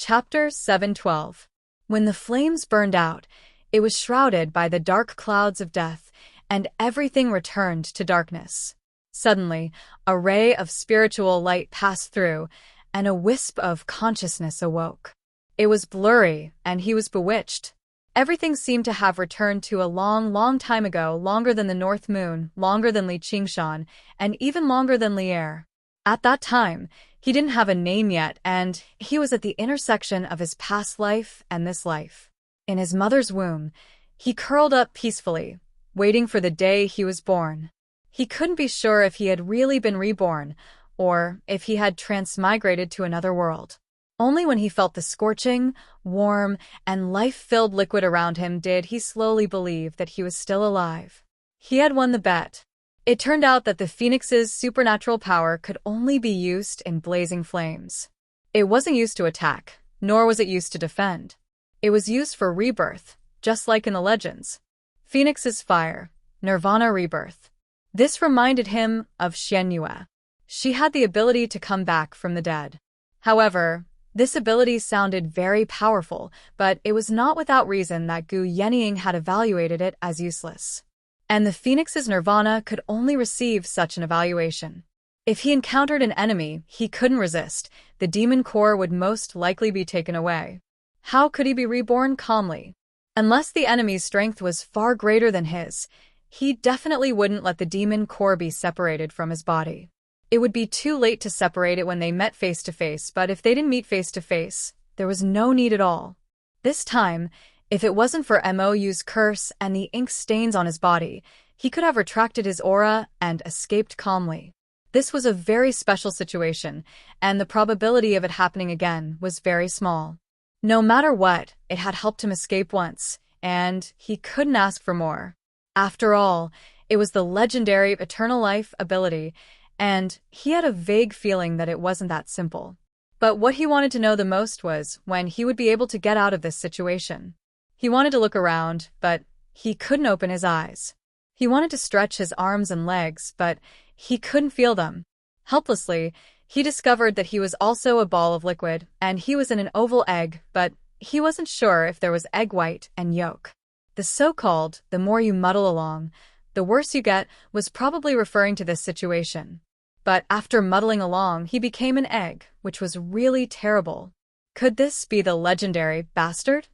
Chapter 712. When the flames burned out, it was shrouded by the dark clouds of death, and everything returned to darkness. Suddenly, a ray of spiritual light passed through, and a wisp of consciousness awoke. It was blurry, and he was bewitched. Everything seemed to have returned to a long, long time ago, longer than the North Moon, longer than Li Qingshan, and even longer than Lier. At that time, he didn't have a name yet, and he was at the intersection of his past life and this life. In his mother's womb, he curled up peacefully, waiting for the day he was born. He couldn't be sure if he had really been reborn, or if he had transmigrated to another world. Only when he felt the scorching, warm, and life-filled liquid around him did he slowly believe that he was still alive. He had won the bet. It turned out that the phoenix's supernatural power could only be used in blazing flames. It wasn't used to attack, nor was it used to defend. It was used for rebirth, just like in the legends. Phoenix's fire, Nirvana rebirth. This reminded him of Xianyue. She had the ability to come back from the dead. However, this ability sounded very powerful, but it was not without reason that Gu Yenying had evaluated it as useless. And the Phoenix's Nirvana could only receive such an evaluation. If he encountered an enemy he couldn't resist, the demon core would most likely be taken away. How could he be reborn calmly? Unless the enemy's strength was far greater than his, he definitely wouldn't let the demon core be separated from his body. It would be too late to separate it when they met face to face, but if they didn't meet face to face, there was no need at all. This time, if it wasn't for Mou's curse and the ink stains on his body, he could have retracted his aura and escaped calmly. This was a very special situation, and the probability of it happening again was very small. No matter what, it had helped him escape once, and he couldn't ask for more. After all, it was the legendary Eternal Life ability, and he had a vague feeling that it wasn't that simple. But what he wanted to know the most was when he would be able to get out of this situation. He wanted to look around, but he couldn't open his eyes. He wanted to stretch his arms and legs, but he couldn't feel them. Helplessly, he discovered that he was also a ball of liquid, and he was in an oval egg, but he wasn't sure if there was egg white and yolk. The so-called, the more you muddle along, the worse you get, was probably referring to this situation. But after muddling along, he became an egg, which was really terrible. Could this be the legendary bastard?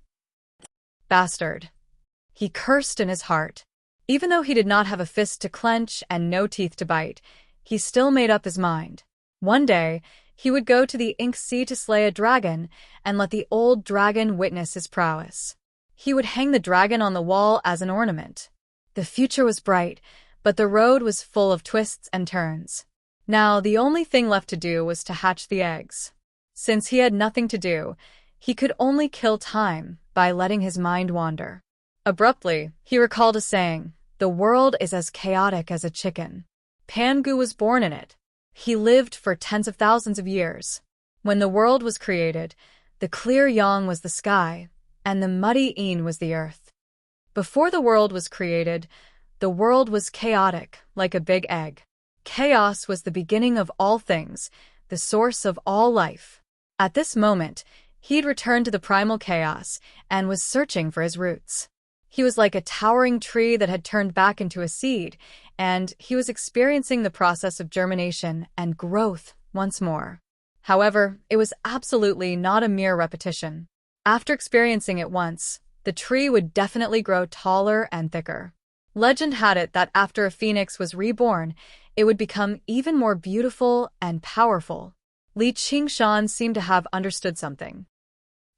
Bastard. He cursed in his heart. Even though he did not have a fist to clench and no teeth to bite, he still made up his mind. One day, he would go to the Ink Sea to slay a dragon and let the old dragon witness his prowess. He would hang the dragon on the wall as an ornament. The future was bright, but the road was full of twists and turns. Now, the only thing left to do was to hatch the eggs. Since he had nothing to do, he could only kill time by letting his mind wander. Abruptly, he recalled a saying, "The world is as chaotic as a chicken." Pangu was born in it. He lived for tens of thousands of years. When the world was created, the clear yang was the sky, and the muddy yin was the earth. Before the world was created, the world was chaotic, like a big egg. Chaos was the beginning of all things, the source of all life. At this moment, he'd returned to the primal chaos and was searching for his roots. He was like a towering tree that had turned back into a seed, and he was experiencing the process of germination and growth once more. However, it was absolutely not a mere repetition. After experiencing it once, the tree would definitely grow taller and thicker. Legend had it that after a phoenix was reborn, it would become even more beautiful and powerful. Li Qingshan seemed to have understood something.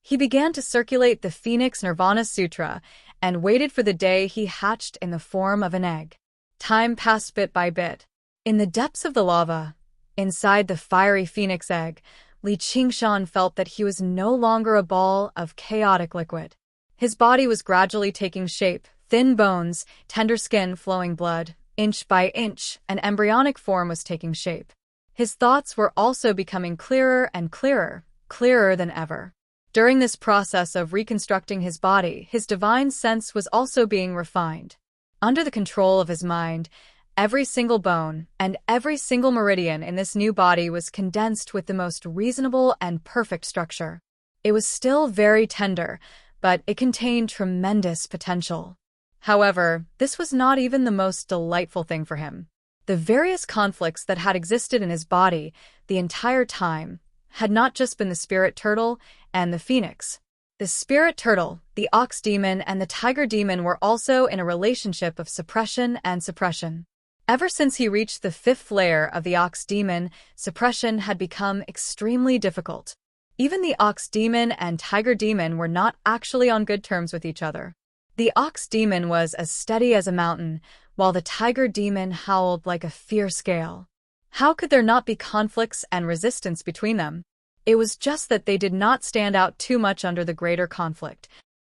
He began to circulate the Phoenix Nirvana Sutra and waited for the day he hatched in the form of an egg. Time passed bit by bit. In the depths of the lava, inside the fiery phoenix egg, Li Qingshan felt that he was no longer a ball of chaotic liquid. His body was gradually taking shape, thin bones, tender skin flowing blood. Inch by inch, an embryonic form was taking shape. His thoughts were also becoming clearer and clearer, clearer than ever. During this process of reconstructing his body, his divine sense was also being refined. Under the control of his mind, every single bone and every single meridian in this new body was condensed with the most reasonable and perfect structure. It was still very tender, but it contained tremendous potential. However, this was not even the most delightful thing for him. The various conflicts that had existed in his body the entire time had not just been the spirit turtle and the phoenix. The spirit turtle, the ox demon, and the tiger demon were also in a relationship of suppression and suppression. Ever since he reached the 5th layer of the ox demon, suppression had become extremely difficult. Even the ox demon and tiger demon were not actually on good terms with each other. The ox demon was as steady as a mountain, while the tiger demon howled like a fierce gale. How could there not be conflicts and resistance between them? It was just that they did not stand out too much under the greater conflict.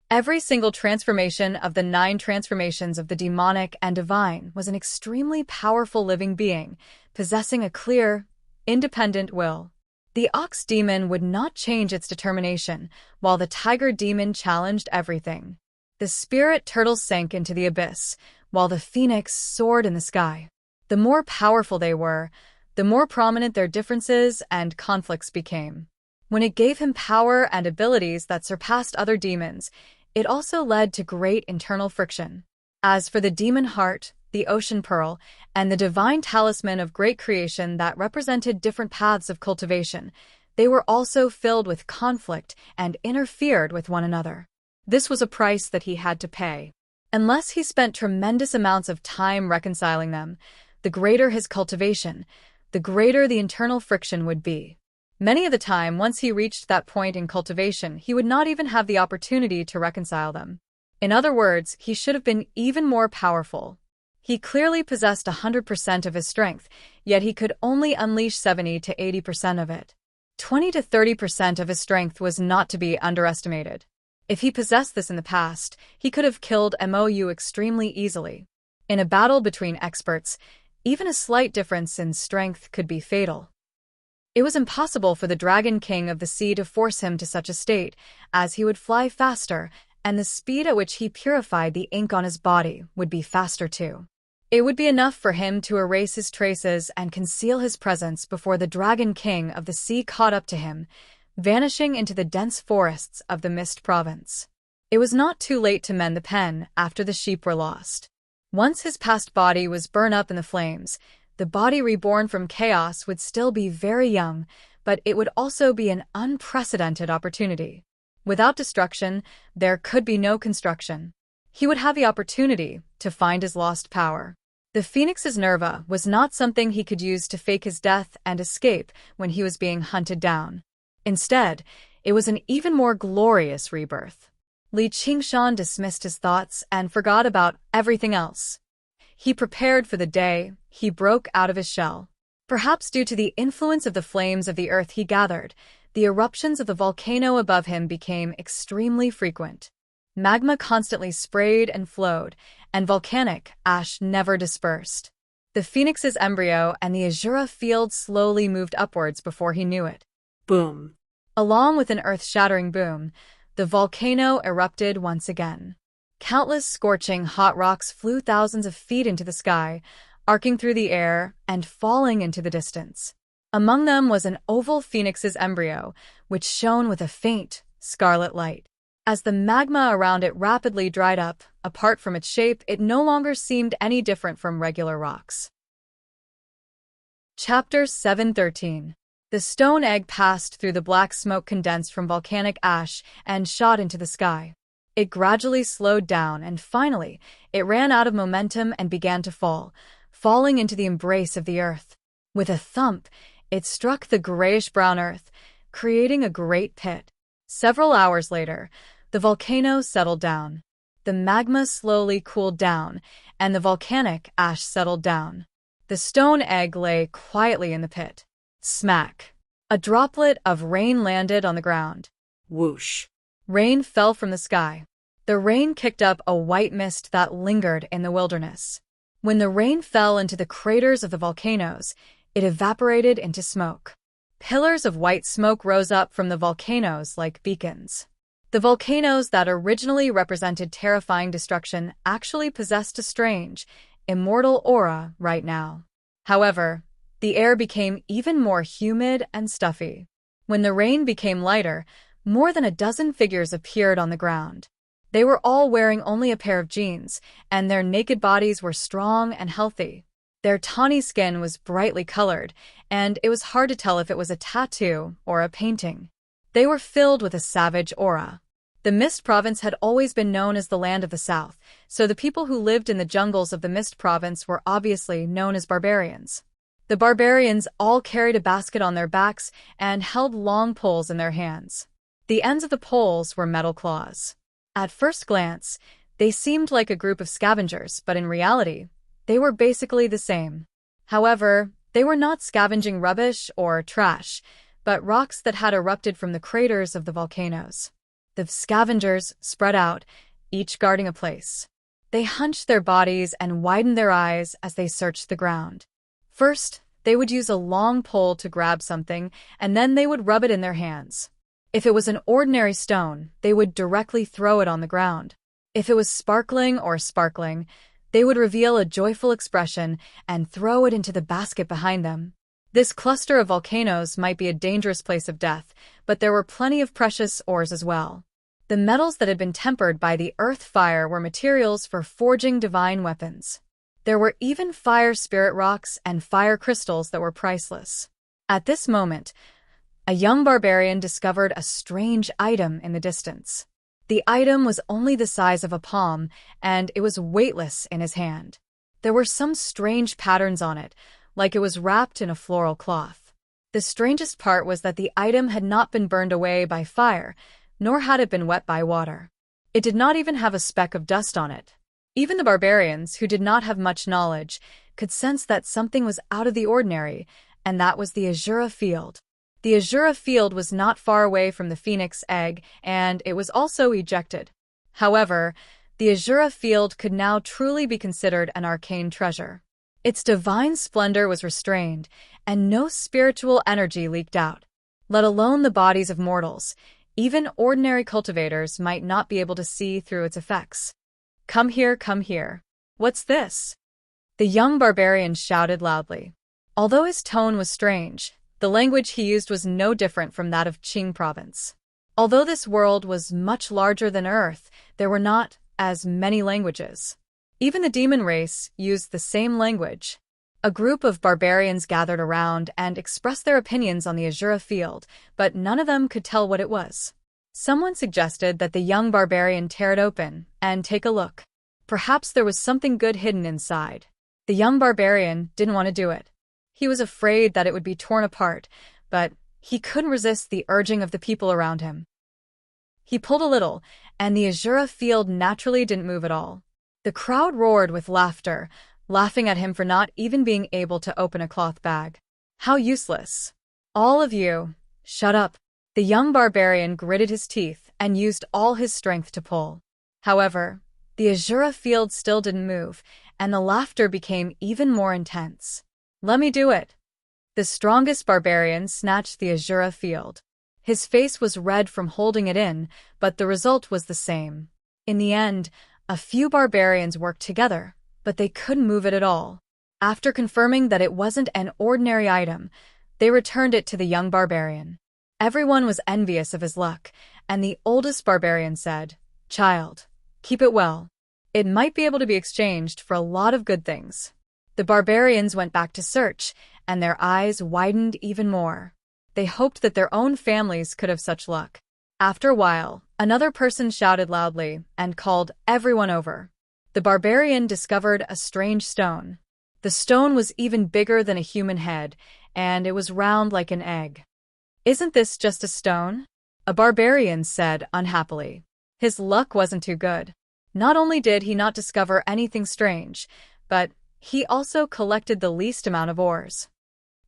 Every single transformation of the 9 transformations of the demonic and divine was an extremely powerful living being, possessing a clear, independent will. The ox demon would not change its determination, while the tiger demon challenged everything. The spirit turtle sank into the abyss, while the phoenix soared in the sky. The more powerful they were, the more prominent their differences and conflicts became. When it gave him power and abilities that surpassed other demons, it also led to great internal friction. As for the demon heart, the ocean pearl, and the divine talisman of great creation that represented different paths of cultivation, they were also filled with conflict and interfered with one another. This was a price that he had to pay. Unless he spent tremendous amounts of time reconciling them, the greater his cultivation, the greater the internal friction would be. Many of the time, once he reached that point in cultivation, he would not even have the opportunity to reconcile them. In other words, he should have been even more powerful. He clearly possessed 100% of his strength, yet he could only unleash 70 to 80% of it. 20 to 30% of his strength was not to be underestimated. If he possessed this in the past, he could have killed Mou extremely easily. In a battle between experts, even a slight difference in strength could be fatal. It was impossible for the Dragon King of the Sea to force him to such a state, as he would fly faster, and the speed at which he purified the ink on his body would be faster too. It would be enough for him to erase his traces and conceal his presence before the Dragon King of the Sea caught up to him, vanishing into the dense forests of the Mist Province. It was not too late to mend the pen after the sheep were lost. Once his past body was burned up in the flames, the body reborn from chaos would still be very young, but it would also be an unprecedented opportunity. Without destruction, there could be no construction. He would have the opportunity to find his lost power. The Phoenix's Nerva was not something he could use to fake his death and escape when he was being hunted down. Instead, it was an even more glorious rebirth. Li Qingshan dismissed his thoughts and forgot about everything else. He prepared for the day he broke out of his shell. Perhaps due to the influence of the flames of the earth he gathered, the eruptions of the volcano above him became extremely frequent. Magma constantly sprayed and flowed, and volcanic ash never dispersed. The Phoenix's embryo and the Azura field slowly moved upwards before he knew it. Boom. Along with an earth-shattering boom, the volcano erupted once again. Countless scorching hot rocks flew thousands of feet into the sky, arcing through the air and falling into the distance. Among them was an oval phoenix's embryo, which shone with a faint, scarlet light. As the magma around it rapidly dried up, apart from its shape, it no longer seemed any different from regular rocks. Chapter 713. The stone egg passed through the black smoke condensed from volcanic ash and shot into the sky. It gradually slowed down and finally, it ran out of momentum and began to fall, falling into the embrace of the earth. With a thump, it struck the grayish-brown earth, creating a great pit. Several hours later, the volcano settled down. The magma slowly cooled down, and the volcanic ash settled down. The stone egg lay quietly in the pit. Smack! A droplet of rain landed on the ground. Whoosh! Rain fell from the sky. The rain kicked up a white mist that lingered in the wilderness. When the rain fell into the craters of the volcanoes, it evaporated into smoke. Pillars of white smoke rose up from the volcanoes like beacons. The volcanoes that originally represented terrifying destruction actually possessed a strange, immortal aura right now. However, the air became even more humid and stuffy. When the rain became lighter, More than a dozen figures appeared on the ground. They were all wearing only a pair of jeans, and their naked bodies were strong and healthy. Their tawny skin was brightly colored, and it was hard to tell if it was a tattoo or a painting. They were filled with a savage aura. The Mist Province had always been known as the Land of the South, so the people who lived in the jungles of the Mist Province were obviously known as barbarians. The barbarians all carried a basket on their backs and held long poles in their hands. The ends of the poles were metal claws. At first glance, they seemed like a group of scavengers, but in reality, they were basically the same. However, they were not scavenging rubbish or trash, but rocks that had erupted from the craters of the volcanoes. The scavengers spread out, each guarding a place. They hunched their bodies and widened their eyes as they searched the ground. First, they would use a long pole to grab something, and then they would rub it in their hands. If it was an ordinary stone, they would directly throw it on the ground. If it was sparkling, they would reveal a joyful expression and throw it into the basket behind them. This cluster of volcanoes might be a dangerous place of death, but there were plenty of precious ores as well. The metals that had been tempered by the earth fire were materials for forging divine weapons. There were even fire spirit rocks and fire crystals that were priceless. At this moment, a young barbarian discovered a strange item in the distance. The item was only the size of a palm, and it was weightless in his hand. There were some strange patterns on it, like it was wrapped in a floral cloth. The strangest part was that the item had not been burned away by fire, nor had it been wet by water. It did not even have a speck of dust on it. Even the barbarians, who did not have much knowledge, could sense that something was out of the ordinary, and that was the Azura Field. The Azura Field was not far away from the Phoenix Egg, and it was also ejected. However, the Azura Field could now truly be considered an arcane treasure. Its divine splendor was restrained, and no spiritual energy leaked out. Let alone the bodies of mortals, even ordinary cultivators might not be able to see through its effects. Come here, come here. What's this? The young barbarian shouted loudly. Although his tone was strange, the language he used was no different from that of Qing province. Although this world was much larger than Earth, there were not as many languages. Even the demon race used the same language. A group of barbarians gathered around and expressed their opinions on the Azura Field, but none of them could tell what it was. Someone suggested that the young barbarian tear it open and take a look. Perhaps there was something good hidden inside. The young barbarian didn't want to do it. He was afraid that it would be torn apart, but he couldn't resist the urging of the people around him. He pulled a little, and the Azura Field naturally didn't move at all. The crowd roared with laughter, laughing at him for not even being able to open a cloth bag. How useless. All of you, shut up. The young barbarian gritted his teeth and used all his strength to pull. However, the Azura Field still didn't move, and the laughter became even more intense. Let me do it. The strongest barbarian snatched the Azura Field. His face was red from holding it in, but the result was the same. In the end, a few barbarians worked together, but they couldn't move it at all. After confirming that it wasn't an ordinary item, they returned it to the young barbarian. Everyone was envious of his luck, and the oldest barbarian said, "Child, keep it well. It might be able to be exchanged for a lot of good things." The barbarians went back to search, and their eyes widened even more. They hoped that their own families could have such luck. After a while, another person shouted loudly and called everyone over. The barbarian discovered a strange stone. The stone was even bigger than a human head, and it was round like an egg. "Isn't this just a stone?" a barbarian said unhappily. His luck wasn't too good. Not only did he not discover anything strange, but he also collected the least amount of ores.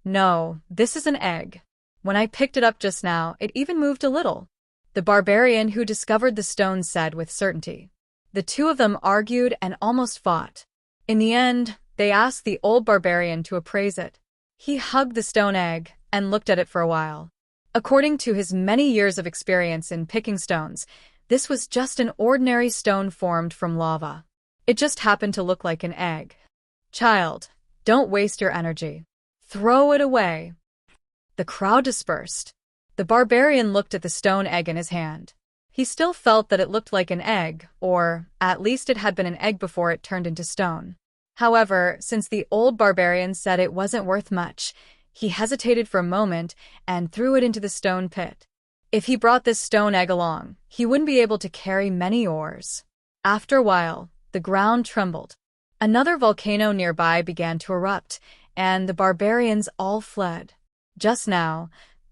"No, this is an egg. When I picked it up just now, it even moved a little," the barbarian who discovered the stone said with certainty. The two of them argued and almost fought. In the end, they asked the old barbarian to appraise it. He hugged the stone egg and looked at it for a while. According to his many years of experience in picking stones, this was just an ordinary stone formed from lava. It just happened to look like an egg. "Child, don't waste your energy. Throw it away." The crowd dispersed. The barbarian looked at the stone egg in his hand. He still felt that it looked like an egg, or at least it had been an egg before it turned into stone. However, since the old barbarian said it wasn't worth much, he hesitated for a moment and threw it into the stone pit. If he brought this stone egg along, he wouldn't be able to carry many ores. After a while, the ground trembled. Another volcano nearby began to erupt, and the barbarians all fled. Just now,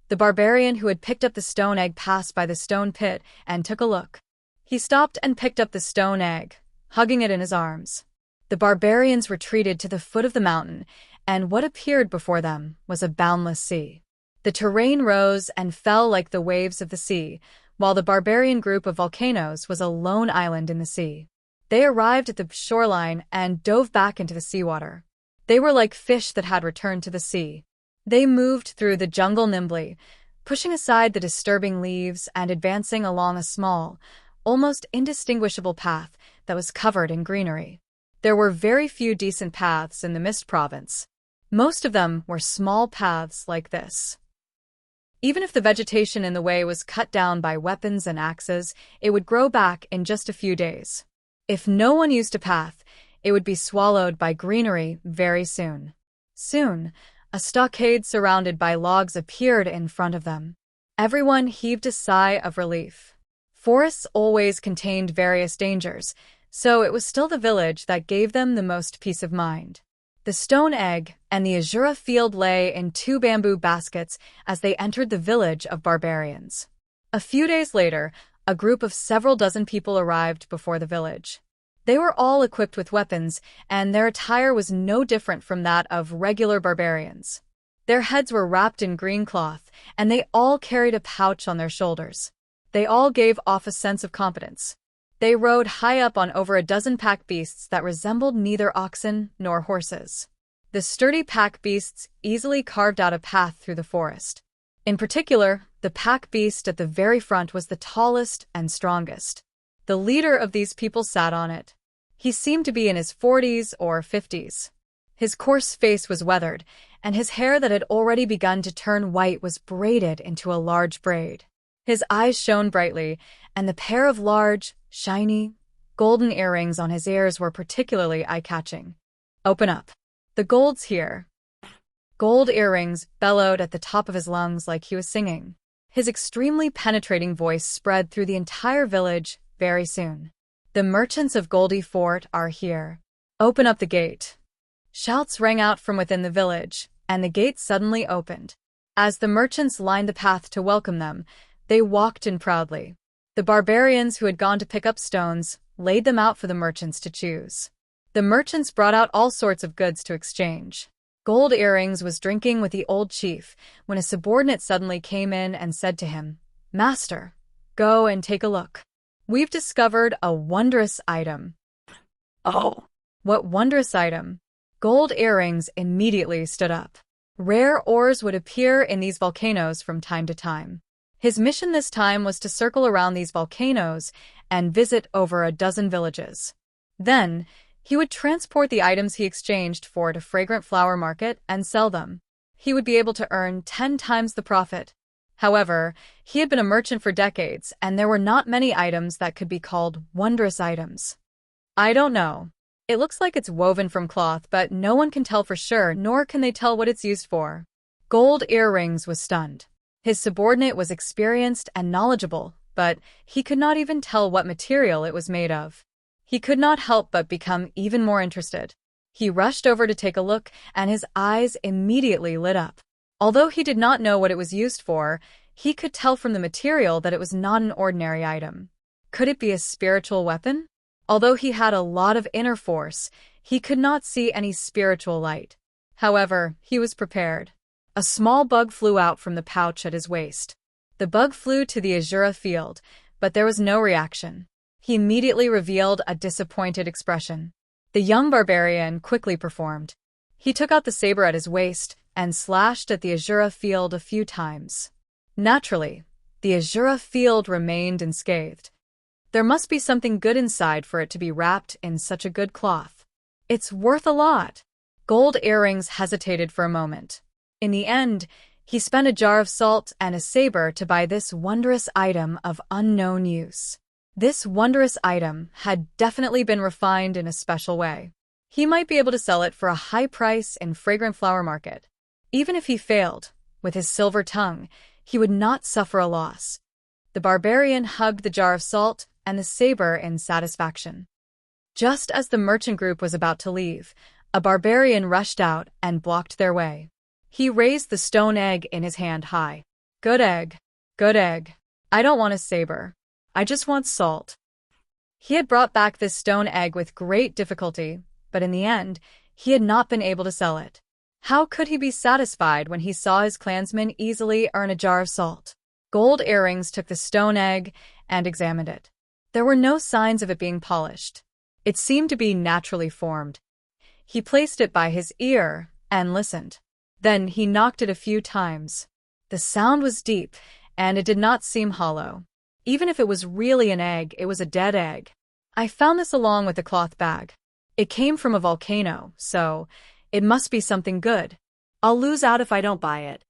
the barbarian who had picked up the stone egg passed by the stone pit and took a look. He stopped and picked up the stone egg, hugging it in his arms. The barbarians retreated to the foot of the mountain, and what appeared before them was a boundless sea. The terrain rose and fell like the waves of the sea, while the barbarian group of volcanoes was a lone island in the sea. They arrived at the shoreline and dove back into the seawater. They were like fish that had returned to the sea. They moved through the jungle nimbly, pushing aside the disturbing leaves and advancing along a small, almost indistinguishable path that was covered in greenery. There were very few decent paths in the Mist Province. Most of them were small paths like this. Even if the vegetation in the way was cut down by weapons and axes, it would grow back in just a few days. If no one used a path, it would be swallowed by greenery very soon. Soon, a stockade surrounded by logs appeared in front of them. Everyone heaved a sigh of relief. Forests always contained various dangers, so it was still the village that gave them the most peace of mind. The stone egg and the azura field lay in 2 bamboo baskets as they entered the village of barbarians. A few days later, a group of several dozen people arrived before the village. They were all equipped with weapons, and their attire was no different from that of regular barbarians. Their heads were wrapped in green cloth, and they all carried a pouch on their shoulders. They all gave off a sense of competence. They rode high up on over a dozen pack beasts that resembled neither oxen nor horses. The sturdy pack beasts easily carved out a path through the forest. In particular, the pack beast at the very front was the tallest and strongest. The leader of these people sat on it. He seemed to be in his 40s or 50s. His coarse face was weathered, and his hair that had already begun to turn white was braided into a large braid. His eyes shone brightly, and the pair of large, shiny, golden earrings on his ears were particularly eye-catching. "Open up. The gold's here." Gold earrings bellowed at the top of his lungs like he was singing. His extremely penetrating voice spread through the entire village very soon. "The merchants of Goldie Fort are here. Open up the gate." Shouts rang out from within the village, and the gate suddenly opened. As the merchants lined the path to welcome them, they walked in proudly. The barbarians who had gone to pick up stones laid them out for the merchants to choose. The merchants brought out all sorts of goods to exchange. Gold Earrings was drinking with the old chief when a subordinate suddenly came in and said to him, "Master, go and take a look. We've discovered a wondrous item." "Oh, What wondrous item?" Gold Earrings immediately stood up. Rare ores would appear in these volcanoes from time to time. His mission this time was to circle around these volcanoes and visit over a dozen villages. Then, he would transport the items he exchanged for to Fragrant Flower Market and sell them. He would be able to earn 10 times the profit. However, he had been a merchant for decades, and there were not many items that could be called wondrous items. "I don't know. It looks like it's woven from cloth, but no one can tell for sure, nor can they tell what it's used for." Gold Earrings was stunned. His subordinate was experienced and knowledgeable, but he could not even tell what material it was made of. He could not help but become even more interested. He rushed over to take a look, and his eyes immediately lit up. Although he did not know what it was used for, he could tell from the material that it was not an ordinary item. Could it be a spiritual weapon? Although he had a lot of inner force, he could not see any spiritual light. However, he was prepared. A small bug flew out from the pouch at his waist. The bug flew to the azura field, but there was no reaction. He immediately revealed a disappointed expression. The young barbarian quickly performed. He took out the saber at his waist and slashed at the azura field a few times. Naturally, the azura field remained unscathed. There must be something good inside for it to be wrapped in such a good cloth. "It's worth a lot." Gold Earrings hesitated for a moment. In the end, He spent a jar of salt and a saber to buy this wondrous item of unknown use. This wondrous item had definitely been refined in a special way. He might be able to sell it for a high price in Fragrant Flower Market. Even if he failed, with his silver tongue, he would not suffer a loss. The barbarian hugged the jar of salt and the saber in satisfaction. Just as the merchant group was about to leave, a barbarian rushed out and blocked their way. He raised the stone egg in his hand high. Good egg. Good egg. I don't want a saber. I just want salt. He had brought back this stone egg with great difficulty, but in the end, he had not been able to sell it. How could he be satisfied when he saw his clansmen easily earn a jar of salt? Gold Earrings took the stone egg and examined it. There were no signs of it being polished. It seemed to be naturally formed. He placed it by his ear and listened. Then he knocked it a few times. The sound was deep, and it did not seem hollow. Even if it was really an egg, it was a dead egg. I found this along with the cloth bag. It came from a volcano, so it must be something good. I'll lose out if I don't buy it.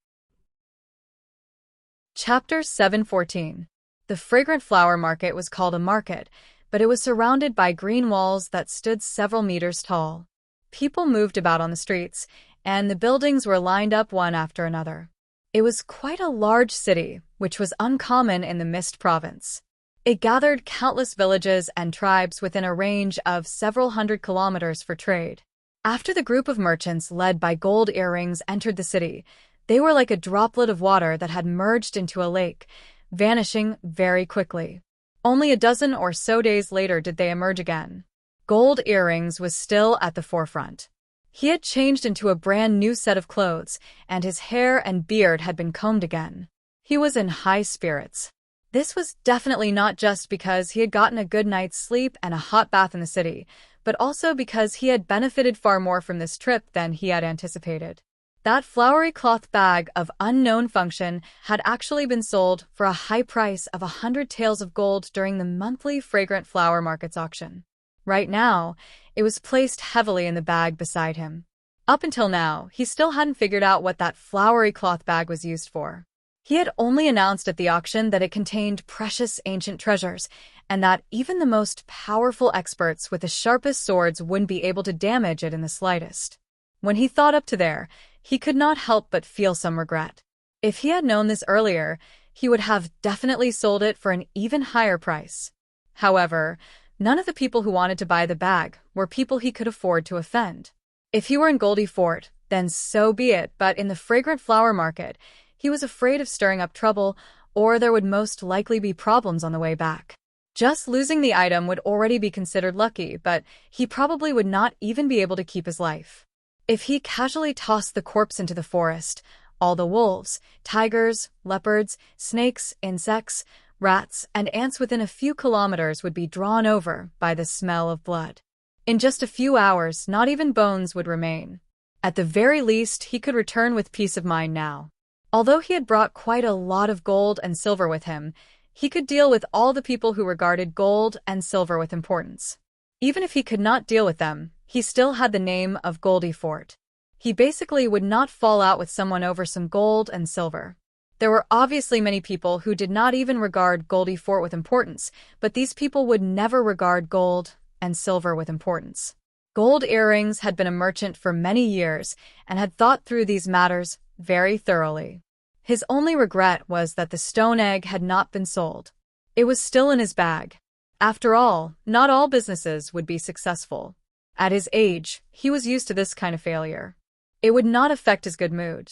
Chapter 7:14. The Fragrant Flower Market was called a market, but it was surrounded by green walls that stood several meters tall. People moved about on the streets, and the buildings were lined up one after another. It was quite a large city, which was uncommon in the Mist Province. It gathered countless villages and tribes within a range of several hundred kilometers for trade. After the group of merchants led by Gold Earrings entered the city, they were like a droplet of water that had merged into a lake, vanishing very quickly. Only a dozen or so days later did they emerge again. Gold Earrings was still at the forefront. He had changed into a brand new set of clothes, and his hair and beard had been combed again. He was in high spirits. This was definitely not just because he had gotten a good night's sleep and a hot bath in the city, but also because he had benefited far more from this trip than he had anticipated. That flowery cloth bag of unknown function had actually been sold for a high price of 100 taels of gold during the monthly Fragrant Flower Market's auction. Right now, it was placed heavily in the bag beside him. Up until now, he still hadn't figured out what that flowery cloth bag was used for. He had only announced at the auction that it contained precious ancient treasures, and that even the most powerful experts with the sharpest swords wouldn't be able to damage it in the slightest. When he thought up to there, he could not help but feel some regret. If he had known this earlier, he would have definitely sold it for an even higher price. However, none of the people who wanted to buy the bag were people he could afford to offend. If he were in Goldie Fort, then so be it, but in the Fragrant Flower Market, he was afraid of stirring up trouble, or there would most likely be problems on the way back. Just losing the item would already be considered lucky, but he probably would not even be able to keep his life. If he casually tossed the corpse into the forest, all the wolves, tigers, leopards, snakes, insects, rats, and ants within a few kilometers would be drawn over by the smell of blood. In just a few hours, not even bones would remain. At the very least, he could return with peace of mind now. Although he had brought quite a lot of gold and silver with him, he could deal with all the people who regarded gold and silver with importance. Even if he could not deal with them, he still had the name of Goldie Fort. He basically would not fall out with someone over some gold and silver. There were obviously many people who did not even regard Goldie Fort with importance, but these people would never regard gold and silver with importance. Gold Earrings had been a merchant for many years and had thought through these matters very thoroughly. His only regret was that the stone egg had not been sold. It was still in his bag. After all, not all businesses would be successful. At his age, he was used to this kind of failure. It would not affect his good mood.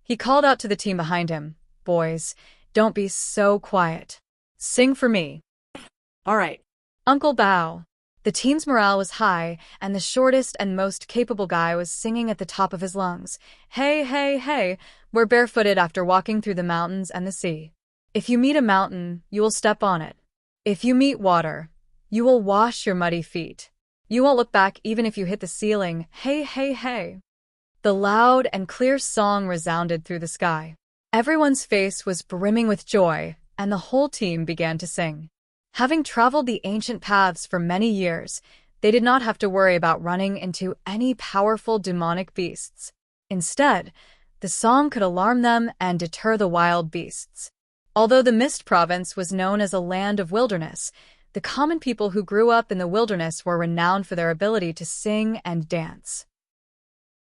He called out to the team behind him, "Boys, don't be so quiet. Sing for me." All right. Uncle Bow. The team's morale was high, and the shortest and most capable guy was singing at the top of his lungs. Hey, hey, hey, we're barefooted after walking through the mountains and the sea. If you meet a mountain, you will step on it. If you meet water, you will wash your muddy feet. You won't look back even if you hit the ceiling. Hey, hey, hey. The loud and clear song resounded through the sky. Everyone's face was brimming with joy, and the whole team began to sing. Having traveled the ancient paths for many years, they did not have to worry about running into any powerful demonic beasts. Instead, The song could alarm them and deter the wild beasts. Although the Mist Province was known as a land of wilderness, the common people who grew up in the wilderness were renowned for their ability to sing and dance.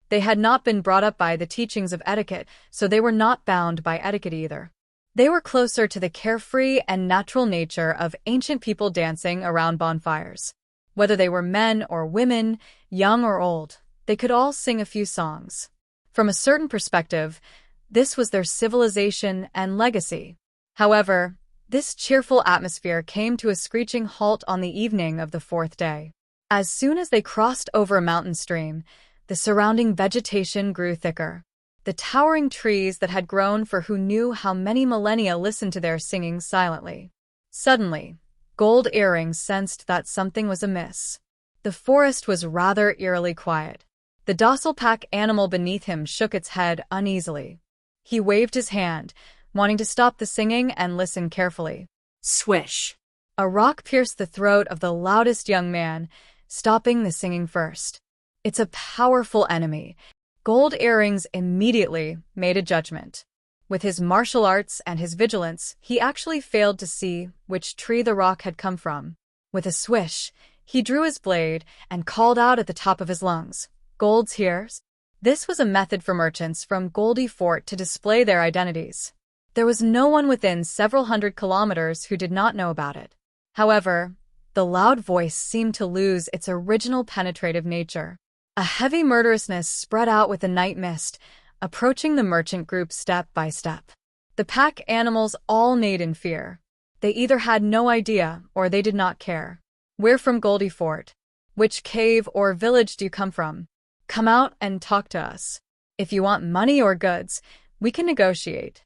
They had not been brought up by the teachings of etiquette, so they were not bound by etiquette either. They were closer to the carefree and natural nature of ancient people dancing around bonfires. Whether they were men or women, young or old, they could all sing a few songs. From a certain perspective, this was their civilization and legacy. However, this cheerful atmosphere came to a screeching halt on the evening of the fourth day. As soon as they crossed over a mountain stream, the surrounding vegetation grew thicker. The towering trees that had grown for who knew how many millennia listened to their singing silently. Suddenly, Gold Earrings sensed that something was amiss. The forest was rather eerily quiet. The docile pack animal beneath him shook its head uneasily. He waved his hand, wanting to stop the singing and listen carefully. Swish! A rock pierced the throat of the loudest young man, stopping the singing first. It's a powerful enemy. Gold Earrings immediately made a judgment. With his martial arts and his vigilance, he actually failed to see which tree the rock had come from. With a swish, he drew his blade and called out at the top of his lungs, "Gold's here." This was a method for merchants from Goldie Fort to display their identities. There was no one within several hundred kilometers who did not know about it. However, the loud voice seemed to lose its original penetrative nature. A heavy murderousness spread out with the night mist, approaching the merchant group step by step. The pack animals all neighed in fear. They either had no idea or they did not care. "We're from Goldie Fort. Which cave or village do you come from? Come out and talk to us. If you want money or goods, we can negotiate."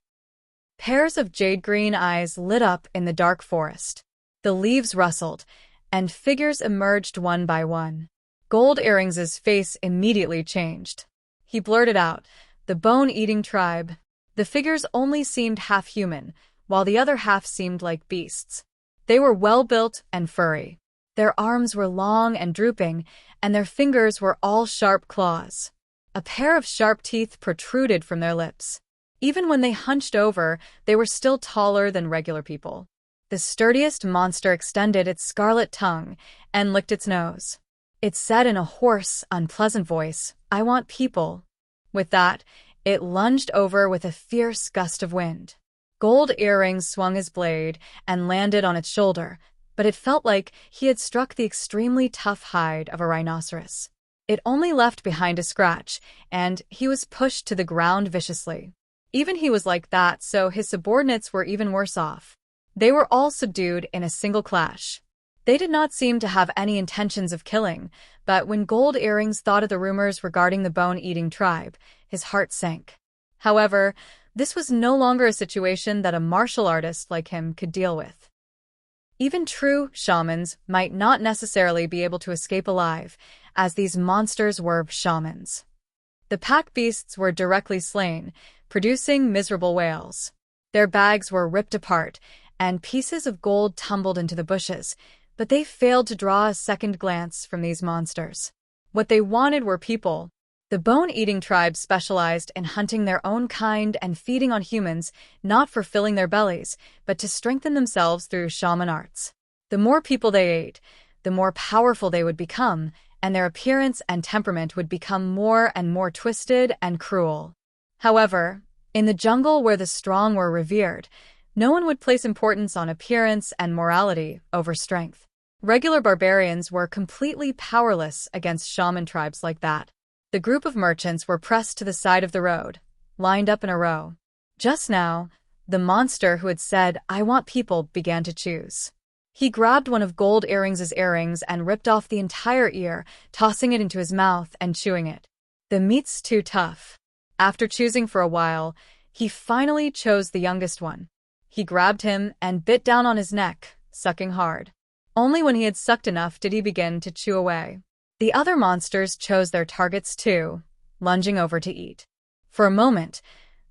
Pairs of jade-green eyes lit up in the dark forest. The leaves rustled, and figures emerged one by one. Gold Earrings's face immediately changed. He blurted out, "The bone-eating tribe." The figures only seemed half-human, while the other half seemed like beasts. They were well-built and furry. Their arms were long and drooping, and their fingers were all sharp claws. A pair of sharp teeth protruded from their lips. Even when they hunched over, they were still taller than regular people. The sturdiest monster extended its scarlet tongue and licked its nose. It said in a hoarse, unpleasant voice, "I want people." With that, it lunged over with a fierce gust of wind. Gold Earrings swung his blade and landed on its shoulder, but it felt like he had struck the extremely tough hide of a rhinoceros. It only left behind a scratch, and he was pushed to the ground viciously. Even he was like that, so his subordinates were even worse off. They were all subdued in a single clash. They did not seem to have any intentions of killing, but when Gold Earrings thought of the rumors regarding the bone-eating tribe, his heart sank. However, this was no longer a situation that a martial artist like him could deal with. Even true shamans might not necessarily be able to escape alive, as these monsters were shamans. The pack beasts were directly slain, producing miserable wails. Their bags were ripped apart, and pieces of gold tumbled into the bushes, but they failed to draw a second glance from these monsters. What they wanted were people. The bone-eating tribe specialized in hunting their own kind and feeding on humans, not for filling their bellies, but to strengthen themselves through shaman arts. The more people they ate, the more powerful they would become, and their appearance and temperament would become more and more twisted and cruel. However, in the jungle where the strong were revered, no one would place importance on appearance and morality over strength. Regular barbarians were completely powerless against shaman tribes like that. The group of merchants were pressed to the side of the road, lined up in a row. Just now, the monster who had said, "I want people," began to choose. He grabbed one of Gold Earrings's earrings and ripped off the entire ear, tossing it into his mouth and chewing it. The meat's too tough. After choosing for a while, he finally chose the youngest one. He grabbed him and bit down on his neck, sucking hard. Only when he had sucked enough did he begin to chew away. The other monsters chose their targets too, lunging over to eat. For a moment,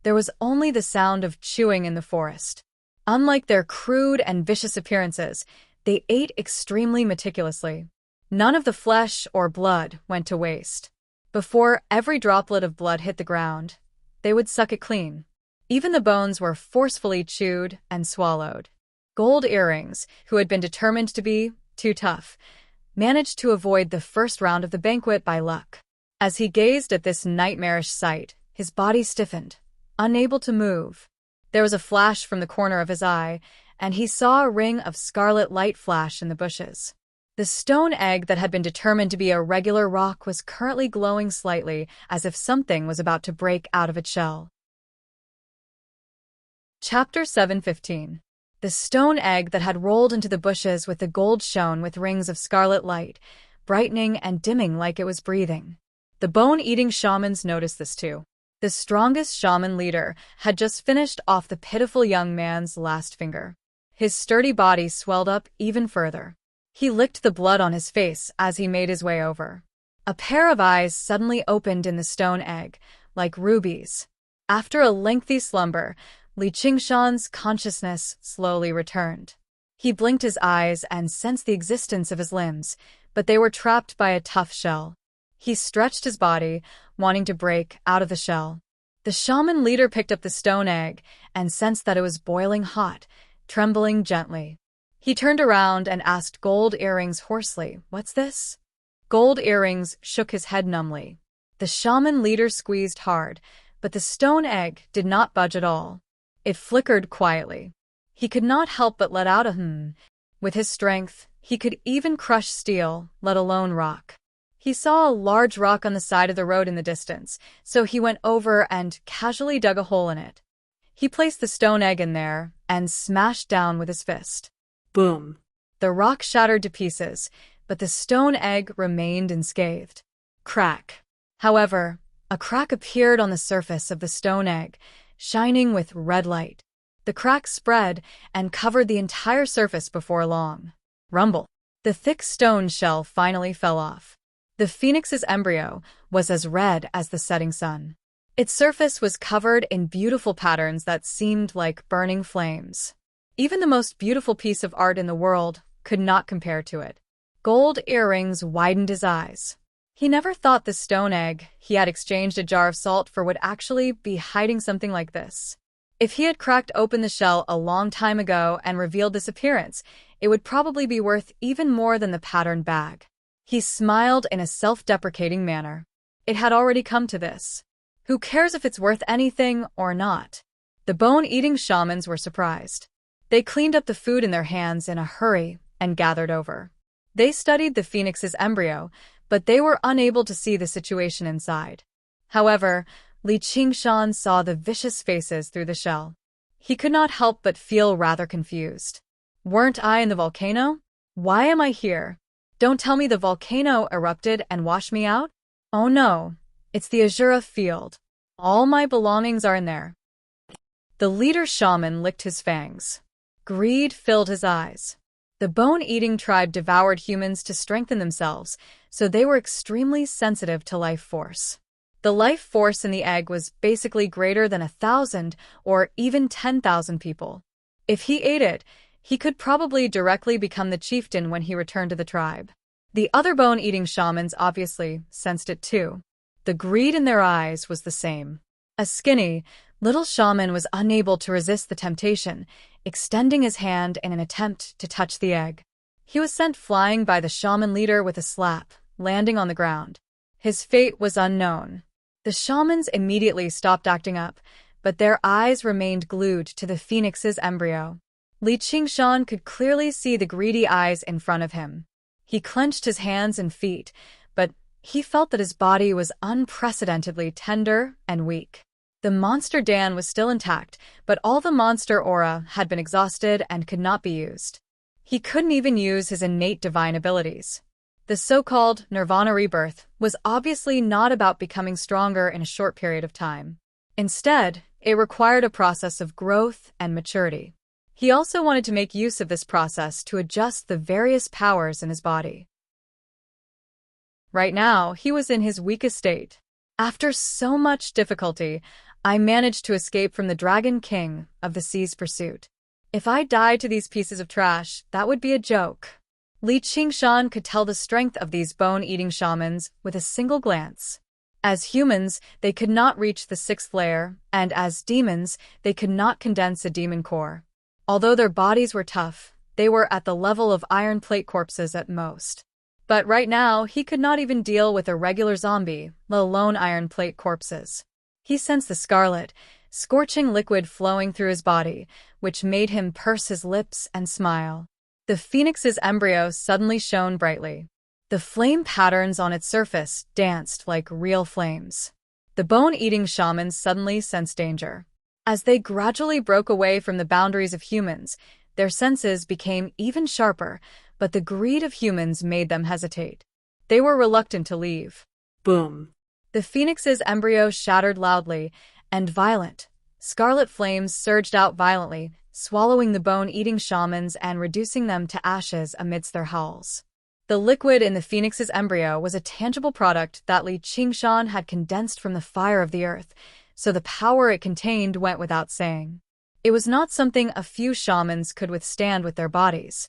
there was only the sound of chewing in the forest. Unlike their crude and vicious appearances, they ate extremely meticulously. None of the flesh or blood went to waste. Before every droplet of blood hit the ground, they would suck it clean. Even the bones were forcefully chewed and swallowed. Gold Earrings, who had been determined to be too tough, managed to avoid the first round of the banquet by luck. As he gazed at this nightmarish sight, his body stiffened, unable to move. There was a flash from the corner of his eye, and he saw a ring of scarlet light flash in the bushes. The stone egg that had been determined to be a regular rock was currently glowing slightly, as if something was about to break out of its shell. Chapter 7:15. The stone egg that had rolled into the bushes with the gold shone with rings of scarlet light, brightening and dimming like it was breathing. The bone-eating shamans noticed this too. The strongest shaman leader had just finished off the pitiful young man's last finger. His sturdy body swelled up even further. He licked the blood on his face as he made his way over. A pair of eyes suddenly opened in the stone egg, like rubies. After a lengthy slumber, Li Qingshan's consciousness slowly returned. He blinked his eyes and sensed the existence of his limbs, but they were trapped by a tough shell. He stretched his body, wanting to break out of the shell. The shaman leader picked up the stone egg and sensed that it was boiling hot, trembling gently. He turned around and asked Gold Earrings hoarsely, "What's this?" Gold Earrings shook his head numbly. The shaman leader squeezed hard, but the stone egg did not budge at all. It flickered quietly. He could not help but let out a hmm. With his strength, he could even crush steel, let alone rock. He saw a large rock on the side of the road in the distance, so he went over and casually dug a hole in it. He placed the stone egg in there and smashed down with his fist. Boom. The rock shattered to pieces, but the stone egg remained unscathed. Crack. However, a crack appeared on the surface of the stone egg, shining with red light. The crack spread and covered the entire surface before long. Rumble. The thick stone shell finally fell off. The phoenix's embryo was as red as the setting sun. Its surface was covered in beautiful patterns that seemed like burning flames. Even the most beautiful piece of art in the world could not compare to it. Gold Earrings widened his eyes. He never thought the stone egg he had exchanged a jar of salt for would actually be hiding something like this. If he had cracked open the shell a long time ago and revealed this appearance, it would probably be worth even more than the patterned bag. He smiled in a self-deprecating manner. It had already come to this. Who cares if it's worth anything or not? The bone-eating shamans were surprised. They cleaned up the food in their hands in a hurry and gathered over. They studied the phoenix's embryo, but they were unable to see the situation inside. However, Li Qingshan saw the vicious faces through the shell. He could not help but feel rather confused. Weren't I in the volcano? Why am I here? Don't tell me the volcano erupted and washed me out? Oh no, it's the Azura field. All my belongings are in there. The leader shaman licked his fangs. Greed filled his eyes. The bone-eating tribe devoured humans to strengthen themselves, so they were extremely sensitive to life force. The life force in the egg was basically greater than 1,000 or even 10,000 people. If he ate it, he could probably directly become the chieftain when he returned to the tribe. The other bone-eating shamans obviously sensed it too. The greed in their eyes was the same. A skinny, little shaman was unable to resist the temptation, extending his hand in an attempt to touch the egg. He was sent flying by the shaman leader with a slap, landing on the ground. His fate was unknown. The shamans immediately stopped acting up, but their eyes remained glued to the phoenix's embryo. Li Qingshan could clearly see the greedy eyes in front of him. He clenched his hands and feet, but he felt that his body was unprecedentedly tender and weak. The monster Dan was still intact, but all the monster aura had been exhausted and could not be used. He couldn't even use his innate divine abilities. The so-called Nirvana rebirth was obviously not about becoming stronger in a short period of time. Instead, it required a process of growth and maturity. He also wanted to make use of this process to adjust the various powers in his body. Right now, he was in his weakest state. After so much difficulty, I managed to escape from the Dragon King of the Sea's pursuit. If I died to these pieces of trash, that would be a joke. Li Qingshan could tell the strength of these bone-eating shamans with a single glance. As humans, they could not reach the sixth layer, and as demons, they could not condense a demon core. Although their bodies were tough, they were at the level of iron plate corpses at most. But right now, he could not even deal with a regular zombie, let alone iron plate corpses. He sensed the scarlet, scorching liquid flowing through his body, which made him purse his lips and smile. The phoenix's embryo suddenly shone brightly. The flame patterns on its surface danced like real flames. The bone-eating shamans suddenly sensed danger. As they gradually broke away from the boundaries of humans, their senses became even sharper, but the greed of humans made them hesitate. They were reluctant to leave. Boom. The phoenix's embryo shattered loudly, and violent, scarlet flames surged out violently, swallowing the bone-eating shamans and reducing them to ashes amidst their howls. The liquid in the phoenix's embryo was a tangible product that Li Qingshan had condensed from the fire of the earth, so the power it contained went without saying. It was not something a few shamans could withstand with their bodies.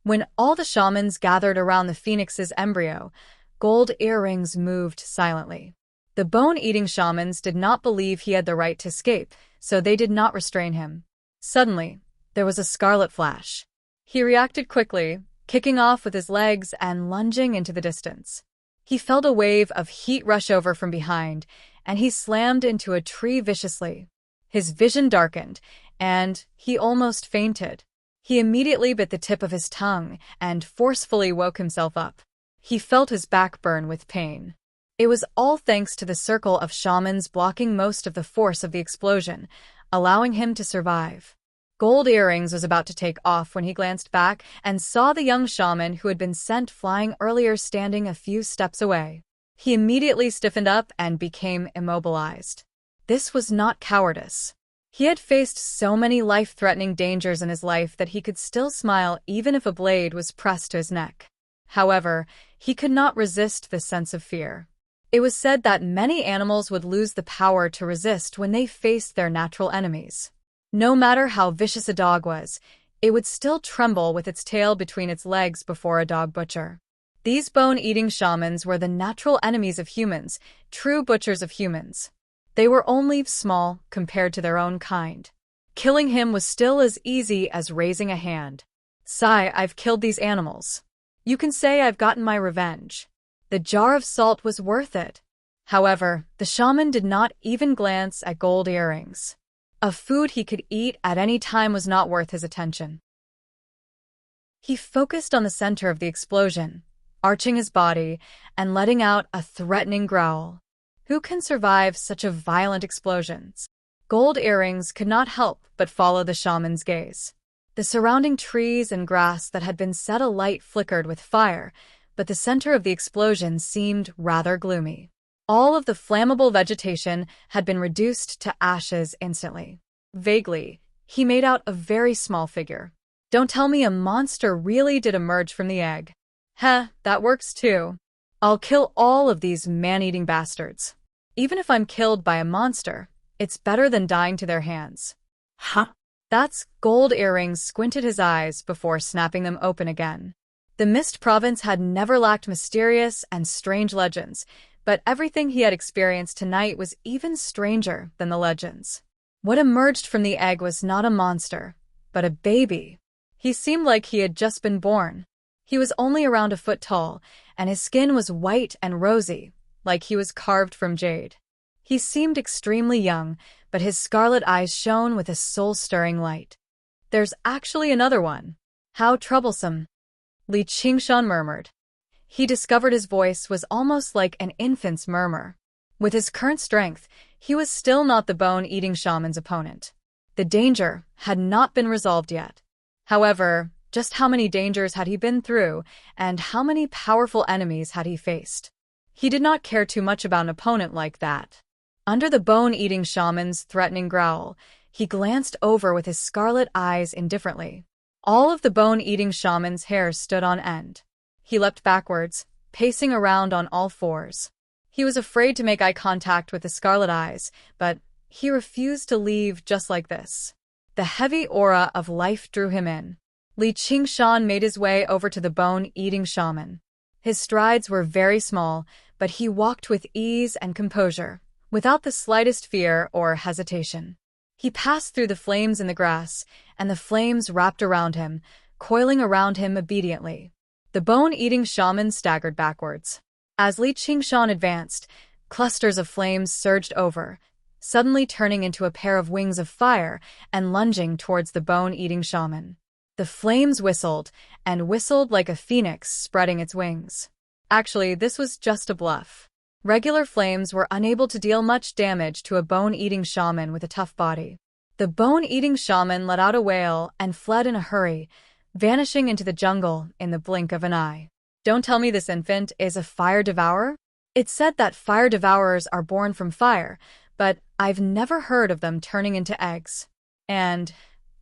When all the shamans gathered around the phoenix's embryo, gold earrings moved silently. The bone-eating shamans did not believe he had the right to escape, so they did not restrain him. Suddenly, there was a scarlet flash. He reacted quickly, kicking off with his legs and lunging into the distance. He felt a wave of heat rush over from behind, and he slammed into a tree viciously. His vision darkened, and he almost fainted. He immediately bit the tip of his tongue and forcefully woke himself up. He felt his back burn with pain. It was all thanks to the circle of shamans blocking most of the force of the explosion, allowing him to survive. Gold Earrings was about to take off when he glanced back and saw the young shaman who had been sent flying earlier standing a few steps away. He immediately stiffened up and became immobilized. This was not cowardice. He had faced so many life-threatening dangers in his life that he could still smile even if a blade was pressed to his neck. However, he could not resist the sense of fear. It was said that many animals would lose the power to resist when they faced their natural enemies. No matter how vicious a dog was, it would still tremble with its tail between its legs before a dog butcher. These bone-eating shamans were the natural enemies of humans, true butchers of humans. They were only small compared to their own kind. Killing him was still as easy as raising a hand. "Sigh, I've killed these animals. You can say I've gotten my revenge." The jar of salt was worth it. However, the shaman did not even glance at Gold Earrings. A food he could eat at any time was not worth his attention. He focused on the center of the explosion, arching his body and letting out a threatening growl. Who can survive such a violent explosion? Gold Earrings could not help but follow the shaman's gaze. The surrounding trees and grass that had been set alight flickered with fire, but the center of the explosion seemed rather gloomy. All of the flammable vegetation had been reduced to ashes instantly. Vaguely, he made out a very small figure. Don't tell me a monster really did emerge from the egg. Heh, that works too. I'll kill all of these man-eating bastards. Even if I'm killed by a monster, it's better than dying to their hands. Huh? That's Gold Earrings squinted his eyes before snapping them open again. The Mist Province had never lacked mysterious and strange legends, but everything he had experienced tonight was even stranger than the legends. What emerged from the egg was not a monster, but a baby. He seemed like he had just been born. He was only around a foot tall, and his skin was white and rosy, like he was carved from jade. He seemed extremely young, but his scarlet eyes shone with a soul-stirring light. "There's actually another one. How troublesome," Li Qingshan murmured. He discovered his voice was almost like an infant's murmur. With his current strength, he was still not the bone-eating shaman's opponent. The danger had not been resolved yet. However, just how many dangers had he been through, and how many powerful enemies had he faced? He did not care too much about an opponent like that. Under the bone-eating shaman's threatening growl, he glanced over with his scarlet eyes indifferently. All of the bone-eating shaman's hair stood on end. He leapt backwards, pacing around on all fours. He was afraid to make eye contact with the scarlet eyes, but he refused to leave just like this. The heavy aura of life drew him in. Li Qingshan made his way over to the bone-eating shaman. His strides were very small, but he walked with ease and composure, without the slightest fear or hesitation. He passed through the flames in the grass, and the flames wrapped around him, coiling around him obediently. The bone-eating shaman staggered backwards. As Li Qingshan advanced, clusters of flames surged over, suddenly turning into a pair of wings of fire and lunging towards the bone-eating shaman. The flames whistled, and whistled like a phoenix spreading its wings. Actually, this was just a bluff. Regular flames were unable to deal much damage to a bone-eating shaman with a tough body. The bone-eating shaman let out a wail and fled in a hurry, vanishing into the jungle in the blink of an eye. Don't tell me this infant is a fire devourer? It's said that fire devourers are born from fire, but I've never heard of them turning into eggs. And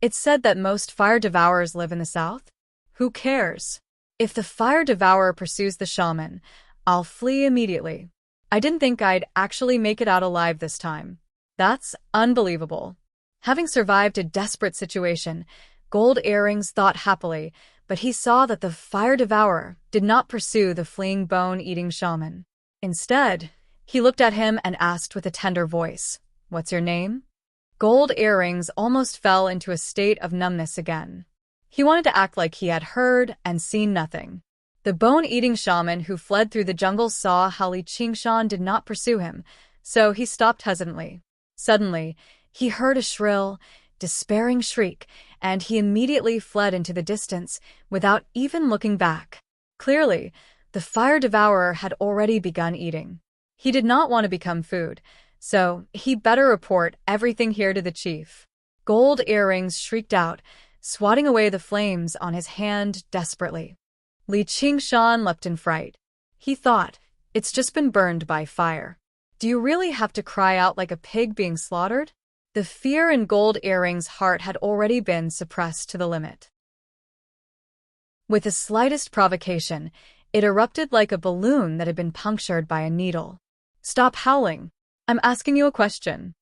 it's said that most fire devourers live in the south? Who cares? If the fire devourer pursues the shaman, I'll flee immediately. I didn't think I'd actually make it out alive this time. That's unbelievable. Having survived a desperate situation, Gold Earrings thought happily, but he saw that the fire devourer did not pursue the fleeing bone-eating shaman. Instead, he looked at him and asked with a tender voice, "What's your name?" Gold Earrings almost fell into a state of numbness again. He wanted to act like he had heard and seen nothing. The bone-eating shaman who fled through the jungle saw how Li Qingshan did not pursue him, so he stopped hesitantly. Suddenly, he heard a shrill, despairing shriek, and he immediately fled into the distance without even looking back. Clearly, the fire devourer had already begun eating. He did not want to become food, so he better report everything here to the chief. Gold Earrings shrieked out, swatting away the flames on his hand desperately. Li Qingshan leapt in fright. He thought, "It's just been burned by fire. Do you really have to cry out like a pig being slaughtered?" The fear in Gold Earrings' heart had already been suppressed to the limit. With the slightest provocation, it erupted like a balloon that had been punctured by a needle. "Stop howling. I'm asking you a question,"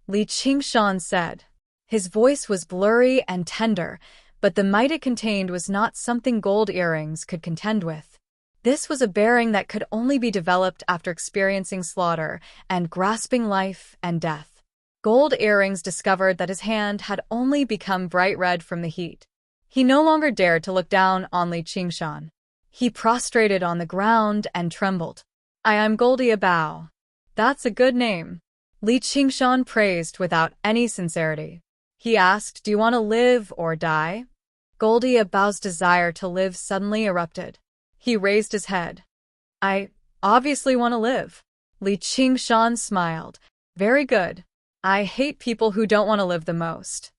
Li Qingshan said. His voice was blurry and tender, but the might it contained was not something Gold Earrings could contend with. This was a bearing that could only be developed after experiencing slaughter and grasping life and death. Gold Earrings discovered that his hand had only become bright red from the heat. He no longer dared to look down on Li Qingshan. He prostrated on the ground and trembled. "I am Goldie Bao." "That's a good name," Li Qingshan praised without any sincerity. He asked, "Do you want to live or die?" Goldie Bao's desire to live suddenly erupted. He raised his head. "I obviously want to live." Li Qingshan smiled. "Very good. I hate people who don't want to live the most."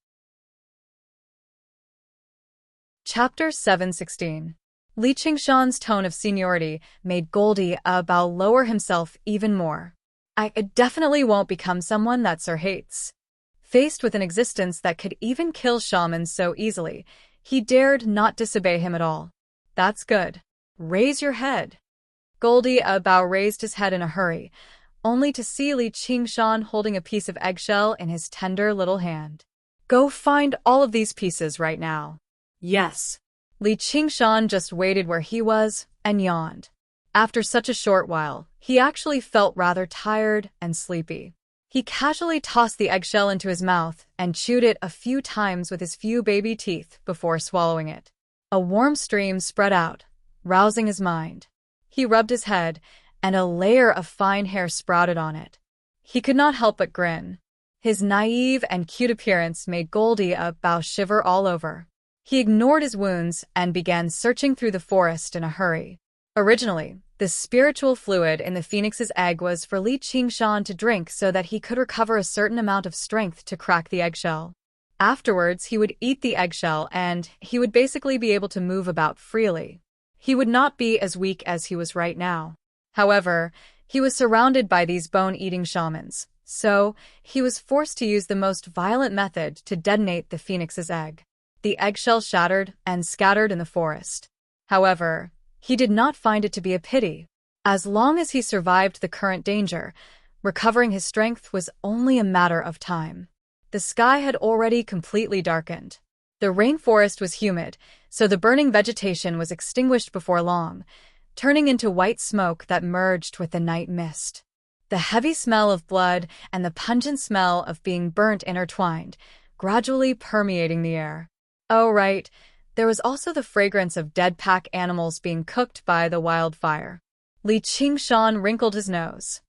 Chapter 716. Li Qingshan's tone of seniority made Goldie Bao lower himself even more. "I definitely won't become someone that Sir hates." Faced with an existence that could even kill shamans so easily, he dared not disobey him at all. "That's good. Raise your head." Goldie Bao raised his head in a hurry, only to see Li Qingshan holding a piece of eggshell in his tender little hand. "Go find all of these pieces right now." "Yes." Li Qingshan just waited where he was and yawned. After such a short while, he actually felt rather tired and sleepy. He casually tossed the eggshell into his mouth and chewed it a few times with his few baby teeth before swallowing it. A warm stream spread out, rousing his mind. He rubbed his head, and a layer of fine hair sprouted on it. He could not help but grin. His naive and cute appearance made Goldie Bao shiver all over. He ignored his wounds and began searching through the forest in a hurry. Originally, the spiritual fluid in the phoenix's egg was for Li Qingshan to drink so that he could recover a certain amount of strength to crack the eggshell. Afterwards, he would eat the eggshell and he would basically be able to move about freely. He would not be as weak as he was right now. However, he was surrounded by these bone-eating shamans, so he was forced to use the most violent method to detonate the phoenix's egg. The eggshell shattered and scattered in the forest. However, he did not find it to be a pity. As long as he survived the current danger, recovering his strength was only a matter of time. The sky had already completely darkened. The rainforest was humid, so the burning vegetation was extinguished before long, turning into white smoke that merged with the night mist. The heavy smell of blood and the pungent smell of being burnt intertwined, gradually permeating the air. Oh, right, there was also the fragrance of dead pack animals being cooked by the wildfire. Li Qingshan wrinkled his nose.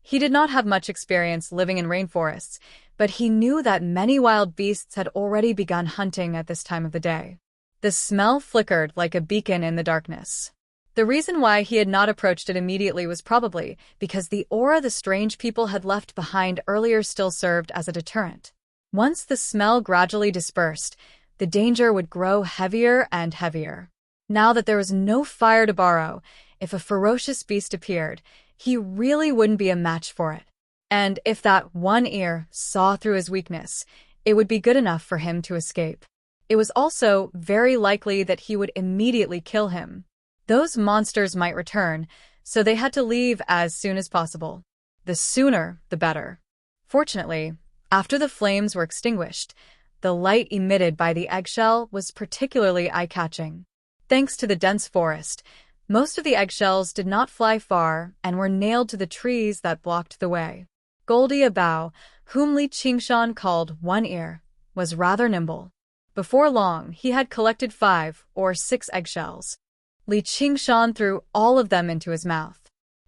He did not have much experience living in rainforests, but he knew that many wild beasts had already begun hunting at this time of the day. The smell flickered like a beacon in the darkness. The reason why he had not approached it immediately was probably because the aura the strange people had left behind earlier still served as a deterrent. Once the smell gradually dispersed, the danger would grow heavier and heavier. Now that there was no fire to borrow, if a ferocious beast appeared, he really wouldn't be a match for it. And if that one ear saw through his weakness, it would be good enough for him to escape. It was also very likely that he would immediately kill him. Those monsters might return, so they had to leave as soon as possible. The sooner, the better. Fortunately, after the flames were extinguished, the light emitted by the eggshell was particularly eye-catching. Thanks to the dense forest, most of the eggshells did not fly far and were nailed to the trees that blocked the way. Goldie Bao, whom Li Qingshan called One Ear, was rather nimble. Before long, he had collected 5 or 6 eggshells. Li Qingshan threw all of them into his mouth.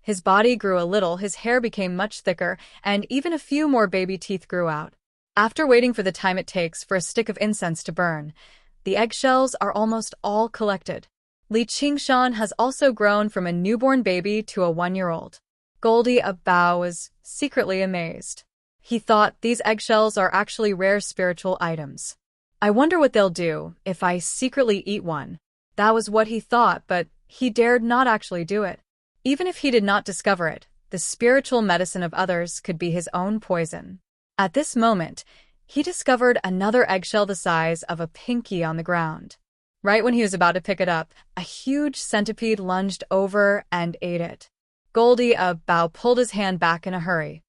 His body grew a little, his hair became much thicker, and even a few more baby teeth grew out. After waiting for the time it takes for a stick of incense to burn, the eggshells are almost all collected. Li Qingshan has also grown from a newborn baby to a 1-year-old. Goldie Bao was secretly amazed. He thought these eggshells are actually rare spiritual items. I wonder what they'll do if I secretly eat one. That was what he thought, but he dared not actually do it. Even if he did not discover it, the spiritual medicine of others could be his own poison. At this moment, he discovered another eggshell the size of a pinky on the ground. Right when he was about to pick it up, a huge centipede lunged over and ate it. Goldie Bao pulled his hand back in a hurry.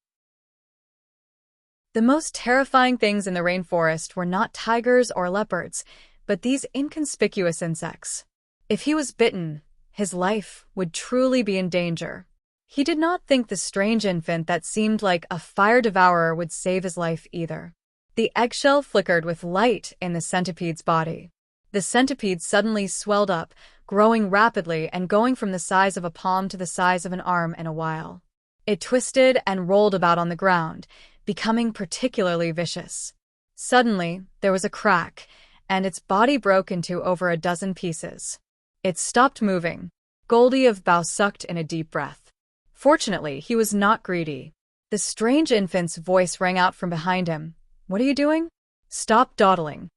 The most terrifying things in the rainforest were not tigers or leopards, but these inconspicuous insects. If he was bitten, his life would truly be in danger. He did not think the strange infant that seemed like a fire devourer would save his life either. The eggshell flickered with light in the centipede's body. The centipede suddenly swelled up, growing rapidly and going from the size of a palm to the size of an arm in a while. It twisted and rolled about on the ground, becoming particularly vicious. Suddenly, there was a crack, and its body broke into over a dozen pieces. It stopped moving. Goldie Bao sucked in a deep breath. Fortunately, he was not greedy. The strange infant's voice rang out from behind him. "What are you doing? Stop dawdling."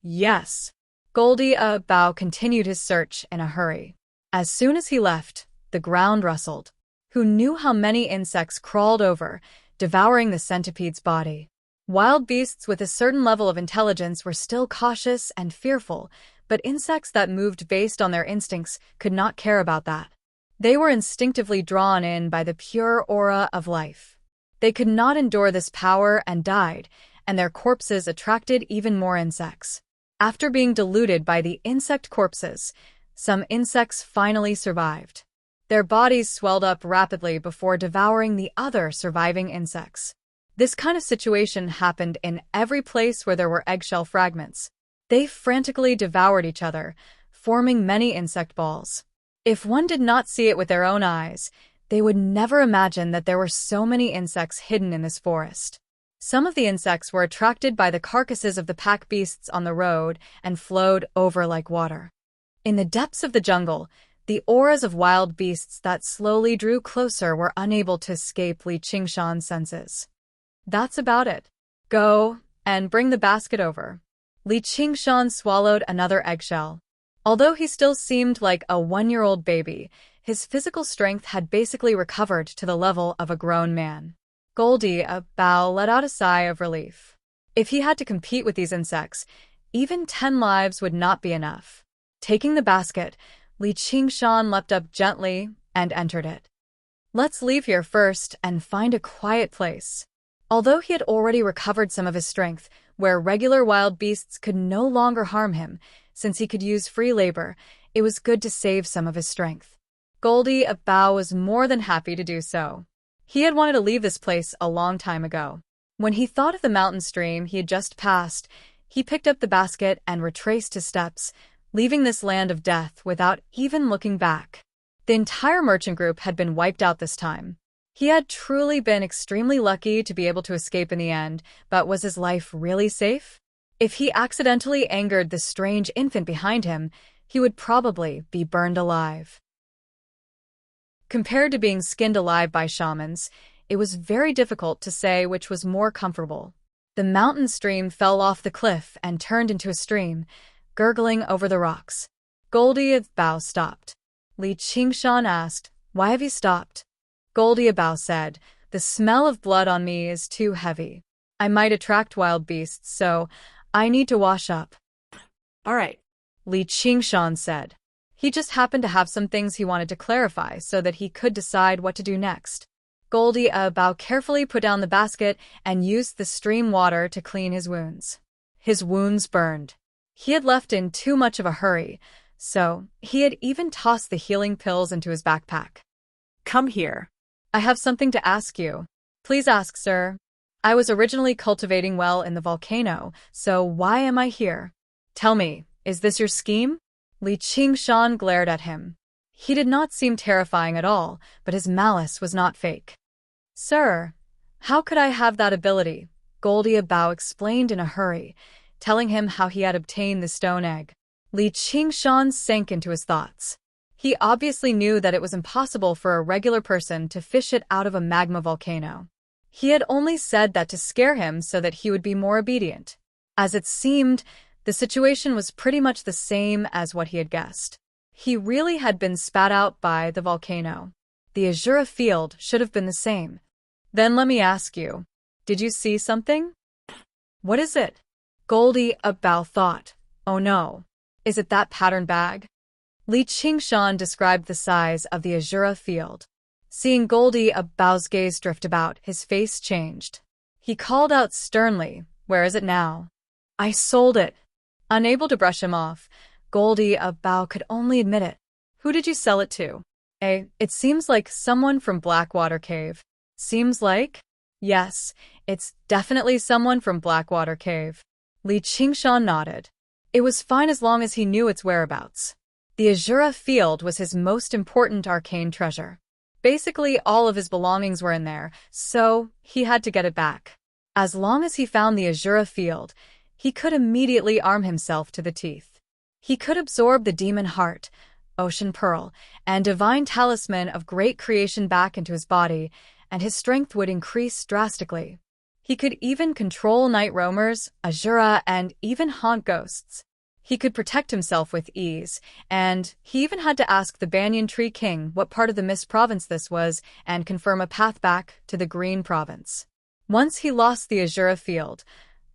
"Yes." Goldie Bao continued his search in a hurry. As soon as he left, the ground rustled. Who knew how many insects crawled over, devouring the centipede's body? Wild beasts with a certain level of intelligence were still cautious and fearful, but insects that moved based on their instincts could not care about that. They were instinctively drawn in by the pure aura of life. They could not endure this power and died, and their corpses attracted even more insects. After being diluted by the insect corpses, some insects finally survived. Their bodies swelled up rapidly before devouring the other surviving insects. This kind of situation happened in every place where there were eggshell fragments. They frantically devoured each other, forming many insect balls. If one did not see it with their own eyes, they would never imagine that there were so many insects hidden in this forest. Some of the insects were attracted by the carcasses of the pack beasts on the road and flowed over like water. In the depths of the jungle, the auras of wild beasts that slowly drew closer were unable to escape Li Qingshan's senses. "That's about it. Go and bring the basket over." Li Qingshan swallowed another eggshell. Although he still seemed like a 1-year-old baby, his physical strength had basically recovered to the level of a grown man. Goldie Bao let out a sigh of relief. If he had to compete with these insects, even 10 lives would not be enough. Taking the basket, Li Qingshan leapt up gently and entered it. "Let's leave here first and find a quiet place." Although he had already recovered some of his strength, where regular wild beasts could no longer harm him, since he could use free labor, it was good to save some of his strength. Goldie of Bao was more than happy to do so. He had wanted to leave this place a long time ago. When he thought of the mountain stream he had just passed, he picked up the basket and retraced his steps, leaving this land of death without even looking back. The entire merchant group had been wiped out this time. He had truly been extremely lucky to be able to escape in the end, but was his life really safe? If he accidentally angered the strange infant behind him, he would probably be burned alive. Compared to being skinned alive by shamans, it was very difficult to say which was more comfortable. The mountain stream fell off the cliff and turned into a stream, gurgling over the rocks. Goldie of Bao stopped. Li Qingshan asked, "Why have you stopped?" Goldie of Bao said, "The smell of blood on me is too heavy. I might attract wild beasts, so I need to wash up." "All right," Li Qingshan said. He just happened to have some things he wanted to clarify so that he could decide what to do next. Goldie of Bao carefully put down the basket and used the stream water to clean his wounds. His wounds burned. He had left in too much of a hurry, so he had even tossed the healing pills into his backpack. "Come here." "I have something to ask you." "Please ask, sir." "I was originally cultivating well in the volcano, so why am I here?" "Tell me, is this your scheme?" Li Qingshan glared at him. He did not seem terrifying at all, but his malice was not fake. "Sir, how could I have that ability?" Goldie of Bao explained in a hurry, telling him how he had obtained the stone egg. Li Qingshan sank into his thoughts. He obviously knew that it was impossible for a regular person to fish it out of a magma volcano. He had only said that to scare him so that he would be more obedient. As it seemed, the situation was pretty much the same as what he had guessed. He really had been spat out by the volcano. The Azura field should have been the same. "Then let me ask you, did you see something?" "What is it?" Goldie of Bao thought. "Oh no. Is it that pattern bag?" Li Qingshan described the size of the Azura field. Seeing Goldie of Bao's gaze drift about, his face changed. He called out sternly, "Where is it now?" "I sold it." Unable to brush him off, Goldie of Bao could only admit it. "Who did you sell it to?" It seems like someone from Blackwater Cave." "Seems like?" "Yes, it's definitely someone from Blackwater Cave." Li Qingshan nodded. It was fine as long as he knew its whereabouts. The Azura field was his most important arcane treasure. Basically, all of his belongings were in there, so he had to get it back. As long as he found the Azura field, he could immediately arm himself to the teeth. He could absorb the demon heart, ocean pearl, and divine talisman of great creation back into his body, and his strength would increase drastically. He could even control night roamers, Azura, and even haunt ghosts. He could protect himself with ease, and he even had to ask the Banyan Tree King what part of the Mist Province this was and confirm a path back to the Green Province. Once he lost the Azura field,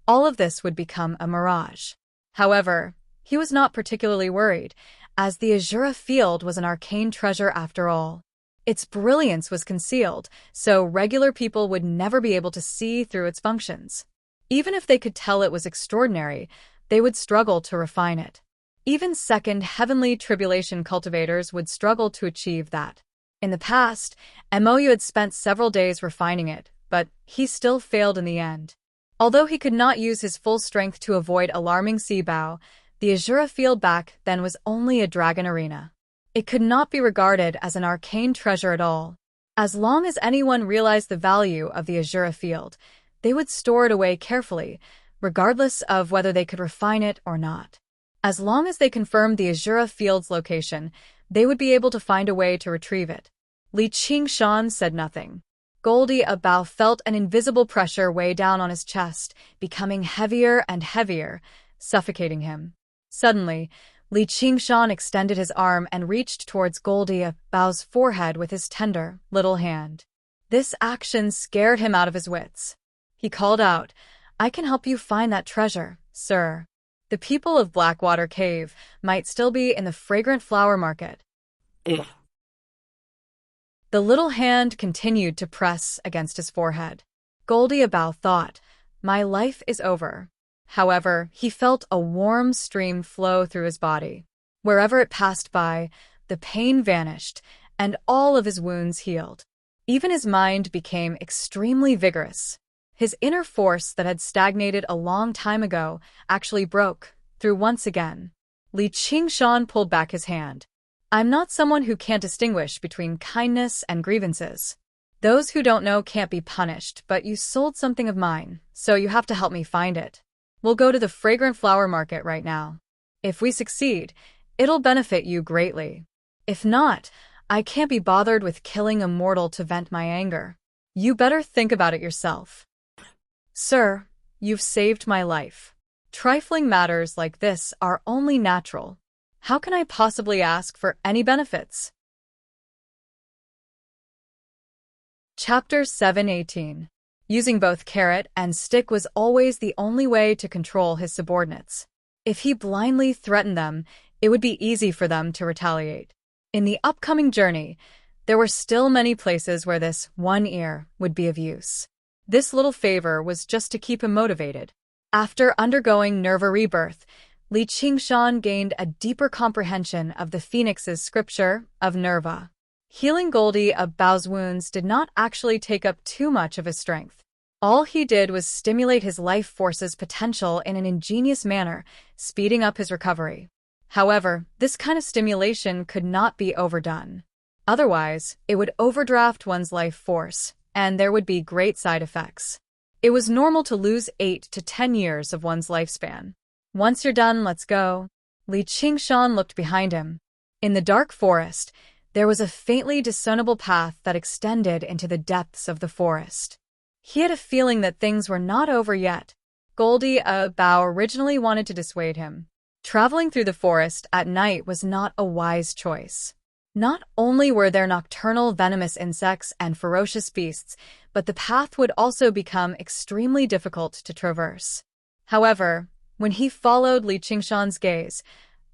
all of this would become a mirage. However, he was not particularly worried, as the Azura field was an arcane treasure after all. Its brilliance was concealed, so regular people would never be able to see through its functions. Even if they could tell it was extraordinary, they would struggle to refine it. Even second heavenly tribulation cultivators would struggle to achieve that. In the past, Mou had spent several days refining it, but he still failed in the end. Although he could not use his full strength to avoid alarming Seabao, the Azura field back then was only a dragon arena. It could not be regarded as an arcane treasure at all. As long as anyone realized the value of the Azura field, they would store it away carefully, regardless of whether they could refine it or not. As long as they confirmed the Azura field's location, they would be able to find a way to retrieve it. Li Qingshan said nothing. Goldie of Bao felt an invisible pressure weigh down on his chest, becoming heavier and heavier, suffocating him. Suddenly, Li Qingshan extended his arm and reached towards Goldie of Bao's forehead with his tender, little hand. This action scared him out of his wits. He called out, "I can help you find that treasure, sir. The people of Blackwater Cave might still be in the fragrant flower market." Ugh. The little hand continued to press against his forehead. Goldie of Bao thought, "My life is over." However, he felt a warm stream flow through his body. Wherever it passed by, the pain vanished, and all of his wounds healed. Even his mind became extremely vigorous. His inner force that had stagnated a long time ago actually broke through once again. Li Qingshan pulled back his hand. I'm not someone who can't distinguish between kindness and grievances. Those who don't know can't be punished, but you sold something of mine, so you have to help me find it. We'll go to the fragrant flower market right now. If we succeed, it'll benefit you greatly. If not, I can't be bothered with killing a mortal to vent my anger. You better think about it yourself. Sir, you've saved my life. Trifling matters like this are only natural. How can I possibly ask for any benefits? Chapter 7:18. Using both carrot and stick was always the only way to control his subordinates. If he blindly threatened them, it would be easy for them to retaliate. In the upcoming journey, there were still many places where this one ear would be of use. This little favor was just to keep him motivated. After undergoing Nerva rebirth, Li Qingshan gained a deeper comprehension of the Phoenix's scripture of Nerva. Healing Goldie of Bao's wounds did not actually take up too much of his strength. All he did was stimulate his life force's potential in an ingenious manner, speeding up his recovery. However, this kind of stimulation could not be overdone. Otherwise, it would overdraft one's life force, and there would be great side effects. It was normal to lose 8 to 10 years of one's lifespan. Once you're done, let's go. Li Qingshan looked behind him. In the dark forest, there was a faintly discernible path that extended into the depths of the forest. He had a feeling that things were not over yet. Goldie Bao originally wanted to dissuade him. Traveling through the forest at night was not a wise choice. Not only were there nocturnal venomous insects and ferocious beasts, but the path would also become extremely difficult to traverse. However, when he followed Li Qingshan's gaze,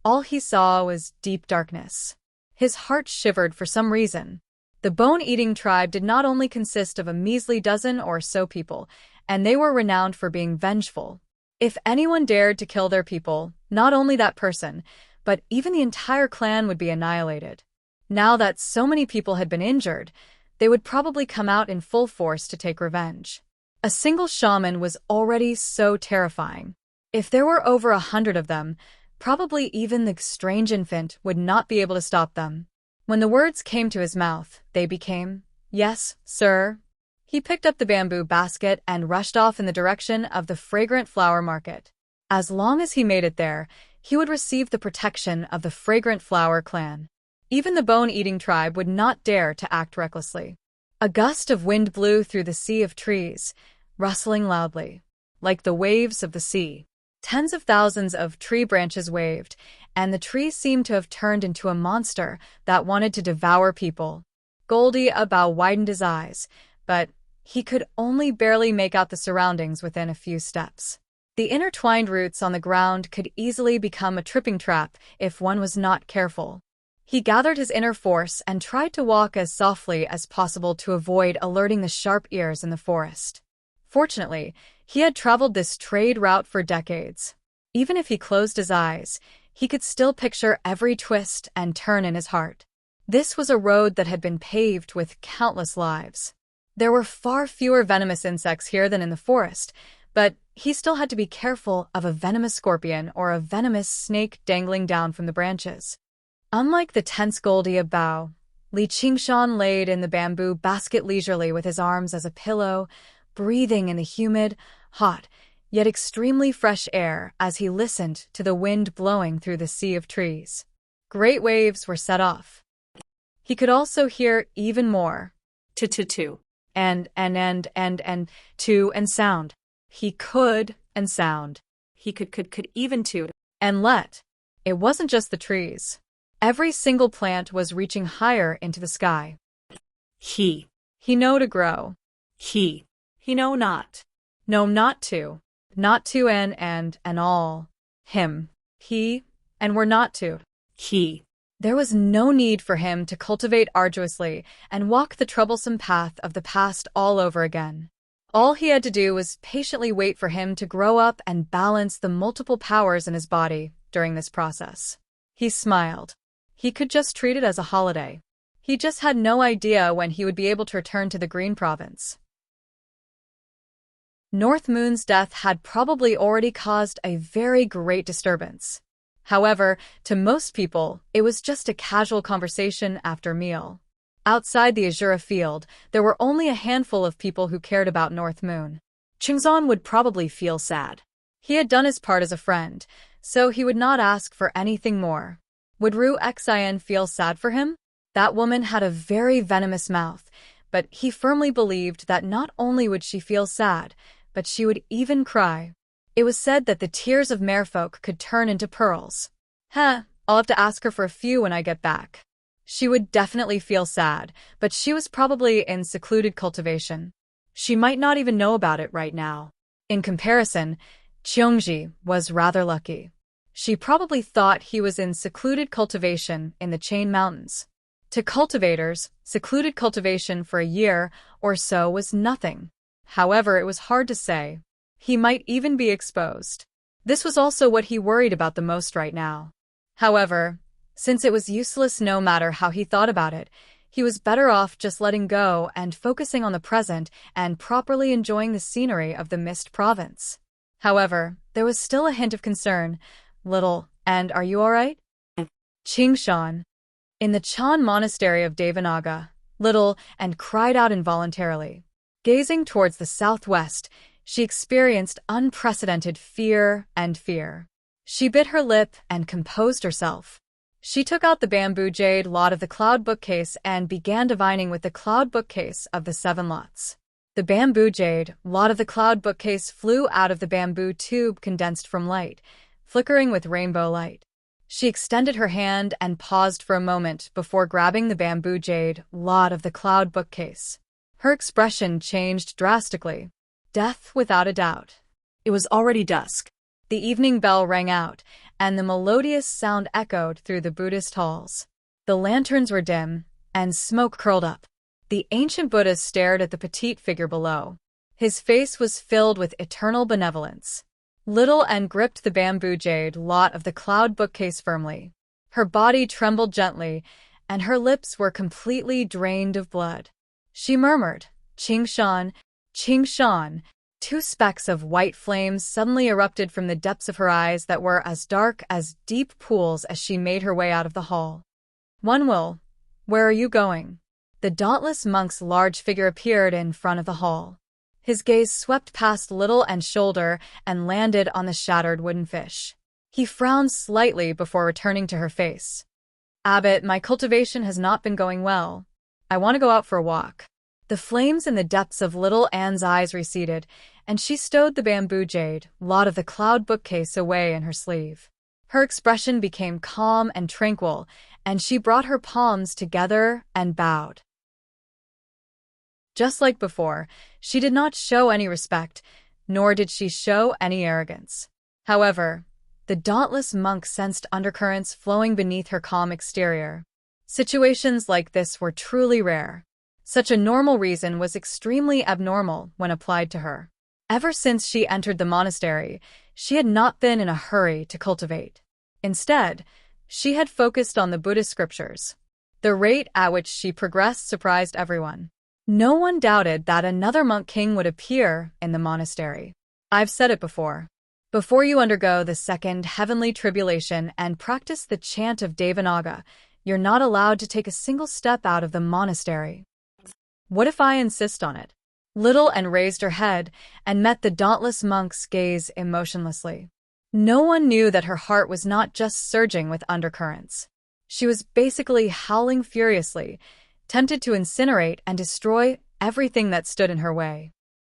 all he saw was deep darkness. His heart shivered for some reason. The bone-eating tribe did not only consist of a measly dozen or so people, and they were renowned for being vengeful. If anyone dared to kill their people, not only that person, but even the entire clan would be annihilated. Now that so many people had been injured, they would probably come out in full force to take revenge. A single shaman was already so terrifying. If there were over 100 of them, probably even the strange infant would not be able to stop them. When the words came to his mouth, they became, "Yes, sir." He picked up the bamboo basket and rushed off in the direction of the fragrant flower market. As long as he made it there, he would receive the protection of the fragrant flower clan. Even the bone-eating tribe would not dare to act recklessly. A gust of wind blew through the sea of trees, rustling loudly, like the waves of the sea. Tens of thousands of tree branches waved, and the tree seemed to have turned into a monster that wanted to devour people. Goldie Bao widened his eyes, but he could only barely make out the surroundings within a few steps. The intertwined roots on the ground could easily become a tripping trap if one was not careful. He gathered his inner force and tried to walk as softly as possible to avoid alerting the sharp ears in the forest. Fortunately, he had traveled this trade route for decades. Even if he closed his eyes, he could still picture every twist and turn in his heart. This was a road that had been paved with countless lives. There were far fewer venomous insects here than in the forest, but he still had to be careful of a venomous scorpion or a venomous snake dangling down from the branches. Unlike the tense Goldie Bao, Li Qingshan laid in the bamboo basket leisurely with his arms as a pillow, breathing in the humid, hot, yet extremely fresh air as he listened to the wind blowing through the sea of trees. Great waves were set off. He could also hear even more To. and to and sound. He could and sound. He could even to. And let. It wasn't just the trees. Every single plant was reaching higher into the sky. He know to grow. He know not. No, not to. Not to and all. Him. He, and were not to. He. There was no need for him to cultivate arduously and walk the troublesome path of the past all over again. All he had to do was patiently wait for him to grow up and balance the multiple powers in his body during this process. He smiled. He could just treat it as a holiday. He just had no idea when he would be able to return to the Green Province. North Moon's death had probably already caused a very great disturbance. However, to most people, it was just a casual conversation after a meal. Outside the Azura field, there were only a handful of people who cared about North Moon. Qingzhan would probably feel sad. He had done his part as a friend, so he would not ask for anything more. Would Ru Xian feel sad for him? That woman had a very venomous mouth, but he firmly believed that not only would she feel sad, but she would even cry. It was said that the tears of merfolk could turn into pearls. I'll have to ask her for a few when I get back. She would definitely feel sad, but she was probably in secluded cultivation. She might not even know about it right now. In comparison, Qiongji was rather lucky. She probably thought he was in secluded cultivation in the Chain Mountains. To cultivators, secluded cultivation for a year or so was nothing. However, it was hard to say. He might even be exposed. This was also what he worried about the most right now. However, since it was useless no matter how he thought about it, he was better off just letting go and focusing on the present and properly enjoying the scenery of the Mist Province. However, there was still a hint of concern. Little, and are you all right? Qingshan. In the Chan Monastery of Devanaga, Little and cried out involuntarily. Gazing towards the southwest, she experienced unprecedented fear. She bit her lip and composed herself. She took out the bamboo jade lot of the cloud bookcase and began divining with the cloud bookcase of the 7 lots. The bamboo jade lot of the cloud bookcase flew out of the bamboo tube condensed from light, flickering with rainbow light. She extended her hand and paused for a moment before grabbing the bamboo jade lot of the cloud bookcase. Her expression changed drastically. Death without a doubt. It was already dusk. The evening bell rang out, and the melodious sound echoed through the Buddhist halls. The lanterns were dim, and smoke curled up. The ancient Buddha stared at the petite figure below. His face was filled with eternal benevolence. Little and gripped the bamboo jade lot of the cloud bookcase firmly. Her body trembled gently, and her lips were completely drained of blood. She murmured, "Qingshan, Qingshan." 2 specks of white flames suddenly erupted from the depths of her eyes that were as dark as deep pools as she made her way out of the hall. "Wunwil, where are you going?" The dauntless monk's large figure appeared in front of the hall. His gaze swept past Little and shoulder and landed on the shattered wooden fish. He frowned slightly before returning to her face. "Abbot, my cultivation has not been going well. I want to go out for a walk." The flames in the depths of Little Anne's eyes receded, and she stowed the bamboo jade lot of the cloud bookcase away in her sleeve. Her expression became calm and tranquil, and she brought her palms together and bowed. Just like before, she did not show any respect, nor did she show any arrogance. However, the dauntless monk sensed undercurrents flowing beneath her calm exterior. Situations like this were truly rare. Such a normal reason was extremely abnormal when applied to her. Ever since she entered the monastery, she had not been in a hurry to cultivate. Instead, she had focused on the Buddhist scriptures. The rate at which she progressed surprised everyone. No one doubted that another monk king would appear in the monastery. I've said it before. Before you undergo the second heavenly tribulation and practice the chant of Devanaga, you're not allowed to take a single step out of the monastery. What if I insist on it? Little and raised her head and met the dauntless monk's gaze emotionlessly. No one knew that her heart was not just surging with undercurrents. She was basically howling furiously, tempted to incinerate and destroy everything that stood in her way.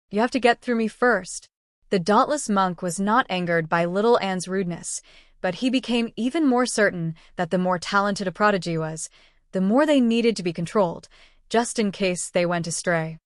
"You have to get through me first." The dauntless monk was not angered by Little Anne's rudeness, but he became even more certain that the more talented a prodigy was, the more they needed to be controlled, just in case they went astray.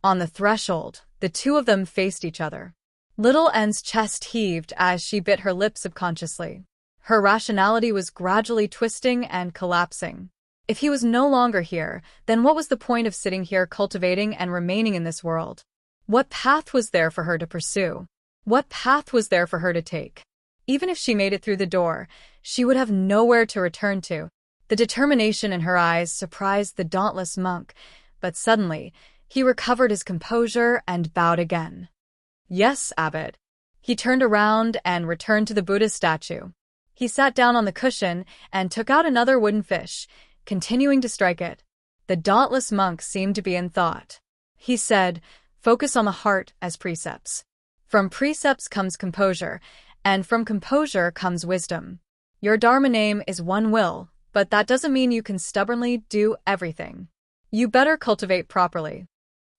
On the threshold, the two of them faced each other. Little Anne's chest heaved as she bit her lip subconsciously. Her rationality was gradually twisting and collapsing. If he was no longer here, then what was the point of sitting here cultivating and remaining in this world? What path was there for her to pursue? What path was there for her to take? Even if she made it through the door, she would have nowhere to return to. The The determination in her eyes surprised the dauntless monk, but suddenly, he recovered his composure and bowed again. "Yes, abbot." He turned around and returned to the Buddhist statue. He sat down on the cushion and took out another wooden fish, continuing to strike it. The dauntless monk seemed to be in thought. He said, "Focus on the heart as precepts. From precepts comes composure, and from composure comes wisdom. Your Dharma name is one will, but that doesn't mean you can stubbornly do everything. You better cultivate properly."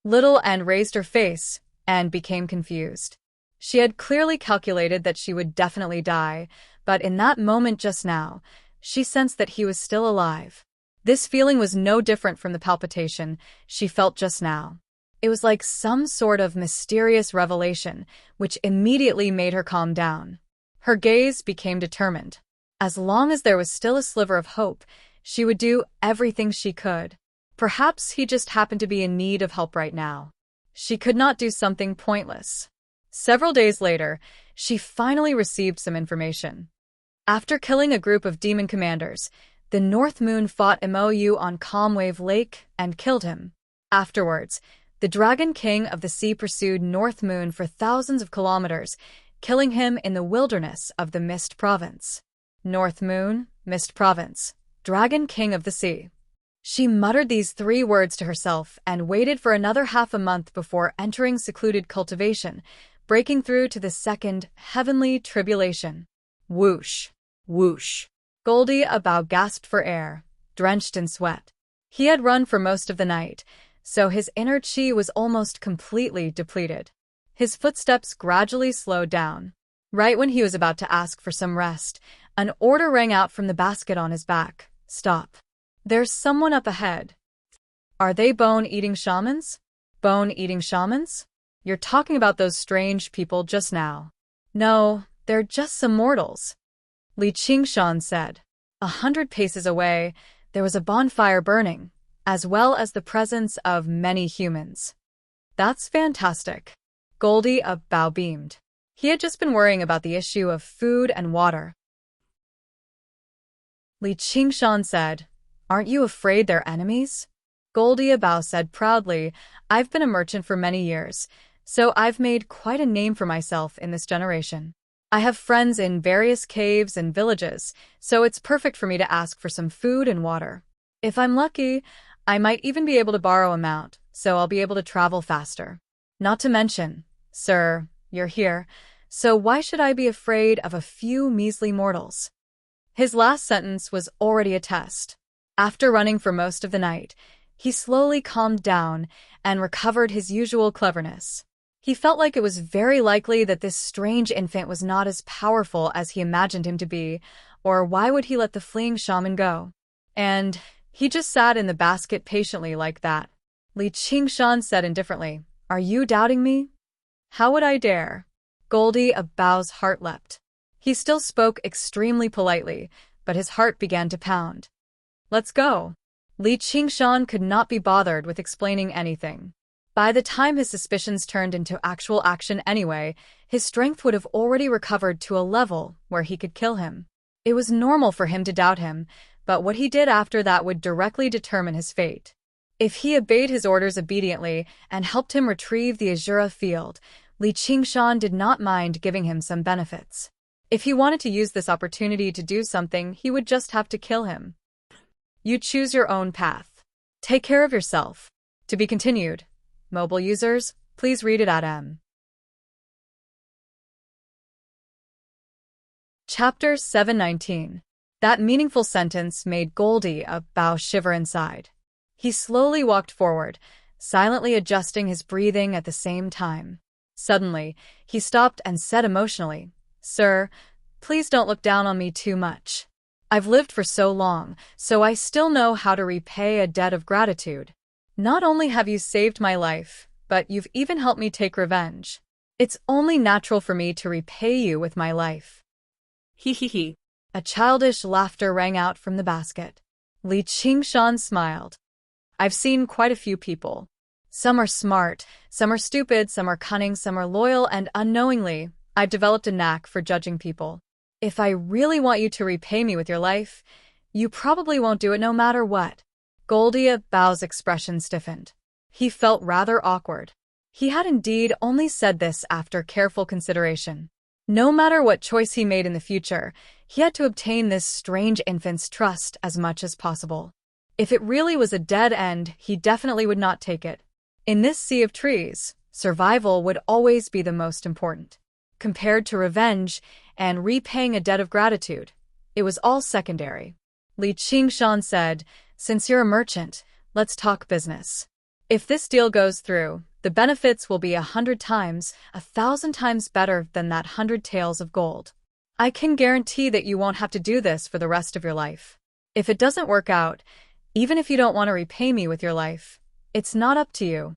Little Anne raised her face and became confused. She had clearly calculated that she would definitely die, but in that moment just now, she sensed that he was still alive. This feeling was no different from the palpitation she felt just now. It was like some sort of mysterious revelation, which immediately made her calm down. Her gaze became determined. As long as there was still a sliver of hope, she would do everything she could. Perhaps he just happened to be in need of help right now. She could not do something pointless. Several days later, she finally received some information. After killing a group of demon commanders, the North Moon fought Mou on Calm Wave Lake and killed him. Afterwards, the Dragon King of the Sea pursued North Moon for thousands of kilometers, killing him in the wilderness of the Mist Province. North Moon, Mist Province, Dragon King of the Sea. She muttered these 3 words to herself and waited for another half a month before entering secluded cultivation, breaking through to the second heavenly tribulation. Whoosh, whoosh. Goldie Abau gasped for air, drenched in sweat. He had run for most of the night, so his inner chi was almost completely depleted. His footsteps gradually slowed down. Right when he was about to ask for some rest, an order rang out from the basket on his back. "Stop. There's someone up ahead." "Are they bone-eating shamans?" "Bone-eating shamans? You're talking about those strange people just now." "No, they're just some mortals," Li Qingshan said. 100 paces away, there was a bonfire burning, as well as the presence of many humans. "That's fantastic." Goldie Abau beamed. He had just been worrying about the issue of food and water. Li Qingshan said, "Aren't you afraid they're enemies?" Goldie Abau said proudly, "I've been a merchant for many years, so I've made quite a name for myself in this generation. I have friends in various caves and villages, so it's perfect for me to ask for some food and water. If I'm lucky, I might even be able to borrow a mount, so I'll be able to travel faster. Not to mention, sir, you're here, so why should I be afraid of a few measly mortals?" His last sentence was already a test. After running for most of the night, he slowly calmed down and recovered his usual cleverness. He felt like it was very likely that this strange infant was not as powerful as he imagined him to be, or why would he let the fleeing shaman go? And he just sat in the basket patiently like that. Li Qingshan said indifferently, "Are you doubting me?" "How would I dare?" Goldie Abau's heart leapt. He still spoke extremely politely, but his heart began to pound. "Let's go." Li Qingshan could not be bothered with explaining anything. By the time his suspicions turned into actual action anyway, his strength would have already recovered to a level where he could kill him. It was normal for him to doubt him, but what he did after that would directly determine his fate. If he obeyed his orders obediently and helped him retrieve the Azura field, Li Qingshan did not mind giving him some benefits. If he wanted to use this opportunity to do something, he would just have to kill him. You choose your own path. Take care of yourself. To be continued. Mobile users, please read it at m. Chapter 719. That meaningful sentence made Goldie Abau shiver inside. He slowly walked forward, silently adjusting his breathing at the same time. Suddenly, he stopped and said emotionally, "Sir, please don't look down on me too much. I've lived for so long, so I still know how to repay a debt of gratitude. Not only have you saved my life, but you've even helped me take revenge. It's only natural for me to repay you with my life." He he he. A childish laughter rang out from the basket. Li Qingshan smiled. "I've seen quite a few people. Some are smart, some are stupid, some are cunning, some are loyal, and unknowingly, I've developed a knack for judging people. If I really want you to repay me with your life, You probably won't do it no matter what. Goldia Bao's expression stiffened. He felt rather awkward. He had indeed only said this after careful consideration. No matter what choice he made in the future, he had to obtain this strange infant's trust as much as possible. If it really was a dead end, he definitely would not take it. In this sea of trees, survival would always be the most important. Compared to revenge and repaying a debt of gratitude, it was all secondary. Li Qingshan said, "Since you're a merchant, let's talk business. If this deal goes through, the benefits will be 100 times, 1,000 times better than that 100 taels of gold. I can guarantee that you won't have to do this for the rest of your life. If it doesn't work out, even if you don't want to repay me with your life, it's not up to you."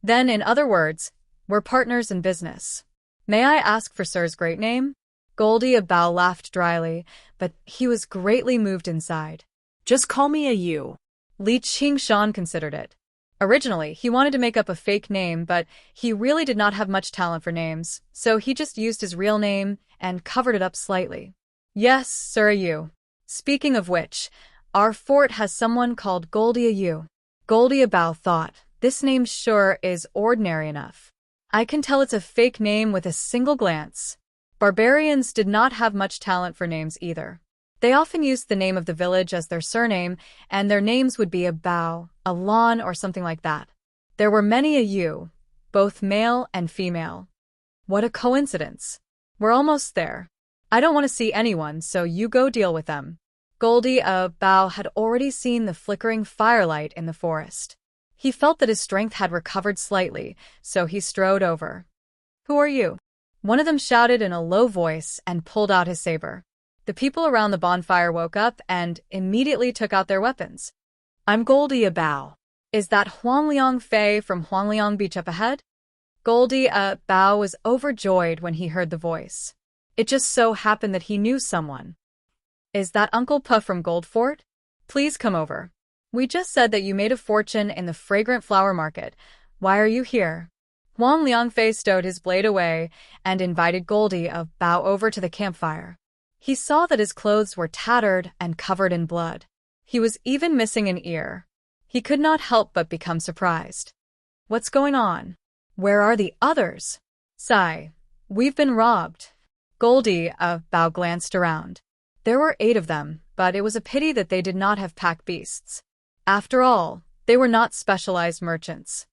Then, in other words, we're partners in business. May I ask for Sir's great name? Goldia Bao laughed dryly, but he was greatly moved inside. Just call me a you. Li Qingshan considered it. Originally, he wanted to make up a fake name, but he really did not have much talent for names, so he just used his real name and covered it up slightly. Yes, Sir Yu. Speaking of which, our fort has someone called Goldia Yu. Goldia Bao thought, this name sure is ordinary enough. I can tell it's a fake name with a single glance. Barbarians did not have much talent for names either. They often used the name of the village as their surname, and their names would be a Bao, a Lan, or something like that. There were many a Yu, both male and female. What a coincidence. We're almost there. I don't want to see anyone, so you go deal with them. Goldia Bao had already seen the flickering firelight in the forest. He felt that his strength had recovered slightly, so he strode over. Who are you? One of them shouted in a low voice and pulled out his saber. The people around the bonfire woke up and immediately took out their weapons. I'm Goldia Bao. Is that Huangliang Fei from Huangliang Beach up ahead? Goldia Bao was overjoyed when he heard the voice. It just so happened that he knew someone. Is that Uncle Puff from Gold Fort? Please come over. We just said that you made a fortune in the fragrant flower market. Why are you here? Huang Liangfei stowed his blade away and invited Goldia Bao over to the campfire. He saw that his clothes were tattered and covered in blood. He was even missing an ear. He could not help but become surprised. What's going on? Where are the others? Sigh. We've been robbed. Goldia Bao glanced around. There were 8 of them, but it was a pity that they did not have pack beasts. After all, they were not specialized merchants.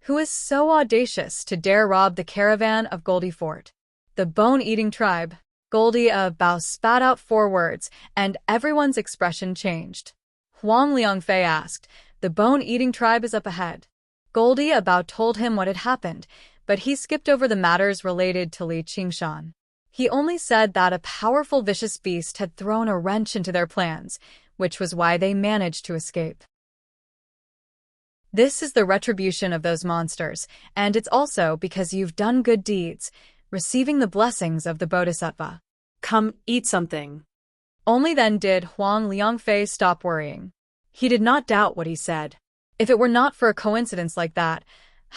Who is so audacious to dare rob the caravan of Goldie Fort? The bone-eating tribe. Goldia Bao spat out 4 words, and everyone's expression changed. Huang Liangfei asked, the bone-eating tribe is up ahead. Goldia Bao told him what had happened, but he skipped over the matters related to Li Qingshan. He only said that a powerful vicious beast had thrown a wrench into their plans, which was why they managed to escape. This is the retribution of those monsters, and it's also because you've done good deeds, receiving the blessings of the Bodhisattva. Come, eat something. Only then did Huang Liangfei stop worrying. He did not doubt what he said. If it were not for a coincidence like that,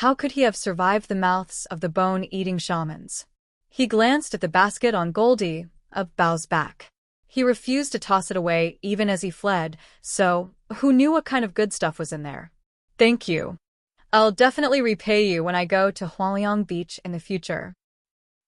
how could he have survived the mouths of the bone-eating shamans? He glanced at the basket on Goldia Bao's back. He refused to toss it away even as he fled, so who knew what kind of good stuff was in there? Thank you. I'll definitely repay you when I go to Huangliang Beach in the future.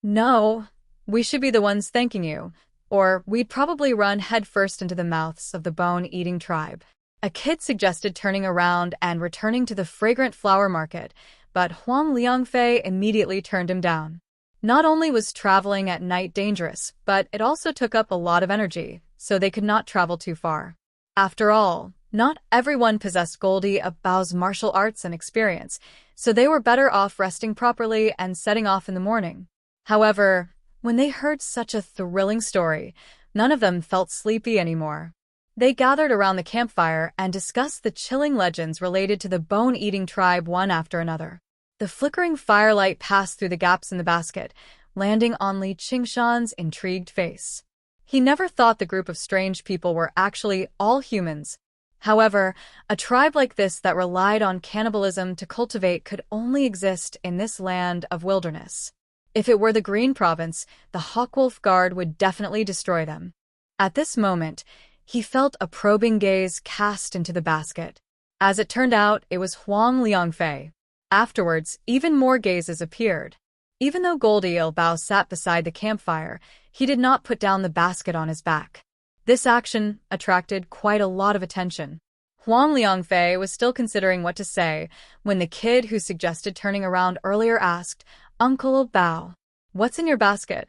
No, we should be the ones thanking you, or we'd probably run headfirst into the mouths of the bone-eating tribe. A kid suggested turning around and returning to the fragrant flower market, but Huang Liangfei immediately turned him down. Not only was traveling at night dangerous, but it also took up a lot of energy, so they could not travel too far. After all, not everyone possessed Goldia Bao's martial arts and experience, so they were better off resting properly and setting off in the morning. However, when they heard such a thrilling story, none of them felt sleepy anymore. They gathered around the campfire and discussed the chilling legends related to the bone-eating tribe one after another. The flickering firelight passed through the gaps in the basket, landing on Li Qingshan's intrigued face. He never thought the group of strange people were actually all humans. However, a tribe like this that relied on cannibalism to cultivate could only exist in this land of wilderness. If it were the Green Province, the Hawkwolf Guard would definitely destroy them. At this moment, He felt a probing gaze cast into the basket. As it turned out, it was Huang Liangfei. Afterwards, even more gazes appeared. Even though Goldie Bao sat beside the campfire, he did not put down the basket on his back. This action attracted quite a lot of attention. Huang Liangfei was still considering what to say when the kid who suggested turning around earlier asked, "Uncle Bao, what's in your basket?"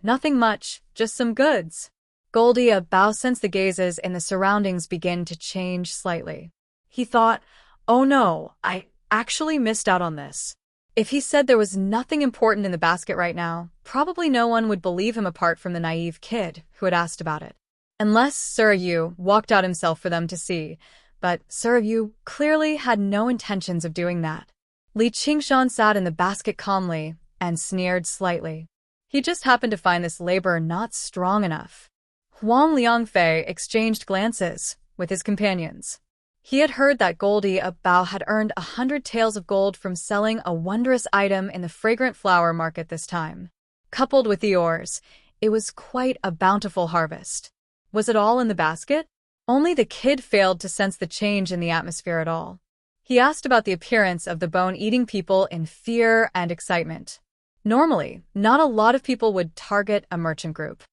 "Nothing much, just some goods." Goldie Bao sensed the gazes in the surroundings begin to change slightly. He thought, "Oh no, I actually missed out on this." If he said there was nothing important in the basket right now, probably no one would believe him apart from the naive kid who had asked about it. Unless Sir Yu walked out himself for them to see, but Sir Yu clearly had no intentions of doing that. Li Qingshan sat in the basket calmly and sneered slightly. He just happened to find this labor not strong enough. Huang Liangfei exchanged glances with his companions. He had heard that Goldie Bao had earned 100 taels of gold from selling a wondrous item in the fragrant flower market this time. Coupled with the ores, it was quite a bountiful harvest. Was it all in the basket? Only the kid failed to sense the change in the atmosphere at all. He asked about the appearance of the bone-eating people in fear and excitement. Normally, not a lot of people would target a merchant group.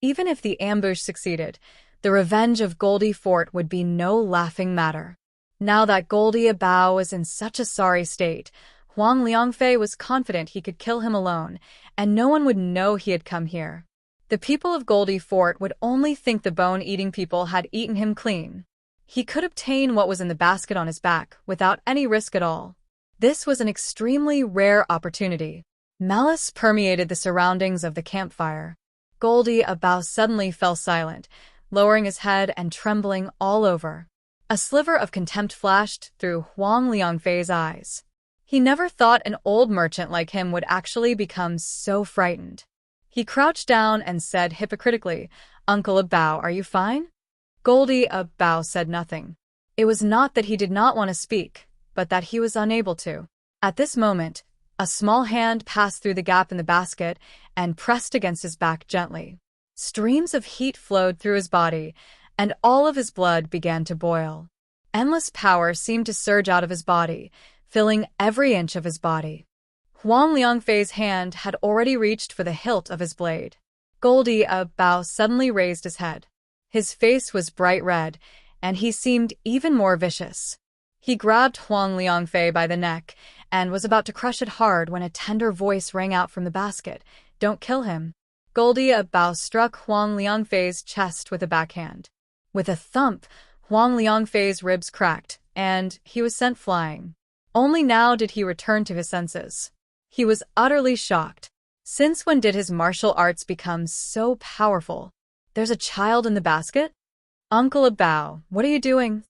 Even if the ambush succeeded, the revenge of Goldie Fort would be no laughing matter. Now that Goldie Bao was in such a sorry state, Huang Liangfei was confident he could kill him alone, and no one would know he had come here. The people of Goldie Fort would only think the bone-eating people had eaten him clean. He could obtain what was in the basket on his back without any risk at all. This was an extremely rare opportunity. Malice permeated the surroundings of the campfire. Goldie Bao suddenly fell silent, lowering his head and trembling all over. A sliver of contempt flashed through Huang Liangfei's eyes. He never thought an old merchant like him would actually become so frightened. He crouched down and said hypocritically, "Uncle Bao, are you fine?" Goldie Bao said nothing. It was not that he did not want to speak, but that he was unable to. At this moment, a small hand passed through the gap in the basket and pressed against his back gently. Streams of heat flowed through his body, and all of his blood began to boil. Endless power seemed to surge out of his body, filling every inch of his body. Huang Liangfei's hand had already reached for the hilt of his blade. Goldie Bao suddenly raised his head. His face was bright red, and he seemed even more vicious. He grabbed Huang Liangfei by the neck and was about to crush it hard when a tender voice rang out from the basket, "Don't kill him." Goldie Bao struck Huang Liangfei's chest with a backhand. With a thump, Huang Liangfei's ribs cracked, and he was sent flying. Only now did he return to his senses. He was utterly shocked. Since when did his martial arts become so powerful? "There's a child in the basket?" "Uncle Bao, what are you doing?"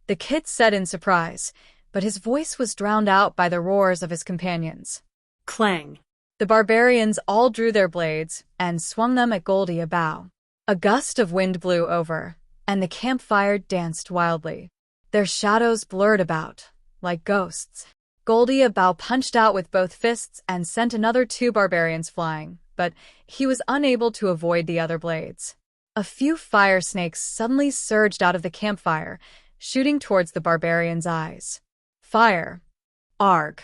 The kid said in surprise, but his voice was drowned out by the roars of his companions. Clang. The barbarians all drew their blades and swung them at Goldie Bao. A gust of wind blew over, and the campfire danced wildly. Their shadows blurred about, like ghosts. Goldie Bao punched out with both fists and sent another 2 barbarians flying, but he was unable to avoid the other blades. A few fire snakes suddenly surged out of the campfire, shooting towards the barbarians' eyes. Fire. Arg.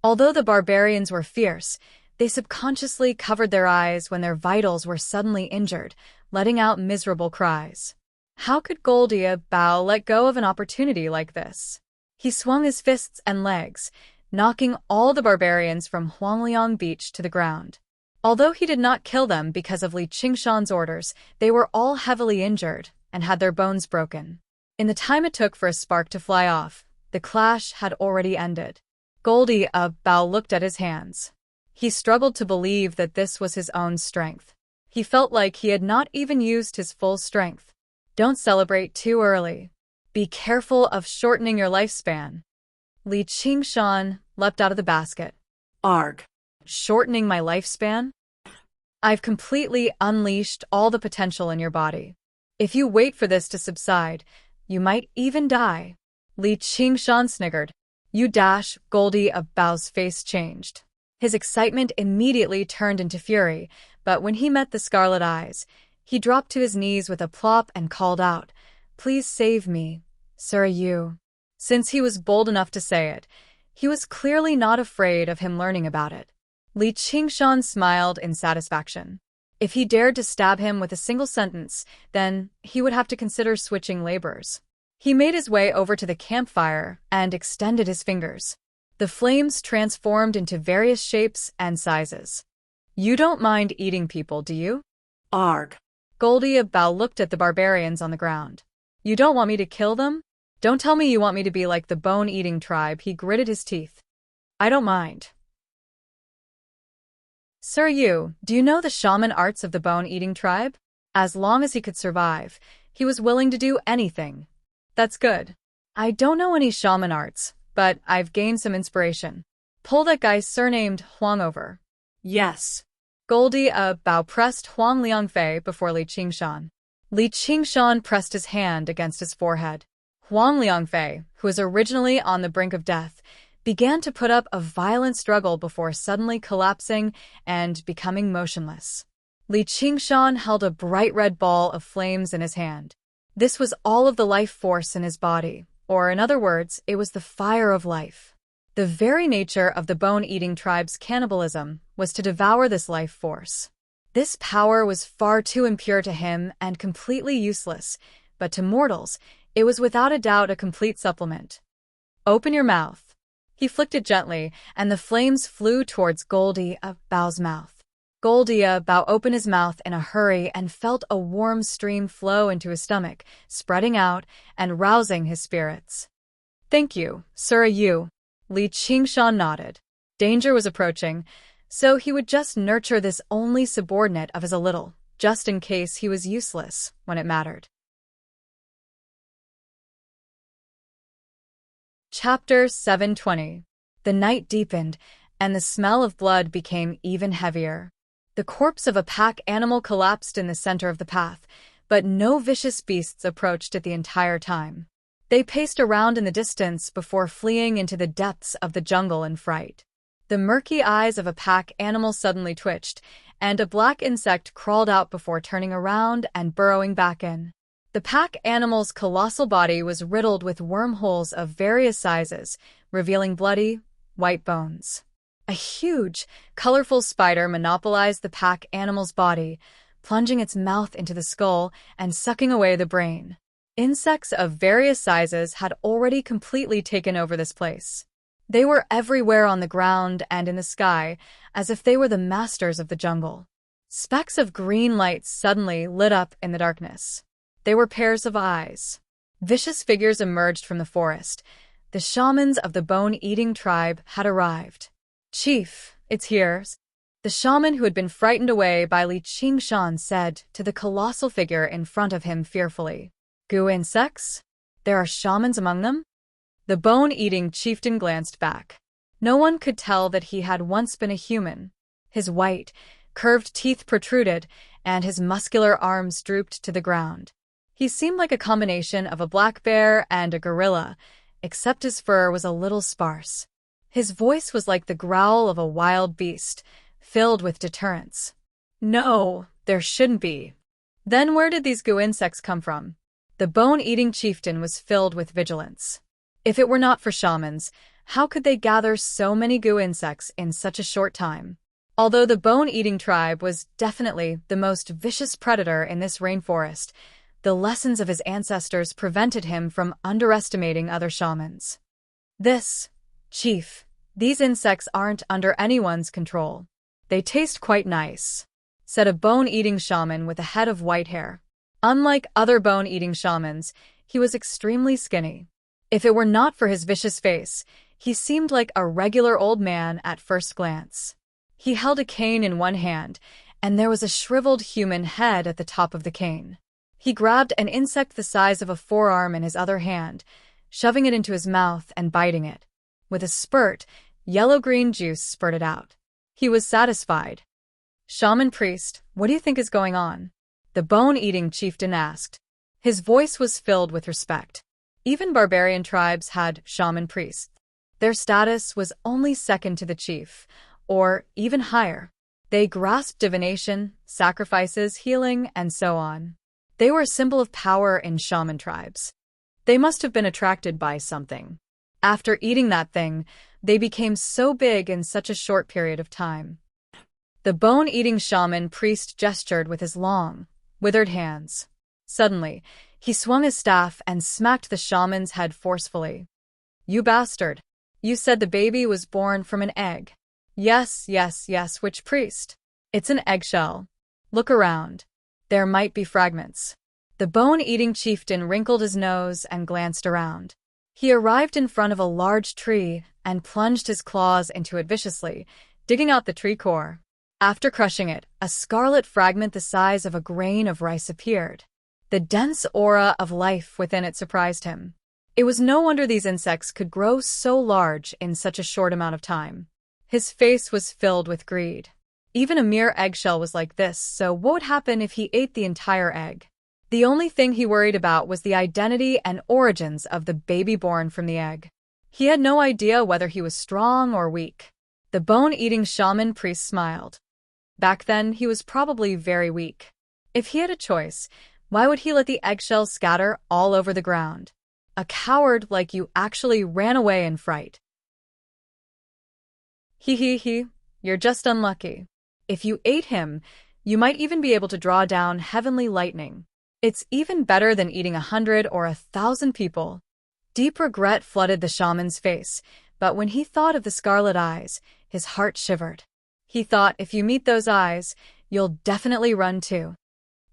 Although the barbarians were fierce, they subconsciously covered their eyes when their vitals were suddenly injured, letting out miserable cries. How could Goldie Bao let go of an opportunity like this? He swung his fists and legs, knocking all the barbarians from Huangliang Beach to the ground. Although he did not kill them because of Li Qingshan's orders, they were all heavily injured and had their bones broken. In the time it took for a spark to fly off, the clash had already ended. Goldie Bao looked at his hands. He struggled to believe that this was his own strength. He felt like he had not even used his full strength. Don't celebrate too early. Be careful of shortening your lifespan. Li Qingshan leapt out of the basket. Arg. Shortening my lifespan? I've completely unleashed all the potential in your body. If you wait for this to subside, you might even die. Li Qingshan sniggered. You dash. Goldie Bao's face changed. His excitement immediately turned into fury, but when he met the scarlet eyes, He dropped to his knees with a plop and called out, "Please save me, Sir Yu." Since he was bold enough to say it, he was clearly not afraid of him learning about it. Li Qingshan smiled in satisfaction. If he dared to stab him with a single sentence, then he would have to consider switching labors. He made his way over to the campfire and extended his fingers. The flames transformed into various shapes and sizes. "You don't mind eating people, do you?" Arg. Goldie Bao looked at the barbarians on the ground. "You don't want me to kill them? Don't tell me you want me to be like the bone-eating tribe." He gritted his teeth. "I don't mind." "Sir Yu, do you know the shaman arts of the bone-eating tribe?" As long as he could survive, he was willing to do anything. "That's good. I don't know any shaman arts, but I've gained some inspiration. Pull that guy surnamed Huang over." Yes. Goldie Bao pressed Huang Liangfei before Li Qingshan. Li Qingshan pressed his hand against his forehead. Huang Liangfei, who was originally on the brink of death, began to put up a violent struggle before suddenly collapsing and becoming motionless. Li Qingshan held a bright red ball of flames in his hand. This was all of the life force in his body, or in other words, it was the fire of life. The very nature of the bone-eating tribe's cannibalism was to devour this life force. This power was far too impure to him and completely useless, but to mortals, it was without a doubt a complete supplement. "Open your mouth." He flicked it gently, and the flames flew towards Goldie Bao's mouth. Goldie Bao opened his mouth in a hurry and felt a warm stream flow into his stomach, spreading out and rousing his spirits. "Thank you, Sir Yu." Li Qingshan nodded. Danger was approaching, so he would just nurture this only subordinate of his a little, just in case he was useless when it mattered. Chapter 720. The night deepened, and the smell of blood became even heavier. The corpse of a pack animal collapsed in the center of the path, but no vicious beasts approached it the entire time. They paced around in the distance before fleeing into the depths of the jungle in fright. The murky eyes of a pack animal suddenly twitched, and a black insect crawled out before turning around and burrowing back in. The pack animal's colossal body was riddled with wormholes of various sizes, revealing bloody, white bones. A huge, colorful spider monopolized the pack animal's body, plunging its mouth into the skull and sucking away the brain. Insects of various sizes had already completely taken over this place. They were everywhere on the ground and in the sky, as if they were the masters of the jungle. Specks of green light suddenly lit up in the darkness. They were pairs of eyes. Vicious figures emerged from the forest. The shamans of the bone-eating tribe had arrived. "Chief, it's here." The shaman who had been frightened away by Li Qingshan said to the colossal figure in front of him fearfully. "Goo insects? There are shamans among them?" The bone-eating chieftain glanced back. No one could tell that he had once been a human. His white, curved teeth protruded, and his muscular arms drooped to the ground. He seemed like a combination of a black bear and a gorilla, except his fur was a little sparse. His voice was like the growl of a wild beast, filled with deterrence. "No, there shouldn't be." "Then where did these goo insects come from?" The bone-eating chieftain was filled with vigilance. If it were not for shamans, how could they gather so many goo insects in such a short time? Although the bone-eating tribe was definitely the most vicious predator in this rainforest, the lessons of his ancestors prevented him from underestimating other shamans. These insects aren't under anyone's control. They taste quite nice," said a bone-eating shaman with a head of white hair. Unlike other bone-eating shamans, he was extremely skinny. If it were not for his vicious face, he seemed like a regular old man at first glance. He held a cane in one hand, and there was a shriveled human head at the top of the cane. He grabbed an insect the size of a forearm in his other hand, shoving it into his mouth and biting it. With a spurt, yellow-green juice spurted out. He was satisfied. "Shaman priest, what do you think is going on?" the bone-eating chieftain asked. His voice was filled with respect. Even barbarian tribes had shaman priests. Their status was only second to the chief, or even higher. They grasped divination, sacrifices, healing, and so on. They were a symbol of power in shaman tribes. They must have been attracted by something. After eating that thing, they became so big in such a short period of time. The bone-eating shaman priest gestured with his long, withered hands. Suddenly, he swung his staff and smacked the shaman's head forcefully. "You bastard! You said the baby was born from an egg." "Yes, yes, yes, which priest? It's an eggshell. Look around. There might be fragments." The bone-eating chieftain wrinkled his nose and glanced around. He arrived in front of a large tree and plunged his claws into it viciously, digging out the tree core. After crushing it, a scarlet fragment the size of a grain of rice appeared. The dense aura of life within it surprised him. It was no wonder these insects could grow so large in such a short amount of time. His face was filled with greed. Even a mere eggshell was like this, so what would happen if he ate the entire egg? The only thing he worried about was the identity and origins of the baby born from the egg. He had no idea whether he was strong or weak. The bone-eating shaman priest smiled. Back then, he was probably very weak. If he had a choice, why would he let the eggshells scatter all over the ground? A coward like you actually ran away in fright. He, you're just unlucky. If you ate him, you might even be able to draw down heavenly lightning. It's even better than eating 100 or 1,000 people. Deep regret flooded the shaman's face, but when he thought of the scarlet eyes, his heart shivered. He thought, if you meet those eyes, you'll definitely run too.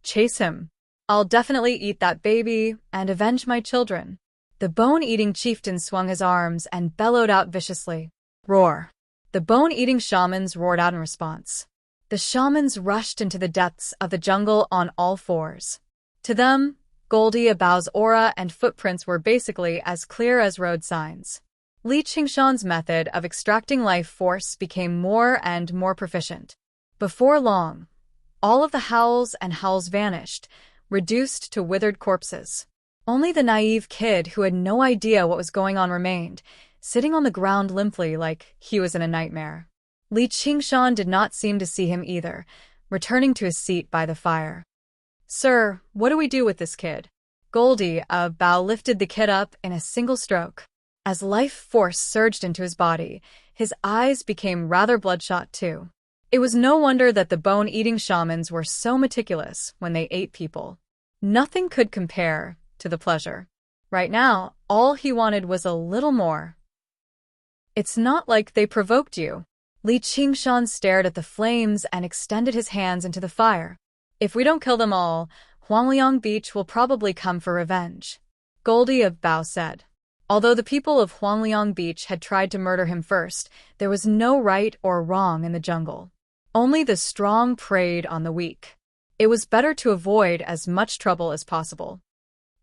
Chase him. I'll definitely eat that baby and avenge my children. The bone-eating chieftain swung his arms and bellowed out viciously. Roar. The bone-eating shamans roared out in response. The shamans rushed into the depths of the jungle on all fours. To them, Goldie Abao's aura and footprints were basically as clear as road signs. Li Qingshan's method of extracting life force became more and more proficient. Before long, all of the howls and howls vanished, reduced to withered corpses. Only the naive kid who had no idea what was going on remained, sitting on the ground limply like he was in a nightmare. Li Qingshan did not seem to see him either, returning to his seat by the fire. "Sir, what do we do with this kid?" Goldie Abao lifted the kid up in a single stroke. As life force surged into his body, his eyes became rather bloodshot too. It was no wonder that the bone-eating shamans were so meticulous when they ate people. Nothing could compare to the pleasure. Right now, all he wanted was a little more. "It's not like they provoked you." Li Qingshan stared at the flames and extended his hands into the fire. "If we don't kill them all, Huangliang Beach will probably come for revenge," Goldie Abao said. Although the people of Huangliang Beach had tried to murder him first, there was no right or wrong in the jungle. Only the strong preyed on the weak. It was better to avoid as much trouble as possible.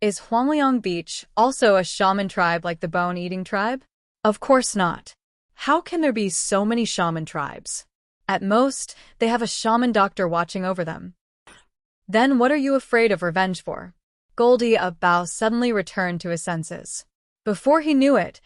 Is Huangliang Beach also a shaman tribe like the bone-eating tribe? Of course not. How can there be so many shaman tribes? At most, they have a shaman doctor watching over them. Then what are you afraid of revenge for? Goldie Abao suddenly returned to his senses. Before he knew it,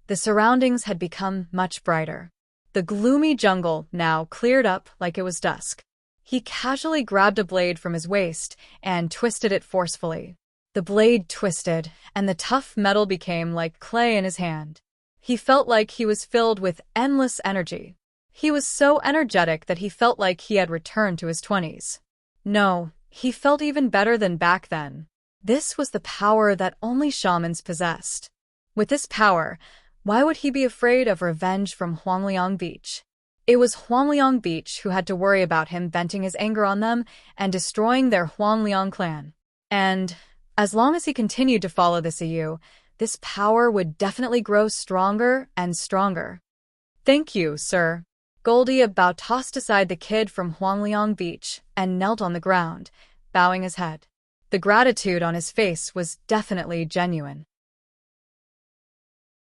the surroundings had become much brighter. The gloomy jungle now cleared up like it was dusk. He casually grabbed a blade from his waist and twisted it forcefully. The blade twisted, and the tough metal became like clay in his hand. He felt like he was filled with endless energy. He was so energetic that he felt like he had returned to his 20s. No, he felt even better than back then. This was the power that only shamans possessed. With this power, why would he be afraid of revenge from Huangliang Beach? It was Huangliang Beach who had to worry about him venting his anger on them and destroying their Huangliang clan. And, as long as he continued to follow this EU, this power would definitely grow stronger and stronger. "Thank you, sir." Goldie Abao tossed aside the kid from Huangliang Beach and knelt on the ground, bowing his head. The gratitude on his face was definitely genuine.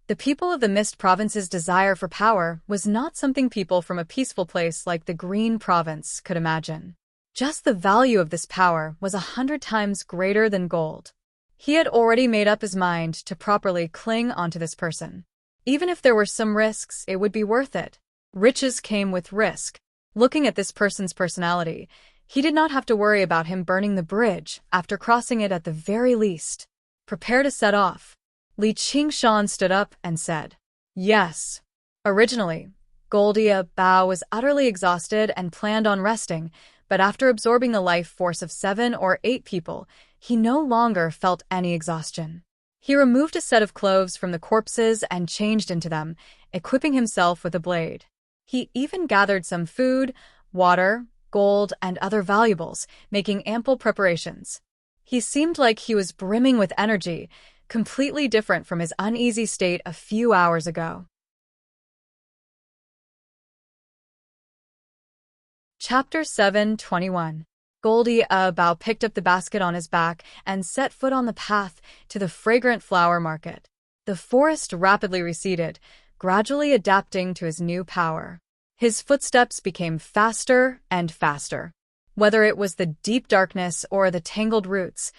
The people of the Mist Province's desire for power was not something people from a peaceful place like the Green Province could imagine. Just the value of this power was 100 times greater than gold. He had already made up his mind to properly cling onto this person. Even if there were some risks, it would be worth it. Riches came with risk. Looking at this person's personality, he did not have to worry about him burning the bridge after crossing it at the very least. Prepare to set off. Li Qingshan stood up and said, Yes. Originally, Goldie Bao was utterly exhausted and planned on resting, but after absorbing the life force of 7 or 8 people, he no longer felt any exhaustion. He removed a set of clothes from the corpses and changed into them, equipping himself with a blade. He even gathered some food, water, gold, and other valuables, making ample preparations. He seemed like he was brimming with energy, completely different from his uneasy state a few hours ago. Chapter 7:21. Goldie Bao picked up the basket on his back and set foot on the path to the fragrant flower market. The forest rapidly receded, gradually adapting to his new power. His footsteps became faster and faster. Whether it was the deep darkness or the tangled roots,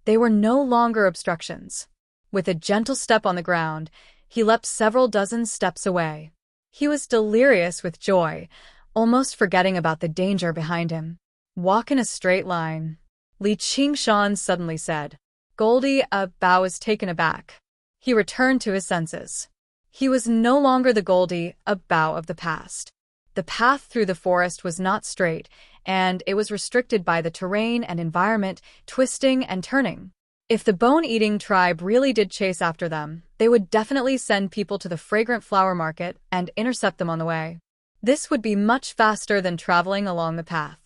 they were no longer obstructions. With a gentle step on the ground, he leapt several dozen steps away. He was delirious with joy, almost forgetting about the danger behind him. Walk in a straight line, Li Qingshan suddenly said. Goldie Bao was taken aback. He returned to his senses. He was no longer the Goldie Bao of the past. The path through the forest was not straight, and it was restricted by the terrain and environment, twisting and turning. If the bone-eating tribe really did chase after them, they would definitely send people to the fragrant flower market and intercept them on the way. This would be much faster than traveling along the path.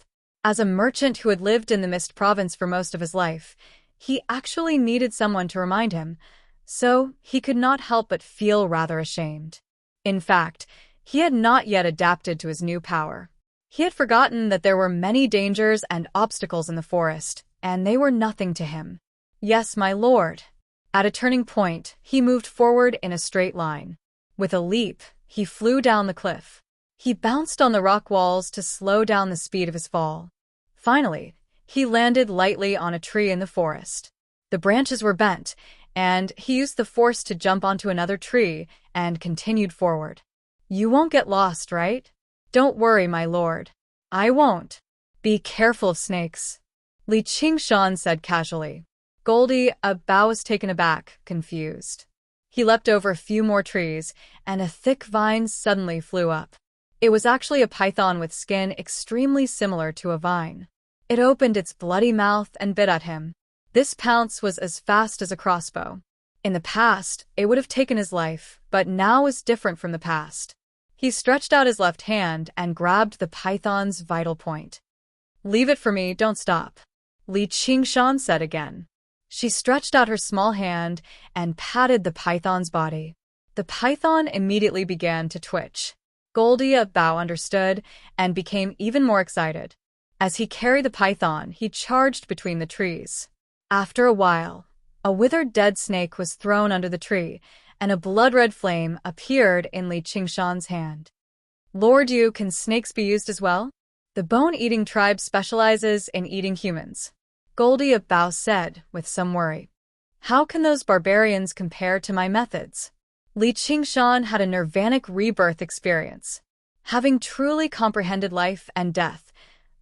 As a merchant who had lived in the Mist Province for most of his life, he actually needed someone to remind him, so he could not help but feel rather ashamed. In fact, he had not yet adapted to his new power. He had forgotten that there were many dangers and obstacles in the forest, and they were nothing to him. Yes, my lord. At a turning point, he moved forward in a straight line. With a leap, he flew down the cliff. He bounced on the rock walls to slow down the speed of his fall. Finally, he landed lightly on a tree in the forest. The branches were bent, and he used the force to jump onto another tree and continued forward. You won't get lost, right? Don't worry, my lord. I won't. Be careful of snakes, Li Qingshan said casually. Goldie Bao was taken aback, confused. He leapt over a few more trees, and a thick vine suddenly flew up. It was actually a python with skin extremely similar to a vine. It opened its bloody mouth and bit at him. This pounce was as fast as a crossbow. In the past, it would have taken his life, but now was different from the past. He stretched out his left hand and grabbed the python's vital point. Leave it for me, don't stop, Li Qingshan said again. She stretched out her small hand and patted the python's body. The python immediately began to twitch. Goldie Bao understood and became even more excited. As he carried the python, he charged between the trees. After a while, a withered dead snake was thrown under the tree, and a blood-red flame appeared in Li Qingshan's hand. Lord Yu, can snakes be used as well? The bone-eating tribe specializes in eating humans, Goldie Bao said with some worry. How can those barbarians compare to my methods? Li Qingshan had a nirvanic rebirth experience. Having truly comprehended life and death,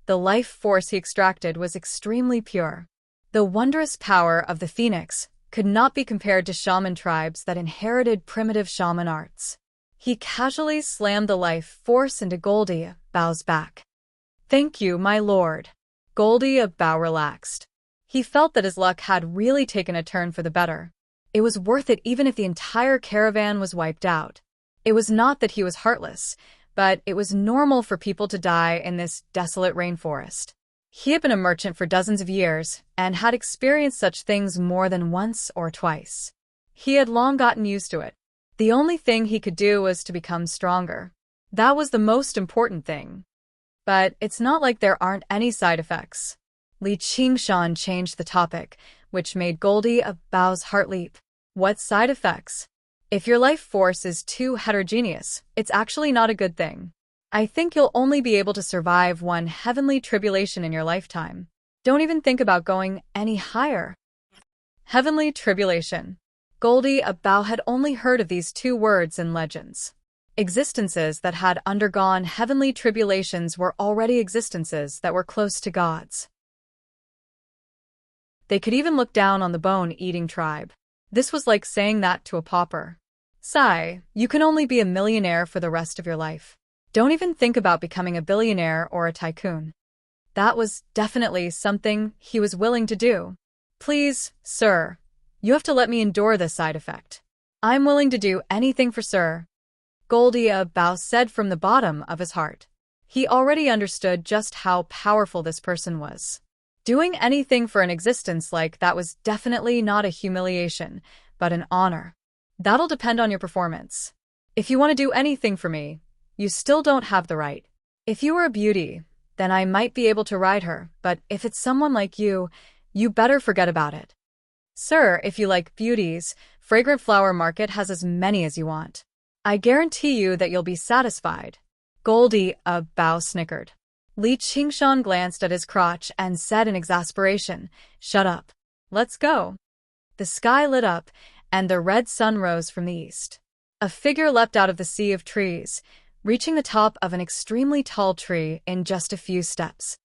the life force he extracted was extremely pure. The wondrous power of the phoenix could not be compared to shaman tribes that inherited primitive shaman arts. He casually slammed the life force into Goldie Bao's back. Thank you, my lord. Goldie Bao relaxed. He felt that his luck had really taken a turn for the better. It was worth it even if the entire caravan was wiped out. It was not that he was heartless, but it was normal for people to die in this desolate rainforest. He had been a merchant for dozens of years and had experienced such things more than once or twice. He had long gotten used to it. The only thing he could do was to become stronger. That was the most important thing. But it's not like there aren't any side effects. Li Qingshan changed the topic, which made Goldie Bao's heart leap. What side effects? If your life force is too heterogeneous, it's actually not a good thing. I think you'll only be able to survive one heavenly tribulation in your lifetime. Don't even think about going any higher. Heavenly tribulation. Goldie Bao had only heard of these two words in legends. Existences that had undergone heavenly tribulations were already existences that were close to God's. They could even look down on the bone-eating tribe. This was like saying that to a pauper. Sigh, you can only be a millionaire for the rest of your life. Don't even think about becoming a billionaire or a tycoon. That was definitely something he was willing to do. Please, sir, you have to let me endure this side effect. I'm willing to do anything for sir. Goldie Bow said from the bottom of his heart. He already understood just how powerful this person was. Doing anything for an existence like that was definitely not a humiliation, but an honor. That'll depend on your performance. If you want to do anything for me, you still don't have the right. If you were a beauty, then I might be able to ride her, but if it's someone like you better forget about it. Sir, if you like beauties, Fragrant Flower Market has as many as you want. I guarantee you that you'll be satisfied. Goldie Bow snickered. Li Qingshan glanced at his crotch and said in exasperation, "Shut up. Let's go." The sky lit up, and the red sun rose from the east. A figure leapt out of the sea of trees, reaching the top of an extremely tall tree in just a few steps.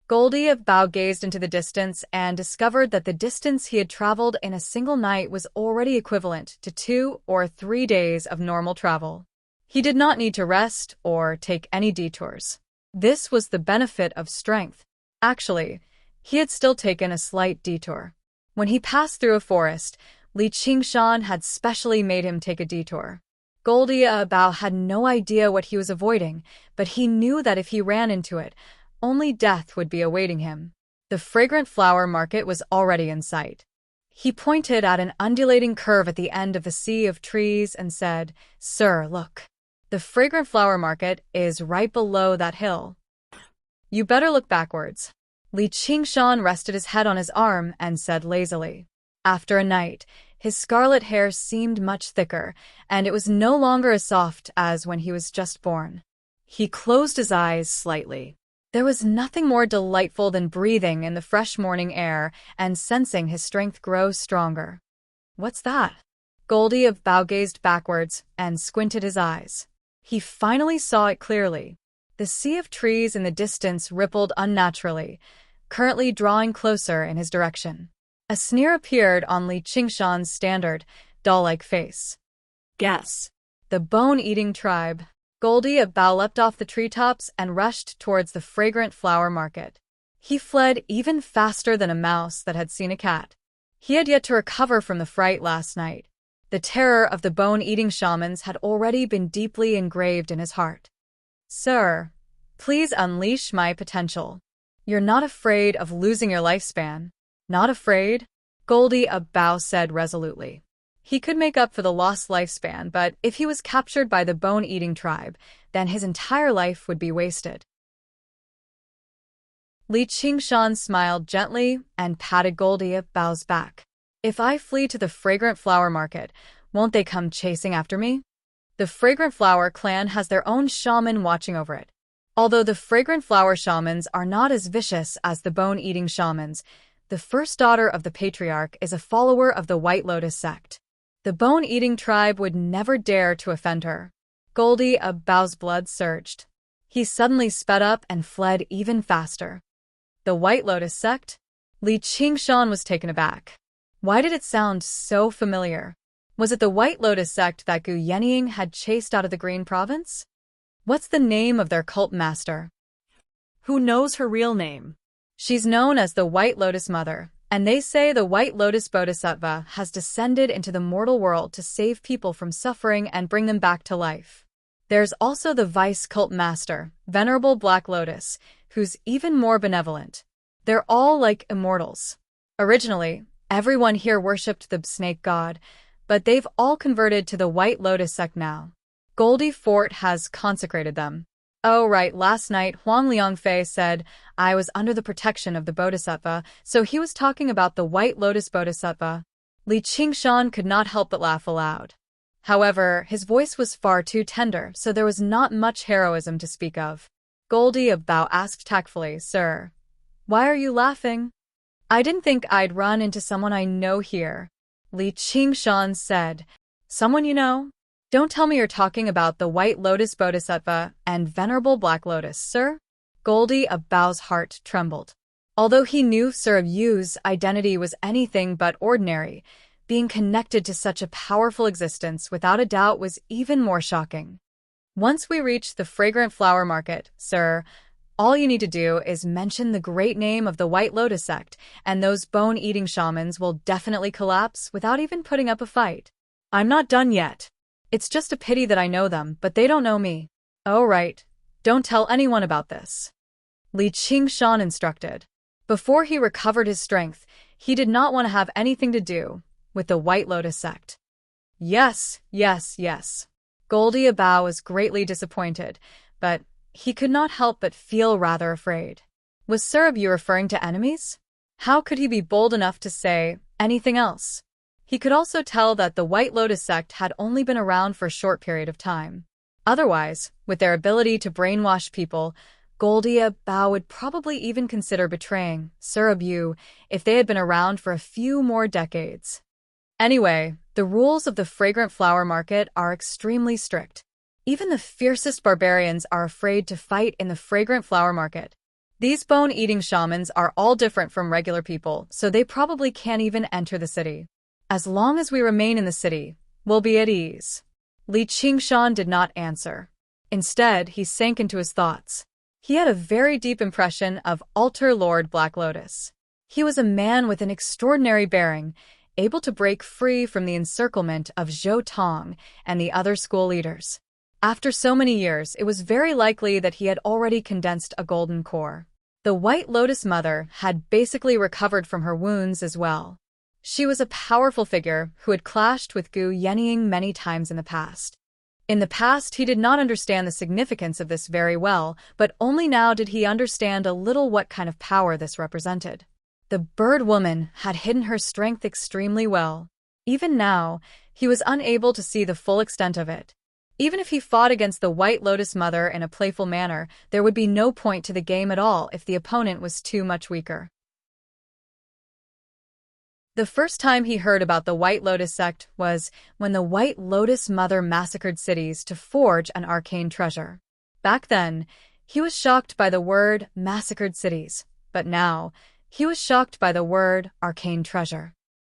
Goldie Bow gazed into the distance and discovered that the distance he had traveled in a single night was already equivalent to 2 or 3 days of normal travel. He did not need to rest or take any detours. This was the benefit of strength. Actually, he had still taken a slight detour. When he passed through a forest, Li Qingshan had specially made him take a detour. Goldie Bow had no idea what he was avoiding, but he knew that if he ran into it, only death would be awaiting him. The Fragrant Flower Market was already in sight. He pointed at an undulating curve at the end of the sea of trees and said, "Sir, look. The Fragrant Flower Market is right below that hill. You better look backwards." Li Qingshan rested his head on his arm and said lazily. After a night, his scarlet hair seemed much thicker, and it was no longer as soft as when he was just born. He closed his eyes slightly. There was nothing more delightful than breathing in the fresh morning air and sensing his strength grow stronger. What's that? Goldie Bow gazed backwards and squinted his eyes. He finally saw it clearly. The sea of trees in the distance rippled unnaturally, currently drawing closer in his direction. A sneer appeared on Li Qingshan's standard, doll-like face. Guess. The bone-eating tribe. Goldie Bow leapt off the treetops and rushed towards the Fragrant Flower Market. He fled even faster than a mouse that had seen a cat. He had yet to recover from the fright last night. The terror of the bone-eating shamans had already been deeply engraved in his heart. "Sir, please unleash my potential. You're not afraid of losing your lifespan?" "Not afraid?" Goldie Bow said resolutely. He could make up for the lost lifespan, but if he was captured by the bone-eating tribe, then his entire life would be wasted. Li Qingshan smiled gently and patted Goldie Bow's back. "If I flee to the Fragrant Flower Market, won't they come chasing after me?" The Fragrant Flower clan has their own shaman watching over it. Although the Fragrant Flower shamans are not as vicious as the bone-eating shamans, the first daughter of the patriarch is a follower of the White Lotus sect. The bone-eating tribe would never dare to offend her. Goldie Bow's blood surged. He suddenly sped up and fled even faster. The White Lotus sect? Li Qingshan was taken aback. Why did it sound so familiar? Was it the White Lotus sect that Gu Yenying had chased out of the Green Province? What's the name of their cult master? Who knows her real name? She's known as the White Lotus Mother, and they say the White Lotus Bodhisattva has descended into the mortal world to save people from suffering and bring them back to life. There's also the Vice Cult Master, Venerable Black Lotus, who's even more benevolent. They're all like immortals. Originally, everyone here worshipped the snake god, but they've all converted to the White Lotus sect now. Goldie Fort has consecrated them. Oh right, last night Huang Liangfei said I was under the protection of the Bodhisattva, so he was talking about the White Lotus Bodhisattva. Li Qingshan could not help but laugh aloud. However, his voice was far too tender, so there was not much heroism to speak of. Goldie Bow asked tactfully, "Sir, why are you laughing?" "I didn't think I'd run into someone I know here," Li Qingshan said. "Someone you know?" Don't tell me you're talking about the White Lotus Bodhisattva and Venerable Black Lotus, sir? Goldie Abao's heart trembled. Although he knew Sir Yu's identity was anything but ordinary, being connected to such a powerful existence without a doubt was even more shocking. Once we reach the fragrant flower market, sir, all you need to do is mention the great name of the White Lotus sect, and those bone-eating shamans will definitely collapse without even putting up a fight. I'm not done yet. It's just a pity that I know them, but they don't know me. Oh, right. Don't tell anyone about this. Li Qingshan instructed. Before he recovered his strength, he did not want to have anything to do with the White Lotus sect. Yes. Goldie Abao was greatly disappointed, but he could not help but feel rather afraid. Was Sir Yu referring to enemies? How could he be bold enough to say anything else? He could also tell that the White Lotus sect had only been around for a short period of time. Otherwise, with their ability to brainwash people, Goldie Abao would probably even consider betraying Sir Yu if they had been around for a few more decades. Anyway, the rules of the fragrant flower market are extremely strict. Even the fiercest barbarians are afraid to fight in the fragrant flower market. These bone-eating shamans are all different from regular people, so they probably can't even enter the city. As long as we remain in the city, we'll be at ease. Li Qingshan did not answer. Instead, he sank into his thoughts. He had a very deep impression of Altar Lord Black Lotus. He was a man with an extraordinary bearing, able to break free from the encirclement of Zhou Tong and the other school leaders. After so many years, it was very likely that he had already condensed a golden core. The White Lotus Mother had basically recovered from her wounds as well. She was a powerful figure who had clashed with Gu Yenying many times in the past. In the past, he did not understand the significance of this very well, but only now did he understand a little what kind of power this represented. The bird woman had hidden her strength extremely well. Even now, he was unable to see the full extent of it. Even if he fought against the White Lotus Mother in a playful manner, there would be no point to the game at all if the opponent was too much weaker. The first time he heard about the White Lotus sect was when the White Lotus Mother massacred cities to forge an arcane treasure. Back then, he was shocked by the word massacred cities, but now, he was shocked by the word arcane treasure.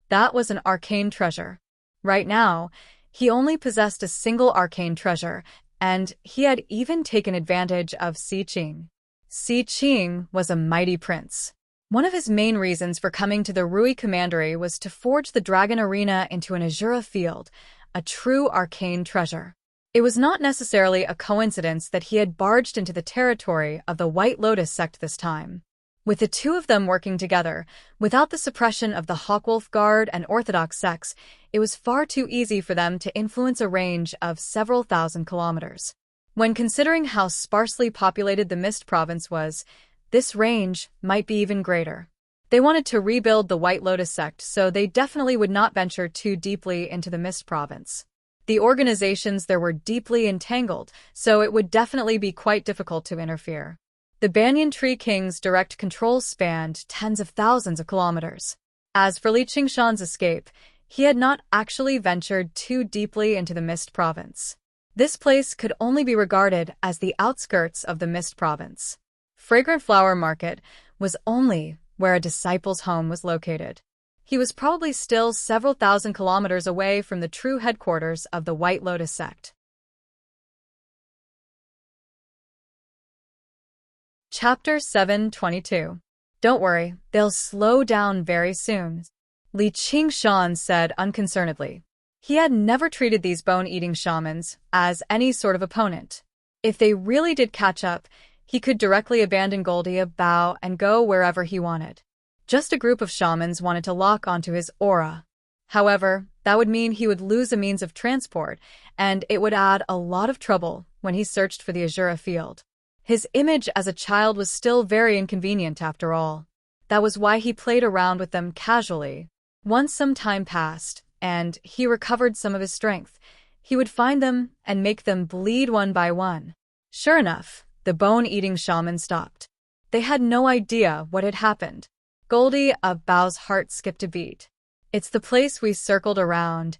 That was an arcane treasure. Right now, he only possessed a single arcane treasure, and he had even taken advantage of Si Qing. Si Qing was a mighty prince. One of his main reasons for coming to the Rui Commandery was to forge the Dragon Arena into an Azura field, a true arcane treasure. It was not necessarily a coincidence that he had barged into the territory of the White Lotus sect this time. With the two of them working together, without the suppression of the Hawkwolf Guard and Orthodox sects, it was far too easy for them to influence a range of several thousand kilometers. When considering how sparsely populated the Mist Province was, this range might be even greater. They wanted to rebuild the White Lotus sect, so they definitely would not venture too deeply into the Mist Province. The organizations there were deeply entangled, so it would definitely be quite difficult to interfere. The Banyan Tree King's direct control spanned tens of thousands of kilometers. As for Li Qingshan's escape, he had not actually ventured too deeply into the Mist Province. This place could only be regarded as the outskirts of the Mist Province. Fragrant Flower Market was only where a disciple's home was located. He was probably still several thousand kilometers away from the true headquarters of the White Lotus sect. Chapter 722. Don't worry, they'll slow down very soon, Li Qingshan said unconcernedly. He had never treated these bone-eating shamans as any sort of opponent. If they really did catch up, he could directly abandon Goldie Abao and go wherever he wanted. Just a group of shamans wanted to lock onto his aura. However, that would mean he would lose a means of transport, and it would add a lot of trouble when he searched for the Azura field. His image as a child was still very inconvenient after all. That was why he played around with them casually. Once some time passed, and he recovered some of his strength, he would find them and make them bleed one by one. Sure enough, the bone-eating shaman stopped. They had no idea what had happened. Goldie Abao's heart skipped a beat. It's the place we circled around.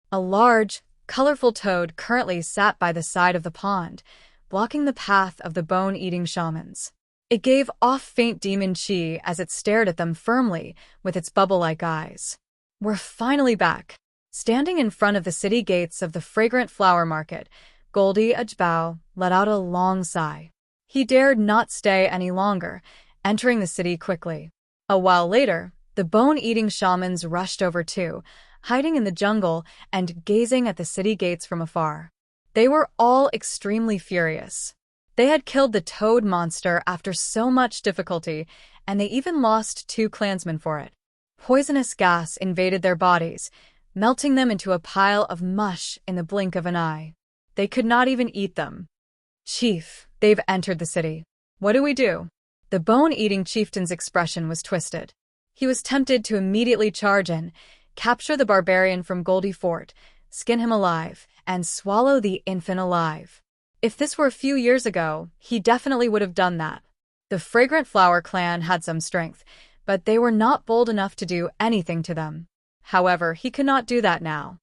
A large, colorful toad currently sat by the side of the pond, blocking the path of the bone-eating shamans. It gave off faint demon chi as it stared at them firmly with its bubble-like eyes. We're finally back. Standing in front of the city gates of the fragrant flower market, Goldie Ajbao let out a long sigh. He dared not stay any longer, entering the city quickly. A while later, the bone-eating shamans rushed over too, hiding in the jungle and gazing at the city gates from afar. They were all extremely furious. They had killed the toad monster after so much difficulty, and they even lost 2 clansmen for it. Poisonous gas invaded their bodies, melting them into a pile of mush in the blink of an eye. They could not even eat them. "Chief, they've entered the city. What do we do?" The bone-eating chieftain's expression was twisted. He was tempted to immediately charge in, capture the barbarian from Goldie Fort, skin him alive, and swallow the infant alive. If this were a few years ago, he definitely would have done that. The Fragrant Flower clan had some strength, but they were not bold enough to do anything to them. However, he could not do that now.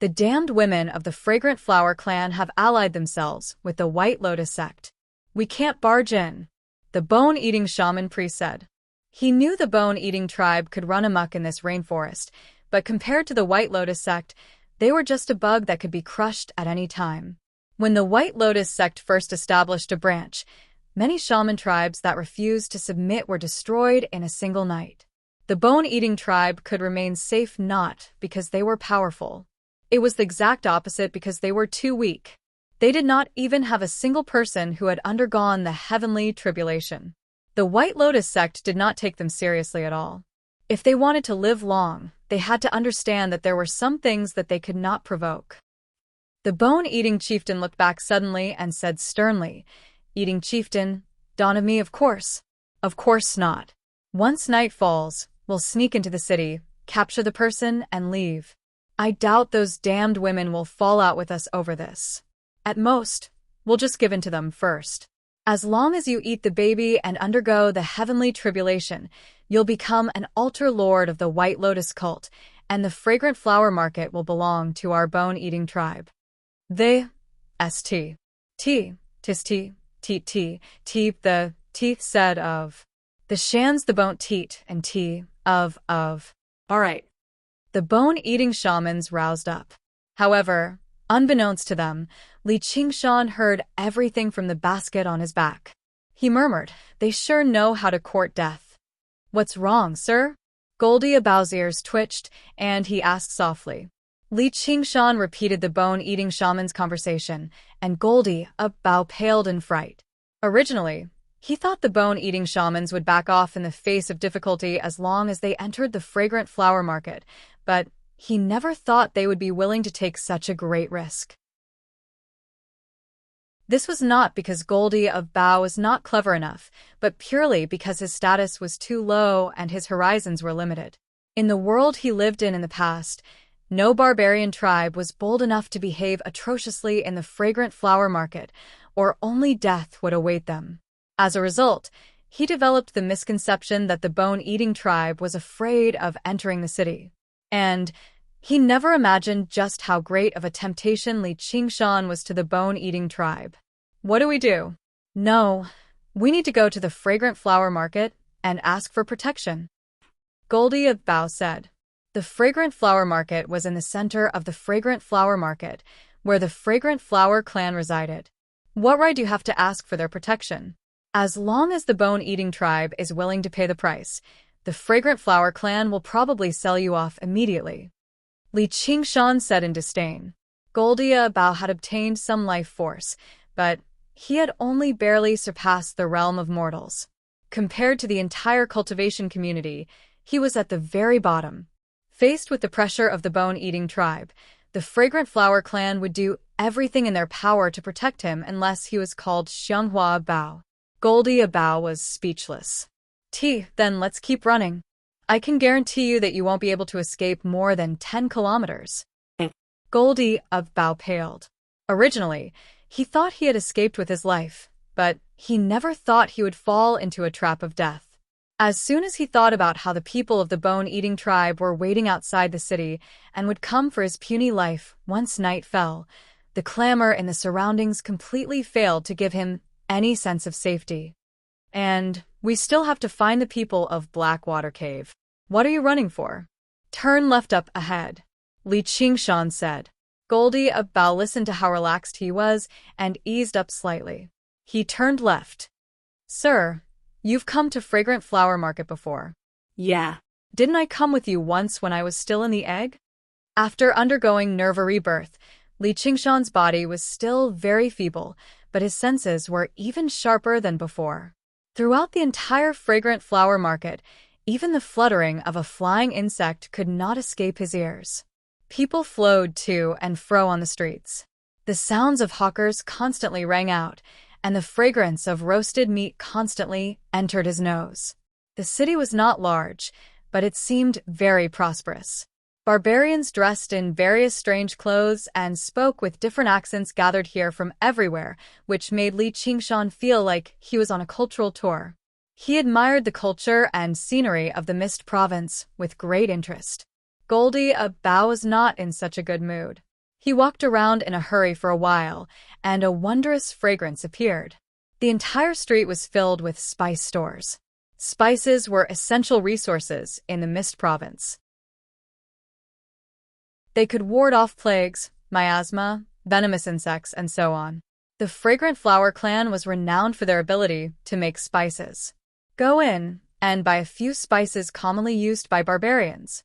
The damned women of the Fragrant Flower clan have allied themselves with the White Lotus sect. "We can't barge in," the bone-eating shaman priest said. He knew the bone-eating tribe could run amok in this rainforest, but compared to the White Lotus sect, they were just a bug that could be crushed at any time. When the White Lotus sect first established a branch, many shaman tribes that refused to submit were destroyed in a single night. The bone-eating tribe could remain safe not because they were powerful. It was the exact opposite because they were too weak. They did not even have a single person who had undergone the heavenly tribulation. The White Lotus sect did not take them seriously at all. If they wanted to live long, they had to understand that there were some things that they could not provoke. The bone-eating chieftain looked back suddenly and said sternly, "Eating chieftain, dawn of me, of course. Of course not. Once night falls, we'll sneak into the city, capture the person, and leave. I doubt those damned women will fall out with us over this. At most, we'll just give in to them first. As long as you eat the baby and undergo the heavenly tribulation, you'll become an altar lord of the White Lotus cult, and the Fragrant Flower Market will belong to our bone-eating tribe." The teeth said of. The shans the bone teat and tea of. All right. The bone-eating shamans roused up. However, unbeknownst to them, Li Qingshan heard everything from the basket on his back. He murmured, "They sure know how to court death." "What's wrong, sir?" Goldie Abao's ears twitched, and he asked softly. Li Qingshan repeated the bone-eating shaman's conversation, and Goldie Abao paled in fright. Originally, he thought the bone-eating shamans would back off in the face of difficulty as long as they entered the Fragrant Flower Market, but he never thought they would be willing to take such a great risk. This was not because Goldie Abao was not clever enough, but purely because his status was too low and his horizons were limited. In the world he lived in the past, no barbarian tribe was bold enough to behave atrociously in the Fragrant Flower Market, or only death would await them. As a result, he developed the misconception that the bone-eating tribe was afraid of entering the city. And he never imagined just how great of a temptation Li Qingshan was to the bone-eating tribe. "What do we do?" "No, we need to go to the Fragrant Flower Market and ask for protection," Goldie Abao said. The Fragrant Flower Market was in the center of the Fragrant Flower Market, where the Fragrant Flower clan resided. "What right do you have to ask for their protection?" "As long as the bone-eating tribe is willing to pay the price, the Fragrant Flower clan will probably sell you off immediately," Li Qingshan said in disdain. Goldie Abao had obtained some life force, but he had only barely surpassed the realm of mortals. Compared to the entire cultivation community, he was at the very bottom. Faced with the pressure of the bone-eating tribe, the Fragrant Flower clan would do everything in their power to protect him unless he was called Xianghua Bao. Goldie Abao was speechless. Then let's keep running. I can guarantee you that you won't be able to escape more than 10 kilometers. Goldie Abao paled. Originally, he thought he had escaped with his life, but he never thought he would fall into a trap of death. As soon as he thought about how the people of the bone-eating tribe were waiting outside the city and would come for his puny life once night fell, the clamor in the surroundings completely failed to give him any sense of safety. And we still have to find the people of Blackwater Cave. What are you running for? Turn left up ahead, Li Qingshan said. Goldie Bao listened to how relaxed he was and eased up slightly. He turned left. Sir, you've come to Fragrant Flower Market before. Yeah. Didn't I come with you once when I was still in the egg? After undergoing nerve rebirth, Li Qingshan's body was still very feeble, but his senses were even sharper than before. Throughout the entire Fragrant Flower Market, even the fluttering of a flying insect could not escape his ears. People flowed to and fro on the streets. The sounds of hawkers constantly rang out, and the fragrance of roasted meat constantly entered his nose. The city was not large, but it seemed very prosperous. Barbarians dressed in various strange clothes and spoke with different accents gathered here from everywhere, which made Li Qingshan feel like he was on a cultural tour. He admired the culture and scenery of the Mist Province with great interest. Goldie Bao was not in such a good mood. He walked around in a hurry for a while, and a wondrous fragrance appeared. The entire street was filled with spice stores. Spices were essential resources in the Mist Province. They could ward off plagues, miasma, venomous insects, and so on. The Fragrant Flower Clan was renowned for their ability to make spices. Go in and buy a few spices commonly used by barbarians.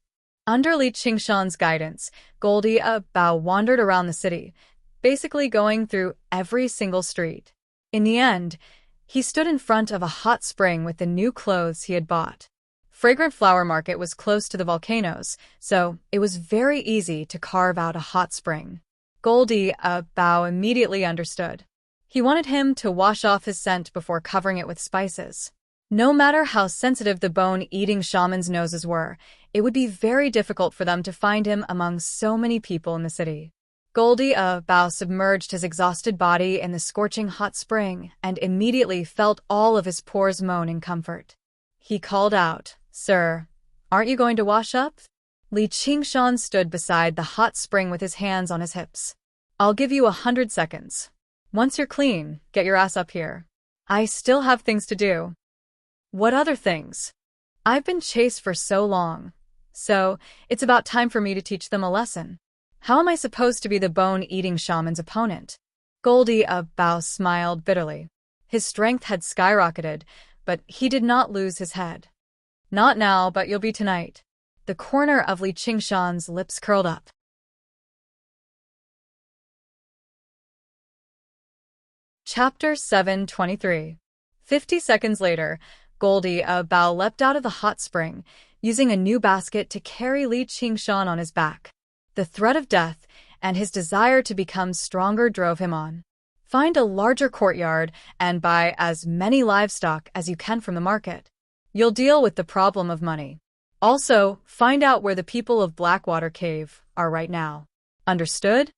Under Li Qingshan's guidance, Goldie Bao wandered around the city, basically going through every single street. In the end, he stood in front of a hot spring with the new clothes he had bought. Fragrant Flower Market was close to the volcanoes, so it was very easy to carve out a hot spring. Goldie Bao immediately understood. He wanted him to wash off his scent before covering it with spices. No matter how sensitive the bone-eating shaman's noses were, it would be very difficult for them to find him among so many people in the city. Goldie Bao submerged his exhausted body in the scorching hot spring and immediately felt all of his pores moan in comfort. He called out, "Sir, aren't you going to wash up?" Li Qingshan stood beside the hot spring with his hands on his hips. "I'll give you 100 seconds. Once you're clean, get your ass up here. I still have things to do." "What other things?" "I've been chased for so long. So, it's about time for me to teach them a lesson. How am I supposed to be the bone-eating shaman's opponent?" Goldie Bao smiled bitterly. His strength had skyrocketed, but he did not lose his head. "Not now, but you'll be tonight." The corner of Li Qingshan's lips curled up. Chapter 723. 50 seconds later, Goldie Bao leapt out of the hot spring, using a new basket to carry Li Qingshan on his back. The threat of death and his desire to become stronger drove him on. Find a larger courtyard and buy as many livestock as you can from the market. You'll deal with the problem of money. Also, find out where the people of Blackwater Cave are right now. Understood?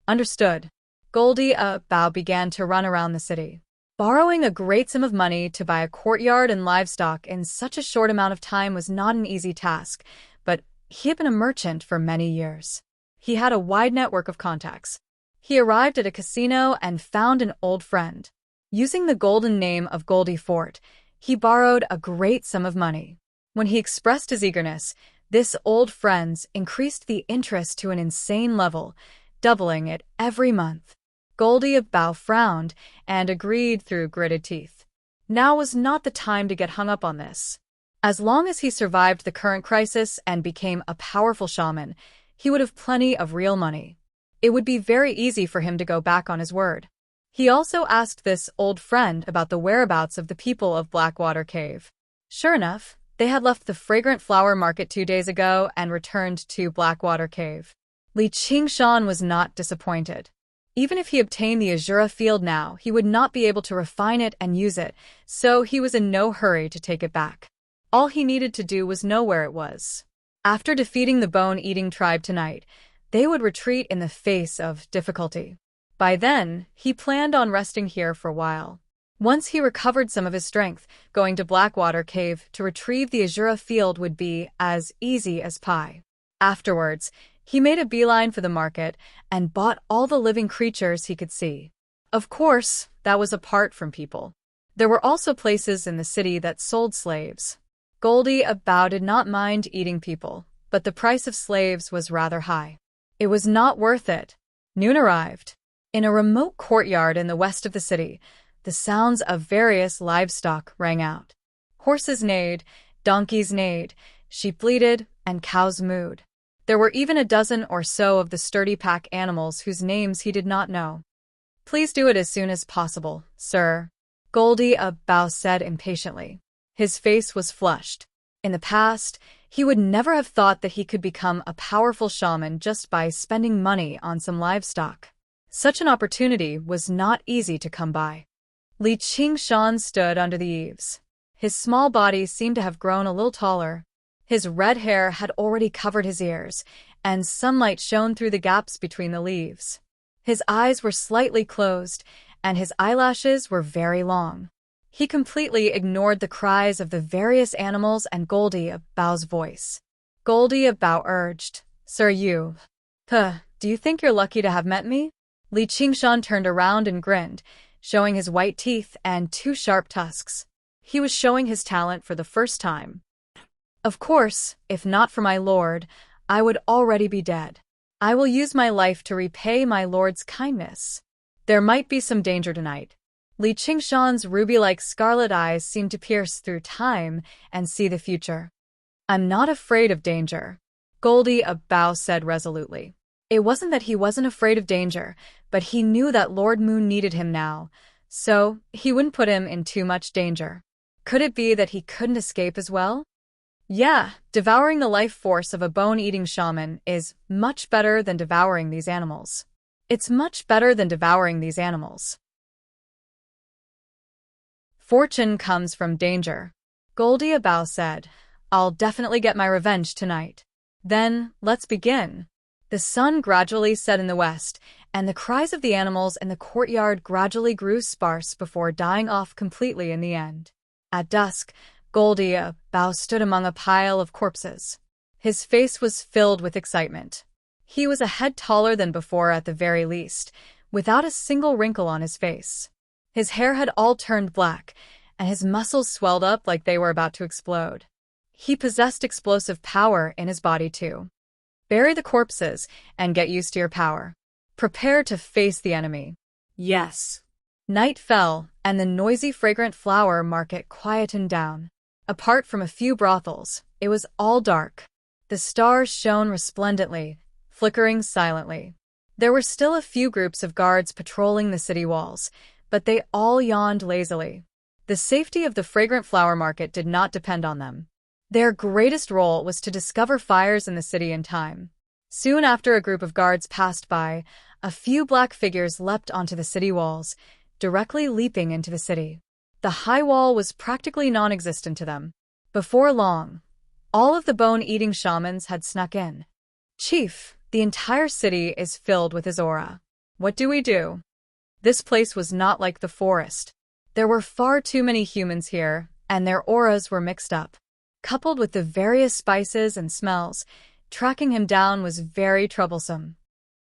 Understood. Goldie Bao began to run around the city. Borrowing a great sum of money to buy a courtyard and livestock in such a short amount of time was not an easy task, but he had been a merchant for many years. He had a wide network of contacts. He arrived at a casino and found an old friend. Using the golden name of Goldie Fort, he borrowed a great sum of money. When he expressed his eagerness, this old friend increased the interest to an insane level, doubling it every month. Goldie Bao frowned and agreed through gritted teeth. Now was not the time to get hung up on this. As long as he survived the current crisis and became a powerful shaman, he would have plenty of real money. It would be very easy for him to go back on his word. He also asked this old friend about the whereabouts of the people of Blackwater Cave. Sure enough, they had left the Fragrant Flower Market 2 days ago and returned to Blackwater Cave. Li Qingshan was not disappointed. Even if he obtained the Azura field now, he would not be able to refine it and use it, so he was in no hurry to take it back. All he needed to do was know where it was. After defeating the bone-eating tribe tonight, they would retreat in the face of difficulty. By then, he planned on resting here for a while. Once he recovered some of his strength, going to Blackwater Cave to retrieve the Azura field would be as easy as pie. Afterwards, he made a beeline for the market and bought all the living creatures he could see. Of course, that was apart from people. There were also places in the city that sold slaves. Goldie Abow did not mind eating people, but the price of slaves was rather high. It was not worth it. Noon arrived. In a remote courtyard in the west of the city, the sounds of various livestock rang out. Horses neighed, donkeys neighed, sheep bleated, and cows mooed. There were even a dozen or so of the sturdy pack animals whose names he did not know. "Please do it as soon as possible, sir," Goldie Abow said impatiently. His face was flushed. In the past, he would never have thought that he could become a powerful shaman just by spending money on some livestock. Such an opportunity was not easy to come by. Li Qingshan stood under the eaves. His small body seemed to have grown a little taller. His red hair had already covered his ears, and sunlight shone through the gaps between the leaves. His eyes were slightly closed, and his eyelashes were very long. He completely ignored the cries of the various animals and Goldie Abow's voice. Goldie Abow urged, "Sir, do you think you're lucky to have met me?" Li Qingshan turned around and grinned, showing his white teeth and 2 sharp tusks. He was showing his talent for the first time. "Of course, if not for my lord, I would already be dead. I will use my life to repay my lord's kindness. There might be some danger tonight." Li Qingshan's ruby-like scarlet eyes seemed to pierce through time and see the future. "I'm not afraid of danger," Goldie Abow said resolutely. It wasn't that he wasn't afraid of danger, but he knew that Lord Moon needed him now, so he wouldn't put him in too much danger. Could it be that he couldn't escape as well? Yeah, devouring the life force of a bone-eating shaman is much better than devouring these animals. It's much better than devouring these animals. Fortune comes from danger, Goldie Abow said. "I'll definitely get my revenge tonight." "Then, let's begin." The sun gradually set in the west, and the cries of the animals in the courtyard gradually grew sparse before dying off completely in the end. At dusk, Goldie Abow stood among a pile of corpses. His face was filled with excitement. He was a head taller than before at the very least, without a single wrinkle on his face. His hair had all turned black, and his muscles swelled up like they were about to explode. He possessed explosive power in his body too. Bury the corpses and get used to your power. Prepare to face the enemy. Yes. Night fell, and the noisy, fragrant flower market quietened down. Apart from a few brothels, it was all dark. The stars shone resplendently, flickering silently. There were still a few groups of guards patrolling the city walls, but they all yawned lazily. The safety of the fragrant flower market did not depend on them. Their greatest role was to discover fires in the city in time. Soon after a group of guards passed by, a few black figures leapt onto the city walls, directly leaping into the city. The high wall was practically non-existent to them. Before long, all of the bone-eating shamans had snuck in. "Chief, the entire city is filled with his aura. What do we do?" This place was not like the forest. There were far too many humans here, and their auras were mixed up. Coupled with the various spices and smells, tracking him down was very troublesome.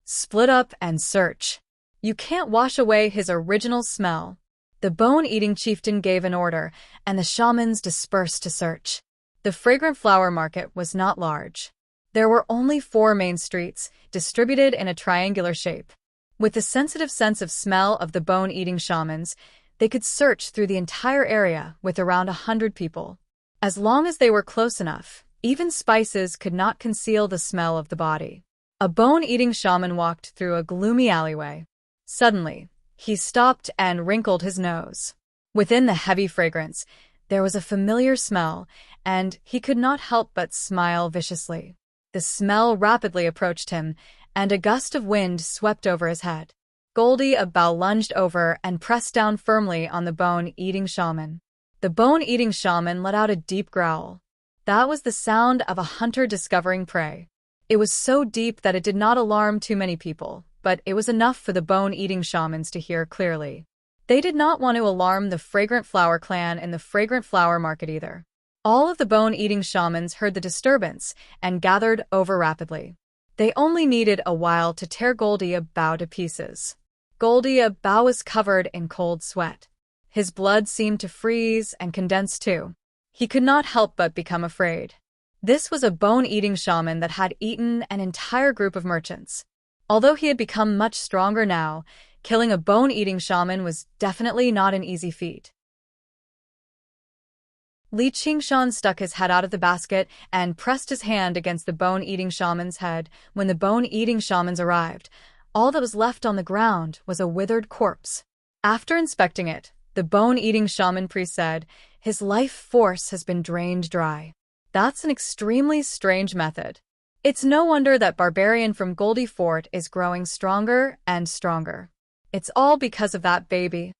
"Split up and search. You can't wash away his original smell." The bone-eating chieftain gave an order, and the shamans dispersed to search. The fragrant flower market was not large. There were only 4 main streets, distributed in a triangular shape. With the sensitive sense of smell of the bone-eating shamans, they could search through the entire area with around 100 people. As long as they were close enough, even spices could not conceal the smell of the body. A bone-eating shaman walked through a gloomy alleyway. Suddenly, he stopped and wrinkled his nose. Within the heavy fragrance, there was a familiar smell, and he could not help but smile viciously. The smell rapidly approached him, and a gust of wind swept over his head. Goldie Abow lunged over and pressed down firmly on the bone-eating shaman. The bone-eating shaman let out a deep growl. That was the sound of a hunter discovering prey. It was so deep that it did not alarm too many people, but it was enough for the bone-eating shamans to hear clearly. They did not want to alarm the Fragrant Flower clan in the Fragrant Flower market either. All of the bone-eating shamans heard the disturbance and gathered over rapidly. They only needed a while to tear Goldia Bao to pieces. Goldia Bao was covered in cold sweat. His blood seemed to freeze and condense too. He could not help but become afraid. This was a bone-eating shaman that had eaten an entire group of merchants. Although he had become much stronger now, killing a bone-eating shaman was definitely not an easy feat. Li Qingshan stuck his head out of the basket and pressed his hand against the bone-eating shaman's head. When the bone-eating shamans arrived, all that was left on the ground was a withered corpse. After inspecting it, the bone-eating shaman priest said, "His life force has been drained dry." That's an extremely strange method. It's no wonder that Barbarian from Goldie Fort is growing stronger and stronger. It's all because of that baby.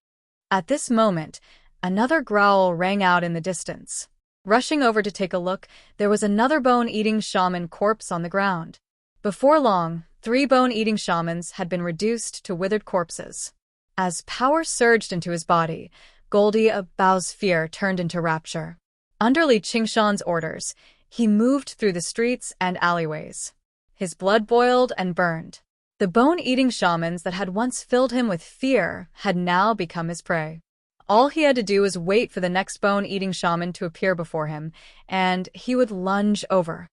At this moment, another growl rang out in the distance. Rushing over to take a look, there was another bone-eating shaman corpse on the ground. Before long, 3 bone-eating shamans had been reduced to withered corpses. As power surged into his body, Goldia Bao's fear turned into rapture. Under Li Qingshan's orders, he moved through the streets and alleyways. His blood boiled and burned. The bone-eating shamans that had once filled him with fear had now become his prey. All he had to do was wait for the next bone-eating shaman to appear before him, and he would lunge over.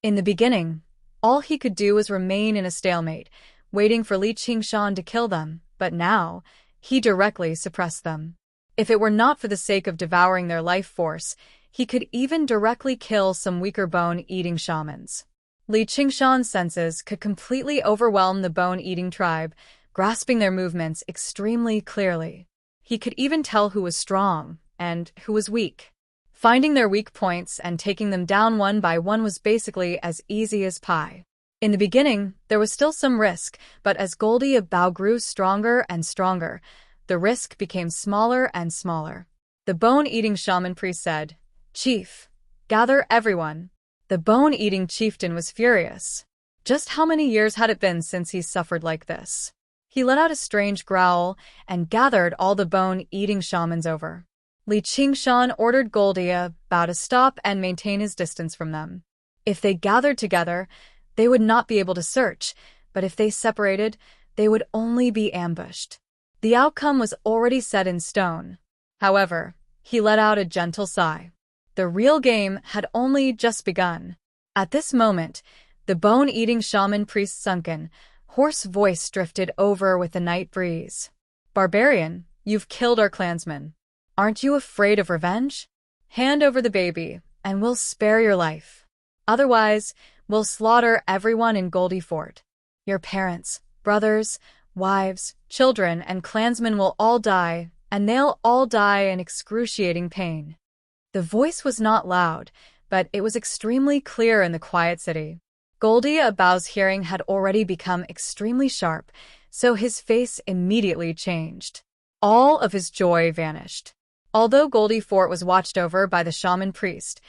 In the beginning, all he could do was remain in a stalemate, waiting for Li Qingshan to kill them, but now, he directly suppressed them. If it were not for the sake of devouring their life force, he could even directly kill some weaker bone-eating shamans. Li Qingshan's senses could completely overwhelm the bone-eating tribe, grasping their movements extremely clearly. He could even tell who was strong and who was weak. Finding their weak points and taking them down one by one was basically as easy as pie. In the beginning, there was still some risk, but as Goldia Bao grew stronger and stronger, the risk became smaller and smaller. The bone-eating shaman priest said, "Chief, gather everyone." The bone-eating chieftain was furious. Just how many years had it been since he suffered like this? He let out a strange growl and gathered all the bone-eating shamans over. Li Qingshan ordered Goldia Bao to stop and maintain his distance from them. If they gathered together, they would not be able to search, but if they separated, they would only be ambushed. The outcome was already set in stone. However, he let out a gentle sigh. The real game had only just begun. At this moment, the bone-eating shaman priest's sunken, hoarse voice drifted over with the night breeze. "Barbarian, you've killed our clansmen. Aren't you afraid of revenge? Hand over the baby, and we'll spare your life. Otherwise, we'll slaughter everyone in Goldie Fort. Your parents, brothers, wives, children, and clansmen will all die, and they'll all die in excruciating pain." The voice was not loud, but it was extremely clear in the quiet city. Goldia Bao's hearing had already become extremely sharp, so his face immediately changed. All of his joy vanished. Although Goldie Fort was watched over by the shaman priest,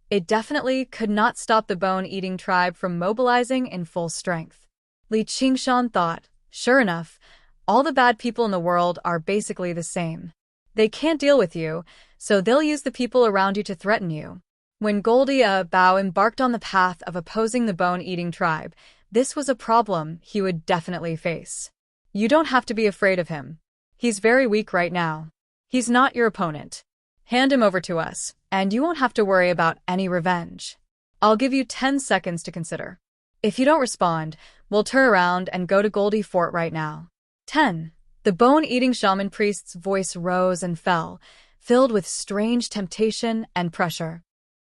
it definitely could not stop the bone-eating tribe from mobilizing in full strength. Li Qingshan thought, sure enough, all the bad people in the world are basically the same. They can't deal with you, so they'll use the people around you to threaten you. When Goldia Bao embarked on the path of opposing the bone-eating tribe, this was a problem he would definitely face. You don't have to be afraid of him. He's very weak right now. He's not your opponent. Hand him over to us, and you won't have to worry about any revenge. I'll give you 10 seconds to consider. If you don't respond, we'll turn around and go to Goldie Fort right now. 10. The bone-eating shaman priest's voice rose and fell, filled with strange temptation and pressure.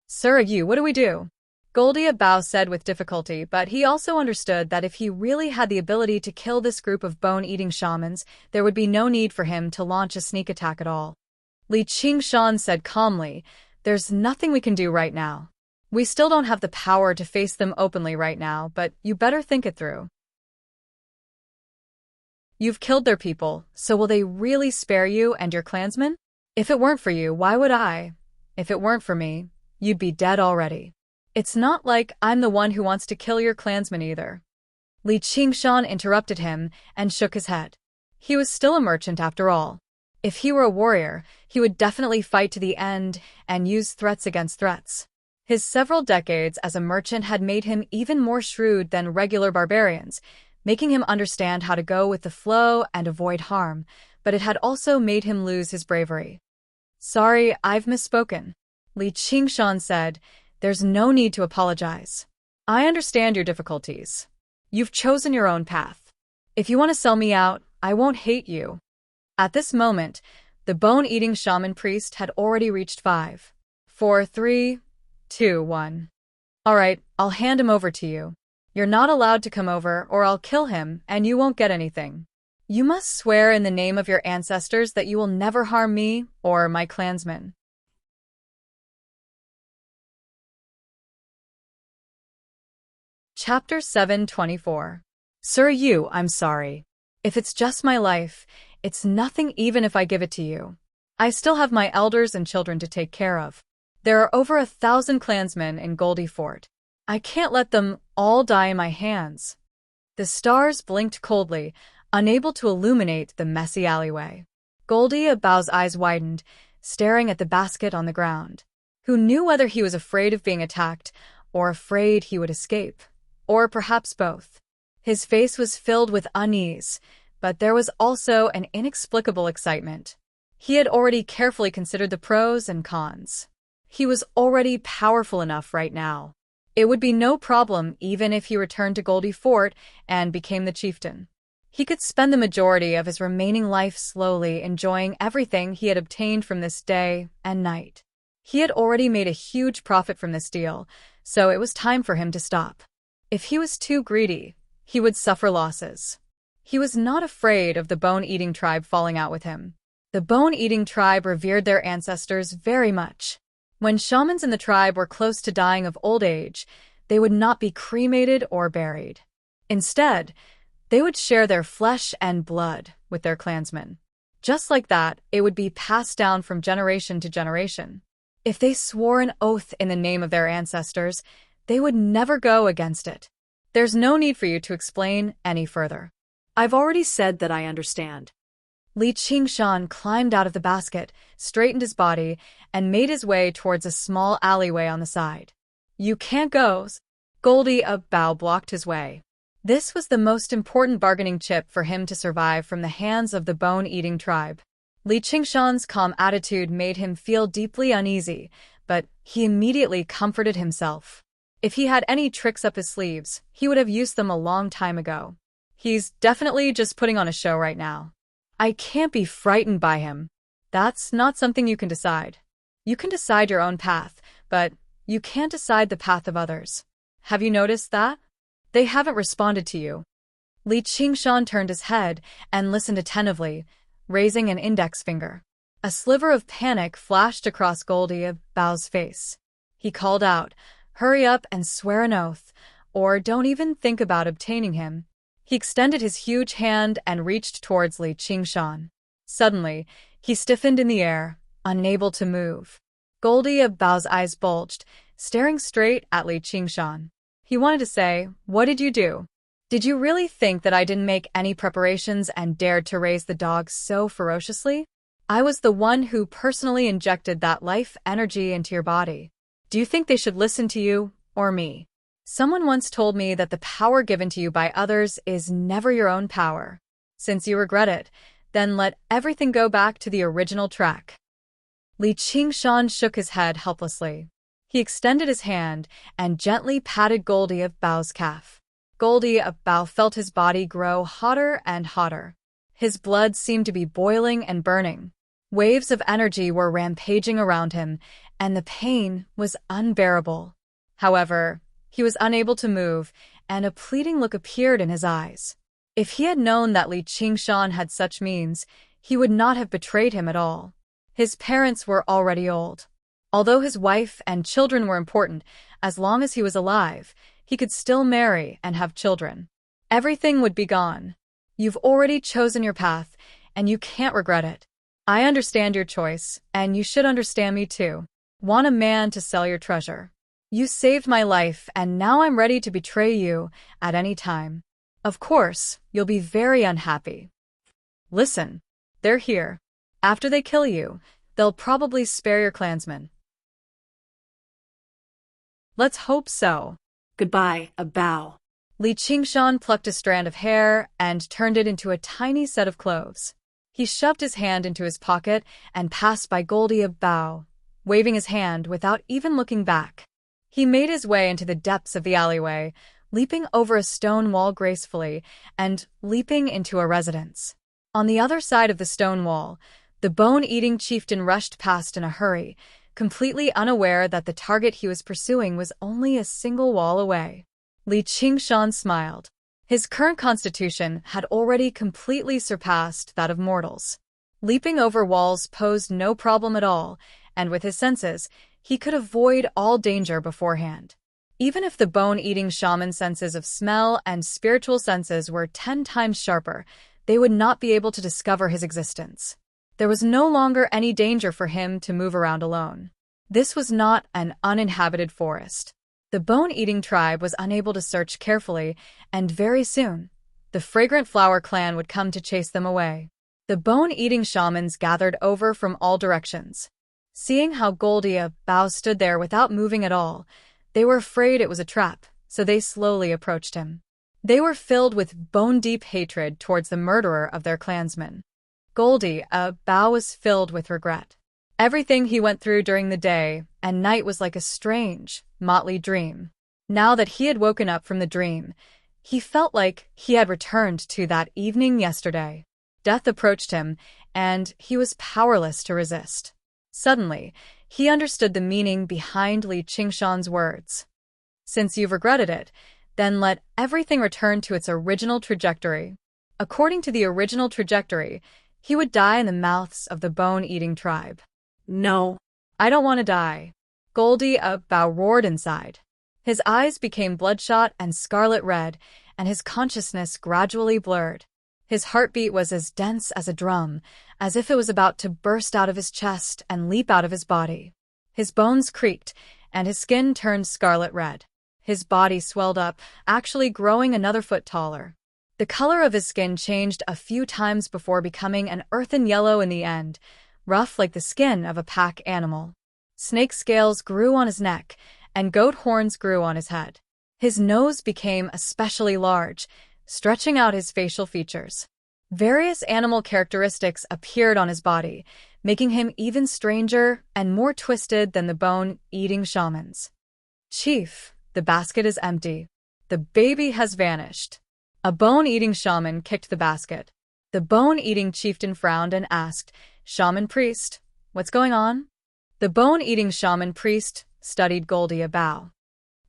"Sir, what do we do?" Goldia Bao said with difficulty, but he also understood that if he really had the ability to kill this group of bone-eating shamans, there would be no need for him to launch a sneak attack at all. Li Qingshan said calmly, "There's nothing we can do right now. We still don't have the power to face them openly right now, but you better think it through. You've killed their people, so will they really spare you and your clansmen? If it weren't for you, why would I? If it weren't for me, you'd be dead already. It's not like I'm the one who wants to kill your clansmen either." Li Qingshan interrupted him and shook his head. He was still a merchant after all. If he were a warrior, he would definitely fight to the end and use threats against threats. His several decades as a merchant had made him even more shrewd than regular barbarians, making him understand how to go with the flow and avoid harm, but it had also made him lose his bravery. "Sorry, I've misspoken," Li Qingshan said. "There's no need to apologize. I understand your difficulties. You've chosen your own path. If you want to sell me out, I won't hate you." At this moment, the bone-eating shaman priest had already reached 5, 4, 3, 2, 1. "All right, I'll hand him over to you. You're not allowed to come over or I'll kill him and you won't get anything. You must swear in the name of your ancestors that you will never harm me or my clansmen." Chapter 724. "Sir, I'm sorry. If it's just my life, it's nothing even if I give it to you. I still have my elders and children to take care of. There are over 1,000 clansmen in Goldie Fort. I can't let them all die in my hands." The stars blinked coldly, unable to illuminate the messy alleyway. Goldie Bao's eyes widened, staring at the basket on the ground. Who knew whether he was afraid of being attacked or afraid he would escape? Or perhaps both. His face was filled with unease, but there was also an inexplicable excitement. He had already carefully considered the pros and cons. He was already powerful enough right now. It would be no problem even if he returned to Goldie Fort and became the chieftain. He could spend the majority of his remaining life slowly enjoying everything he had obtained from this day and night. He had already made a huge profit from this deal, so it was time for him to stop. If he was too greedy, he would suffer losses. He was not afraid of the bone-eating tribe falling out with him. The bone-eating tribe revered their ancestors very much. When shamans in the tribe were close to dying of old age, they would not be cremated or buried. Instead, they would share their flesh and blood with their clansmen. Just like that, it would be passed down from generation to generation. If they swore an oath in the name of their ancestors, they would never go against it. There's no need for you to explain any further. I've already said that I understand. Li Qingshan climbed out of the basket, straightened his body, and made his way towards a small alleyway on the side. "You can't go." Goldie Bao blocked his way. This was the most important bargaining chip for him to survive from the hands of the bone-eating tribe. Li Qingshan's calm attitude made him feel deeply uneasy, but he immediately comforted himself. If he had any tricks up his sleeves, he would have used them a long time ago. He's definitely just putting on a show right now. I can't be frightened by him. That's not something you can decide. You can decide your own path, but you can't decide the path of others. Have you noticed that? They haven't responded to you. Li Qingshan turned his head and listened attentively, raising an index finger. A sliver of panic flashed across Goldie Bao's face. He called out, "Hurry up and swear an oath, or don't even think about obtaining him." He extended his huge hand and reached towards Li Qingshan. Suddenly, he stiffened in the air, unable to move. Goldie Bao's eyes bulged, staring straight at Li Qingshan. He wanted to say, "What did you do? Did you really think that I didn't make any preparations and dared to raise the dog so ferociously? I was the one who personally injected that life energy into your body. Do you think they should listen to you or me? Someone once told me that the power given to you by others is never your own power. Since you regret it, then let everything go back to the original track." Li Qingshan shook his head helplessly. He extended his hand and gently patted Goldie Bao's calf. Goldie Bao felt his body grow hotter and hotter. His blood seemed to be boiling and burning. Waves of energy were rampaging around him, and the pain was unbearable. However, he was unable to move, and a pleading look appeared in his eyes. If he had known that Li Qingshan had such means, he would not have betrayed him at all. His parents were already old. Although his wife and children were important, as long as he was alive, he could still marry and have children. Everything would be gone. You've already chosen your path, and you can't regret it. I understand your choice, and you should understand me too. Want a man to sell your treasure. You saved my life, and now I'm ready to betray you at any time. Of course, you'll be very unhappy. Listen, they're here. After they kill you, they'll probably spare your clansmen. Let's hope so. Goodbye, a bow. Li Qingshan plucked a strand of hair and turned it into a tiny set of cloves. He shoved his hand into his pocket and passed by Goldie a bow, waving his hand without even looking back. He made his way into the depths of the alleyway, leaping over a stone wall gracefully and leaping into a residence. On the other side of the stone wall, the bone-eating chieftain rushed past in a hurry, completely unaware that the target he was pursuing was only a single wall away. Li Qingshan smiled. His current constitution had already completely surpassed that of mortals. Leaping over walls posed no problem at all, and with his senses, he could avoid all danger beforehand. Even if the bone-eating shaman's senses of smell and spiritual senses were 10 times sharper, they would not be able to discover his existence. There was no longer any danger for him to move around alone. This was not an uninhabited forest. The bone-eating tribe was unable to search carefully, and very soon, the Fragrant Flower clan would come to chase them away. The bone-eating shamans gathered over from all directions. Seeing how Goldie a Bao stood there without moving at all, they were afraid it was a trap, so they slowly approached him. They were filled with bone-deep hatred towards the murderer of their clansmen. Goldie a Bao was filled with regret. Everything he went through during the day and night was like a strange, motley dream. Now that he had woken up from the dream, he felt like he had returned to that evening yesterday. Death approached him, and he was powerless to resist. Suddenly, he understood the meaning behind Li Qingshan's words. Since you've regretted it, then let everything return to its original trajectory. According to the original trajectory, he would die in the mouths of the bone-eating tribe. No. I don't want to die. Goldie a Bao roared inside. His eyes became bloodshot and scarlet red, and his consciousness gradually blurred. His heartbeat was as dense as a drum, as if it was about to burst out of his chest and leap out of his body. His bones creaked, and his skin turned scarlet red. His body swelled up, actually growing another foot taller. The color of his skin changed a few times before becoming an earthen yellow in the end, rough like the skin of a pack animal. Snake scales grew on his neck, and goat horns grew on his head. His nose became especially large, stretching out his facial features. Various animal characteristics appeared on his body, making him even stranger and more twisted than the bone-eating shamans. Chief, the basket is empty. The baby has vanished. A bone-eating shaman kicked the basket. The bone-eating chieftain frowned and asked, Shaman priest, what's going on? The bone-eating shaman priest studied Goldie a Bao.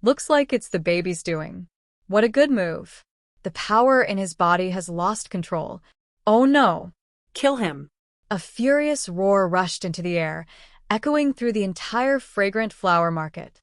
Looks like it's the baby's doing. What a good move. The power in his body has lost control. Oh no! Kill him. A furious roar rushed into the air, echoing through the entire Fragrant Flower market.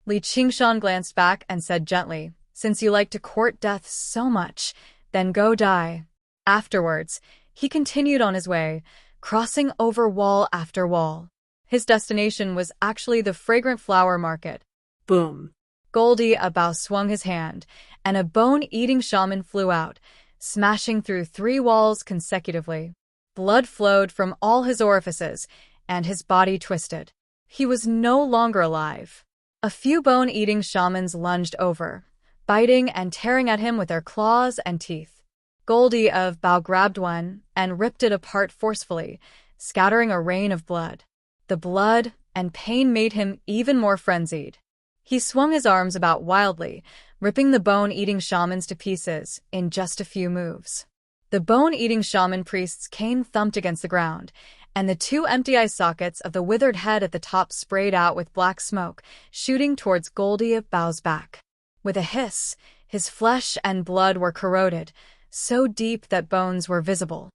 Li Qingshan glanced back and said gently, Since you like to court death so much, then go die. Afterwards, he continued on his way, crossing over wall after wall. His destination was actually the Fragrant Flower market. Boom. Goldie a Bao swung his hand, and a bone-eating shaman flew out, smashing through 3 walls consecutively. Blood flowed from all his orifices, and his body twisted. He was no longer alive. A few bone-eating shamans lunged over, biting and tearing at him with their claws and teeth. Goldie of Bao grabbed one and ripped it apart forcefully, scattering a rain of blood. The blood and pain made him even more frenzied. He swung his arms about wildly, ripping the bone-eating shamans to pieces in just a few moves. The bone-eating shaman priest's cane thumped against the ground, and the 2 empty eye sockets of the withered head at the top sprayed out with black smoke, shooting towards Goldie of Bao's back. With a hiss, his flesh and blood were corroded, so deep that bones were visible.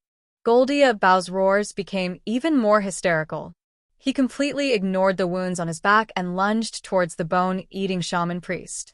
Goldie of Bao's roars became even more hysterical. He completely ignored the wounds on his back and lunged towards the bone-eating shaman priest.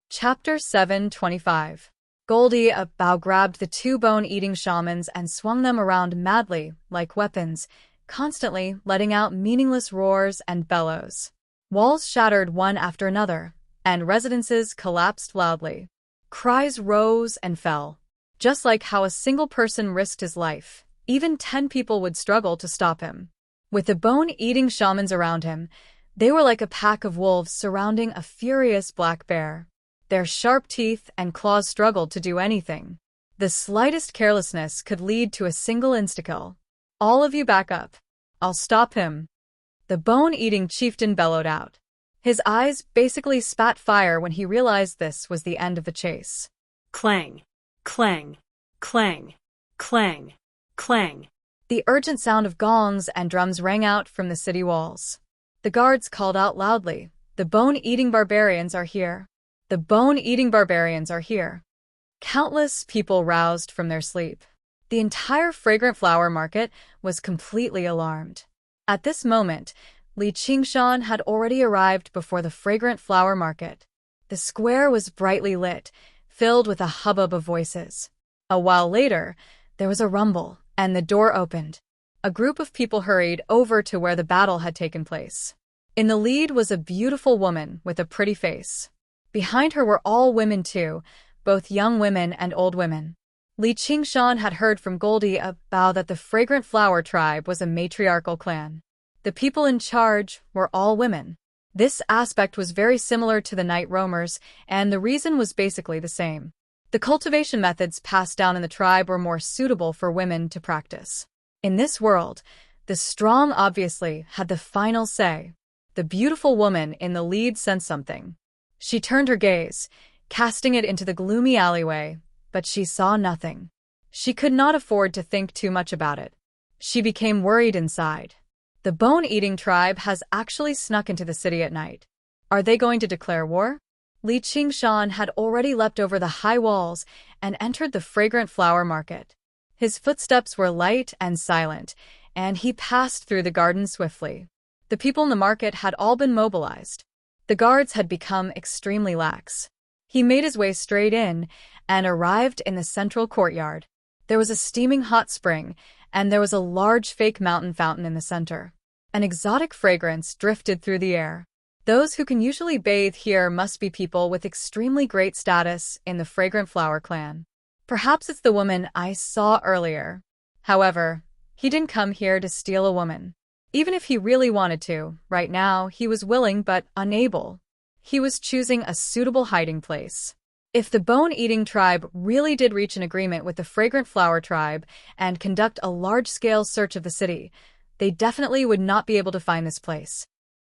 Chapter 725. Goldie a Bao grabbed the 2 bone-eating shamans and swung them around madly, like weapons, constantly letting out meaningless roars and bellows. Walls shattered one after another, and residences collapsed loudly. Cries rose and fell. Just like how a single person risked his life, even 10 people would struggle to stop him. With the bone-eating shamans around him, they were like a pack of wolves surrounding a furious black bear. Their sharp teeth and claws struggled to do anything. The slightest carelessness could lead to a single insta-kill. All of you back up. I'll stop him. The bone-eating chieftain bellowed out. His eyes basically spat fire when he realized this was the end of the chase. Clang, clang, clang, clang, clang. The urgent sound of gongs and drums rang out from the city walls. The guards called out loudly, "The bone-eating barbarians are here! The bone-eating barbarians are here!" Countless people roused from their sleep. The entire fragrant flower market was completely alarmed. At this moment, Li Qingshan had already arrived before the fragrant flower market. The square was brightly lit, filled with a hubbub of voices. A while later, there was a rumble, and the door opened. A group of people hurried over to where the battle had taken place. In the lead was a beautiful woman with a pretty face. Behind her were all women too, both young women and old women. Li Qingshan had heard from Goldie about that the Fragrant Flower tribe was a matriarchal clan. The people in charge were all women. This aspect was very similar to the night roamers, and the reason was basically the same. The cultivation methods passed down in the tribe were more suitable for women to practice. In this world, the strong obviously had the final say. The beautiful woman in the lead sensed something. She turned her gaze, casting it into the gloomy alleyway, but she saw nothing. She could not afford to think too much about it. She became worried inside. The bone-eating tribe has actually snuck into the city at night. Are they going to declare war? Li Qingshan had already leapt over the high walls and entered the fragrant flower market. His footsteps were light and silent, and he passed through the garden swiftly. The people in the market had all been mobilized. The guards had become extremely lax. He made his way straight in and arrived in the central courtyard. There was a steaming hot spring, and there was a large fake mountain fountain in the center. An exotic fragrance drifted through the air. Those who can usually bathe here must be people with extremely great status in the Fragrant Flower clan. Perhaps it's the woman I saw earlier. However, he didn't come here to steal a woman. Even if he really wanted to, right now he was willing but unable. He was choosing a suitable hiding place. If the bone-eating tribe really did reach an agreement with the Fragrant Flower tribe and conduct a large-scale search of the city, they definitely would not be able to find this place.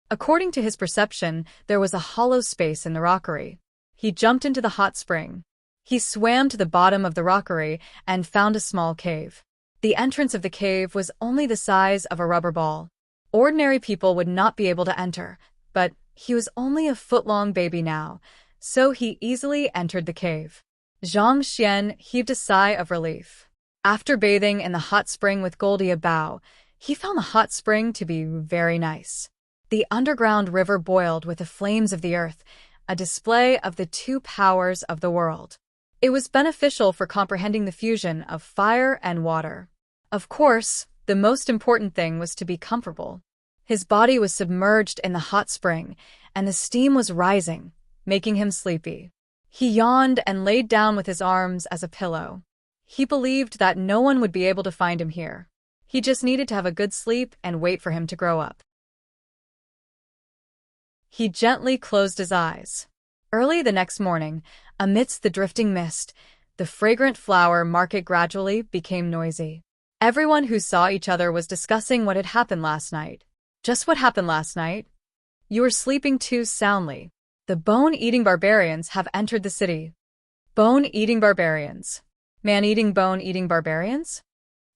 According to his perception, there was a hollow space in the rockery. He jumped into the hot spring. He swam to the bottom of the rockery and found a small cave. The entrance of the cave was only the size of a rubber ball. Ordinary people would not be able to enter, but he was only a foot-long baby now, so he easily entered the cave. Zhang Xian heaved a sigh of relief. After bathing in the hot spring with Goldie Bao, he found the hot spring to be very nice. The underground river boiled with the flames of the earth, a display of the two powers of the world. It was beneficial for comprehending the fusion of fire and water. Of course, the most important thing was to be comfortable. His body was submerged in the hot spring, and the steam was rising, making him sleepy. He yawned and laid down with his arms as a pillow. He believed that no one would be able to find him here. He just needed to have a good sleep and wait for him to grow up. He gently closed his eyes. Early the next morning, amidst the drifting mist, the fragrant flower market gradually became noisy. Everyone who saw each other was discussing what had happened last night. Just what happened last night? You were sleeping too soundly. The bone-eating barbarians have entered the city. Bone-eating barbarians. Man-eating bone-eating barbarians?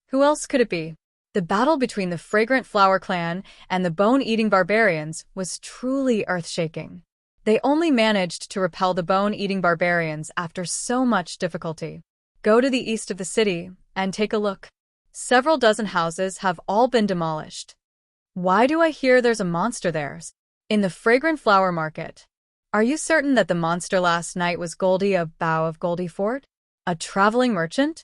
Who else could it be? The battle between the Fragrant Flower clan and the bone-eating barbarians was truly earth-shaking. They only managed to repel the bone-eating barbarians after so much difficulty. Go to the east of the city and take a look. Several dozen houses have all been demolished. Why do I hear there's a monster there? In the Fragrant Flower Market. Are you certain that the monster last night was Goldie Bao of Goldie Fort? A traveling merchant?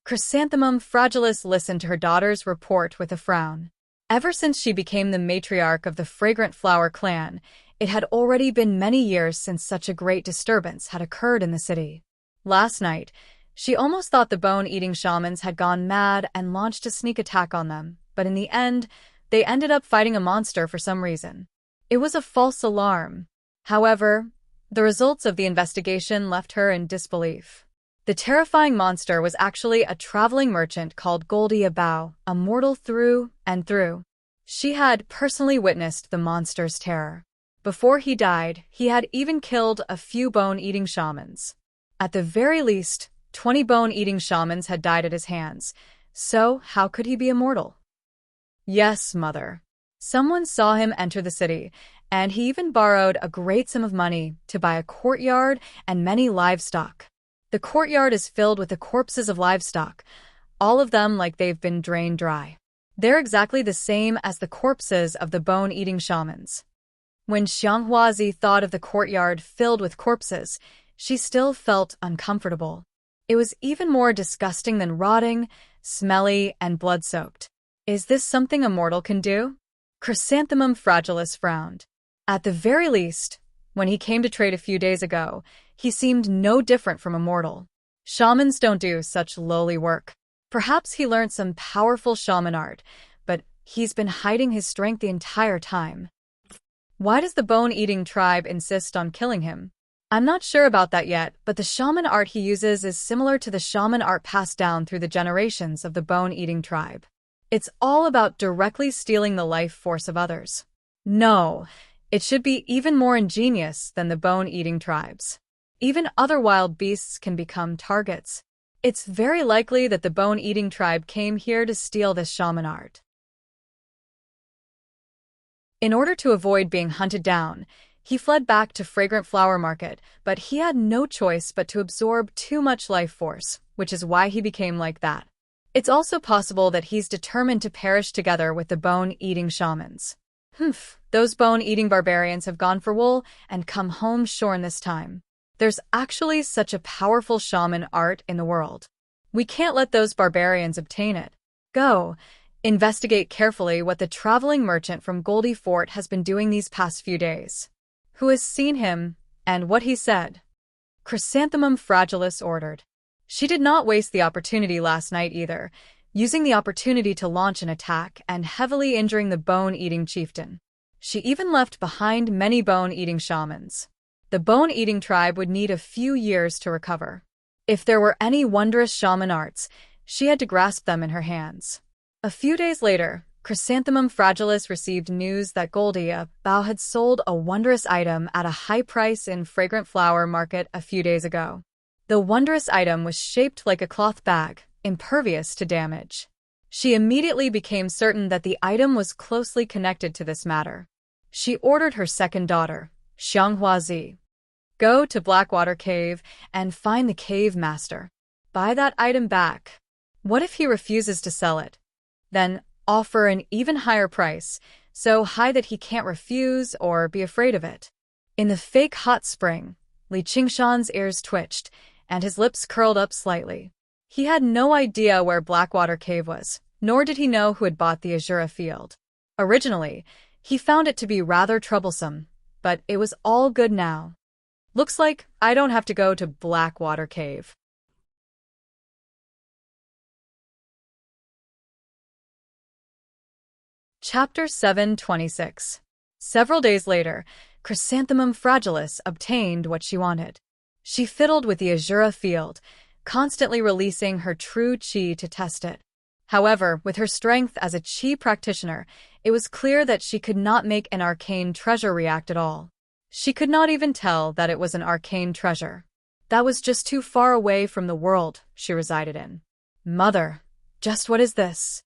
Chrysanthemum Fragilis listened to her daughter's report with a frown. Ever since she became the matriarch of the Fragrant Flower clan, it had already been many years since such a great disturbance had occurred in the city. Last night, she almost thought the bone-eating shamans had gone mad and launched a sneak attack on them, but in the end, they ended up fighting a monster for some reason. It was a false alarm. However, the results of the investigation left her in disbelief. The terrifying monster was actually a traveling merchant called Goldie Abao, a mortal through and through. She had personally witnessed the monster's terror. Before he died, he had even killed a few bone-eating shamans. At the very least, 20 bone-eating shamans had died at his hands, so how could he be immortal? Yes, mother. Someone saw him enter the city, and he even borrowed a great sum of money to buy a courtyard and many livestock. The courtyard is filled with the corpses of livestock, all of them like they've been drained dry. They're exactly the same as the corpses of the bone-eating shamans. When Xianghuazi thought of the courtyard filled with corpses, she still felt uncomfortable. It was even more disgusting than rotting, smelly, and blood-soaked. Is this something a mortal can do? Chrysanthemum Fragilis frowned. At the very least, when he came to trade a few days ago, he seemed no different from a mortal. Shamans don't do such lowly work. Perhaps he learned some powerful shaman art, but he's been hiding his strength the entire time. Why does the bone-eating tribe insist on killing him? I'm not sure about that yet, but the shaman art he uses is similar to the shaman art passed down through the generations of the bone-eating tribe. It's all about directly stealing the life force of others. No, it should be even more ingenious than the bone-eating tribes. Even other wild beasts can become targets. It's very likely that the bone-eating tribe came here to steal this shaman art. In order to avoid being hunted down, he fled back to Fragrant Flower Market, but he had no choice but to absorb too much life force, which is why he became like that. It's also possible that he's determined to perish together with the bone-eating shamans. Those bone-eating barbarians have gone for wool and come home shorn this time. There's actually such a powerful shaman art in the world. We can't let those barbarians obtain it. Go, investigate carefully what the traveling merchant from Goldie Fort has been doing these past few days. Who has seen him, and what he said? Chrysanthemum Fragilis ordered. She did not waste the opportunity last night either, using the opportunity to launch an attack and heavily injuring the bone-eating chieftain. She even left behind many bone-eating shamans. The bone-eating tribe would need a few years to recover. If there were any wondrous shaman arts, she had to grasp them in her hands. A few days later, Chrysanthemum Fragilis received news that Goldie Abao had sold a wondrous item at a high price in Fragrant Flower Market a few days ago. The wondrous item was shaped like a cloth bag, impervious to damage. She immediately became certain that the item was closely connected to this matter. She ordered her second daughter, Xianghuazi, go to Blackwater Cave and find the cave master. Buy that item back. What if he refuses to sell it? Then offer an even higher price, so high that he can't refuse or be afraid of it. In the fake hot spring, Li Qingshan's ears twitched, and his lips curled up slightly. He had no idea where Blackwater Cave was, nor did he know who had bought the Azura field. Originally, he found it to be rather troublesome, but it was all good now. Looks like I don't have to go to Blackwater Cave. Chapter 726. Several days later, Chrysanthemum Fragilis obtained what she wanted. She fiddled with the Azura field, constantly releasing her true chi to test it. However, with her strength as a chi practitioner, it was clear that she could not make an arcane treasure react at all. She could not even tell that it was an arcane treasure. That was just too far away from the world she resided in. Mother, just what is this?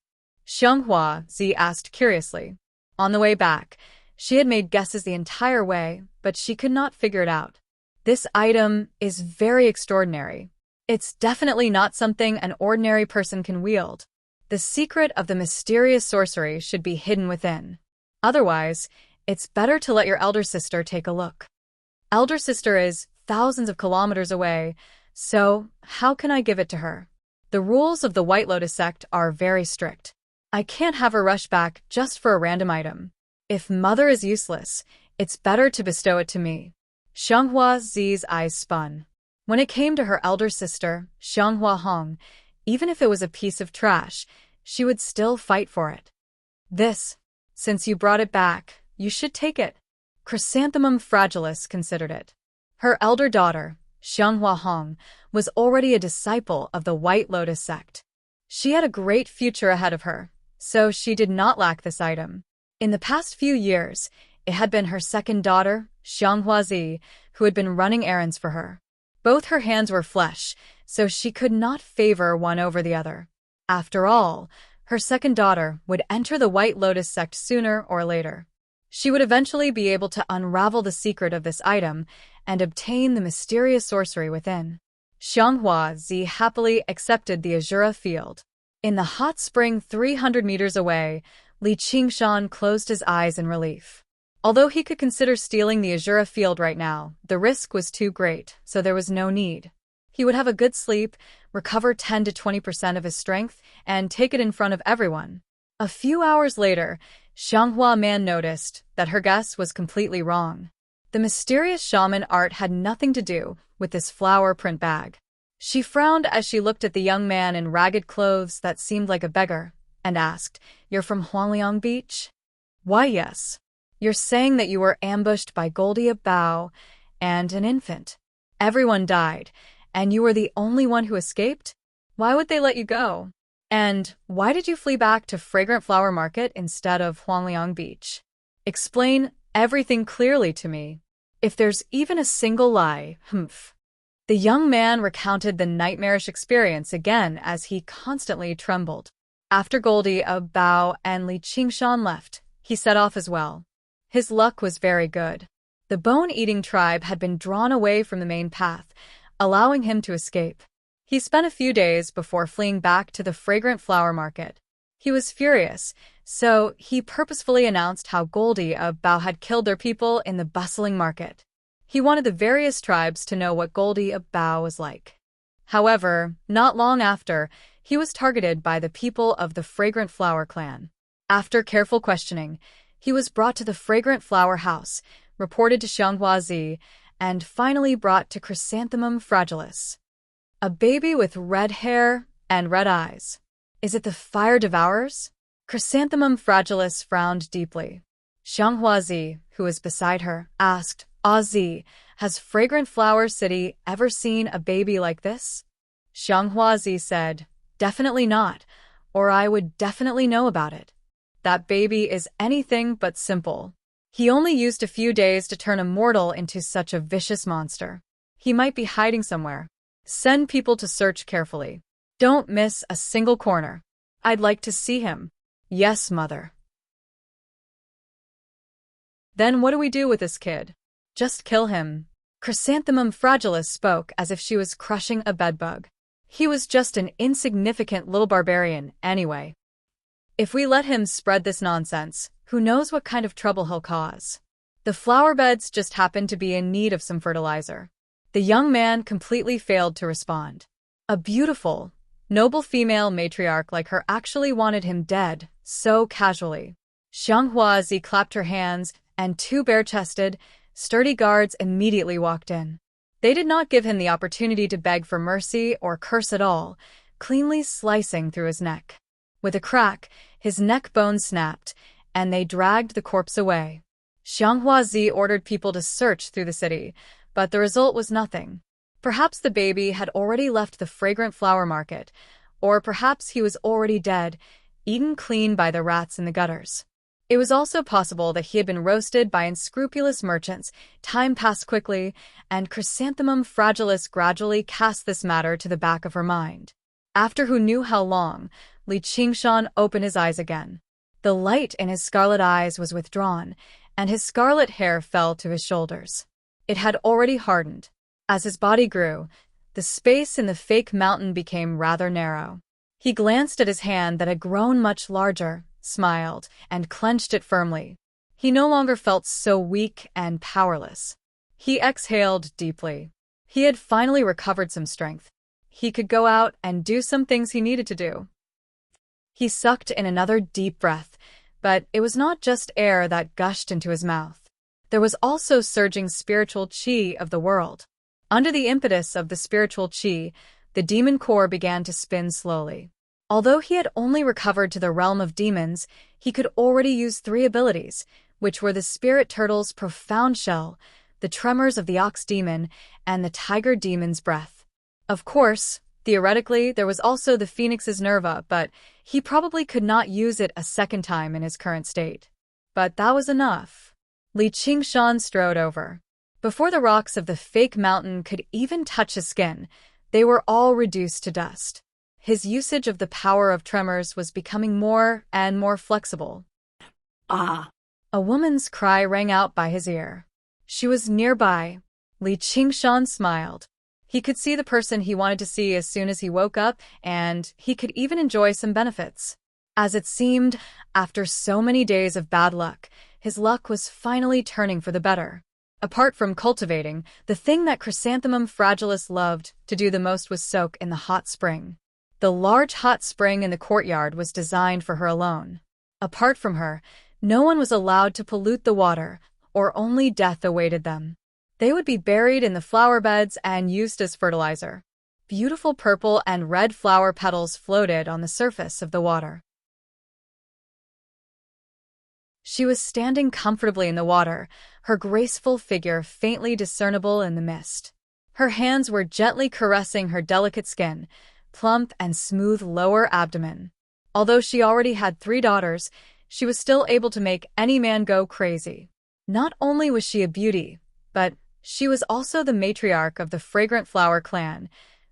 Xianghuazi asked curiously. On the way back, she had made guesses the entire way, but she could not figure it out. This item is very extraordinary. It's definitely not something an ordinary person can wield. The secret of the mysterious sorcery should be hidden within. Otherwise, it's better to let your elder sister take a look. Elder sister is thousands of kilometers away, so how can I give it to her? The rules of the White Lotus sect are very strict. I can't have her rush back just for a random item. If mother is useless, it's better to bestow it to me. Xianghuazi's eyes spun. When it came to her elder sister, Xianghua Hong, even if it was a piece of trash, she would still fight for it. Since you brought it back, you should take it. Chrysanthemum Fragilis considered it. Her elder daughter, Xianghua Hong, was already a disciple of the White Lotus sect. She had a great future ahead of her, so she did not lack this item. In the past few years, it had been her second daughter, Xianghua Zi, who had been running errands for her. Both her hands were flesh, so she could not favor one over the other. After all, her second daughter would enter the White Lotus sect sooner or later. She would eventually be able to unravel the secret of this item and obtain the mysterious sorcery within. Xianghua Zi happily accepted the Azura field. In the hot spring 300 meters away, Li Qingshan closed his eyes in relief. Although he could consider stealing the Azura field right now, the risk was too great, so there was no need. He would have a good sleep, recover 10 to 20% of his strength, and take it in front of everyone. A few hours later, Xianghua Man noticed that her guess was completely wrong. The mysterious shaman art had nothing to do with this flower print bag. She frowned as she looked at the young man in ragged clothes that seemed like a beggar, and asked, "You're from Huangliang Beach?" "Why, yes. You're saying that you were ambushed by Goldie a Bao and an infant. Everyone died, and you were the only one who escaped? Why would they let you go? And why did you flee back to Fragrant Flower Market instead of Huangliang Beach? Explain everything clearly to me. If there's even a single lie, humph." The young man recounted the nightmarish experience again as he constantly trembled. After Goldie a Bao and Li Qingshan left, he set off as well. His luck was very good. The bone-eating tribe had been drawn away from the main path, allowing him to escape. He spent a few days before fleeing back to the Fragrant Flower Market. He was furious, so he purposefully announced how Goldie a Bao had killed their people in the bustling market. He wanted the various tribes to know what Goldie a Bao was like. However, not long after, he was targeted by the people of the Fragrant Flower clan. After careful questioning, he was brought to the Fragrant Flower House, reported to Xianghua Zi, and finally brought to Chrysanthemum Fragilis. A baby with red hair and red eyes. Is it the fire devourers? Chrysanthemum Fragilis frowned deeply. Xianghua Zi, who was beside her, asked, "Zi, has Fragrant Flower City ever seen a baby like this?" Xianghua Zi said, "Definitely not, or I would definitely know about it. That baby is anything but simple. He only used a few days to turn a mortal into such a vicious monster. He might be hiding somewhere. Send people to search carefully. Don't miss a single corner. I'd like to see him." "Yes, mother." "Then what do we do with this kid?" "Just kill him." Chrysanthemum Fragilis spoke as if she was crushing a bedbug. He was just an insignificant little barbarian, anyway. If we let him spread this nonsense, who knows what kind of trouble he'll cause. The flower beds just happened to be in need of some fertilizer. The young man completely failed to respond. A beautiful, noble female matriarch like her actually wanted him dead, so casually. Xianghua Zi clapped her hands, and two bare-chested, sturdy guards immediately walked in. They did not give him the opportunity to beg for mercy or curse at all, cleanly slicing through his neck. With a crack, his neck bone snapped, and they dragged the corpse away. Xianghua Zi ordered people to search through the city, but the result was nothing. Perhaps the baby had already left the Fragrant Flower Market, or perhaps he was already dead, eaten clean by the rats in the gutters. It was also possible that he had been roasted by unscrupulous merchants. Time passed quickly, and Chrysanthemum Fragilis gradually cast this matter to the back of her mind. After who knew how long, Li Qingshan opened his eyes again. The light in his scarlet eyes was withdrawn, and his scarlet hair fell to his shoulders. It had already hardened. As his body grew, the space in the fake mountain became rather narrow. He glanced at his hand that had grown much larger, smiled, and clenched it firmly. He no longer felt so weak and powerless. He exhaled deeply. He had finally recovered some strength. He could go out and do some things he needed to do. He sucked in another deep breath, but it was not just air that gushed into his mouth. There was also surging spiritual qi of the world. Under the impetus of the spiritual qi, the demon core began to spin slowly. Although he had only recovered to the realm of demons, he could already use 3 abilities, which were the spirit turtle's profound shell, the tremors of the ox demon, and the tiger demon's breath. Of course, theoretically, there was also the phoenix's nerva, but he probably could not use it a second time in his current state. But that was enough. Li Qingshan strode over. Before the rocks of the fake mountain could even touch his skin, they were all reduced to dust. His usage of the power of tremors was becoming more and more flexible. Ah! A woman's cry rang out by his ear. She was nearby. Li Qingshan smiled. He could see the person he wanted to see as soon as he woke up, and he could even enjoy some benefits. As it seemed, after so many days of bad luck, his luck was finally turning for the better. Apart from cultivating, the thing that Chrysanthemum Fragilis loved to do the most was soak in the hot spring. The large hot spring in the courtyard was designed for her alone. Apart from her, no one was allowed to pollute the water, or only death awaited them. They would be buried in the flower beds and used as fertilizer. Beautiful purple and red flower petals floated on the surface of the water. She was standing comfortably in the water, her graceful figure faintly discernible in the mist. Her hands were gently caressing her delicate skin, plump and smooth lower abdomen. Although she already had 3 daughters, she was still able to make any man go crazy. Not only was she a beauty, but she was also the matriarch of the Fragrant Flower clan,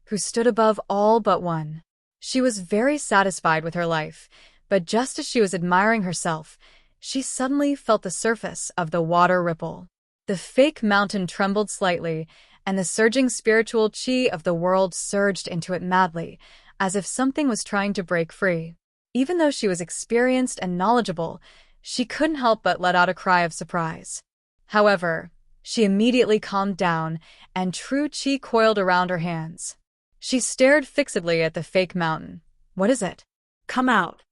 who stood above all but one. She was very satisfied with her life, but just as she was admiring herself, she suddenly felt the surface of the water ripple. The fake mountain trembled slightly, and the surging spiritual qi of the world surged into it madly, as if something was trying to break free. Even though she was experienced and knowledgeable, she couldn't help but let out a cry of surprise. However, she immediately calmed down, and true qi coiled around her hands. She stared fixedly at the fake mountain. "What is it?" Come out.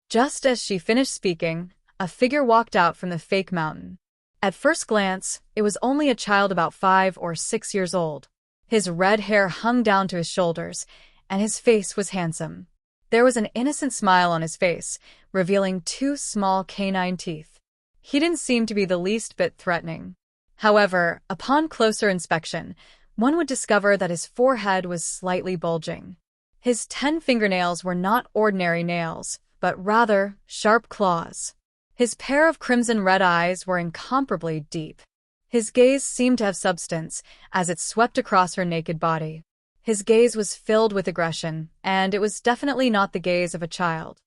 Just as she finished speaking, a figure walked out from the fake mountain. At first glance, it was only a child about 5 or 6 years old. His red hair hung down to his shoulders, and his face was handsome. There was an innocent smile on his face, revealing 2 small canine teeth. He didn't seem to be the least bit threatening. However, upon closer inspection, one would discover that his forehead was slightly bulging. His 10 fingernails were not ordinary nails, but rather sharp claws. His pair of crimson-red eyes were incomparably deep. His gaze seemed to have substance as it swept across her naked body. His gaze was filled with aggression, and it was definitely not the gaze of a child.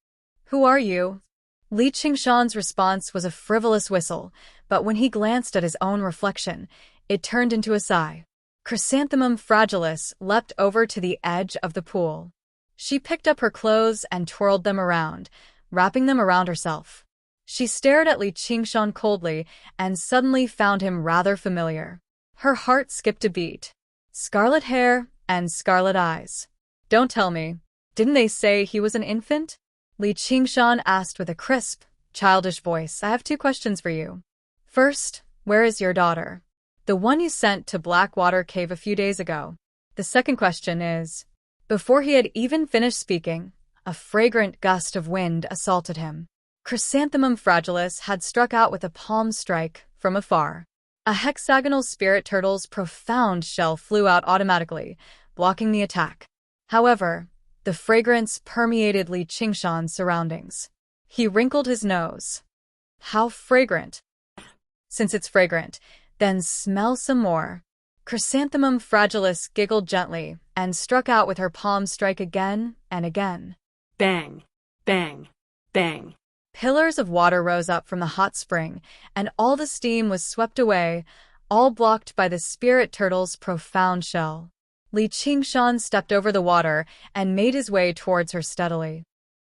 "Who are you?" Li Qingshan's response was a frivolous whistle, but when he glanced at his own reflection, it turned into a sigh. Chrysanthemum Fragilis leapt over to the edge of the pool. She picked up her clothes and twirled them around, wrapping them around herself. She stared at Li Qingshan coldly and suddenly found him rather familiar. Her heart skipped a beat. Scarlet hair and scarlet eyes. "Don't tell me. Didn't they say he was an infant?" Li Qingshan asked with a crisp, childish voice. "I have 2 questions for you. First, where is your daughter? The one you sent to Blackwater Cave a few days ago. The second question is..." Before he had even finished speaking, a fragrant gust of wind assaulted him. Chrysanthemum Fragilis had struck out with a palm strike from afar. A hexagonal spirit turtle's profound shell flew out automatically, blocking the attack. However, the fragrance permeated Li Qingshan's surroundings. He wrinkled his nose. "How fragrant." "Since it's fragrant, then smell some more." Chrysanthemum Fragilis giggled gently and struck out with her palm strike again and again. Bang, bang, bang. Pillars of water rose up from the hot spring, and all the steam was swept away, all blocked by the spirit turtle's profound shell. Li Qingshan stepped over the water and made his way towards her steadily.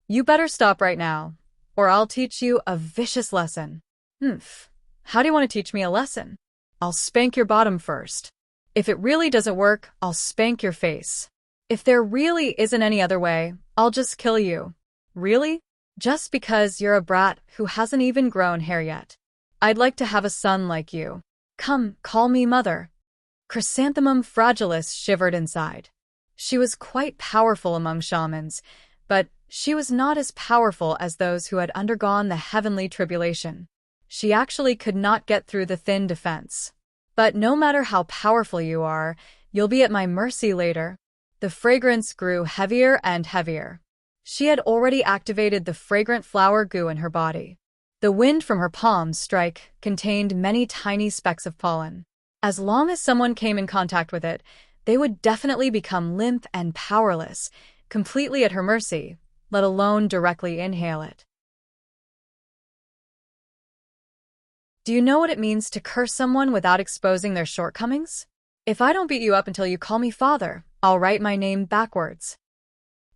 "You better stop right now, or I'll teach you a vicious lesson." "Humph. How do you want to teach me a lesson?" "I'll spank your bottom first. If it really doesn't work, I'll spank your face. If there really isn't any other way, I'll just kill you." "Really? Just because you're a brat who hasn't even grown hair yet? I'd like to have a son like you. Come, call me mother." Chrysanthemum Fragilis shivered inside. She was quite powerful among shamans, but she was not as powerful as those who had undergone the heavenly tribulation. She actually could not get through the thin defense. But no matter how powerful you are, you'll be at my mercy later. The fragrance grew heavier and heavier. She had already activated the fragrant flower goo in her body. The wind from her palms strike contained many tiny specks of pollen. As long as someone came in contact with it, they would definitely become limp and powerless, completely at her mercy, let alone directly inhale it. Do you know what it means to curse someone without exposing their shortcomings? If I don't beat you up until you call me father, I'll write my name backwards.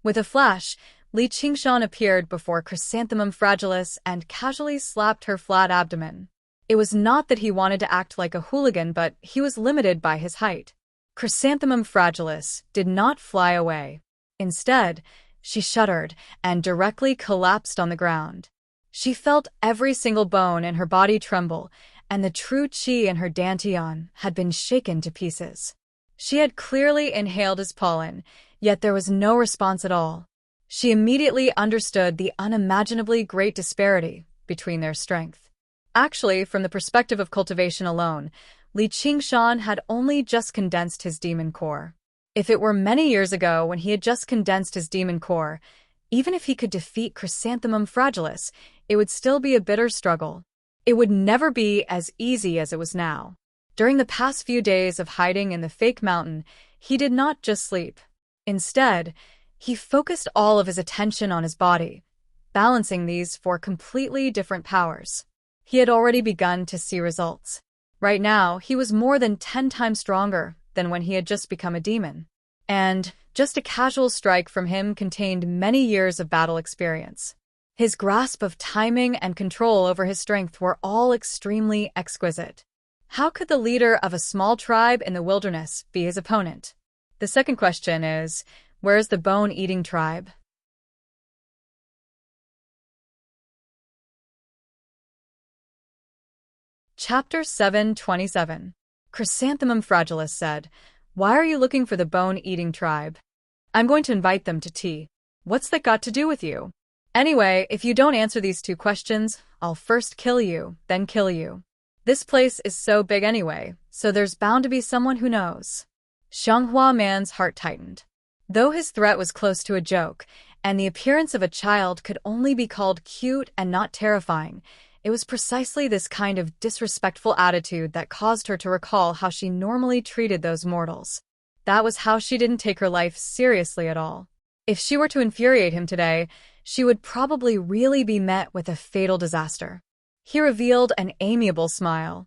With a flash, Li Qingshan appeared before Chrysanthemum Fragilis and casually slapped her flat abdomen. It was not that he wanted to act like a hooligan, but he was limited by his height. Chrysanthemum Fragilis did not fly away. Instead, she shuddered and directly collapsed on the ground. She felt every single bone in her body tremble, and the true qi in her dantian had been shaken to pieces. She had clearly inhaled his pollen, yet there was no response at all. She immediately understood the unimaginably great disparity between their strength. Actually, from the perspective of cultivation alone, Li Qingshan had only just condensed his demon core. If it were many years ago when he had just condensed his demon core, even if he could defeat Chrysanthemum Fragilis, it would still be a bitter struggle. It would never be as easy as it was now. During the past few days of hiding in the fake mountain, he did not just sleep. Instead, he focused all of his attention on his body, balancing these for completely different powers. He had already begun to see results. Right now, he was more than 10 times stronger than when he had just become a demon. And just a casual strike from him contained many years of battle experience. His grasp of timing and control over his strength were all extremely exquisite. How could the leader of a small tribe in the wilderness be his opponent? The second question is, where is the bone-eating tribe? Chapter 7:27. Chrysanthemum Fragilis said, "Why are you looking for the bone-eating tribe? I'm going to invite them to tea. What's that got to do with you? Anyway, if you don't answer these two questions, I'll first kill you, then kill you. This place is so big anyway, so there's bound to be someone who knows." Xianghua Man's heart tightened. Though his threat was close to a joke, and the appearance of a child could only be called cute and not terrifying, it was precisely this kind of disrespectful attitude that caused her to recall how she normally treated those mortals. That was how she didn't take her life seriously at all. If she were to infuriate him today, she would probably really be met with a fatal disaster. He revealed an amiable smile.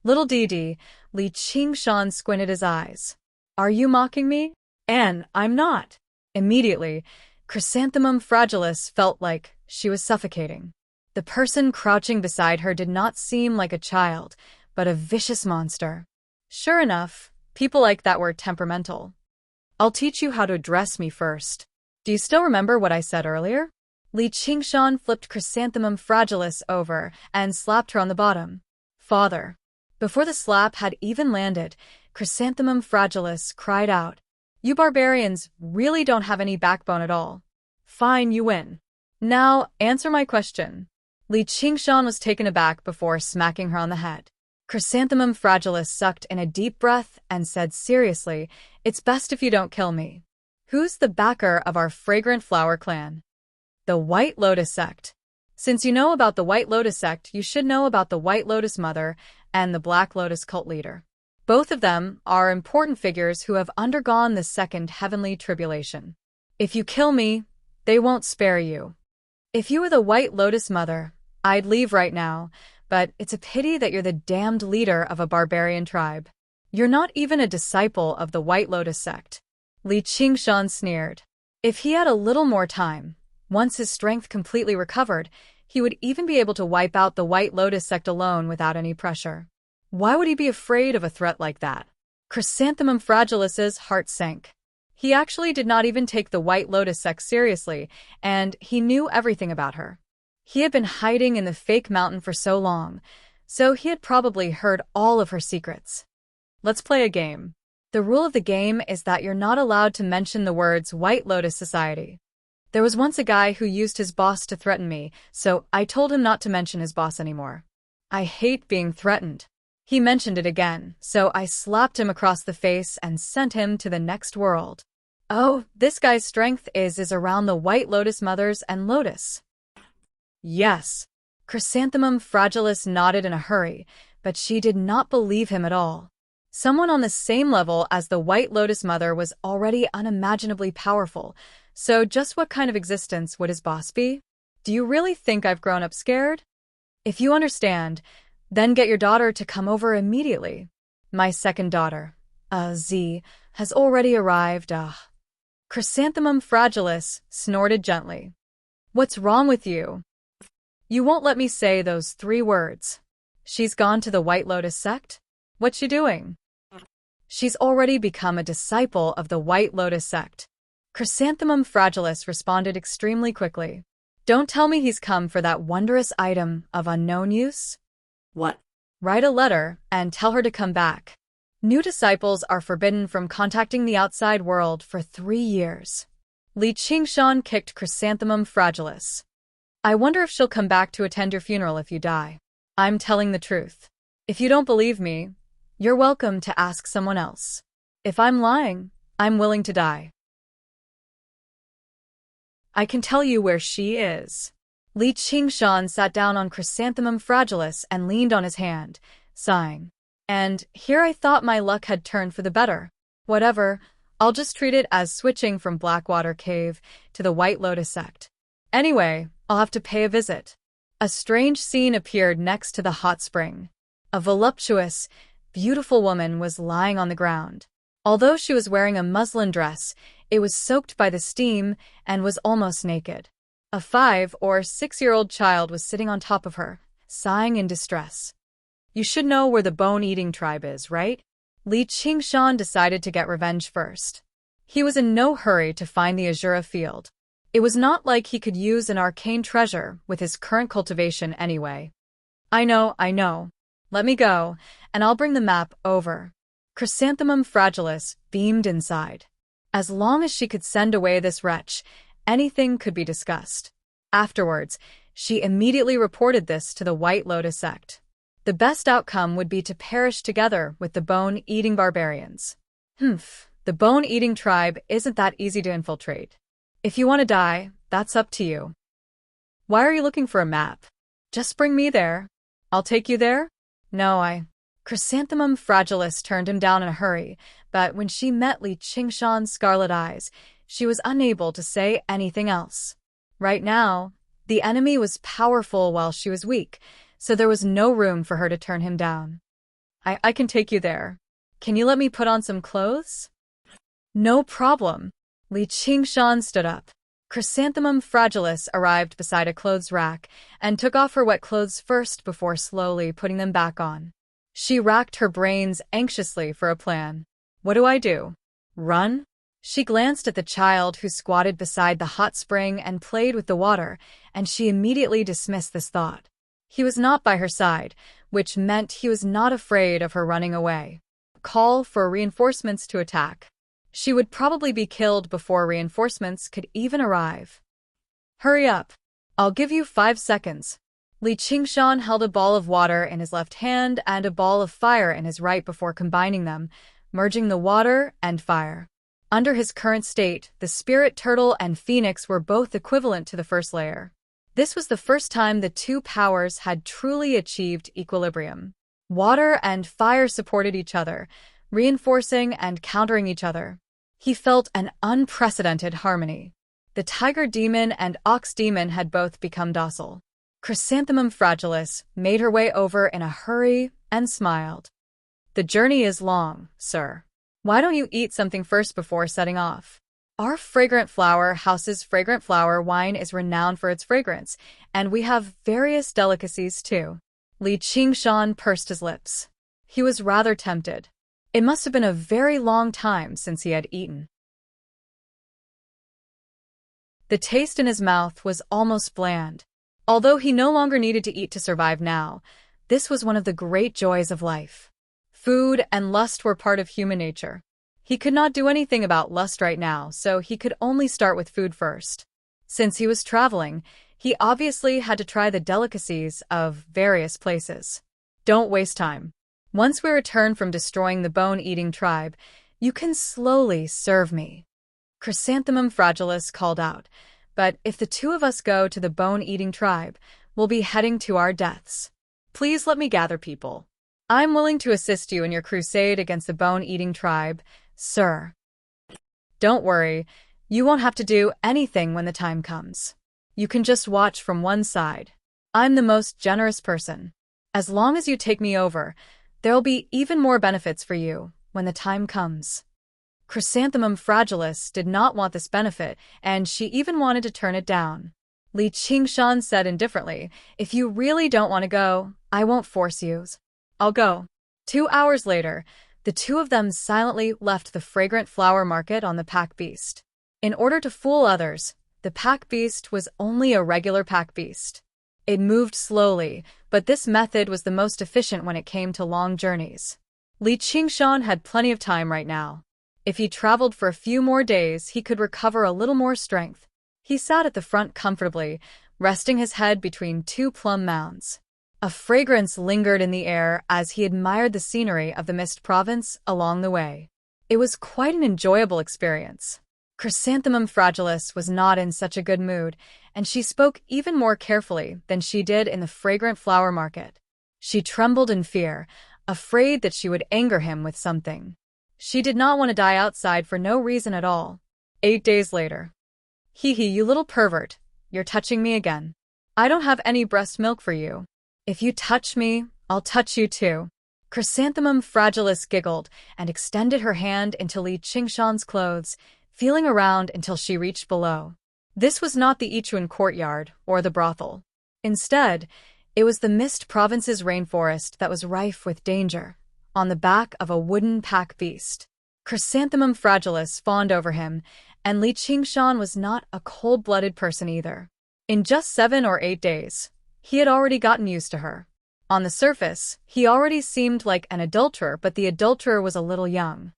Little Didi, Li Qingshan squinted his eyes. "Are you mocking me?" "And I'm not." Immediately, Chrysanthemum Fragilis felt like she was suffocating. The person crouching beside her did not seem like a child, but a vicious monster. Sure enough, people like that were temperamental. "I'll teach you how to address me first. Do you still remember what I said earlier?" Li Qingshan flipped Chrysanthemum Fragilis over and slapped her on the bottom. "Father." Before the slap had even landed, Chrysanthemum Fragilis cried out, "You barbarians really don't have any backbone at all. Fine, you win. Now, answer my question." Li Qingshan was taken aback before smacking her on the head. Chrysanthemum Fragilis sucked in a deep breath and said seriously, "It's best if you don't kill me. Who's the backer of our fragrant flower clan?" "The White Lotus Sect." "Since you know about the White Lotus Sect, you should know about the White Lotus Mother and the Black Lotus cult leader. Both of them are important figures who have undergone the second heavenly tribulation. If you kill me, they won't spare you. If you were the White Lotus Mother, I'd leave right now, but it's a pity that you're the damned leader of a barbarian tribe. You're not even a disciple of the White Lotus Sect." Li Qingshan sneered. If he had a little more time, once his strength completely recovered, he would even be able to wipe out the White Lotus Sect alone without any pressure. Why would he be afraid of a threat like that? Chrysanthemum Fragilis's heart sank. He actually did not even take the White Lotus Sect seriously, and he knew everything about her. He had been hiding in the fake mountain for so long, so he had probably heard all of her secrets. Let's play a game. The rule of the game is that you're not allowed to mention the words White Lotus Society. There was once a guy who used his boss to threaten me, so I told him not to mention his boss anymore. I hate being threatened. He mentioned it again, so I slapped him across the face and sent him to the next world. Oh, this guy's strength is around the White Lotus mothers and Lotus. Yes. Chrysanthemum Fragilis nodded in a hurry, but she did not believe him at all. Someone on the same level as the White Lotus Mother was already unimaginably powerful, so just what kind of existence would his boss be? Do you really think I've grown up scared? If you understand, then get your daughter to come over immediately. My second daughter, Z, has already arrived, Chrysanthemum Fragilis snorted gently. What's wrong with you? You won't let me say those 3 words. She's gone to the White Lotus sect? What's she doing? She's already become a disciple of the White Lotus sect. Chrysanthemum Fragilis responded extremely quickly. Don't tell me he's come for that wondrous item of unknown use? What? Write a letter and tell her to come back. New disciples are forbidden from contacting the outside world for 3 years. Li Qingshan kicked Chrysanthemum Fragilis. I wonder if she'll come back to attend your funeral if you die. I'm telling the truth. If you don't believe me, you're welcome to ask someone else. If I'm lying, I'm willing to die. I can tell you where she is. Li Qingshan sat down on Chrysanthemum Fragilis and leaned on his hand, sighing. And here I thought my luck had turned for the better. Whatever, I'll just treat it as switching from Blackwater Cave to the White Lotus sect. Anyway, I'll have to pay a visit. A strange scene appeared next to the hot spring. A voluptuous, beautiful woman was lying on the ground. Although she was wearing a muslin dress, it was soaked by the steam and was almost naked. A 5- or 6-year-old child was sitting on top of her, sighing in distress. You should know where the bone-eating tribe is, right? Li Qingshan decided to get revenge first. He was in no hurry to find the Azura field. It was not like he could use an arcane treasure with his current cultivation anyway. I know. Let me go, and I'll bring the map over. Chrysanthemum Fragilis beamed inside. As long as she could send away this wretch, anything could be discussed. Afterwards, she immediately reported this to the White Lotus sect. The best outcome would be to perish together with the bone-eating barbarians. The bone-eating tribe isn't that easy to infiltrate. If you want to die, that's up to you. Why are you looking for a map? Just bring me there. I'll take you there? No, Chrysanthemum Fragilis turned him down in a hurry, but when she met Li Qingshan's scarlet eyes, she was unable to say anything else. Right now, the enemy was powerful while she was weak, so there was no room for her to turn him down. I can take you there. Can you let me put on some clothes? No problem. Li Qingshan stood up. Chrysanthemum Fragilis arrived beside a clothes rack and took off her wet clothes first before slowly putting them back on. She racked her brains anxiously for a plan. What do I do? Run? She glanced at the child who squatted beside the hot spring and played with the water, and she immediately dismissed this thought. He was not by her side, which meant he was not afraid of her running away. Call for reinforcements to attack. She would probably be killed before reinforcements could even arrive. Hurry up. I'll give you 5 seconds. Li Qingshan held a ball of water in his left hand and a ball of fire in his right before combining them, merging the water and fire. Under his current state, the spirit turtle and phoenix were both equivalent to the first layer. This was the first time the 2 powers had truly achieved equilibrium. Water and fire supported each other, reinforcing and countering each other. He felt an unprecedented harmony. The tiger demon and ox demon had both become docile. Chrysanthemum Fragilis made her way over in a hurry and smiled. The journey is long, sir. Why don't you eat something first before setting off? Our fragrant flower house's fragrant flower wine is renowned for its fragrance, and we have various delicacies too. Li Qingshan pursed his lips. He was rather tempted. It must have been a very long time since he had eaten. The taste in his mouth was almost bland. Although he no longer needed to eat to survive now, this was one of the great joys of life. Food and lust were part of human nature. He could not do anything about lust right now, so he could only start with food first. Since he was traveling, he obviously had to try the delicacies of various places. Don't waste time. Once we return from destroying the bone-eating tribe, you can slowly serve me. Chrysanthemum Fragilis called out, but if the two of us go to the bone-eating tribe, we'll be heading to our deaths. Please let me gather people. I'm willing to assist you in your crusade against the bone-eating tribe, sir. Don't worry, you won't have to do anything when the time comes. You can just watch from one side. I'm the most generous person. As long as you take me over, there'll be even more benefits for you when the time comes. Chrysanthemum Fragilis did not want this benefit, and she even wanted to turn it down. Li Qingshan said indifferently, if you really don't want to go, I won't force you. I'll go. 2 hours later, the two of them silently left the fragrant flower market on the pack beast. In order to fool others, the pack beast was only a regular pack beast. It moved slowly, but this method was the most efficient when it came to long journeys. Li Qingshan had plenty of time right now. If he traveled for a few more days, he could recover a little more strength. He sat at the front comfortably, resting his head between two plum mounds. A fragrance lingered in the air as he admired the scenery of the Mist Province along the way. It was quite an enjoyable experience. Chrysanthemum Fragilis was not in such a good mood, and she spoke even more carefully than she did in the fragrant flower market. She trembled in fear, afraid that she would anger him with something. She did not want to die outside for no reason at all. 8 days later. Hee hee, you little pervert, you're touching me again. I don't have any breast milk for you. If you touch me, I'll touch you too. Chrysanthemum Fragilis giggled and extended her hand into Li Qingshan's clothes, feeling around until she reached below. This was not the Ichuan courtyard or the brothel. Instead, it was the Mist Province's rainforest that was rife with danger, on the back of a wooden pack beast. Chrysanthemum Fragilis fawned over him, and Li Qingshan was not a cold-blooded person either. In just 7 or 8 days, he had already gotten used to her. On the surface, he already seemed like an adulterer, but the adulterer was a little young.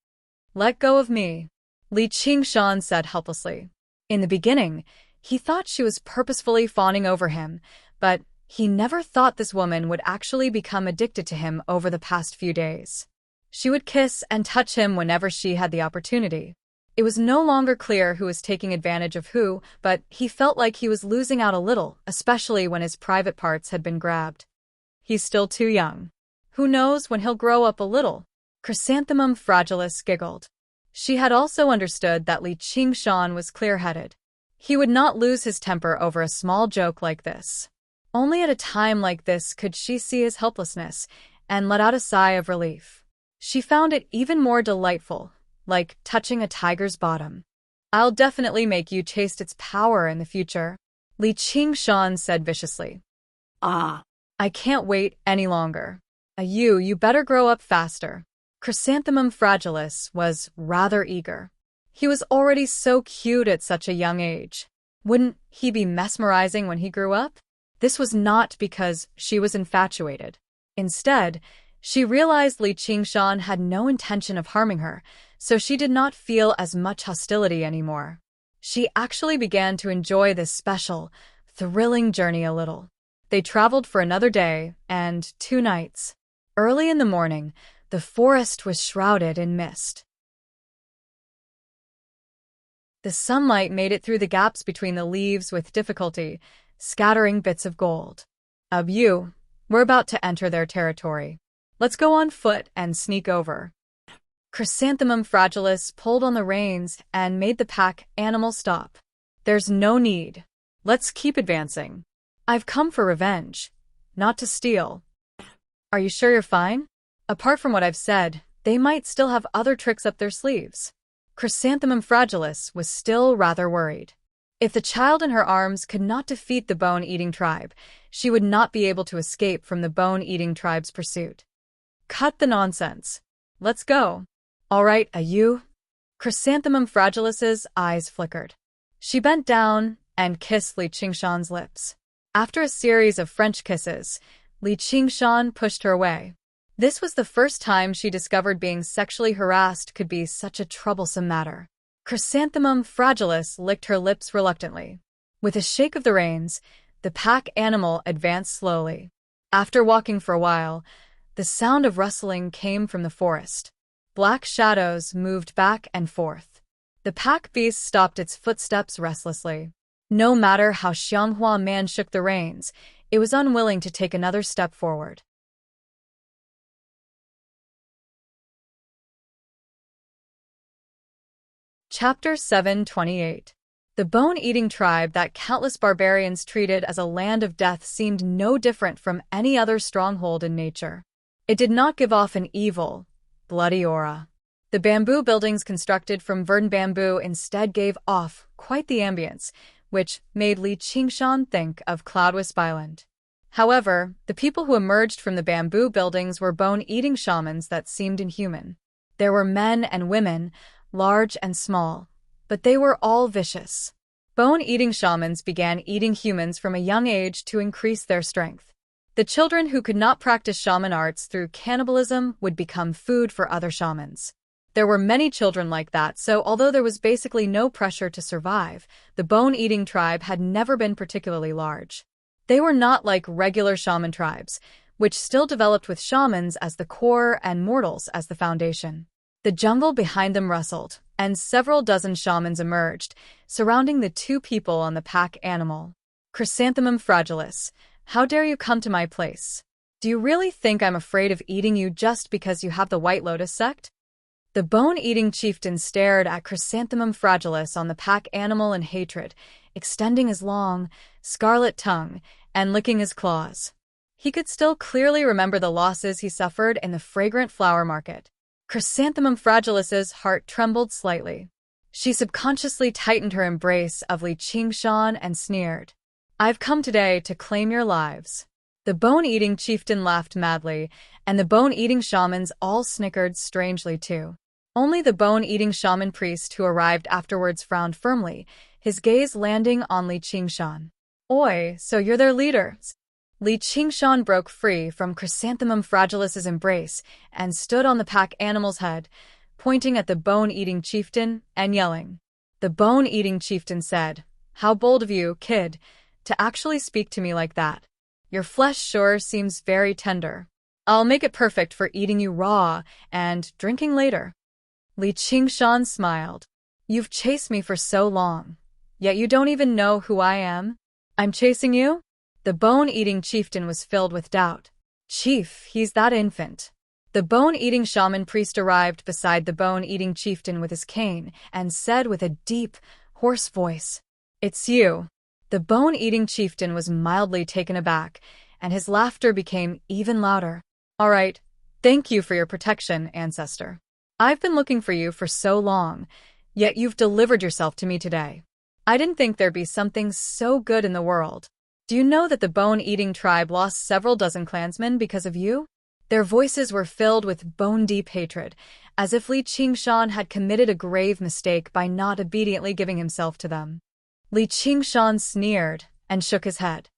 Let go of me, Li Qingshan said helplessly. In the beginning, he thought she was purposefully fawning over him, but he never thought this woman would actually become addicted to him over the past few days. She would kiss and touch him whenever she had the opportunity. It was no longer clear who was taking advantage of who, but he felt like he was losing out a little, especially when his private parts had been grabbed. He's still too young. Who knows when he'll grow up a little? Chrysanthemum Fragilis giggled. She had also understood that Li Qingshan was clear-headed. He would not lose his temper over a small joke like this. Only at a time like this could she see his helplessness and let out a sigh of relief. She found it even more delightful, like touching a tiger's bottom. I'll definitely make you taste its power in the future, Li Qingshan said viciously. Ah. I can't wait any longer. You better grow up faster. Chrysanthemum Fragilis was rather eager. He was already so cute at such a young age. Wouldn't he be mesmerizing when he grew up? This was not because she was infatuated. Instead, she realized Li Qingshan had no intention of harming her, so she did not feel as much hostility anymore. She actually began to enjoy this special, thrilling journey a little. They traveled for another day and 2 nights. Early in the morning, the forest was shrouded in mist. The sunlight made it through the gaps between the leaves with difficulty, scattering bits of gold. We're about to enter their territory. Let's go on foot and sneak over. Chrysanthemum Fragilis pulled on the reins and made the pack animal stop. There's no need. Let's keep advancing. I've come for revenge, not to steal. Are you sure you're fine? Apart from what I've said, they might still have other tricks up their sleeves. Chrysanthemum Fragilis was still rather worried. If the child in her arms could not defeat the bone-eating tribe, she would not be able to escape from the bone-eating tribe's pursuit. Cut the nonsense. Let's go. All right, Chrysanthemum Fragilis's eyes flickered. She bent down and kissed Li Qingshan's lips. After a series of French kisses, Li Qingshan pushed her away. This was the first time she discovered being sexually harassed could be such a troublesome matter. Chrysanthemum Fragilis licked her lips reluctantly. With a shake of the reins, the pack animal advanced slowly. After walking for a while, the sound of rustling came from the forest. Black shadows moved back and forth. The pack beast stopped its footsteps restlessly. No matter how Xianghua Man shook the reins, it was unwilling to take another step forward. Chapter 728. The bone-eating tribe that countless barbarians treated as a land of death seemed no different from any other stronghold in nature. It did not give off an evil, bloody aura. The bamboo buildings constructed from verdant bamboo instead gave off quite the ambience, which made Li Qingshan think of Cloudwisp Island. However, the people who emerged from the bamboo buildings were bone-eating shamans that seemed inhuman. There were men and women, large and small, but they were all vicious. Bone-eating shamans began eating humans from a young age to increase their strength. The children who could not practice shaman arts through cannibalism would become food for other shamans. There were many children like that, so although there was basically no pressure to survive, the bone-eating tribe had never been particularly large. They were not like regular shaman tribes, which still developed with shamans as the core and mortals as the foundation. The jungle behind them rustled, and several dozen shamans emerged, surrounding the two people on the pack animal. Chrysanthemum Fragilis, how dare you come to my place? Do you really think I'm afraid of eating you just because you have the White Lotus sect? The bone-eating chieftain stared at Chrysanthemum Fragilis on the pack animal in hatred, extending his long, scarlet tongue and licking his claws. He could still clearly remember the losses he suffered in the fragrant flower market. Chrysanthemum Fragilis's heart trembled slightly. She subconsciously tightened her embrace of Li Qingshan and sneered. I've come today to claim your lives. The bone-eating chieftain laughed madly, and the bone-eating shamans all snickered strangely too. Only the bone-eating shaman priest who arrived afterwards frowned firmly, his gaze landing on Li Qingshan. Oi, so you're their leaders? Li Qingshan broke free from Chrysanthemum Fragilis's embrace and stood on the pack animal's head, pointing at the bone-eating chieftain and yelling. The bone-eating chieftain said, How bold of you, kid, to actually speak to me like that. Your flesh sure seems very tender. I'll make it perfect for eating you raw and drinking later. Li Qingshan smiled. You've chased me for so long, yet you don't even know who I am? I'm chasing you? The bone-eating chieftain was filled with doubt. Chief, he's that infant. The bone-eating shaman priest arrived beside the bone-eating chieftain with his cane and said with a deep, hoarse voice, It's you. The bone-eating chieftain was mildly taken aback, and his laughter became even louder. All right, thank you for your protection, ancestor. I've been looking for you for so long, yet you've delivered yourself to me today. I didn't think there'd be something so good in the world. Do you know that the bone-eating tribe lost several dozen clansmen because of you? Their voices were filled with bone-deep hatred, as if Li Qingshan had committed a grave mistake by not obediently giving himself to them. Li Qingshan sneered and shook his head.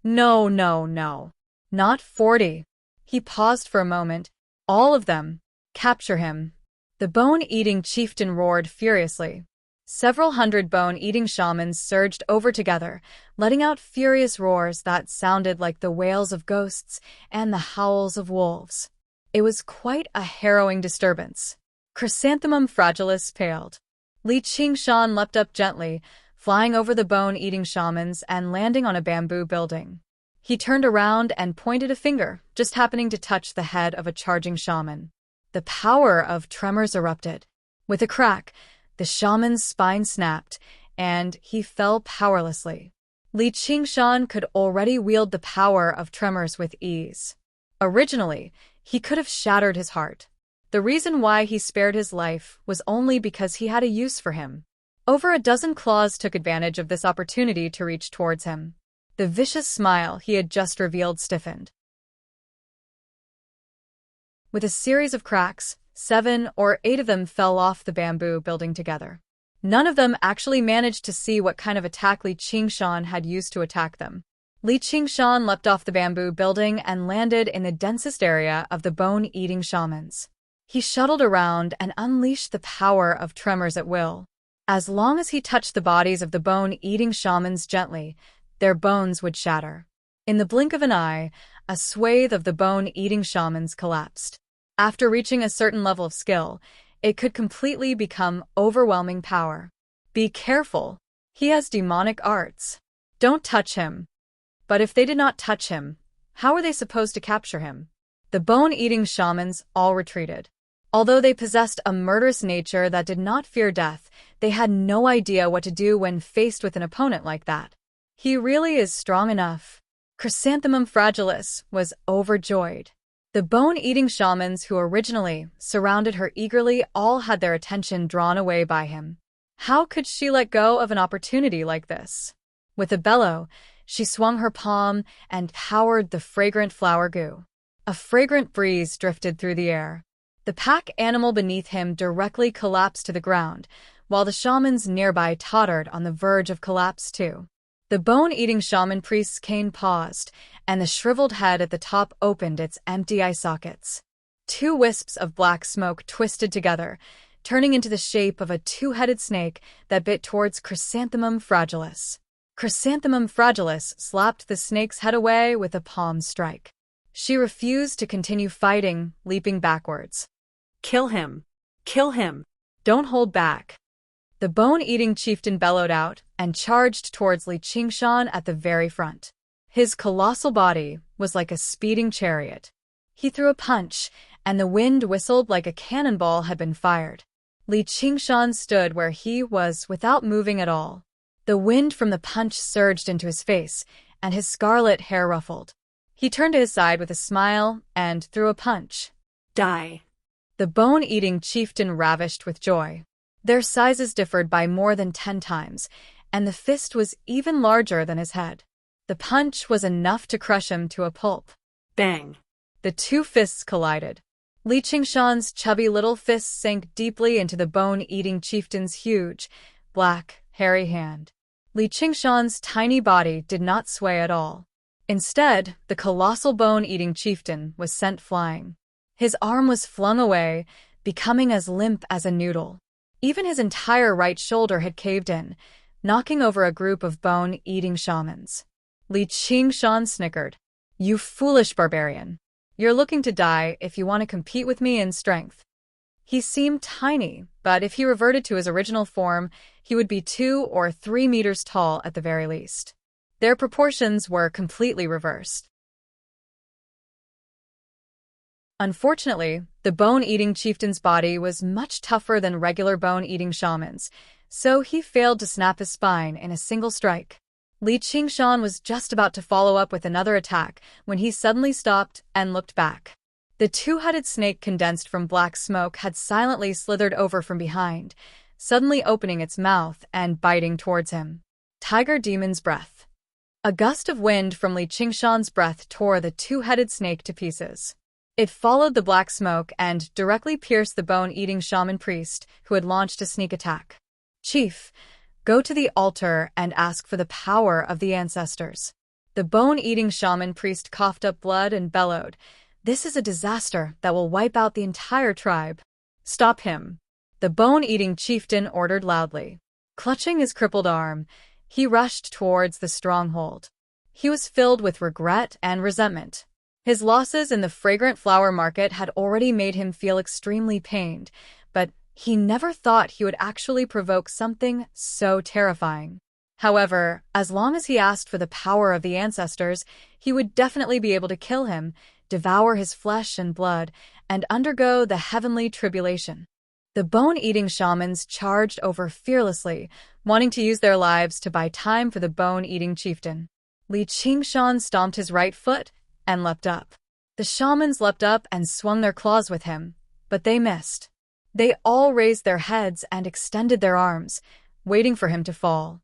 No, no, no. Not 40. He paused for a moment. All of them. Capture him. The bone-eating chieftain roared furiously. Several hundred bone-eating shamans surged over together, letting out furious roars that sounded like the wails of ghosts and the howls of wolves. It was quite a harrowing disturbance. Chrysanthemum Fragilis paled. Li Qingshan leapt up gently, flying over the bone-eating shamans and landing on a bamboo building. He turned around and pointed a finger, just happening to touch the head of a charging shaman. The power of tremors erupted. With a crack, the shaman's spine snapped, and he fell powerlessly. Li Qingshan could already wield the power of tremors with ease. Originally, he could have shattered his heart. The reason why he spared his life was only because he had a use for him. Over a dozen claws took advantage of this opportunity to reach towards him. The vicious smile he had just revealed stiffened. With a series of cracks, 7 or 8 of them fell off the bamboo building together. None of them actually managed to see what kind of attack Li Qingshan had used to attack them. Li Qingshan leapt off the bamboo building and landed in the densest area of the bone-eating shamans. He shuttled around and unleashed the power of tremors at will. As long as he touched the bodies of the bone-eating shamans gently, their bones would shatter. In the blink of an eye, a swathe of the bone-eating shamans collapsed. After reaching a certain level of skill, it could completely become overwhelming power. Be careful. He has demonic arts. Don't touch him. But if they did not touch him, how were they supposed to capture him? The bone-eating shamans all retreated. Although they possessed a murderous nature that did not fear death, they had no idea what to do when faced with an opponent like that. He really is strong enough. Chrysanthemum Fragilis was overjoyed. The bone-eating shamans who originally surrounded her eagerly all had their attention drawn away by him. How could she let go of an opportunity like this? With a bellow, she swung her palm and powered the fragrant flower goo. A fragrant breeze drifted through the air. The pack animal beneath him directly collapsed to the ground, while the shamans nearby tottered on the verge of collapse too. The bone-eating shaman priest's cane paused, and the shriveled head at the top opened its empty eye sockets. Two wisps of black smoke twisted together, turning into the shape of a two-headed snake that bit towards Chrysanthemum Fragilis. Chrysanthemum Fragilis slapped the snake's head away with a palm strike. She refused to continue fighting, leaping backwards. Kill him! Kill him! Don't hold back. The bone-eating chieftain bellowed out and charged towards Li Qingshan at the very front. His colossal body was like a speeding chariot. He threw a punch, and the wind whistled like a cannonball had been fired. Li Qingshan stood where he was without moving at all. The wind from the punch surged into his face, and his scarlet hair ruffled. He turned to his side with a smile and threw a punch. Die! The bone-eating chieftain ravished with joy. Their sizes differed by more than 10 times, and the fist was even larger than his head. The punch was enough to crush him to a pulp. Bang! The two fists collided. Li Qingshan's chubby little fist sank deeply into the bone-eating chieftain's huge, black, hairy hand. Li Qingshan's tiny body did not sway at all. Instead, the colossal bone-eating chieftain was sent flying. His arm was flung away, becoming as limp as a noodle. Even his entire right shoulder had caved in, knocking over a group of bone-eating shamans. Li Qingshan snickered. You foolish barbarian. You're looking to die if you want to compete with me in strength. He seemed tiny, but if he reverted to his original form, he would be 2 or 3 meters tall at the very least. Their proportions were completely reversed. Unfortunately, the bone-eating chieftain's body was much tougher than regular bone-eating shamans, so he failed to snap his spine in a single strike. Li Qingshan was just about to follow up with another attack when he suddenly stopped and looked back. The two-headed snake condensed from black smoke had silently slithered over from behind, suddenly opening its mouth and biting towards him. Tiger Demon's breath. A gust of wind from Li Qingshan's breath tore the two-headed snake to pieces. It followed the black smoke and directly pierced the bone-eating shaman priest who had launched a sneak attack. Chief, go to the altar and ask for the power of the ancestors. The bone-eating shaman priest coughed up blood and bellowed, This is a disaster that will wipe out the entire tribe. Stop him. The bone-eating chieftain ordered loudly. Clutching his crippled arm, he rushed towards the stronghold. He was filled with regret and resentment. His losses in the fragrant flower market had already made him feel extremely pained, but he never thought he would actually provoke something so terrifying. However, as long as he asked for the power of the ancestors, he would definitely be able to kill him, devour his flesh and blood, and undergo the heavenly tribulation. The bone-eating shamans charged over fearlessly, wanting to use their lives to buy time for the bone-eating chieftain. Li Qingshan stomped his right foot and leapt up. The shamans leapt up and swung their claws with him, but they missed. They all raised their heads and extended their arms, waiting for him to fall.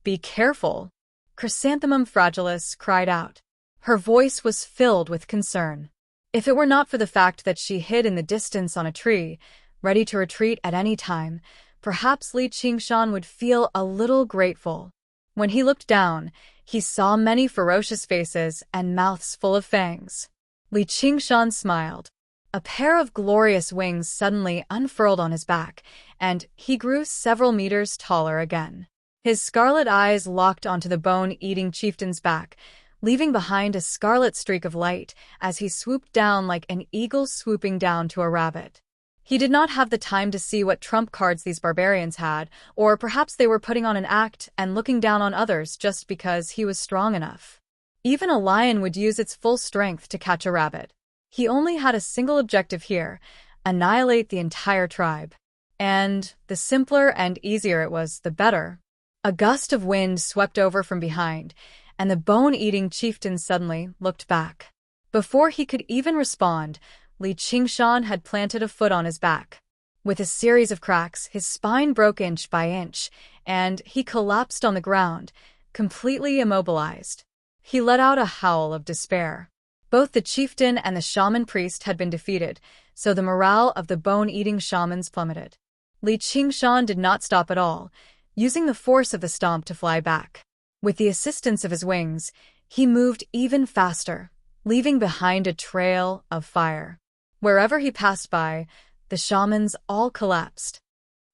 Be careful, Chrysanthemum Fragilis cried out. Her voice was filled with concern. If it were not for the fact that she hid in the distance on a tree, ready to retreat at any time, perhaps Li Qingshan would feel a little grateful. When he looked down, he saw many ferocious faces and mouths full of fangs. Li Qingshan smiled. A pair of glorious wings suddenly unfurled on his back, and he grew several meters taller again. His scarlet eyes locked onto the bone-eating chieftain's back, leaving behind a scarlet streak of light as he swooped down like an eagle swooping down to a rabbit. He did not have the time to see what trump cards these barbarians had, or perhaps they were putting on an act and looking down on others just because he was strong enough. Even a lion would use its full strength to catch a rabbit. He only had a single objective here: annihilate the entire tribe. And the simpler and easier it was, the better. A gust of wind swept over from behind, and the bone-eating chieftain suddenly looked back. Before he could even respond, Li Qingshan had planted a foot on his back. With a series of cracks, his spine broke inch by inch, and he collapsed on the ground, completely immobilized. He let out a howl of despair. Both the chieftain and the shaman priest had been defeated, so the morale of the bone-eating shamans plummeted. Li Qingshan did not stop at all, using the force of the stomp to fly back. With the assistance of his wings, he moved even faster, leaving behind a trail of fire. Wherever he passed by, the shamans all collapsed.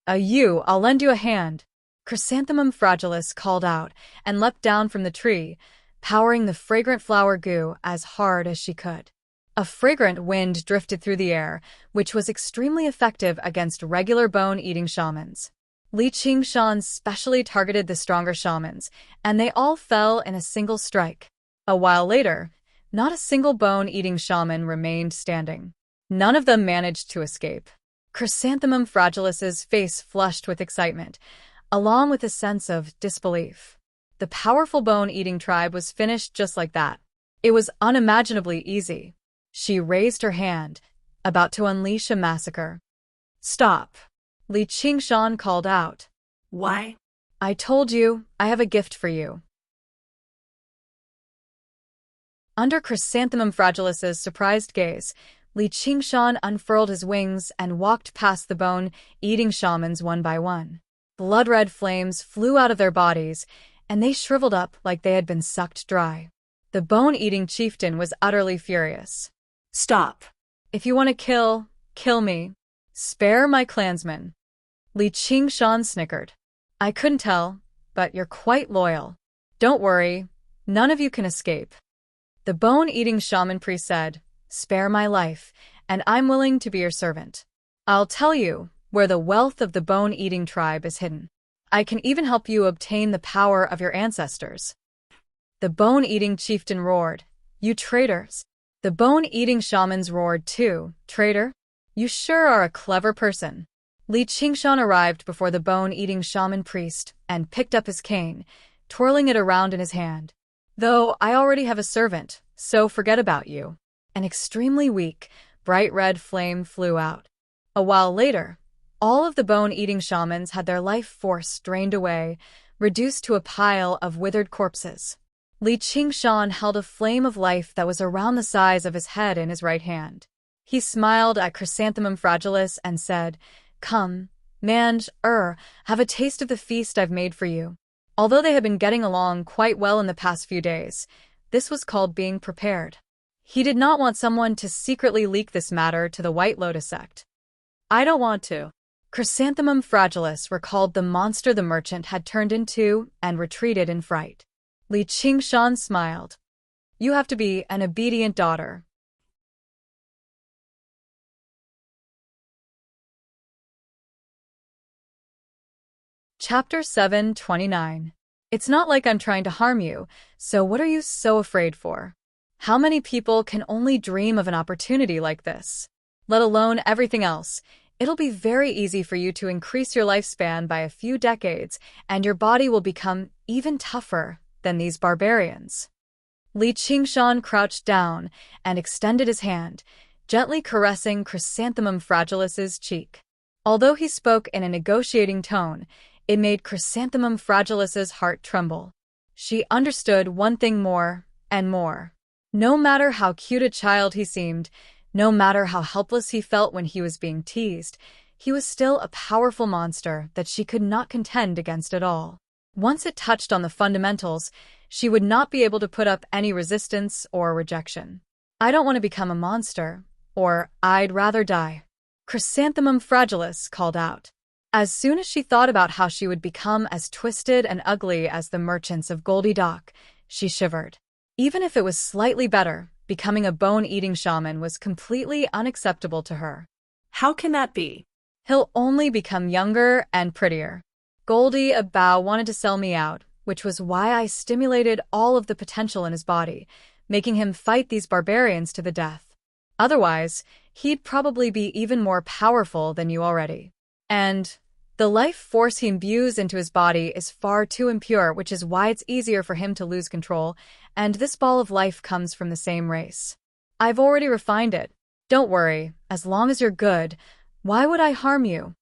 I'll lend you a hand," Chrysanthemum Fragilis called out and leapt down from the tree, powering the fragrant flower goo as hard as she could. A fragrant wind drifted through the air, which was extremely effective against regular bone-eating shamans. Li Qingshan specially targeted the stronger shamans, and they all fell in a single strike. A while later, not a single bone-eating shaman remained standing. None of them managed to escape. Chrysanthemum Fragilis's face flushed with excitement, along with a sense of disbelief. The powerful bone-eating tribe was finished just like that. It was unimaginably easy. She raised her hand, about to unleash a massacre. "Stop," Li Qingshan called out. "Why?" "I told you, I have a gift for you." Under Chrysanthemum Fragilis's surprised gaze, Li Qingshan unfurled his wings and walked past the bone-eating shamans one by one. Blood-red flames flew out of their bodies, and they shriveled up like they had been sucked dry. The bone-eating chieftain was utterly furious. "Stop. If you want to kill me. Spare my clansmen." Li Qingshan snickered. "I couldn't tell, but you're quite loyal. Don't worry, none of you can escape." The bone-eating shaman priest said, "Spare my life, and I'm willing to be your servant. I'll tell you where the wealth of the bone-eating tribe is hidden. I can even help you obtain the power of your ancestors." The bone-eating chieftain roared, "You traitors!" The bone-eating shamans roared too, "Traitor? You sure are a clever person." Li Qingshan arrived before the bone-eating shaman priest and picked up his cane, twirling it around in his hand. "Though I already have a servant, so forget about you." An extremely weak, bright red flame flew out. A while later, all of the bone-eating shamans had their life force drained away, reduced to a pile of withered corpses. Li Qingshan held a flame of life that was around the size of his head in his right hand. He smiled at Chrysanthemum Fragilis and said, "Come, have a taste of the feast I've made for you." Although they had been getting along quite well in the past few days, this was called being prepared. He did not want someone to secretly leak this matter to the White Lotus sect. "I don't want to." Chrysanthemum Fragilis recalled the monster the merchant had turned into and retreated in fright. Li Qingshan smiled. "You have to be an obedient daughter." Chapter 729. It's not like I'm trying to harm you, so what are you so afraid for? How many people can only dream of an opportunity like this? Let alone everything else. It'll be very easy for you to increase your lifespan by a few decades, and your body will become even tougher than these barbarians. Li Qingshan crouched down and extended his hand, gently caressing Chrysanthemum Fragilis's cheek. Although he spoke in a negotiating tone, it made Chrysanthemum Fragilis's heart tremble. She understood one thing more and more. No matter how cute a child he seemed, no matter how helpless he felt when he was being teased, he was still a powerful monster that she could not contend against at all. Once it touched on the fundamentals, she would not be able to put up any resistance or rejection. I don't want to become a monster, or I'd rather die. Chrysanthemum Fragilis called out. As soon as she thought about how she would become as twisted and ugly as the merchants of Goldie Dock, she shivered. Even if it was slightly better, becoming a bone-eating shaman was completely unacceptable to her. How can that be? He'll only become younger and prettier. Goldie Abow wanted to sell me out, which was why I stimulated all of the potential in his body, making him fight these barbarians to the death. Otherwise, he'd probably be even more powerful than you already. And the life force he imbues into his body is far too impure, which is why it's easier for him to lose control, and this ball of life comes from the same race. I've already refined it. Don't worry, as long as you're good, why would I harm you?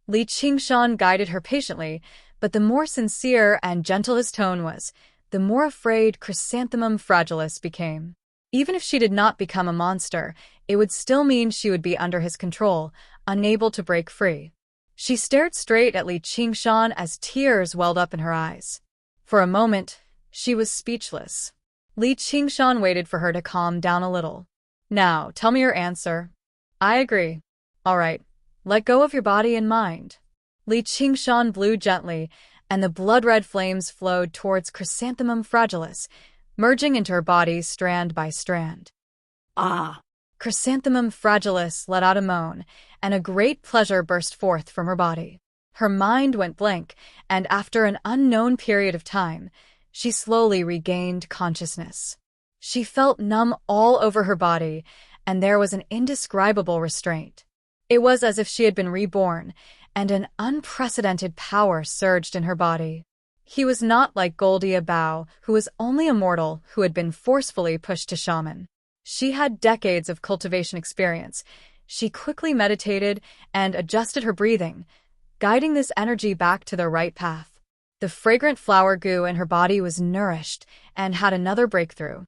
Li Qingshan guided her patiently, but the more sincere and gentle his tone was, the more afraid Chrysanthemum Fragilis became. Even if she did not become a monster, it would still mean she would be under his control, unable to break free. She stared straight at Li Qingshan as tears welled up in her eyes. For a moment, she was speechless. Li Qingshan waited for her to calm down a little. Now, tell me your answer. I agree. All right, let go of your body and mind. Li Qingshan blew gently, and the blood-red flames flowed towards Chrysanthemum Fragilis, merging into her body strand by strand. Ah! Chrysanthemum Fragilis let out a moan, and a great pleasure burst forth from her body. Her mind went blank, and after an unknown period of time, she slowly regained consciousness. She felt numb all over her body, and there was an indescribable restraint. It was as if she had been reborn, and an unprecedented power surged in her body. He was not like Goldie Abow, who was only a mortal who had been forcefully pushed to shaman. She had decades of cultivation experience. She quickly meditated and adjusted her breathing, guiding this energy back to the right path. The fragrant flower goo in her body was nourished and had another breakthrough.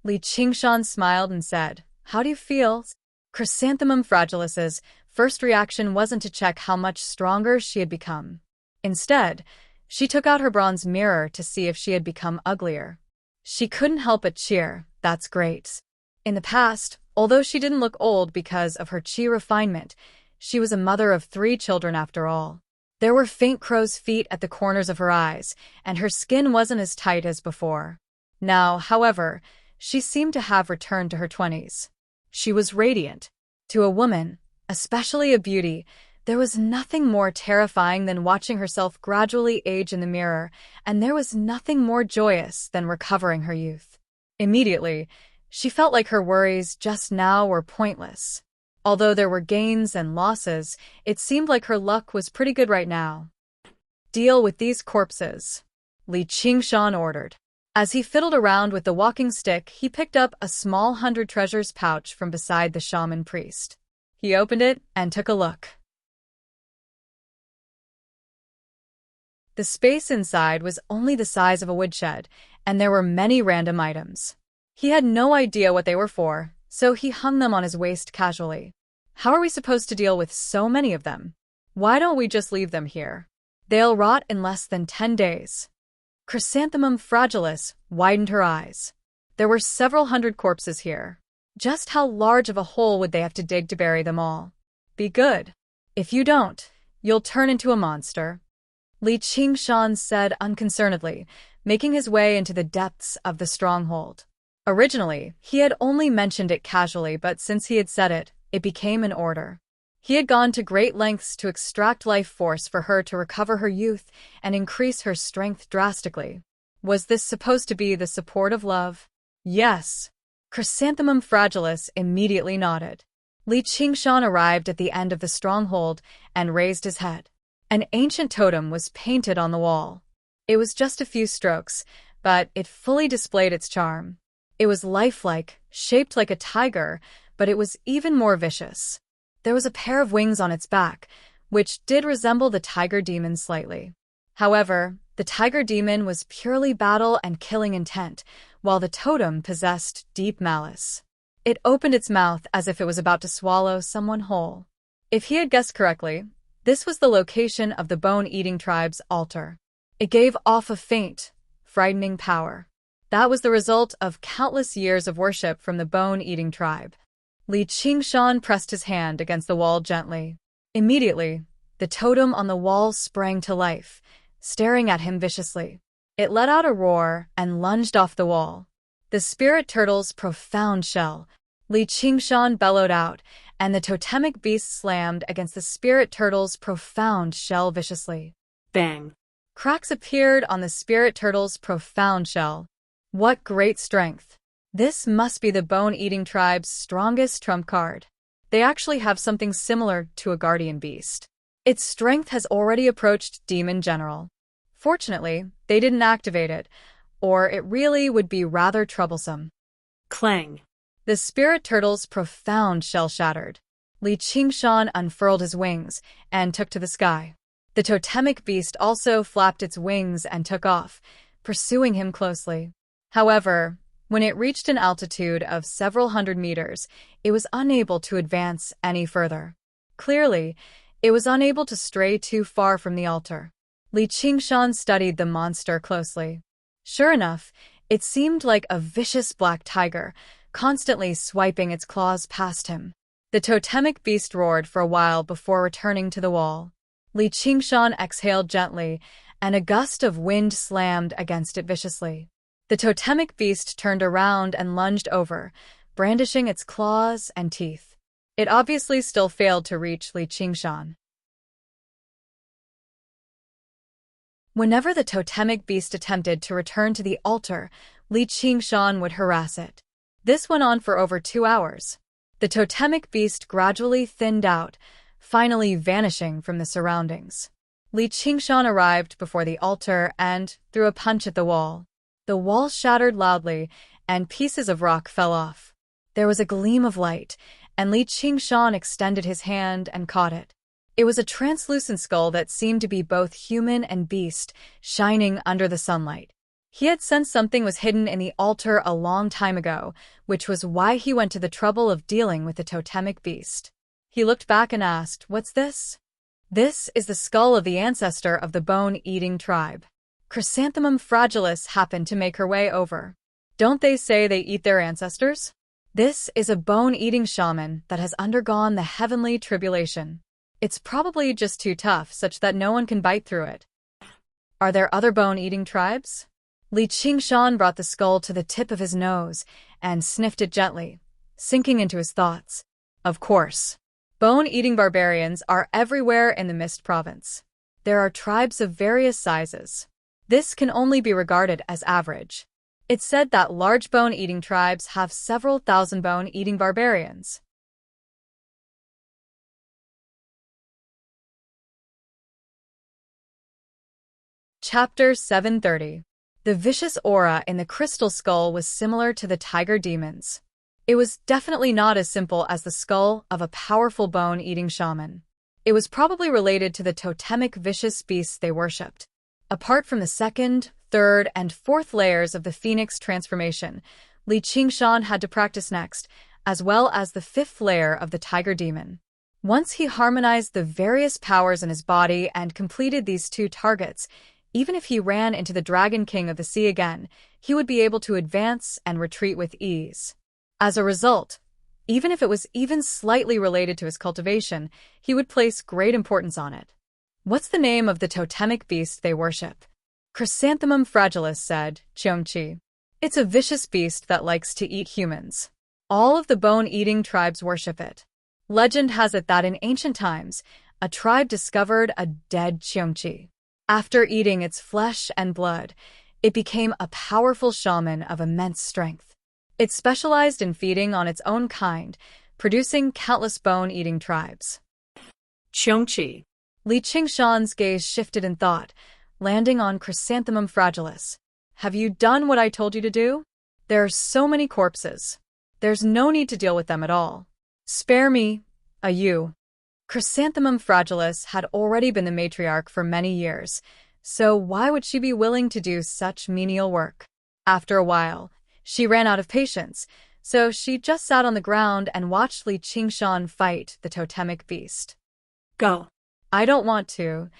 Li Qingshan smiled and said, "How do you feel?" Chrysanthemum Fragilis's first reaction wasn't to check how much stronger she had become. Instead, she took out her bronze mirror to see if she had become uglier. She couldn't help but cheer. That's great. In the past, although she didn't look old because of her chi refinement, she was a mother of 3 children after all. There were faint crow's feet at the corners of her eyes, and her skin wasn't as tight as before. Now, however, she seemed to have returned to her 20s. She was radiant. To a woman, especially a beauty, there was nothing more terrifying than watching herself gradually age in the mirror, and there was nothing more joyous than recovering her youth. Immediately, she felt like her worries just now were pointless. Although there were gains and losses, it seemed like her luck was pretty good right now. Deal with these corpses, Li Qingshan ordered. As he fiddled around with the walking stick, he picked up a small 100 treasures pouch from beside the shaman priest. He opened it and took a look. The space inside was only the size of a woodshed, and there were many random items. He had no idea what they were for, so he hung them on his waist casually. How are we supposed to deal with so many of them? Why don't we just leave them here? They'll rot in less than 10 days. Chrysanthemum Fragilis widened her eyes. There were several hundred corpses here. Just how large of a hole would they have to dig to bury them all? Be good. If you don't, you'll turn into a monster. Li Qingshan said unconcernedly, making his way into the depths of the stronghold. Originally, he had only mentioned it casually, but since he had said it, it became an order. He had gone to great lengths to extract life force for her to recover her youth and increase her strength drastically. Was this supposed to be the support of love? Yes. Chrysanthemum Fragilis immediately nodded. Li Qingshan arrived at the end of the stronghold and raised his head. An ancient totem was painted on the wall. It was just a few strokes, but it fully displayed its charm. It was lifelike, shaped like a tiger, but it was even more vicious. There was a pair of wings on its back, which did resemble the tiger demon slightly. However, the tiger demon was purely battle and killing intent, while the totem possessed deep malice. It opened its mouth as if it was about to swallow someone whole. If he had guessed correctly, this was the location of the bone-eating tribe's altar. It gave off a faint, frightening power. That was the result of countless years of worship from the bone-eating tribe. Li Qingshan pressed his hand against the wall gently. Immediately, the totem on the wall sprang to life, staring at him viciously. It let out a roar and lunged off the wall. The spirit turtle's profound shell. Li Qingshan bellowed out, and the totemic beast slammed against the spirit turtle's profound shell viciously. Bang. Cracks appeared on the spirit turtle's profound shell. What great strength! This must be the bone-eating tribe's strongest trump card. They actually have something similar to a guardian beast. Its strength has already approached Demon General. Fortunately, they didn't activate it, or it really would be rather troublesome. Clang. The spirit turtle's profound shell shattered. Li Qingshan unfurled his wings and took to the sky. The totemic beast also flapped its wings and took off, pursuing him closely. However, when it reached an altitude of several hundred meters, it was unable to advance any further. Clearly, it was unable to stray too far from the altar. Li Qingshan studied the monster closely. Sure enough, it seemed like a vicious black tiger, constantly swiping its claws past him. The totemic beast roared for a while before returning to the wall. Li Qingshan exhaled gently, and a gust of wind slammed against it viciously. The totemic beast turned around and lunged over, brandishing its claws and teeth. It obviously still failed to reach Li Qingshan. Whenever the totemic beast attempted to return to the altar, Li Qingshan would harass it. This went on for over 2 hours. The totemic beast gradually thinned out, finally vanishing from the surroundings. Li Qingshan arrived before the altar and threw a punch at the wall. The wall shattered loudly, and pieces of rock fell off. There was a gleam of light, and Li Qingshan extended his hand and caught it. It was a translucent skull that seemed to be both human and beast, shining under the sunlight. He had sensed something was hidden in the altar a long time ago, which was why he went to the trouble of dealing with the totemic beast. He looked back and asked, "What's this?" "This is the skull of the ancestor of the bone-eating tribe." Chrysanthemum Fragilis happened to make her way over. "Don't they say they eat their ancestors?" "This is a bone-eating shaman that has undergone the heavenly tribulation. It's probably just too tough such that no one can bite through it." "Are there other bone-eating tribes?" Li Qingshan brought the skull to the tip of his nose and sniffed it gently, sinking into his thoughts. Of course. Bone-eating barbarians are everywhere in the Mist Province. There are tribes of various sizes. This can only be regarded as average. It's said that large bone-eating tribes have several thousand bone-eating barbarians. Chapter 730. The vicious aura in the crystal skull was similar to the tiger demons. It was definitely not as simple as the skull of a powerful bone-eating shaman. It was probably related to the totemic vicious beasts they worshipped. Apart from the second, third, and fourth layers of the phoenix transformation, Li Qingshan had to practice next, as well as the fifth layer of the tiger demon. Once he harmonized the various powers in his body and completed these 2 targets, even if he ran into the Dragon King of the Sea again, he would be able to advance and retreat with ease. As a result, even if it was even slightly related to his cultivation, he would place great importance on it. "What's the name of the totemic beast they worship?" Chrysanthemum Fragilis said, "Cheongqi. It's a vicious beast that likes to eat humans. All of the bone-eating tribes worship it. Legend has it that in ancient times, a tribe discovered a dead Cheongqi. After eating its flesh and blood, it became a powerful shaman of immense strength. It specialized in feeding on its own kind, producing countless bone-eating tribes." Cheongqi. Li Qingshan's gaze shifted in thought, landing on Chrysanthemum Fragilis. "Have you done what I told you to do? There are so many corpses. There's no need to deal with them at all. Spare me, you." Chrysanthemum Fragilis had already been the matriarch for many years, so why would she be willing to do such menial work? After a while, she ran out of patience, so she just sat on the ground and watched Li Qingshan fight the totemic beast. Go. "I don't want to."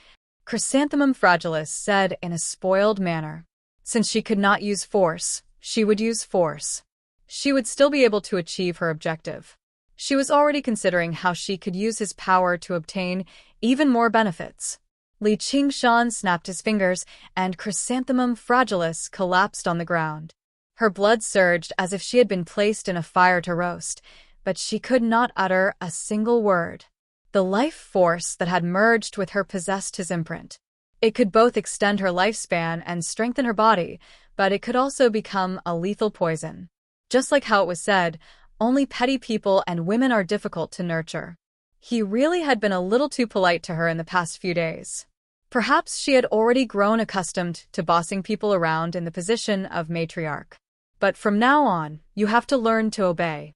Chrysanthemum Fragilis said in a spoiled manner. Since she could not use force, she would use force. She would still be able to achieve her objective. She was already considering how she could use his power to obtain even more benefits. Li Qingshan snapped his fingers, and Chrysanthemum Fragilis collapsed on the ground. Her blood surged as if she had been placed in a fire to roast, but she could not utter a single word. The life force that had merged with her possessed his imprint. It could both extend her lifespan and strengthen her body, but it could also become a lethal poison. Just like how it was said, only petty people and women are difficult to nurture. He really had been a little too polite to her in the past few days. Perhaps she had already grown accustomed to bossing people around in the position of matriarch. But from now on, you have to learn to obey.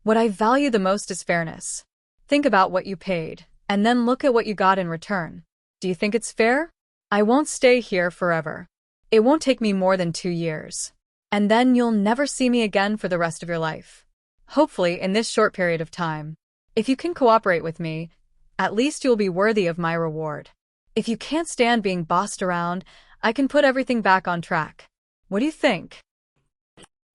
What I value the most is fairness. Think about what you paid, and then look at what you got in return. Do you think it's fair? I won't stay here forever. It won't take me more than 2 years. And then you'll never see me again for the rest of your life. Hopefully, in this short period of time. If you can cooperate with me, at least you'll be worthy of my reward. If you can't stand being bossed around, I can put everything back on track. What do you think?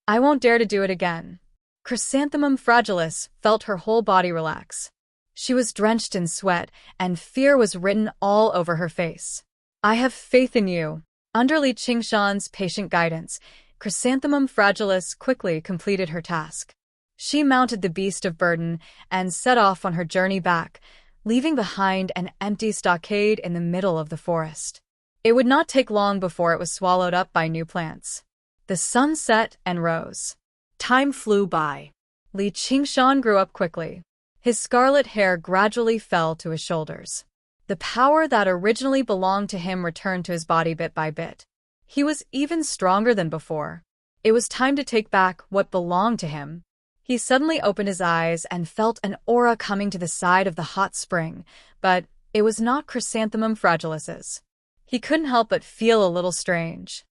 I won't dare to do it again. Chrysanthemum Fragilis felt her whole body relax. She was drenched in sweat, and fear was written all over her face. I have faith in you. Under Li Qingshan's patient guidance, Chrysanthemum Fragilis quickly completed her task. She mounted the beast of burden and set off on her journey back, leaving behind an empty stockade in the middle of the forest. It would not take long before it was swallowed up by new plants. The sun set and rose. Time flew by. Li Qingshan grew up quickly. His scarlet hair gradually fell to his shoulders. The power that originally belonged to him returned to his body bit by bit. He was even stronger than before. It was time to take back what belonged to him. He suddenly opened his eyes and felt an aura coming to the side of the hot spring, but it was not Chrysanthemum Fragilis's. He couldn't help but feel a little strange.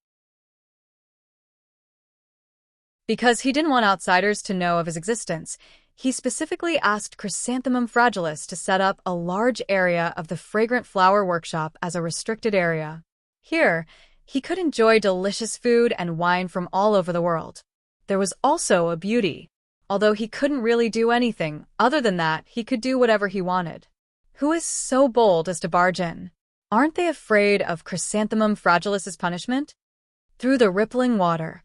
Because he didn't want outsiders to know of his existence, he specifically asked Chrysanthemum Fragilis to set up a large area of the fragrant flower workshop as a restricted area. Here, he could enjoy delicious food and wine from all over the world. There was also a beauty. Although he couldn't really do anything, other than that, he could do whatever he wanted. Who is so bold as to barge in? Aren't they afraid of Chrysanthemum Fragilis's punishment? Through the rippling water,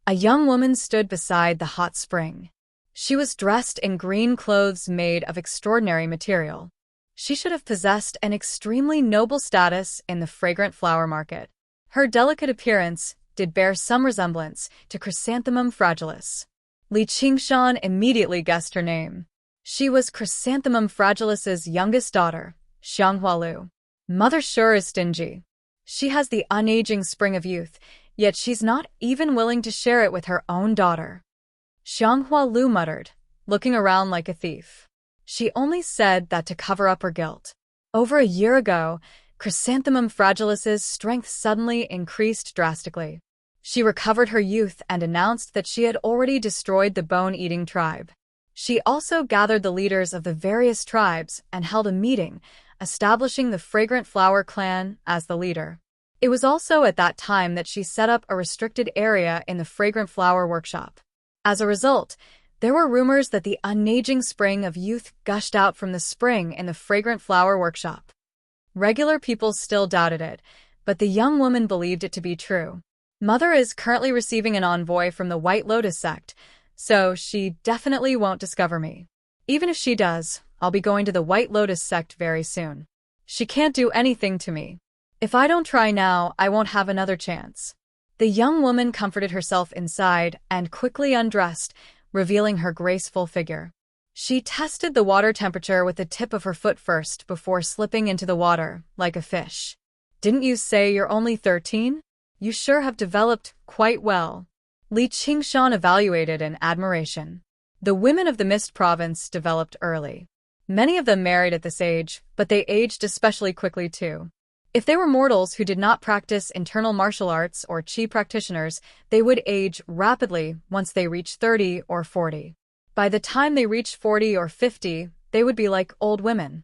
a young woman stood beside the hot spring. She was dressed in green clothes made of extraordinary material. She should have possessed an extremely noble status in the fragrant flower market. Her delicate appearance did bear some resemblance to Chrysanthemum Fragilis. Li Qingshan immediately guessed her name. She was Chrysanthemum Fragilis's youngest daughter, Xiang Hualu. Mother sure is stingy. She has the unaging spring of youth, yet she's not even willing to share it with her own daughter. Xiang Hualu muttered, looking around like a thief. She only said that to cover up her guilt. Over a year ago, Chrysanthemum Fragilis's strength suddenly increased drastically. She recovered her youth and announced that she had already destroyed the bone-eating tribe. She also gathered the leaders of the various tribes and held a meeting, establishing the Fragrant Flower Clan as the leader. It was also at that time that she set up a restricted area in the Fragrant Flower Workshop. As a result, there were rumors that the unaging spring of youth gushed out from the spring in the Fragrant Flower Workshop. Regular people still doubted it, but the young woman believed it to be true. Mother is currently receiving an envoy from the White Lotus sect, so she definitely won't discover me. Even if she does, I'll be going to the White Lotus sect very soon. She can't do anything to me. If I don't try now, I won't have another chance. The young woman comforted herself inside and quickly undressed, revealing her graceful figure. She tested the water temperature with the tip of her foot first before slipping into the water, like a fish. Didn't you say you're only 13? You sure have developed quite well. Li Qingshan evaluated in admiration. The women of the Mist Province developed early. Many of them married at this age, but they aged especially quickly too. If they were mortals who did not practice internal martial arts or qi practitioners, they would age rapidly once they reached 30 or 40. By the time they reached 40 or 50, they would be like old women.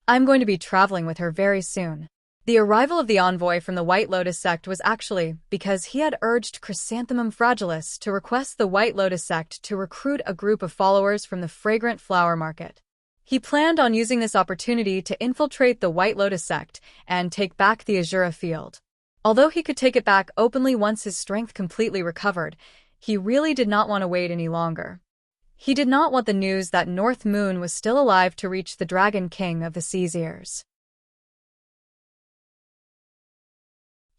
I'm going to be traveling with her very soon. The arrival of the envoy from the White Lotus sect was actually because he had urged Chrysanthemum Fragilis to request the White Lotus sect to recruit a group of followers from the fragrant flower market. He planned on using this opportunity to infiltrate the White Lotus sect and take back the Azura field. Although he could take it back openly once his strength completely recovered, he really did not want to wait any longer. He did not want the news that North Moon was still alive to reach the Dragon King of the Sea's ears.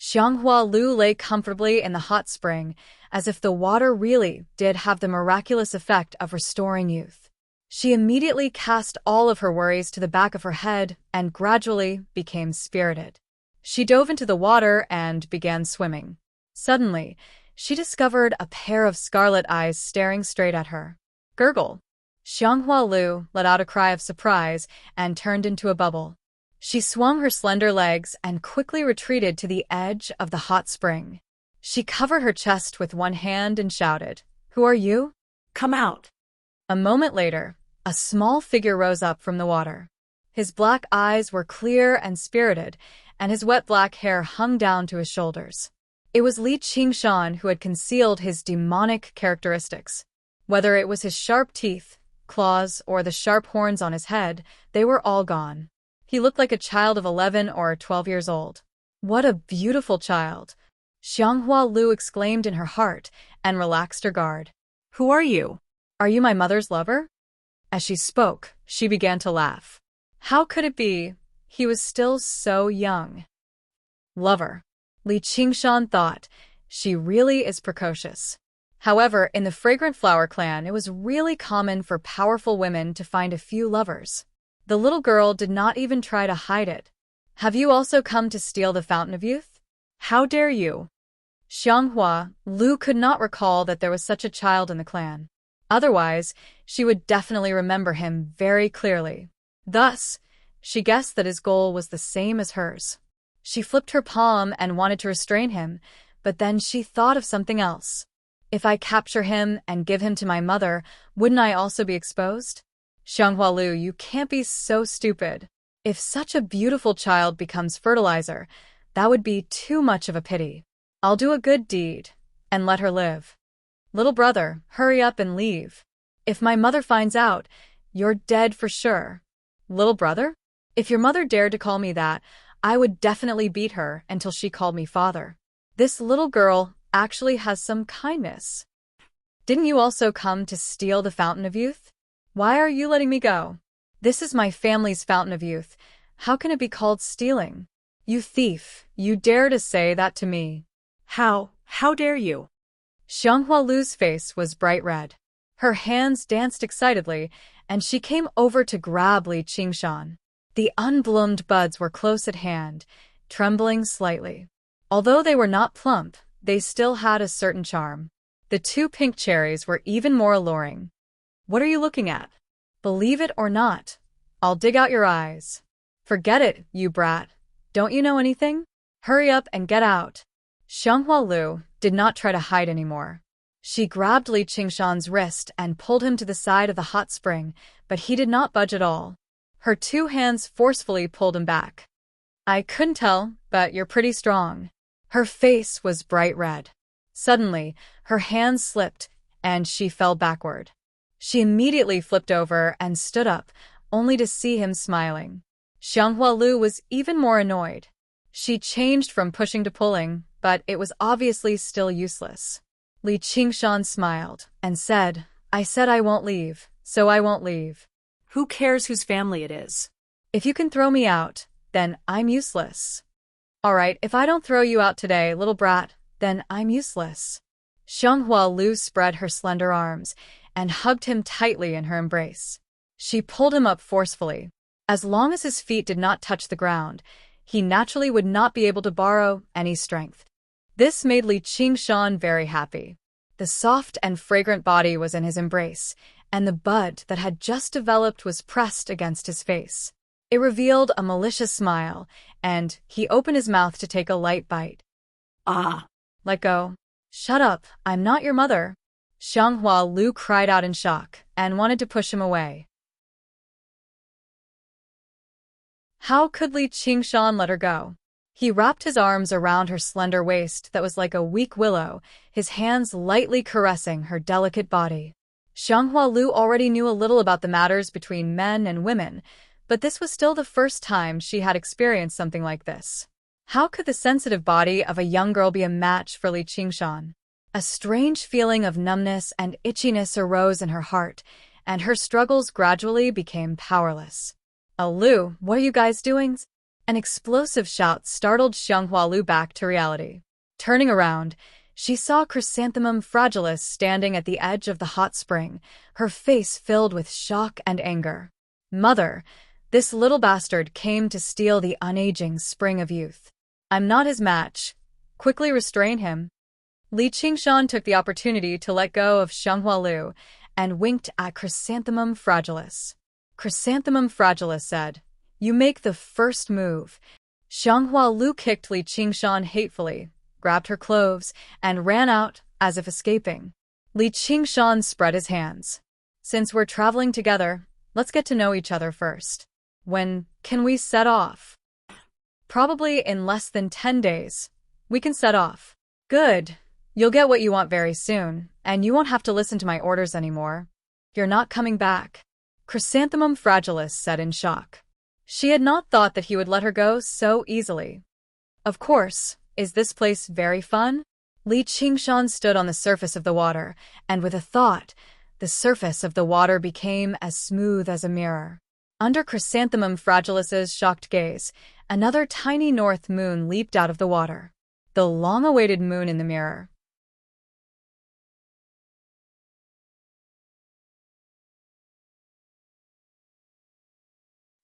Xianghua Lu lay comfortably in the hot spring, as if the water really did have the miraculous effect of restoring youth. She immediately cast all of her worries to the back of her head and gradually became spirited. She dove into the water and began swimming. Suddenly, she discovered a pair of scarlet eyes staring straight at her. Gurgle! Xianghua Lu let out a cry of surprise and turned into a bubble. She swung her slender legs and quickly retreated to the edge of the hot spring. She covered her chest with one hand and shouted, "Who are you? Come out." A moment later, a small figure rose up from the water. His black eyes were clear and spirited, and his wet black hair hung down to his shoulders. It was Li Qingshan who had concealed his demonic characteristics. Whether it was his sharp teeth, claws, or the sharp horns on his head, they were all gone. He looked like a child of 11 or 12 years old. What a beautiful child! Xianghua Lu exclaimed in her heart and relaxed her guard. Who are you? Are you my mother's lover? As she spoke, she began to laugh. How could it be? He was still so young. Lover. Li Qingshan thought, she really is precocious. However, in the Fragrant Flower clan, it was really common for powerful women to find a few lovers. The little girl did not even try to hide it. Have you also come to steal the Fountain of Youth? How dare you? Xianghua Lu could not recall that there was such a child in the clan. Otherwise, she would definitely remember him very clearly. Thus, she guessed that his goal was the same as hers. She flipped her palm and wanted to restrain him, but then she thought of something else. If I capture him and give him to my mother, wouldn't I also be exposed? Xianghua Lu, you can't be so stupid. If such a beautiful child becomes fertilizer, that would be too much of a pity. I'll do a good deed and let her live. Little brother, hurry up and leave. If my mother finds out, you're dead for sure. Little brother? If your mother dared to call me that, I would definitely beat her until she called me father. This little girl actually has some kindness. Didn't you also come to steal the Fountain of Youth? Why are you letting me go? This is my family's Fountain of Youth. How can it be called stealing? You thief, you dare to say that to me. How dare you? Xianghua Lu's face was bright red. Her hands danced excitedly, and she came over to grab Li Qingshan. The unbloomed buds were close at hand, trembling slightly. Although they were not plump, they still had a certain charm. The two pink cherries were even more alluring. What are you looking at? Believe it or not, I'll dig out your eyes. Forget it, you brat. Don't you know anything? Hurry up and get out. Xianghua Lu did not try to hide anymore. She grabbed Li Qingshan's wrist and pulled him to the side of the hot spring, but he did not budge at all. Her two hands forcefully pulled him back. I couldn't tell, but you're pretty strong. Her face was bright red. Suddenly, her hands slipped, and she fell backward. She immediately flipped over and stood up, only to see him smiling. Xianghua Lu was even more annoyed. She changed from pushing to pulling, but it was obviously still useless. Li Qingshan smiled and said, I said I won't leave, so I won't leave. Who cares whose family it is? If you can throw me out, then I'm useless. All right, if I don't throw you out today, little brat, then I'm useless. Xianghua Lu spread her slender arms and hugged him tightly in her embrace. She pulled him up forcefully. As long as his feet did not touch the ground, he naturally would not be able to borrow any strength. This made Li Qingshan very happy. The soft and fragrant body was in his embrace, and the bud that had just developed was pressed against his face. It revealed a malicious smile, and he opened his mouth to take a light bite. Ah! Let go. Shut up, I'm not your mother. Xianghua Lu cried out in shock and wanted to push him away. How could Li Qingshan let her go? He wrapped his arms around her slender waist that was like a weak willow, his hands lightly caressing her delicate body. Xianghua Lu already knew a little about the matters between men and women, but this was still the first time she had experienced something like this. How could the sensitive body of a young girl be a match for Li Qingshan? A strange feeling of numbness and itchiness arose in her heart, and her struggles gradually became powerless. Lu, what are you guys doing? An explosive shout startled Xianghua Lu back to reality. Turning around, she saw Chrysanthemum Fragilis standing at the edge of the hot spring, her face filled with shock and anger. Mother, this little bastard came to steal the unaging spring of youth. I'm not his match. Quickly restrain him. Li Qingshan took the opportunity to let go of Xianghua Lu and winked at Chrysanthemum Fragilis. Chrysanthemum Fragilis said, "You make the first move." Xianghua Lu kicked Li Qingshan hatefully, grabbed her clothes, and ran out, as if escaping. Li Qingshan spread his hands. "Since we're traveling together, let's get to know each other first. When can we set off?" "Probably in less than 10 days. We can set off." "Good. You'll get what you want very soon, and you won't have to listen to my orders anymore. You're not coming back," Chrysanthemum Fragilis said in shock. She had not thought that he would let her go so easily. "Of course. Is this place very fun?" Li Qingshan stood on the surface of the water, and with a thought, the surface of the water became as smooth as a mirror. Under Chrysanthemum Fragilis's shocked gaze, another tiny north moon leaped out of the water. The long-awaited moon in the mirror.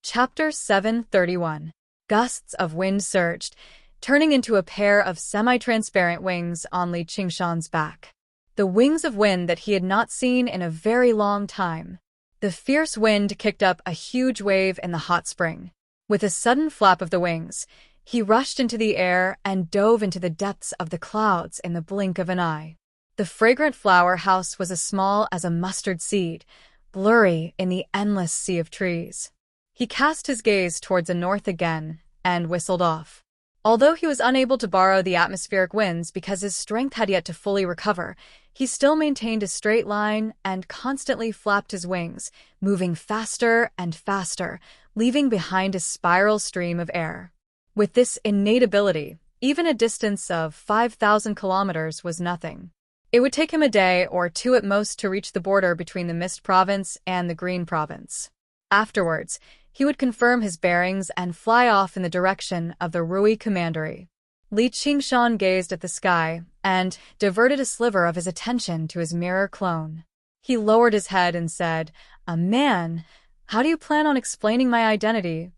Chapter 731. Gusts of wind surged, turning into a pair of semi-transparent wings on Li Qingshan's back. The wings of wind that he had not seen in a very long time. The fierce wind kicked up a huge wave in the hot spring. With a sudden flap of the wings, he rushed into the air and dove into the depths of the clouds in the blink of an eye. The fragrant flower house was as small as a mustard seed, blurry in the endless sea of trees. He cast his gaze towards the north again and whistled off. Although he was unable to borrow the atmospheric winds because his strength had yet to fully recover, he still maintained a straight line and constantly flapped his wings, moving faster and faster, leaving behind a spiral stream of air. With this innate ability, even a distance of 5,000 kilometers was nothing. It would take him a day or two at most to reach the border between the Mist Province and the Green Province. Afterwards, he would confirm his bearings and fly off in the direction of the Rui Commandery. Li Qingshan gazed at the sky and diverted a sliver of his attention to his mirror clone. He lowered his head and said, "A man? How do you plan on explaining my identity?"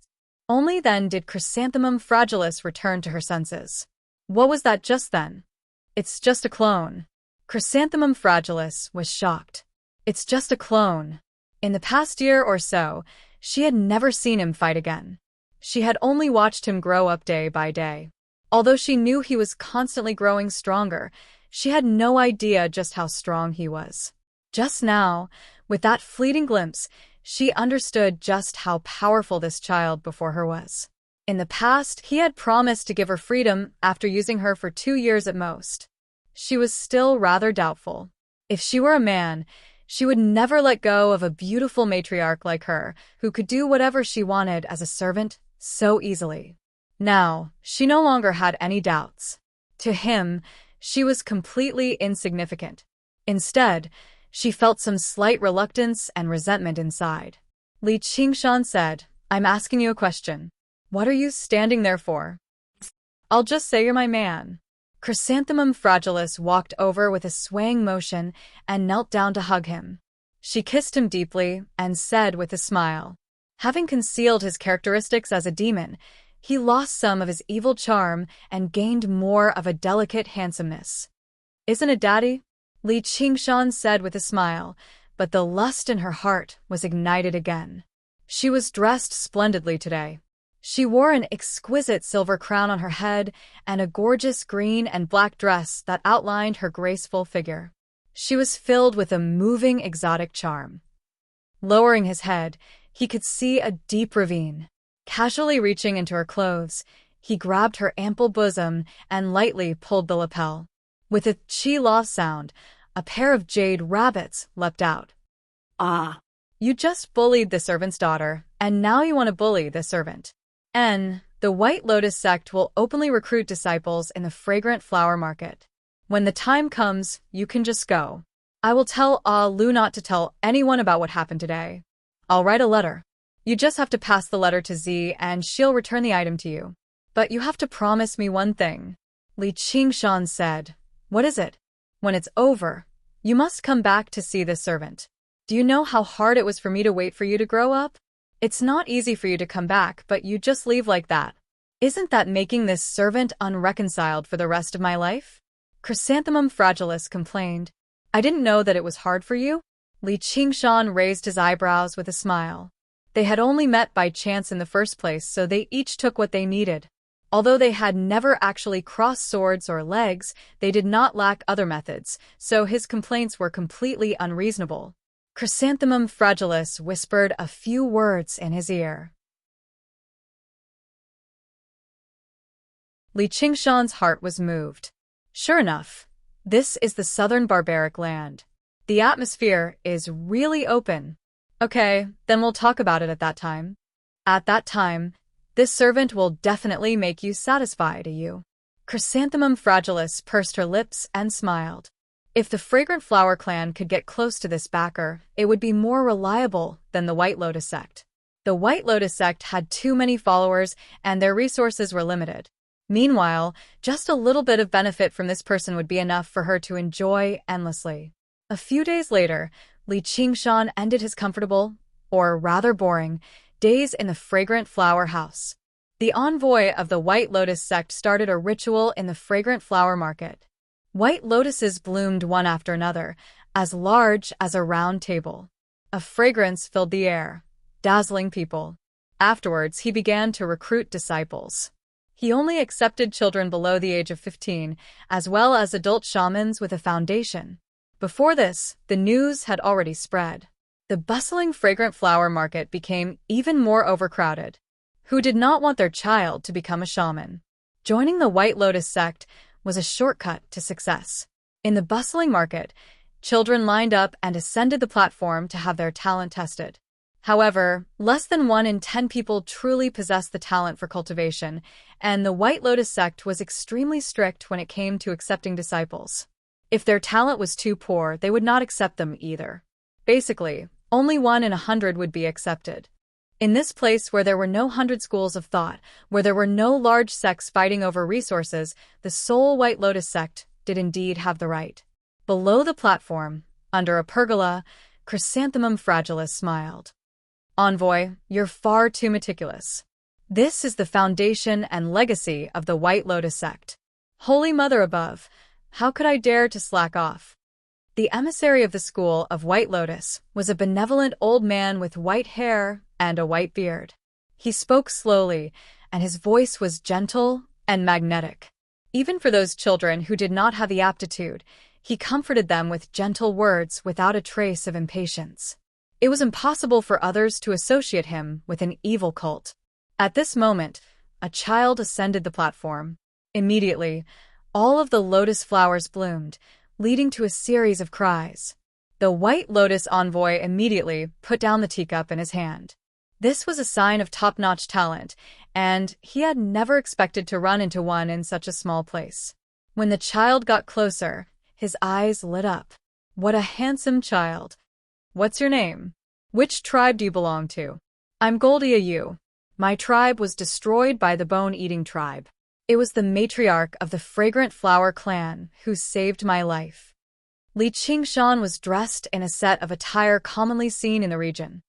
Only then did Chrysanthemum Fragilis return to her senses. "What was that just then?" "It's just a clone." Chrysanthemum Fragilis was shocked. "It's just a clone." In the past year or so, she had never seen him fight again. She had only watched him grow up day by day. Although she knew he was constantly growing stronger, she had no idea just how strong he was. Just now, with that fleeting glimpse, she understood just how powerful this child before her was. In the past, he had promised to give her freedom after using her for 2 years at most. She was still rather doubtful. If she were a man, she would never let go of a beautiful matriarch like her, who could do whatever she wanted as a servant so easily. Now, she no longer had any doubts. To him, she was completely insignificant. Instead, she felt some slight reluctance and resentment inside. Li Qingshan said, "I'm asking you a question. What are you standing there for?" "I'll just say you're my man." Chrysanthemum Fragilis walked over with a swaying motion and knelt down to hug him. She kissed him deeply and said with a smile, "Having concealed his characteristics as a demon, he lost some of his evil charm and gained more of a delicate handsomeness." "Isn't it, Daddy?" Li Qingshan said with a smile, but the lust in her heart was ignited again. She was dressed splendidly today. She wore an exquisite silver crown on her head and a gorgeous green and black dress that outlined her graceful figure. She was filled with a moving exotic charm. Lowering his head, he could see a deep ravine. Casually reaching into her clothes, He grabbed her ample bosom and lightly pulled the lapel. With a chi-la sound, a pair of jade rabbits leapt out. Ah, You just bullied the servant's daughter, and now you want to bully the servant. The White Lotus sect will openly recruit disciples in the fragrant flower market. When the time comes, you can just go. I will tell Lu not to tell anyone about what happened today. I'll write a letter. You just have to pass the letter to Z and she'll return the item to you. But you have to promise me one thing. Li Qingshan said. What is it? When it's over, you must come back to see this servant. Do you know how hard it was for me to wait for you to grow up? It's not easy for you to come back, but you just leave like that. Isn't that making this servant unreconciled for the rest of my life? Chrysanthemum Fragilis complained. I didn't know that it was hard for you. Li Qingshan raised his eyebrows with a smile. They had only met by chance in the first place, so they each took what they needed. Although they had never actually crossed swords or legs, they did not lack other methods, so his complaints were completely unreasonable. Chrysanthemum Fragilis whispered a few words in his ear. Li Qingshan's heart was moved. Sure enough, this is the southern barbaric land. The atmosphere is really open. Okay, then we'll talk about it at that time. At that time, this servant will definitely make you satisfied, you. Chrysanthemum Fragilis pursed her lips and smiled. If the Fragrant Flower clan could get close to this backer, it would be more reliable than the White Lotus sect. The White Lotus sect had too many followers and their resources were limited. Meanwhile, just a little bit of benefit from this person would be enough for her to enjoy endlessly. A few days later, Li Qingshan ended his comfortable, or rather boring, days in the Fragrant Flower house. The envoy of the White Lotus sect started a ritual in the Fragrant Flower market. White lotuses bloomed one after another, as large as a round table. A fragrance filled the air, dazzling people. Afterwards, he began to recruit disciples. He only accepted children below the age of 15, as well as adult shamans with a foundation. Before this, the news had already spread. The bustling Fragrant Flower market became even more overcrowded. Who did not want their child to become a shaman? Joining the White Lotus sect was a shortcut to success. In the bustling market, children lined up and ascended the platform to have their talent tested. However, less than 1 in 10 people truly possessed the talent for cultivation, and the White Lotus sect was extremely strict when it came to accepting disciples. If their talent was too poor, they would not accept them either. Basically, only 1 in 100 would be accepted. In this place where there were no 100 schools of thought, where there were no large sects fighting over resources, the sole White Lotus sect did indeed have the right. Below the platform, under a pergola, Chrysanthemum Fragilis smiled. Envoy, you're far too meticulous. This is the foundation and legacy of the White Lotus sect. Holy Mother above, how could I dare to slack off? The emissary of the school of White Lotus was a benevolent old man with white hair and a white beard. He spoke slowly, and his voice was gentle and magnetic. Even for those children who did not have the aptitude, he comforted them with gentle words without a trace of impatience. It was impossible for others to associate him with an evil cult. At this moment, a child ascended the platform. Immediately, all of the lotus flowers bloomed, leading to a series of cries. The White Lotus envoy immediately put down the teacup in his hand. This was a sign of top-notch talent, and he had never expected to run into one in such a small place. When the child got closer, his eyes lit up. What a handsome child! What's your name? Which tribe do you belong to? I'm Goldia Yu. My tribe was destroyed by the bone-eating tribe. It was the matriarch of the Fragrant Flower clan who saved my life. Li Qingshan was dressed in a set of attire commonly seen in the region.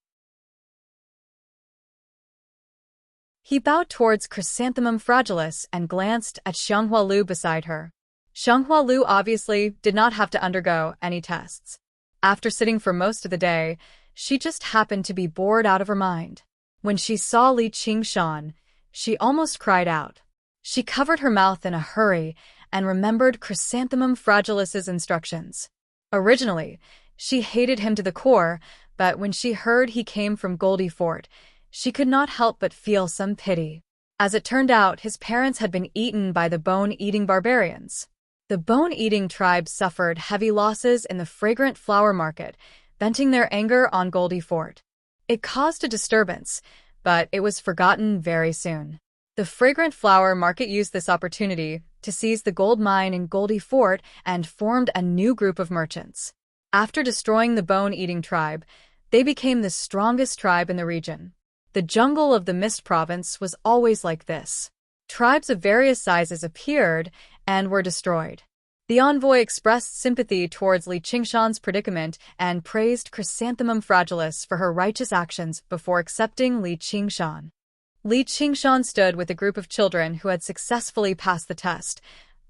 He bowed towards Chrysanthemum Fragilis and glanced at Xianghua Lu beside her. Xianghua Lu obviously did not have to undergo any tests. After sitting for most of the day, she just happened to be bored out of her mind. When she saw Li Qingshan, she almost cried out. She covered her mouth in a hurry and remembered Chrysanthemum Fragilis's instructions. Originally, she hated him to the core, but when she heard he came from Goldie Fort, she could not help but feel some pity. As it turned out, his parents had been eaten by the bone-eating barbarians. The bone-eating tribe suffered heavy losses in the fragrant flower market, venting their anger on Goldie Fort. It caused a disturbance, but it was forgotten very soon. The fragrant flower market used this opportunity to seize the gold mine in Goldie Fort and formed a new group of merchants. After destroying the bone-eating tribe, they became the strongest tribe in the region. The jungle of the Mist Province was always like this. Tribes of various sizes appeared and were destroyed. The envoy expressed sympathy towards Li Qingshan's predicament and praised Chrysanthemum Fragilis for her righteous actions before accepting Li Qingshan. Li Qingshan stood with a group of children who had successfully passed the test,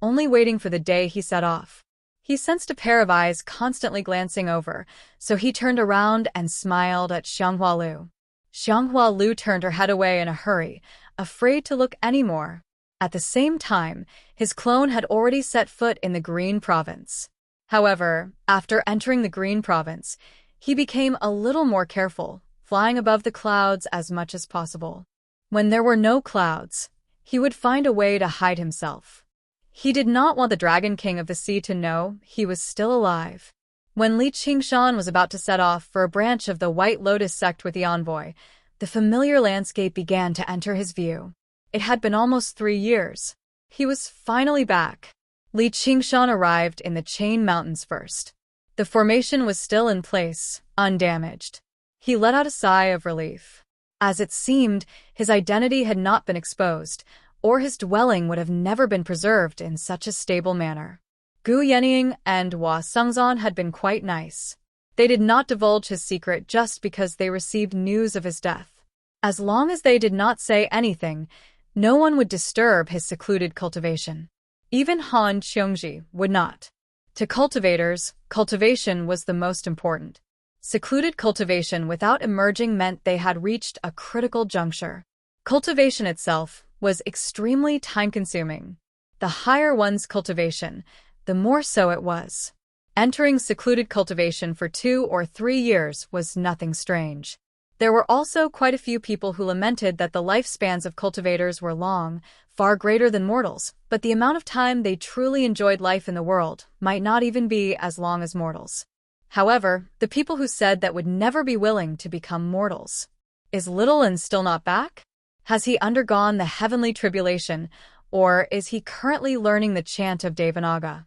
only waiting for the day he set off. He sensed a pair of eyes constantly glancing over, so he turned around and smiled at Xianghua Lu. Xianghua Lu turned her head away in a hurry, afraid to look any more. At the same time, his clone had already set foot in the Green Province. However, after entering the Green Province, he became a little more careful, flying above the clouds as much as possible. When there were no clouds, he would find a way to hide himself. He did not want the Dragon King of the Sea to know he was still alive. When Li Qingshan was about to set off for a branch of the White Lotus sect with the envoy, the familiar landscape began to enter his view. It had been almost 3 years. He was finally back. Li Qingshan arrived in the Chain Mountains first. The formation was still in place, undamaged. He let out a sigh of relief. As it seemed, his identity had not been exposed, or his dwelling would have never been preserved in such a stable manner. Gu Yenying and Hua Sengzan had been quite nice. They did not divulge his secret just because they received news of his death. As long as they did not say anything, no one would disturb his secluded cultivation. Even Han Qiongji would not. To cultivators, cultivation was the most important. Secluded cultivation without emerging meant they had reached a critical juncture. Cultivation itself was extremely time-consuming. The higher one's cultivation, the more so it was. Entering secluded cultivation for 2 or 3 years was nothing strange. There were also quite a few people who lamented that the lifespans of cultivators were long, far greater than mortals, but the amount of time they truly enjoyed life in the world might not even be as long as mortals. However, the people who said that would never be willing to become mortals. Is Little and still not back? Has he undergone the heavenly tribulation, or is he currently learning the chant of Devanaga?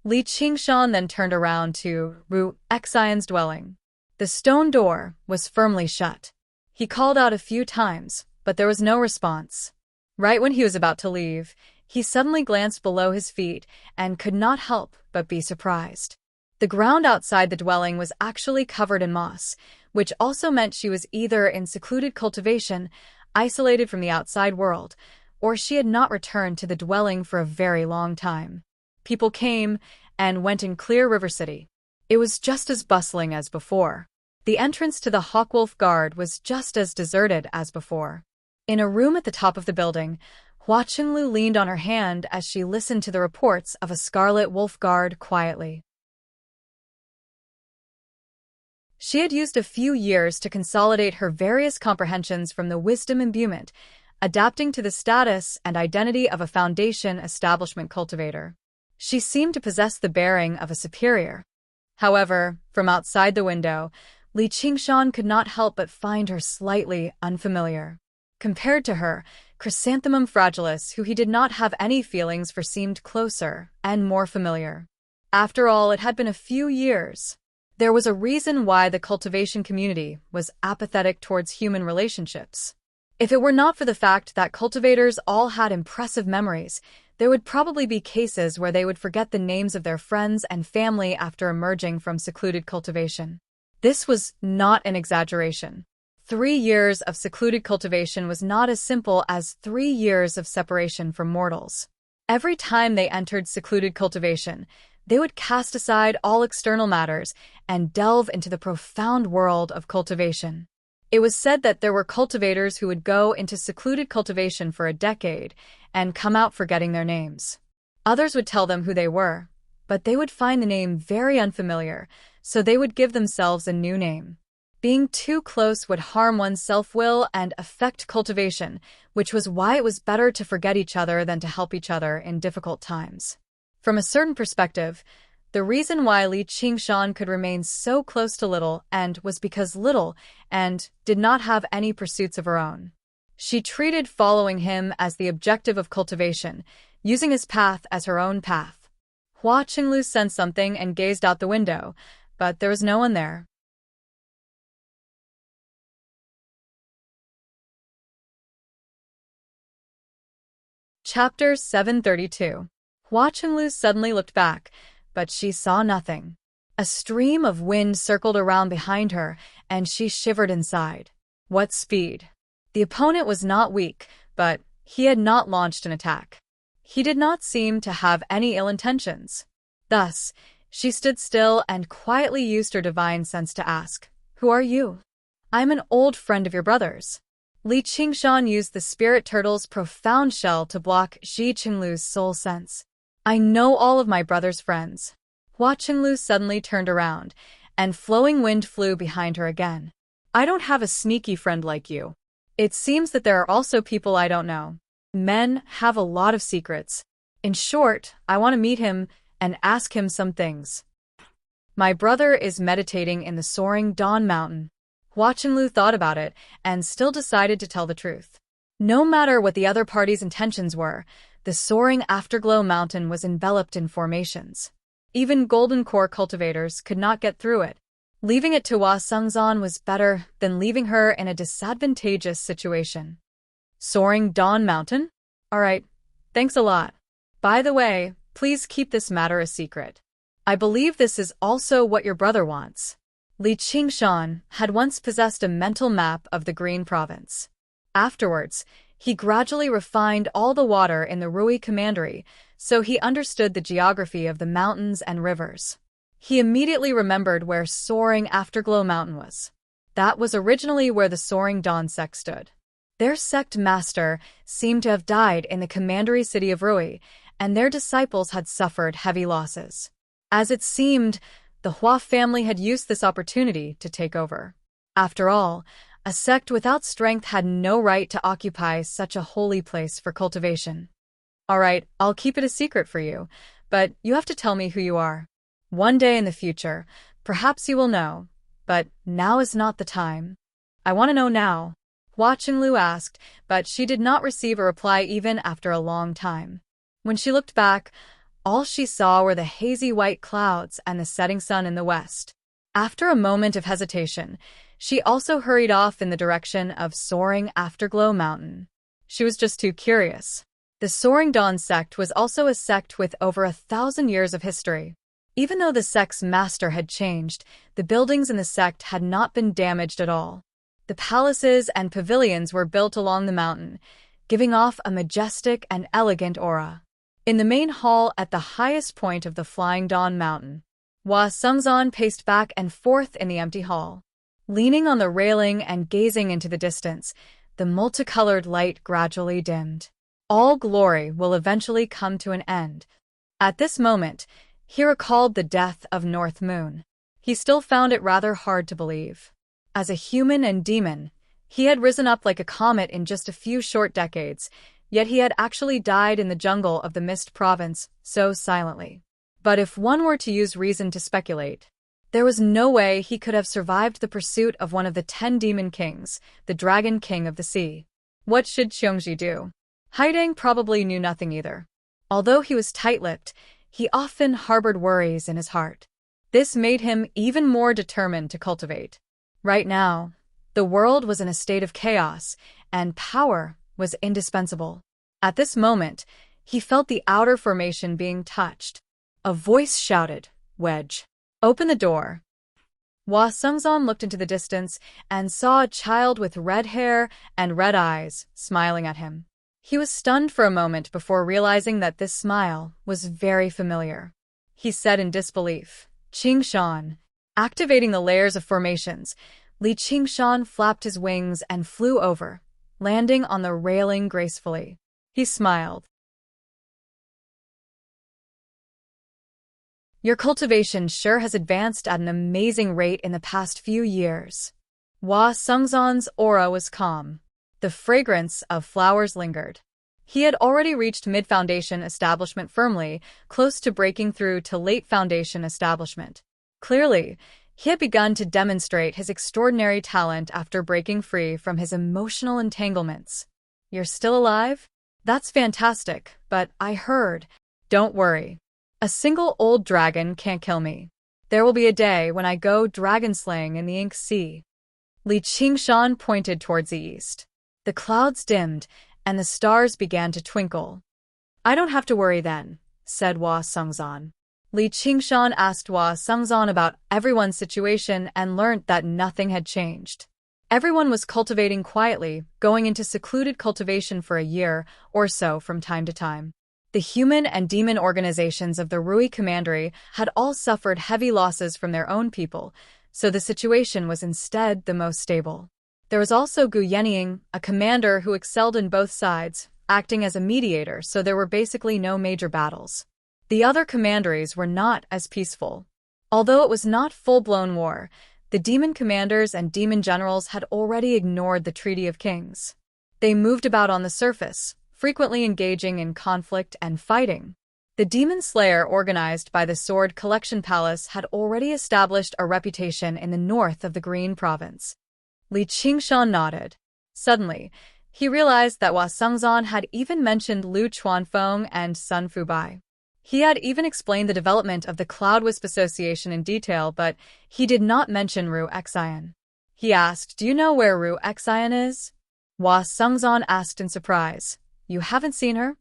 Li Qingshan then turned around to Ru Xian's dwelling. The stone door was firmly shut. He called out a few times, but there was no response. Right when he was about to leave, he suddenly glanced below his feet and could not help but be surprised. The ground outside the dwelling was actually covered in moss, which also meant she was either in secluded cultivation, isolated from the outside world, or she had not returned to the dwelling for a very long time. People came and went in Clear River City. It was just as bustling as before. The entrance to the Hawkwolf Guard was just as deserted as before. In a room at the top of the building, Hua Qinglu leaned on her hand as she listened to the reports of a Scarlet Wolf Guard quietly. She had used a few years to consolidate her various comprehensions from the wisdom imbuement, adapting to the status and identity of a foundation establishment cultivator. She seemed to possess the bearing of a superior. However, from outside the window, Li Qingshan could not help but find her slightly unfamiliar. Compared to her, Chrysanthemum Fragilis, who he did not have any feelings for, seemed closer and more familiar. After all, it had been a few years. There was a reason why the cultivation community was apathetic towards human relationships. If it were not for the fact that cultivators all had impressive memories, there would probably be cases where they would forget the names of their friends and family after emerging from secluded cultivation. This was not an exaggeration. 3 years of secluded cultivation was not as simple as 3 years of separation from mortals. Every time they entered secluded cultivation, they would cast aside all external matters and delve into the profound world of cultivation. It was said that there were cultivators who would go into secluded cultivation for a decade and come out forgetting their names. Others would tell them who they were, but they would find the name very unfamiliar, so they would give themselves a new name. Being too close would harm one's self-will and affect cultivation, which was why it was better to forget each other than to help each other in difficult times. From a certain perspective, the reason why Li Qingshan could remain so close to Little and was because Little and did not have any pursuits of her own. She treated following him as the objective of cultivation, using his path as her own path. Hua Qinglu sensed something and gazed out the window, but there was no one there. Chapter 732. Hua Qinglu suddenly looked back, but she saw nothing. A stream of wind circled around behind her, and she shivered inside. What speed! The opponent was not weak, but he had not launched an attack. He did not seem to have any ill intentions. Thus, she stood still and quietly used her divine sense to ask, "Who are you?" "I'm an old friend of your brother's." Li Qingshan used the spirit turtle's profound shell to block Xi Qinglu's soul sense. "I know all of my brother's friends." Hua Qinglu suddenly turned around, and flowing wind flew behind her again. "I don't have a sneaky friend like you. It seems that there are also people I don't know. Men have a lot of secrets. In short, I want to meet him and ask him some things." "My brother is meditating in the soaring Dawn Mountain." Hua Qinglu thought about it and still decided to tell the truth. No matter what the other party's intentions were, the soaring Afterglow Mountain was enveloped in formations. Even golden core cultivators could not get through it. Leaving it to Hua Sengzan was better than leaving her in a disadvantageous situation. "Soaring Dawn Mountain? All right, thanks a lot. By the way, please keep this matter a secret. I believe this is also what your brother wants." Li Qingshan had once possessed a mental map of the Green Province. Afterwards, he gradually refined all the water in the Rui Commandery, so he understood the geography of the mountains and rivers. He immediately remembered where soaring Afterglow Mountain was. That was originally where the Soaring Dawn sect stood. Their sect master seemed to have died in the commandery city of Rui, and their disciples had suffered heavy losses. As it seemed, the Hua family had used this opportunity to take over. After all, a sect without strength had no right to occupy such a holy place for cultivation. "All right, I'll keep it a secret for you, but you have to tell me who you are. One day in the future, perhaps you will know, but now is not the time." "I want to know now," Hua Qinglu asked, but she did not receive a reply even after a long time. When she looked back, all she saw were the hazy white clouds and the setting sun in the west. After a moment of hesitation, she also hurried off in the direction of soaring Afterglow Mountain. She was just too curious. The Soaring Dawn sect was also a sect with over 1,000 years of history. Even though the sect's master had changed, the buildings in the sect had not been damaged at all. The palaces and pavilions were built along the mountain, giving off a majestic and elegant aura. In the main hall at the highest point of the Flying Dawn Mountain, Hua Sengzan paced back and forth in the empty hall. Leaning on the railing and gazing into the distance, the multicolored light gradually dimmed. All glory will eventually come to an end. At this moment, he recalled the death of North Moon. He still found it rather hard to believe. As a human and demon, he had risen up like a comet in just a few short decades, yet he had actually died in the jungle of the Mist Province so silently. But if one were to use reason to speculate, there was no way he could have survived the pursuit of one of the 10 demon kings, the Dragon King of the Sea. What should Qiongji do? Haidang probably knew nothing either. Although he was tight-lipped, he often harbored worries in his heart. This made him even more determined to cultivate. Right now, the world was in a state of chaos, and power was indispensable. At this moment, he felt the outer formation being touched. A voice shouted, "Wedge, open the door." Hua Sengzan looked into the distance and saw a child with red hair and red eyes smiling at him. He was stunned for a moment before realizing that this smile was very familiar. He said in disbelief, "Qingshan." Activating the layers of formations, Li Qingshan flapped his wings and flew over, landing on the railing gracefully. He smiled. "Your cultivation sure has advanced at an amazing rate in the past few years." Hua Sungzon's aura was calm. The fragrance of flowers lingered. He had already reached mid-foundation establishment firmly, close to breaking through to late foundation establishment. Clearly, he had begun to demonstrate his extraordinary talent after breaking free from his emotional entanglements. You're still alive? That's fantastic, but I heard. Don't worry. A single old dragon can't kill me. There will be a day when I go dragon slaying in the Ink Sea. Li Qingshan pointed towards the east. The clouds dimmed, and the stars began to twinkle. I don't have to worry then, said Hua Sungzon. Li Qingshan asked Hua Sungzon about everyone's situation and learnt that nothing had changed. Everyone was cultivating quietly, going into secluded cultivation for a year or so from time to time. The human and demon organizations of the Rui Commandery had all suffered heavy losses from their own people, so the situation was instead the most stable. There was also Gu Yenying, a commander who excelled in both sides, acting as a mediator, so there were basically no major battles. The other commanderies were not as peaceful. Although it was not full-blown war, the demon commanders and demon generals had already ignored the Treaty of Kings. They moved about on the surface, frequently engaging in conflict and fighting. The demon slayer organized by the Sword Collection Palace had already established a reputation in the north of the Green Province. Li Qingshan nodded. Suddenly, he realized that Hua Sungzon had even mentioned Lu Chuanfeng and Sun Fubai. He had even explained the development of the Cloud Wisp Association in detail, but he did not mention Ru Xian. He asked, "Do you know where Ru Xian is?" Hua Sungzon asked in surprise. "You haven't seen her?"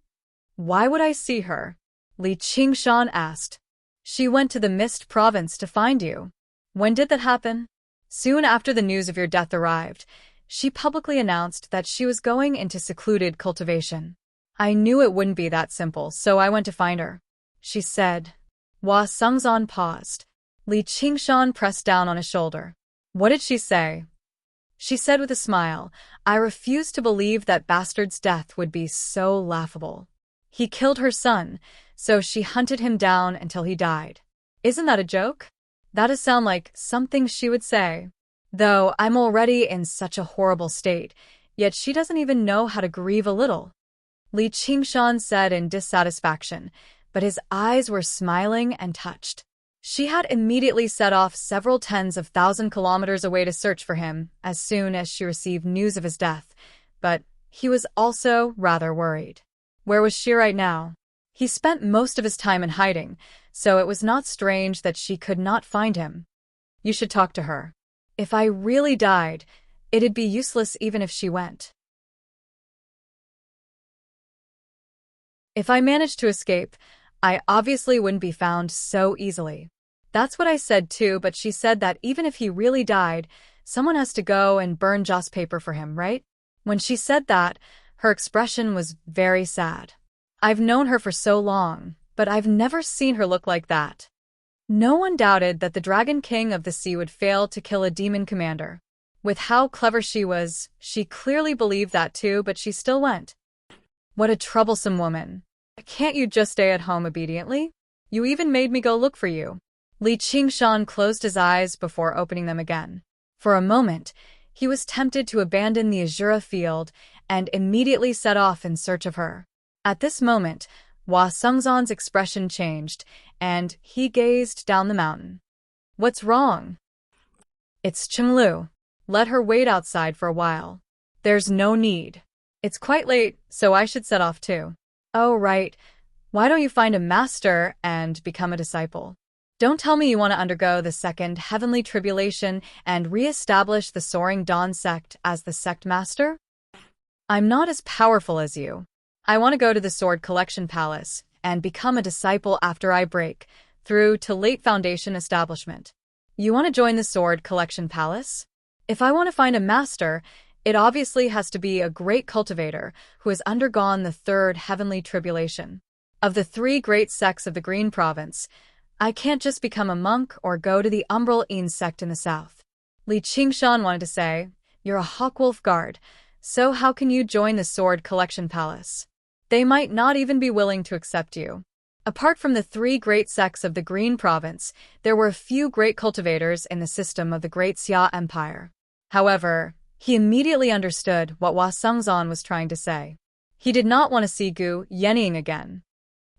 "Why would I see her?" Li Qingshan asked. "She went to the Mist Province to find you." "When did that happen?" "Soon after the news of your death arrived. She publicly announced that she was going into secluded cultivation. I knew it wouldn't be that simple, so I went to find her," she said. Hua Sungzon paused. Li Qingshan pressed down on his shoulder. "What did she say?" She said with a smile, "I refuse to believe that bastard's death would be so laughable. He killed her son, so she hunted him down until he died. Isn't that a joke? That does sound like something she would say. Though I'm already in such a horrible state, yet she doesn't even know how to grieve a little," Li Qingshan said in dissatisfaction, but his eyes were smiling and touched. She had immediately set off several tens of thousand kilometers away to search for him as soon as she received news of his death, but he was also rather worried. Where was she right now? He spent most of his time in hiding, so it was not strange that she could not find him. "You should talk to her. If I really died, it'd be useless even if she went. If I managed to escape, I obviously wouldn't be found so easily." That's what I said too, but she said that even if he really died, someone has to go and burn joss paper for him, right? When she said that, her expression was very sad. I've known her for so long, but I've never seen her look like that. No one doubted that the Dragon King of the Sea would fail to kill a demon commander. With how clever she was, she clearly believed that too, but she still went. What a troublesome woman. Can't you just stay at home obediently? You even made me go look for you. Li Qingshan closed his eyes before opening them again. For a moment, he was tempted to abandon the Azura field and immediately set off in search of her. At this moment, Hua Sungzon's expression changed, and he gazed down the mountain. "What's wrong?" "It's Chenglu. Let her wait outside for a while." "There's no need. It's quite late, so I should set off too." "Oh, right. Why don't you find a master and become a disciple? Don't tell me you want to undergo the second heavenly tribulation and re-establish the Soaring Dawn sect as the sect master?" "I'm not as powerful as you. I want to go to the Sword Collection Palace and become a disciple after I break through to late foundation establishment." "You want to join the Sword Collection Palace?" "If I want to find a master, it obviously has to be a great cultivator who has undergone the third heavenly tribulation. Of the three great sects of the Green Province, I can't just become a monk or go to the Umbral Een sect in the south." Li Qingshan wanted to say, "You're a Hawkwolf guard, so how can you join the Sword Collection Palace? They might not even be willing to accept you." Apart from the three great sects of the Green Province, there were a few great cultivators in the system of the Great Xia Empire. However, he immediately understood what Hua Sungzon was trying to say. He did not want to see Gu Yenying again.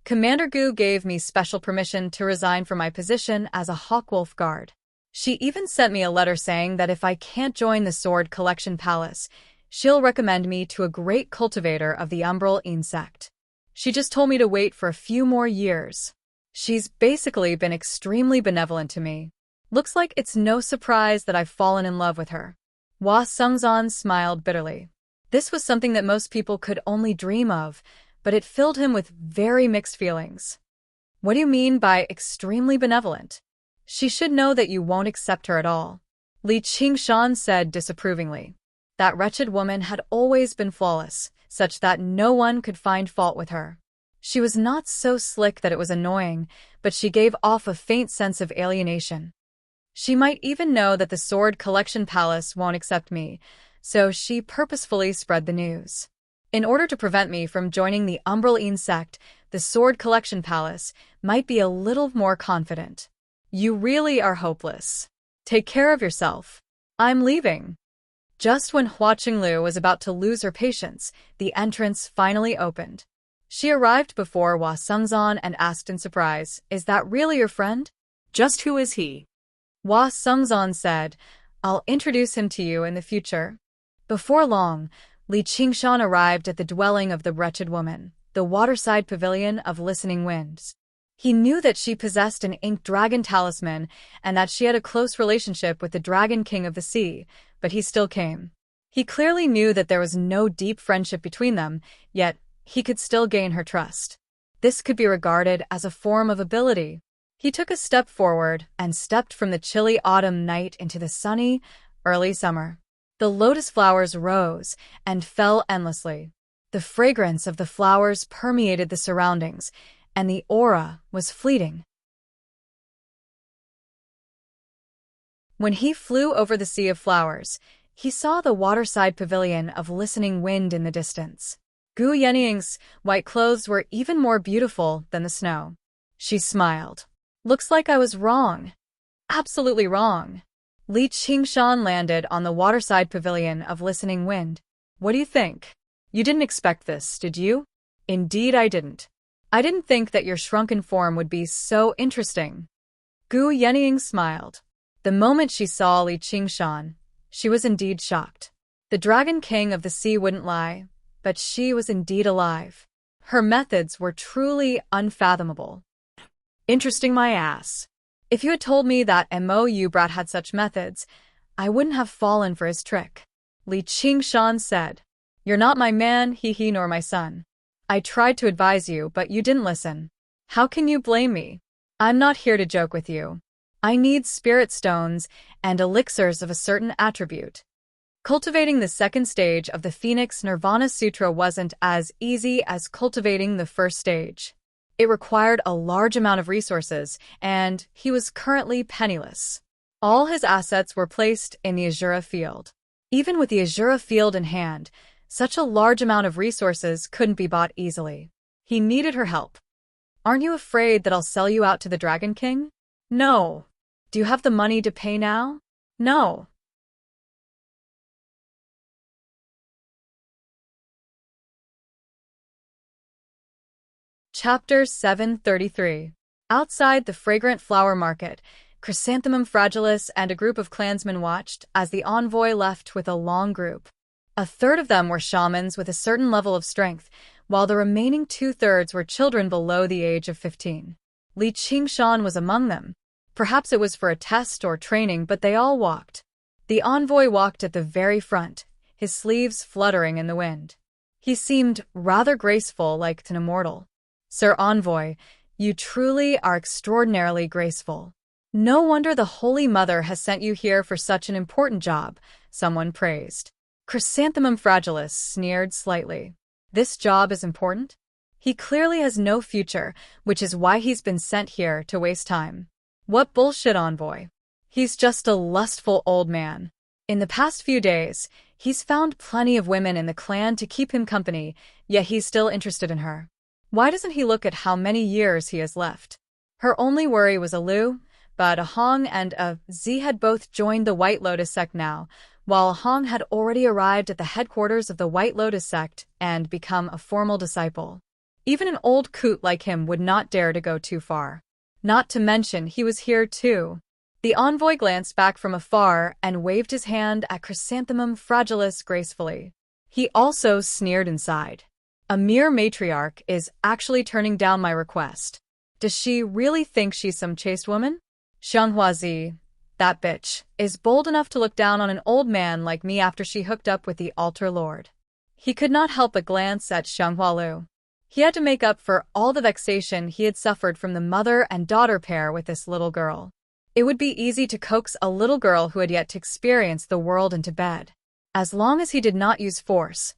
Commander Gu gave me special permission to resign from my position as a Hawkwolf guard. She even sent me a letter saying that if I can't join the Sword Collection Palace, she'll recommend me to a great cultivator of the umbral insect. She just told me to wait for a few more years. She's basically been extremely benevolent to me. Looks like it's no surprise that I've fallen in love with her. Hua Sungzon smiled bitterly. This was something that most people could only dream of, but it filled him with very mixed feelings. What do you mean by extremely benevolent? She should know that you won't accept her at all. Li Qingshan said disapprovingly. That wretched woman had always been flawless, such that no one could find fault with her. She was not so slick that it was annoying, but she gave off a faint sense of alienation. She might even know that the Sword Collection Palace won't accept me, so she purposefully spread the news. In order to prevent me from joining the umbral insect, the Sword Collection Palace might be a little more confident. You really are hopeless. Take care of yourself. I'm leaving. Just when Hua Qinglu was about to lose her patience, the entrance finally opened. She arrived before Hua Sungzon and asked in surprise, "Is that really your friend?" Just who is he? Hua Sungzon said, "I'll introduce him to you in the future." Before long, Li Qingshan arrived at the dwelling of the wretched woman, the waterside pavilion of listening winds. He knew that she possessed an ink dragon talisman and that she had a close relationship with the Dragon King of the Sea, but he still came. He clearly knew that there was no deep friendship between them, yet he could still gain her trust. This could be regarded as a form of ability. He took a step forward and stepped from the chilly autumn night into the sunny, early summer. The lotus flowers rose and fell endlessly. The fragrance of the flowers permeated the surroundings, and the aura was fleeting. When he flew over the sea of flowers, he saw the waterside pavilion of listening wind in the distance. Gu Yenying's white clothes were even more beautiful than the snow. She smiled. Looks like I was wrong. Absolutely wrong. Li Qingshan landed on the waterside pavilion of listening wind. What do you think? You didn't expect this, did you? Indeed I didn't. I didn't think that your shrunken form would be so interesting. Gu Yenying smiled. The moment she saw Li Qingshan, she was indeed shocked. The Dragon King of the Sea wouldn't lie, but she was indeed alive. Her methods were truly unfathomable. Interesting my ass. If you had told me that Mo brat had such methods, I wouldn't have fallen for his trick. Li Qingshan said. You're not my man, he nor my son. I tried to advise you, but you didn't listen. How can you blame me? I'm not here to joke with you. I need spirit stones and elixirs of a certain attribute. Cultivating the second stage of the Phoenix Nirvana Sutra wasn't as easy as cultivating the first stage. It required a large amount of resources, and he was currently penniless. All his assets were placed in the Azura field. Even with the Azura field in hand, such a large amount of resources couldn't be bought easily. He needed her help. Aren't you afraid that I'll sell you out to the Dragon King? No. Do you have the money to pay now? No. Chapter 733. Outside the fragrant flower market, Chrysanthemum Fragilis and a group of clansmen watched as the envoy left with a long group. A third of them were shamans with a certain level of strength, while the remaining two-thirds were children below the age of 15. Li Qingshan was among them. Perhaps it was for a test or training, but they all walked. The envoy walked at the very front, his sleeves fluttering in the wind. He seemed rather graceful, like an immortal. Sir Envoy, you truly are extraordinarily graceful. No wonder the Holy Mother has sent you here for such an important job, someone praised. Chrysanthemum Fragilis sneered slightly. This job is important? He clearly has no future, which is why he's been sent here to waste time. What bullshit, envoy. He's just a lustful old man. In the past few days, he's found plenty of women in the clan to keep him company, yet he's still interested in her. Why doesn't he look at how many years he has left? Her only worry was a Lu, but a Hong and a Z had both joined the White Lotus sect now, while Hong had already arrived at the headquarters of the White Lotus sect and become a formal disciple. Even an old coot like him would not dare to go too far. Not to mention he was here too. The envoy glanced back from afar and waved his hand at Chrysanthemum Fragilis gracefully. He also sneered inside. A mere matriarch is actually turning down my request. Does she really think she's some chaste woman? Xianghuazi, that bitch, is bold enough to look down on an old man like me after she hooked up with the altar lord. He could not help but glance at Xianghualu. He had to make up for all the vexation he had suffered from the mother and daughter pair with this little girl. It would be easy to coax a little girl who had yet to experience the world into bed. As long as he did not use force,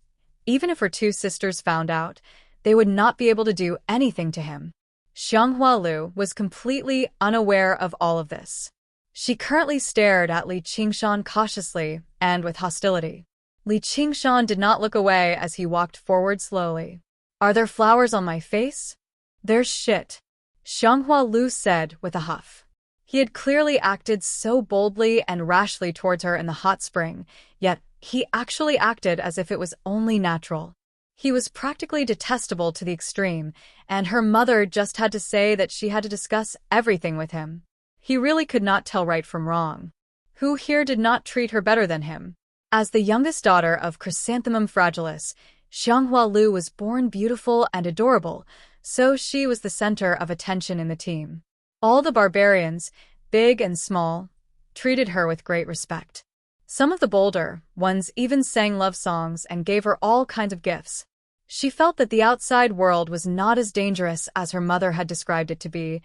even if her two sisters found out, they would not be able to do anything to him. Xianghualu was completely unaware of all of this. She currently stared at Li Qingshan cautiously and with hostility. Li Qingshan did not look away as he walked forward slowly. Are there flowers on my face? There's shit, Xianghualu said with a huff. He had clearly acted so boldly and rashly towards her in the hot spring, yet he actually acted as if it was only natural. He was practically detestable to the extreme, and her mother just had to say that she had to discuss everything with him. He really could not tell right from wrong. Who here did not treat her better than him? As the youngest daughter of Chrysanthemum Fragilis, Xianghualu was born beautiful and adorable, so she was the center of attention in the team. All the barbarians, big and small, treated her with great respect. Some of the bolder ones even sang love songs and gave her all kinds of gifts. She felt that the outside world was not as dangerous as her mother had described it to be,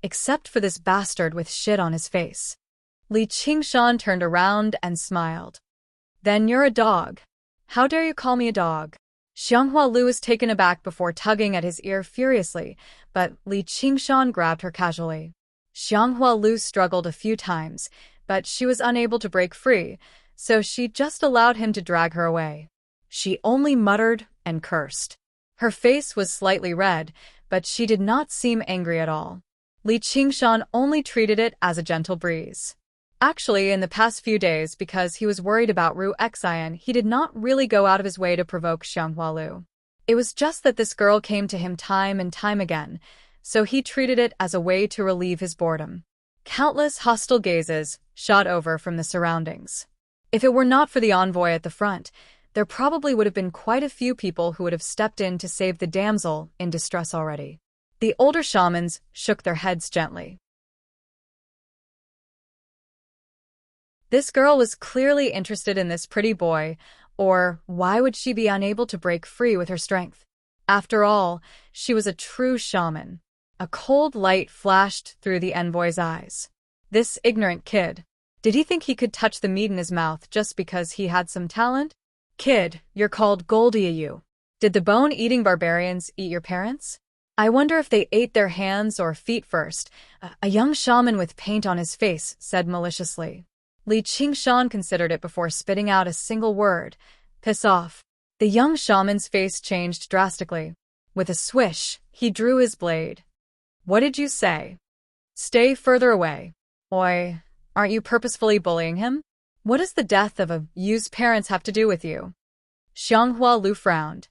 except for this bastard with shit on his face. Li Qingshan turned around and smiled. Then you're a dog. How dare you call me a dog? Xianghualu was taken aback before tugging at his ear furiously, but Li Qingshan grabbed her casually. Xianghualu struggled a few times, but she was unable to break free, so she just allowed him to drag her away. She only muttered and cursed. Her face was slightly red, but she did not seem angry at all. Li Qingshan only treated it as a gentle breeze. Actually, in the past few days, because he was worried about Ru Xian, he did not really go out of his way to provoke Xianghualu. It was just that this girl came to him time and time again, so he treated it as a way to relieve his boredom. Countless hostile gazes shot over from the surroundings. If it were not for the envoy at the front, there probably would have been quite a few people who would have stepped in to save the damsel in distress already. The older shamans shook their heads gently. This girl was clearly interested in this pretty boy, or why would she be unable to break free with her strength? After all, she was a true shaman. A cold light flashed through the envoy's eyes. This ignorant kid. Did he think he could touch the meat in his mouth just because he had some talent? Kid, you're called Goldie, you. Did the bone-eating barbarians eat your parents? I wonder if they ate their hands or feet first, a young shaman with paint on his face said maliciously. Li Qingshan considered it before spitting out a single word. Piss off. The young shaman's face changed drastically. With a swish, he drew his blade. What did you say? Stay further away. Oi, aren't you purposefully bullying him? What does the death of a Yu's parents have to do with you? Xianghualu frowned.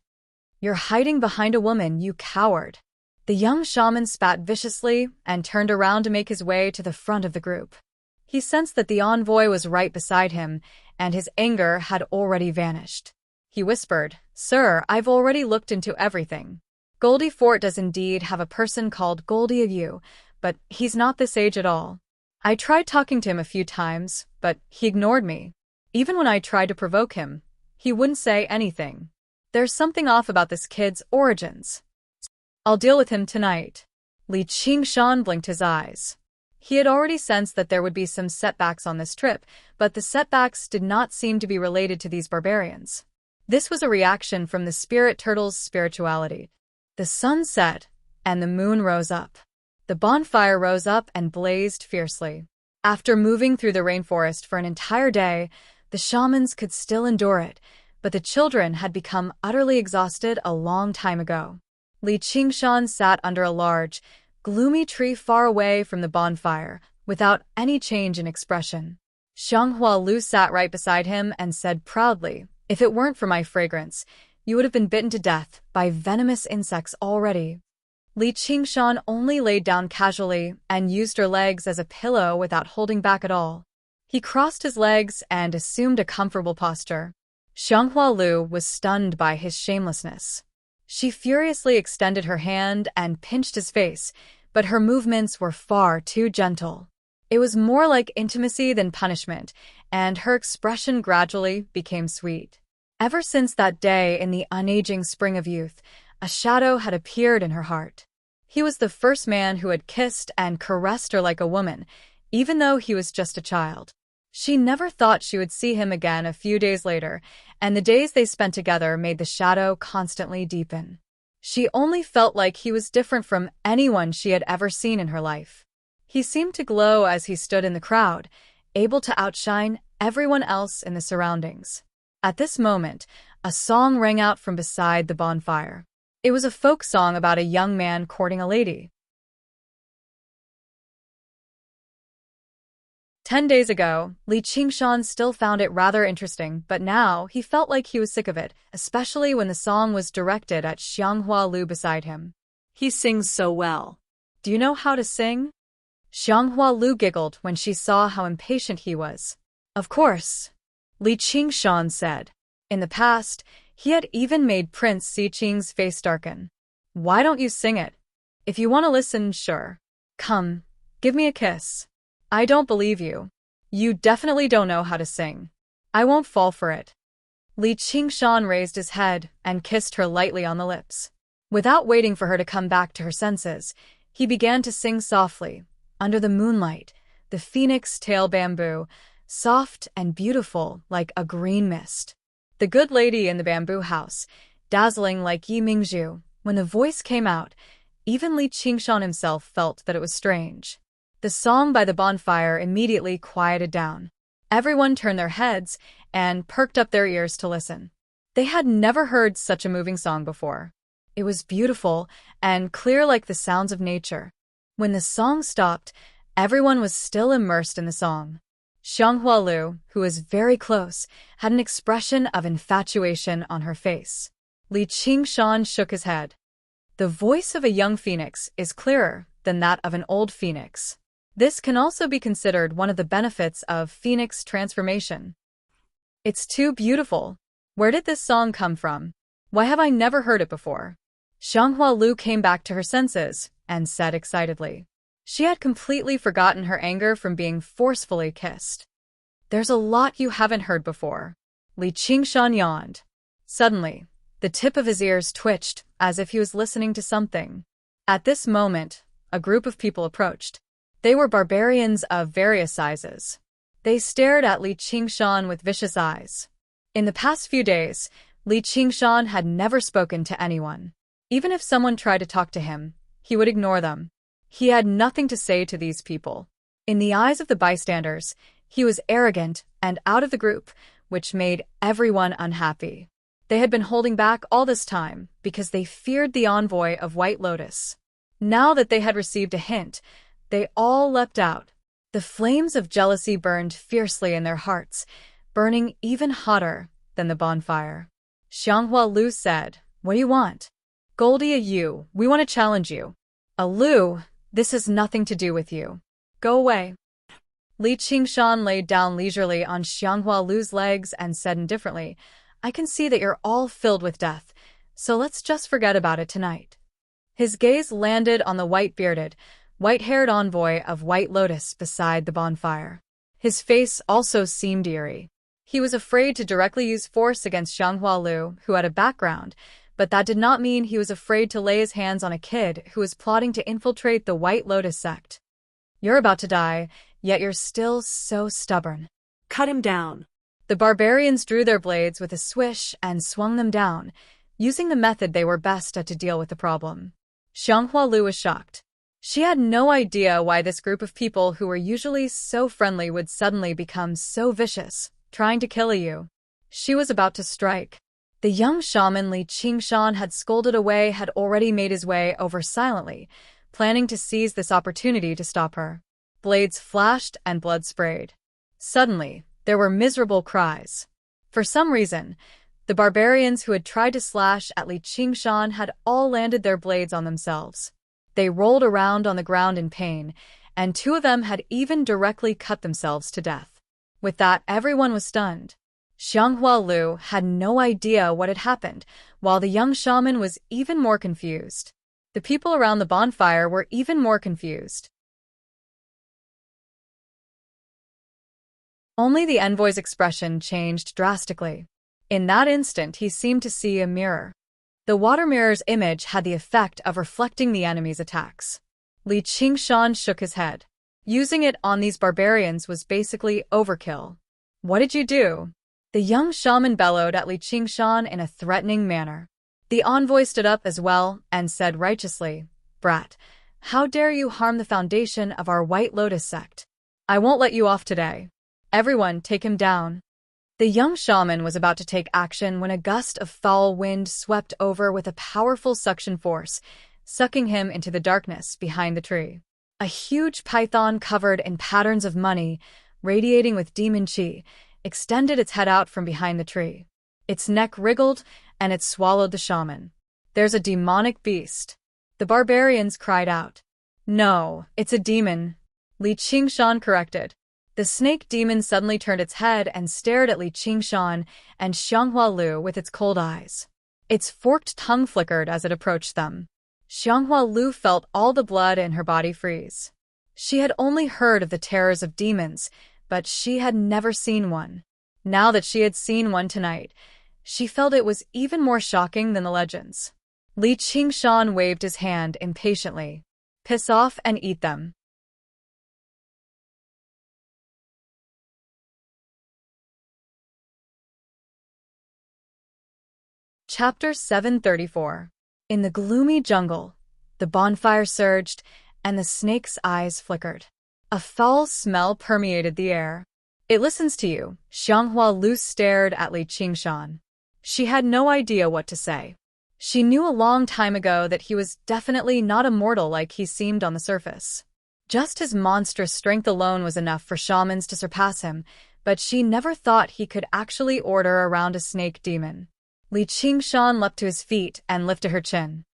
You're hiding behind a woman, you coward. The young shaman spat viciously and turned around to make his way to the front of the group. He sensed that the envoy was right beside him, and his anger had already vanished. He whispered, Sir, I've already looked into everything. Goldie Fort does indeed have a person called Goldie of you, but he's not this age at all. I tried talking to him a few times, but he ignored me. Even when I tried to provoke him, he wouldn't say anything. There's something off about this kid's origins. I'll deal with him tonight. Li Qingshan blinked his eyes. He had already sensed that there would be some setbacks on this trip, but the setbacks did not seem to be related to these barbarians. This was a reaction from the spirit turtle's spirituality. The sun set, and the moon rose up. The bonfire rose up and blazed fiercely. After moving through the rainforest for an entire day, the shamans could still endure it, but the children had become utterly exhausted a long time ago. Li Qingshan sat under a large, gloomy tree far away from the bonfire, without any change in expression. Xianghua Lu sat right beside him and said proudly, "If it weren't for my fragrance, you would have been bitten to death by venomous insects already." Li Qingshan only laid down casually and used her legs as a pillow without holding back at all. He crossed his legs and assumed a comfortable posture. Xianghua Lu was stunned by his shamelessness. She furiously extended her hand and pinched his face, but her movements were far too gentle. It was more like intimacy than punishment, and her expression gradually became sweet. Ever since that day in the unaging spring of youth, a shadow had appeared in her heart. He was the first man who had kissed and caressed her like a woman, even though he was just a child. She never thought she would see him again a few days later, and the days they spent together made the shadow constantly deepen. She only felt like he was different from anyone she had ever seen in her life. He seemed to glow as he stood in the crowd, able to outshine everyone else in the surroundings. At this moment, a song rang out from beside the bonfire. It was a folk song about a young man courting a lady. 10 days ago, Li Qingshan still found it rather interesting, but now he felt like he was sick of it, especially when the song was directed at Xianghua Lu beside him. He sings so well. "Do you know how to sing?" Xianghua Lu giggled when she saw how impatient he was. "Of course," Li Qingshan said. In the past, he had even made Prince Xiqing's face darken. "Why don't you sing it? If you want to listen, sure. Come, give me a kiss." "I don't believe you. You definitely don't know how to sing. I won't fall for it." Li Qingshan raised his head and kissed her lightly on the lips. Without waiting for her to come back to her senses, he began to sing softly. Under the moonlight, the phoenix tail bamboo, soft and beautiful like a green mist. The good lady in the bamboo house, dazzling like Yi Mingzhu. When the voice came out, even Li Qingshan himself felt that it was strange. The song by the bonfire immediately quieted down. Everyone turned their heads and perked up their ears to listen. They had never heard such a moving song before. It was beautiful and clear like the sounds of nature. When the song stopped, everyone was still immersed in the song. Xianghua Lu, who was very close, had an expression of infatuation on her face. Li Qingshan shook his head. The voice of a young phoenix is clearer than that of an old phoenix. This can also be considered one of the benefits of phoenix transformation. "It's too beautiful. Where did this song come from? Why have I never heard it before?" Xianghua Lu came back to her senses and said excitedly. She had completely forgotten her anger from being forcefully kissed. "There's a lot you haven't heard before." Li Qingshan yawned. Suddenly, the tip of his ears twitched as if he was listening to something. At this moment, a group of people approached. They were barbarians of various sizes. They stared at Li Qingshan with vicious eyes. In the past few days, Li Qingshan had never spoken to anyone. Even if someone tried to talk to him, he would ignore them. He had nothing to say to these people. In the eyes of the bystanders, he was arrogant and out of the group, which made everyone unhappy. They had been holding back all this time because they feared the envoy of White Lotus. Now that they had received a hint, they all leapt out. The flames of jealousy burned fiercely in their hearts, burning even hotter than the bonfire. Xianghua Lu said, "What do you want?" "Goldie, we want to challenge you." "Lu, this has nothing to do with you. Go away." Li Qingshan laid down leisurely on Xianghua Lu's legs and said indifferently, "I can see that you're all filled with death, so let's just forget about it tonight." His gaze landed on the white-bearded, white-haired envoy of White Lotus beside the bonfire. His face also seemed eerie. He was afraid to directly use force against Xianghua Lu, who had a background, but that did not mean he was afraid to lay his hands on a kid who was plotting to infiltrate the White Lotus sect. "You're about to die, yet you're still so stubborn." Cut him down. The barbarians drew their blades with a swish and swung them down, using the method they were best at to deal with the problem. Xianghua Lu was shocked. She had no idea why this group of people who were usually so friendly would suddenly become so vicious, trying to kill you. She was about to strike. The young shaman Li Qingshan had scolded away had already made his way over silently, planning to seize this opportunity to stop her. Blades flashed and blood sprayed. Suddenly, there were miserable cries. For some reason, the barbarians who had tried to slash at Li Qingshan had all landed their blades on themselves. They rolled around on the ground in pain, and two of them had even directly cut themselves to death. With that, everyone was stunned. Xianghua Lu had no idea what had happened, while the young shaman was even more confused. The people around the bonfire were even more confused. Only the envoy's expression changed drastically. In that instant, he seemed to see a mirror. The water mirror's image had the effect of reflecting the enemy's attacks. Li Qingshan shook his head. Using it on these barbarians was basically overkill. What did you do? The young shaman bellowed at Li Qingshan in a threatening manner. The envoy stood up as well and said righteously, "Brat, how dare you harm the foundation of our White Lotus sect? I won't let you off today. Everyone, take him down." The young shaman was about to take action when a gust of foul wind swept over with a powerful suction force, sucking him into the darkness behind the tree. A huge python covered in patterns of money, radiating with demon chi, extended its head out from behind the tree. Its neck wriggled, and it swallowed the shaman. "There's a demonic beast." The barbarians cried out. "No, it's a demon," Li Qingshan corrected. The snake demon suddenly turned its head and stared at Li Qingshan and Xianghua Lu with its cold eyes. Its forked tongue flickered as it approached them. Xianghua Lu felt all the blood in her body freeze. She had only heard of the terrors of demons, but she had never seen one. Now that she had seen one tonight, she felt it was even more shocking than the legends. Li Qingshan waved his hand impatiently. "Piss off and eat them." Chapter 734. In the gloomy jungle, the bonfire surged, and the snake's eyes flickered. A foul smell permeated the air. "It listens to you," Xianghua Lu stared at Li Qingshan. She had no idea what to say. She knew a long time ago that he was definitely not a mortal like he seemed on the surface. Just his monstrous strength alone was enough for shamans to surpass him, but she never thought he could actually order around a snake demon. Li Qingshan leapt to his feet and lifted her chin.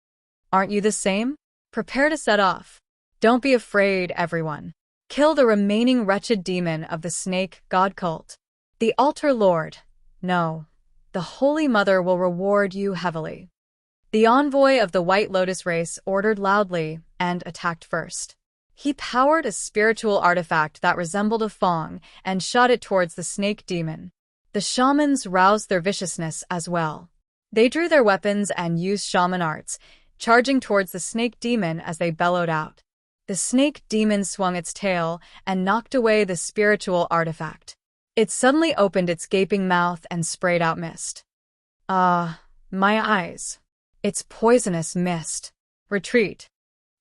"Aren't you the same? Prepare to set off. Don't be afraid, everyone. Kill the remaining wretched demon of the snake god cult. The altar lord. No. The Holy Mother will reward you heavily." The envoy of the White Lotus race ordered loudly and attacked first. He powered a spiritual artifact that resembled a fong and shot it towards the snake demon. The shamans roused their viciousness as well. They drew their weapons and used shaman arts, charging towards the snake demon as they bellowed out. The snake demon swung its tail and knocked away the spiritual artifact. It suddenly opened its gaping mouth and sprayed out mist. "Ah, my eyes. It's poisonous mist. Retreat."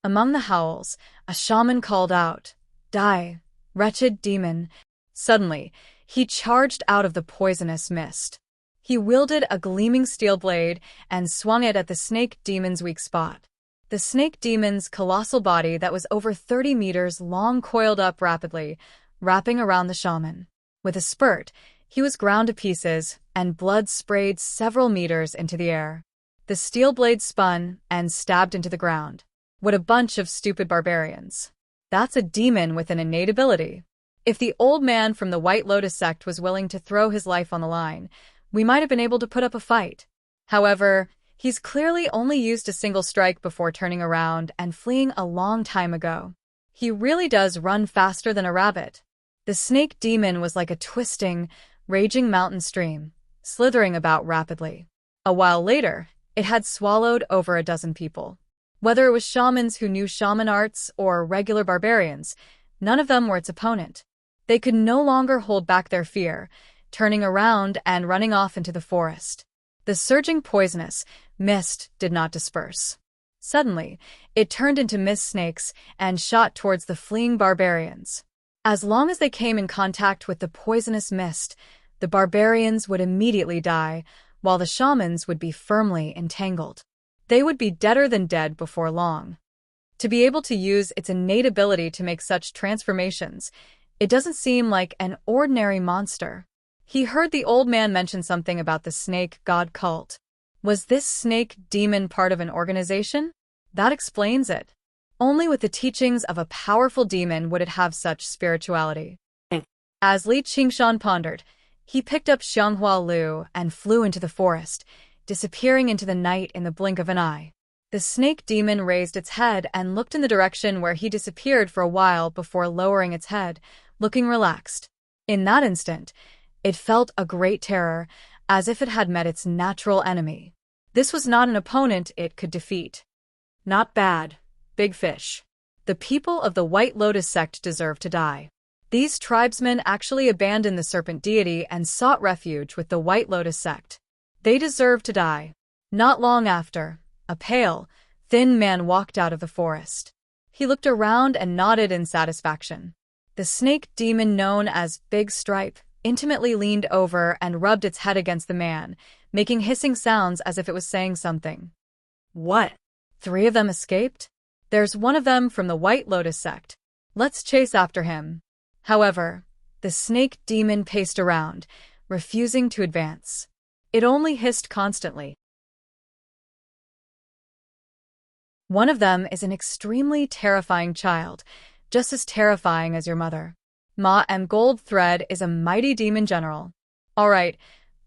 Among the howls, a shaman called out, "Die, wretched demon." Suddenly, he charged out of the poisonous mist. He wielded a gleaming steel blade and swung it at the snake demon's weak spot. The snake demon's colossal body that was over 30 meters long coiled up rapidly, wrapping around the shaman. With a spurt, he was ground to pieces, and blood sprayed several meters into the air. The steel blade spun and stabbed into the ground. What a bunch of stupid barbarians. That's a demon with an innate ability. If the old man from the White Lotus sect was willing to throw his life on the line, we might have been able to put up a fight. However, he's clearly only used a single strike before turning around and fleeing a long time ago. He really does run faster than a rabbit. The snake demon was like a twisting, raging mountain stream, slithering about rapidly. A while later, it had swallowed over a dozen people. Whether it was shamans who knew shaman arts or regular barbarians, none of them were its opponent. They could no longer hold back their fear, turning around and running off into the forest. The surging poisonous mist did not disperse. Suddenly, it turned into mist snakes and shot towards the fleeing barbarians. As long as they came in contact with the poisonous mist, the barbarians would immediately die, while the shamans would be firmly entangled. They would be deader than dead before long. To be able to use its innate ability to make such transformations, It doesn't seem like an ordinary monster. He heard the old man mention something about the snake god cult. Was this snake demon part of an organization? That explains it. Only with the teachings of a powerful demon would it have such spirituality. As Li Qingshan pondered, he picked up Xianghua Lu and flew into the forest, disappearing into the night in the blink of an eye. The snake demon raised its head and looked in the direction where he disappeared for a while before lowering its head, looking relaxed. In that instant, it felt a great terror, as if it had met its natural enemy. This was not an opponent it could defeat. Not bad, big fish. The people of the White Lotus sect deserve to die. These tribesmen actually abandoned the serpent deity and sought refuge with the White Lotus sect. They deserve to die. Not long after, a pale, thin man walked out of the forest. He looked around and nodded in satisfaction. The snake demon known as Big Stripe intimately leaned over and rubbed its head against the man, making hissing sounds as if it was saying something. What? 3 of them escaped? There's one of them from the White Lotus sect. Let's chase after him. However, the snake demon paced around, refusing to advance. It only hissed constantly. One of them is an extremely terrifying child, just as terrifying as your mother. Ma M. Gold Thread is a mighty demon general. All right,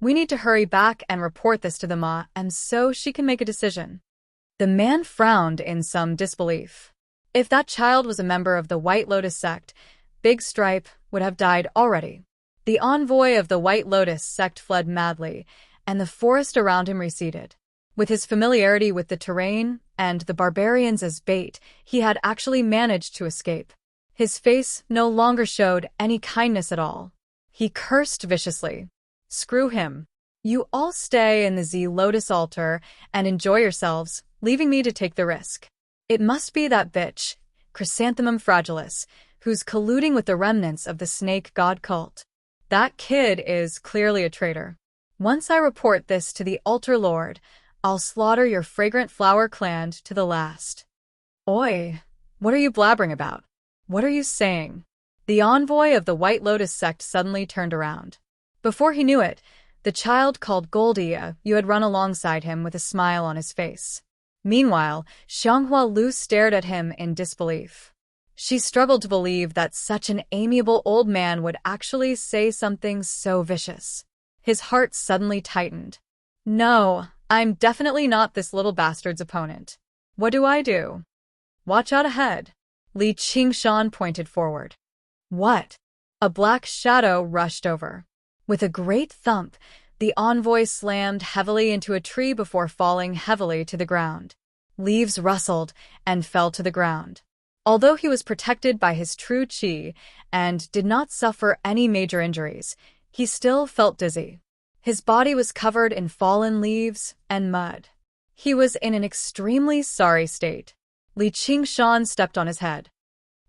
we need to hurry back and report this to the Ma M so she can make a decision. The man frowned in some disbelief. If that child was a member of the White Lotus sect, Big Stripe would have died already. The envoy of the White Lotus sect fled madly, and the forest around him receded. With his familiarity with the terrain and the barbarians as bait, he had actually managed to escape. His face no longer showed any kindness at all. He cursed viciously. Screw him. You all stay in the Z Lotus altar and enjoy yourselves, leaving me to take the risk. It must be that bitch, Chrysanthemum Fragilis, who's colluding with the remnants of the snake god cult. That kid is clearly a traitor. Once I report this to the altar lord, I'll slaughter your fragrant flower clan to the last. Oi, what are you blabbering about? What are you saying? The envoy of the White Lotus sect suddenly turned around. Before he knew it, the child called Goldie you had run alongside him with a smile on his face. Meanwhile, Xianghua Lu stared at him in disbelief. She struggled to believe that such an amiable old man would actually say something so vicious. His heart suddenly tightened. No, I'm definitely not this little bastard's opponent. What do? Watch out ahead. Li Qingshan pointed forward. What? A black shadow rushed over. With a great thump, the envoy slammed heavily into a tree before falling heavily to the ground. Leaves rustled and fell to the ground. Although he was protected by his true qi and did not suffer any major injuries, he still felt dizzy. His body was covered in fallen leaves and mud. He was in an extremely sorry state. Li Qingshan stepped on his head.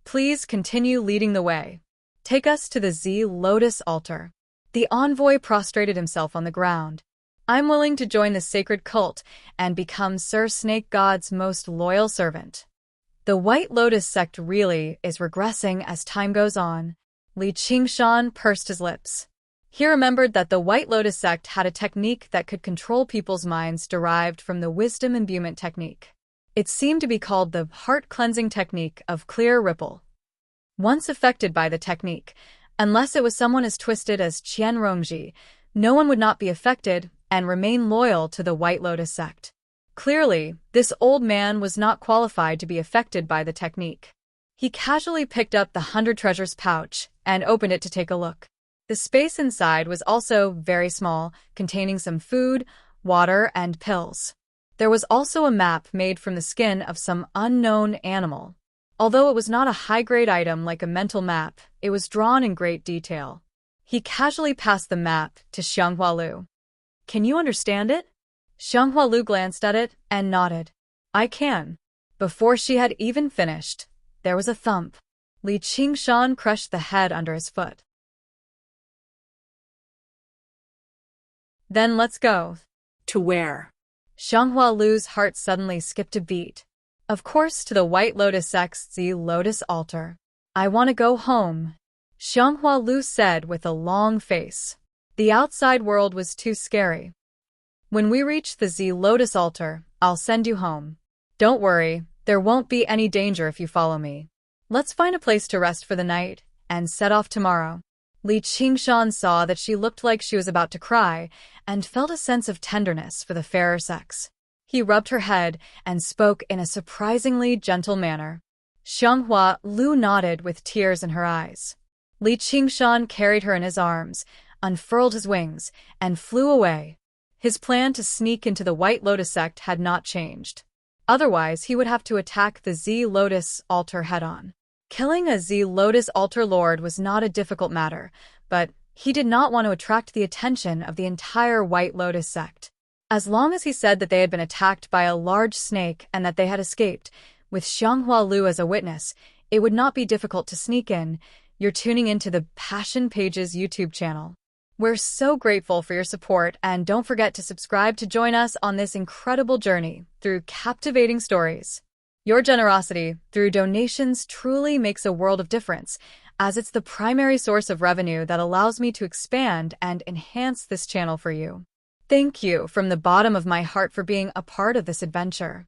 Please continue leading the way. Take us to the Z Lotus altar. The envoy prostrated himself on the ground. I'm willing to join the sacred cult and become Sir Snake God's most loyal servant. The White Lotus sect really is regressing as time goes on. Li Qingshan pursed his lips. He remembered that the White Lotus sect had a technique that could control people's minds derived from the wisdom imbuement technique. It seemed to be called the heart-cleansing technique of clear ripple. Once affected by the technique, unless it was someone as twisted as Qian Rongji, no one would not be affected and remain loyal to the White Lotus sect. Clearly, this old man was not qualified to be affected by the technique. He casually picked up the 100 treasures pouch and opened it to take a look. The space inside was also very small, containing some food, water, and pills. There was also a map made from the skin of some unknown animal. Although it was not a high-grade item like a mental map, it was drawn in great detail. He casually passed the map to Xianghua Lu. Can you understand it? Xianghua Lu glanced at it and nodded. I can. Before she had even finished, there was a thump. Li Qingshan crushed the head under his foot. Then let's go. To where? Xianghua Lu's heart suddenly skipped a beat. Of course, to the White Lotus sect's Z Lotus altar. I want to go home. Xianghua Lu said with a long face. The outside world was too scary. When we reach the Z Lotus altar, I'll send you home. Don't worry, there won't be any danger if you follow me. Let's find a place to rest for the night and set off tomorrow. Li Qingshan saw that she looked like she was about to cry and felt a sense of tenderness for the fairer sex. He rubbed her head and spoke in a surprisingly gentle manner. Xianghua Lu nodded with tears in her eyes. Li Qingshan carried her in his arms, unfurled his wings, and flew away. His plan to sneak into the White Lotus sect had not changed. Otherwise, he would have to attack the Z Lotus altar head-on. Killing a Z Lotus altar lord was not a difficult matter, but he did not want to attract the attention of the entire White Lotus sect. As long as he said that they had been attacked by a large snake and that they had escaped, with Xianghua Lu as a witness, it would not be difficult to sneak in. You're tuning into the Passion Pages YouTube channel. We're so grateful for your support, and don't forget to subscribe to join us on this incredible journey through captivating stories. Your generosity through donations truly makes a world of difference, as it's the primary source of revenue that allows me to expand and enhance this channel for you. Thank you from the bottom of my heart for being a part of this adventure.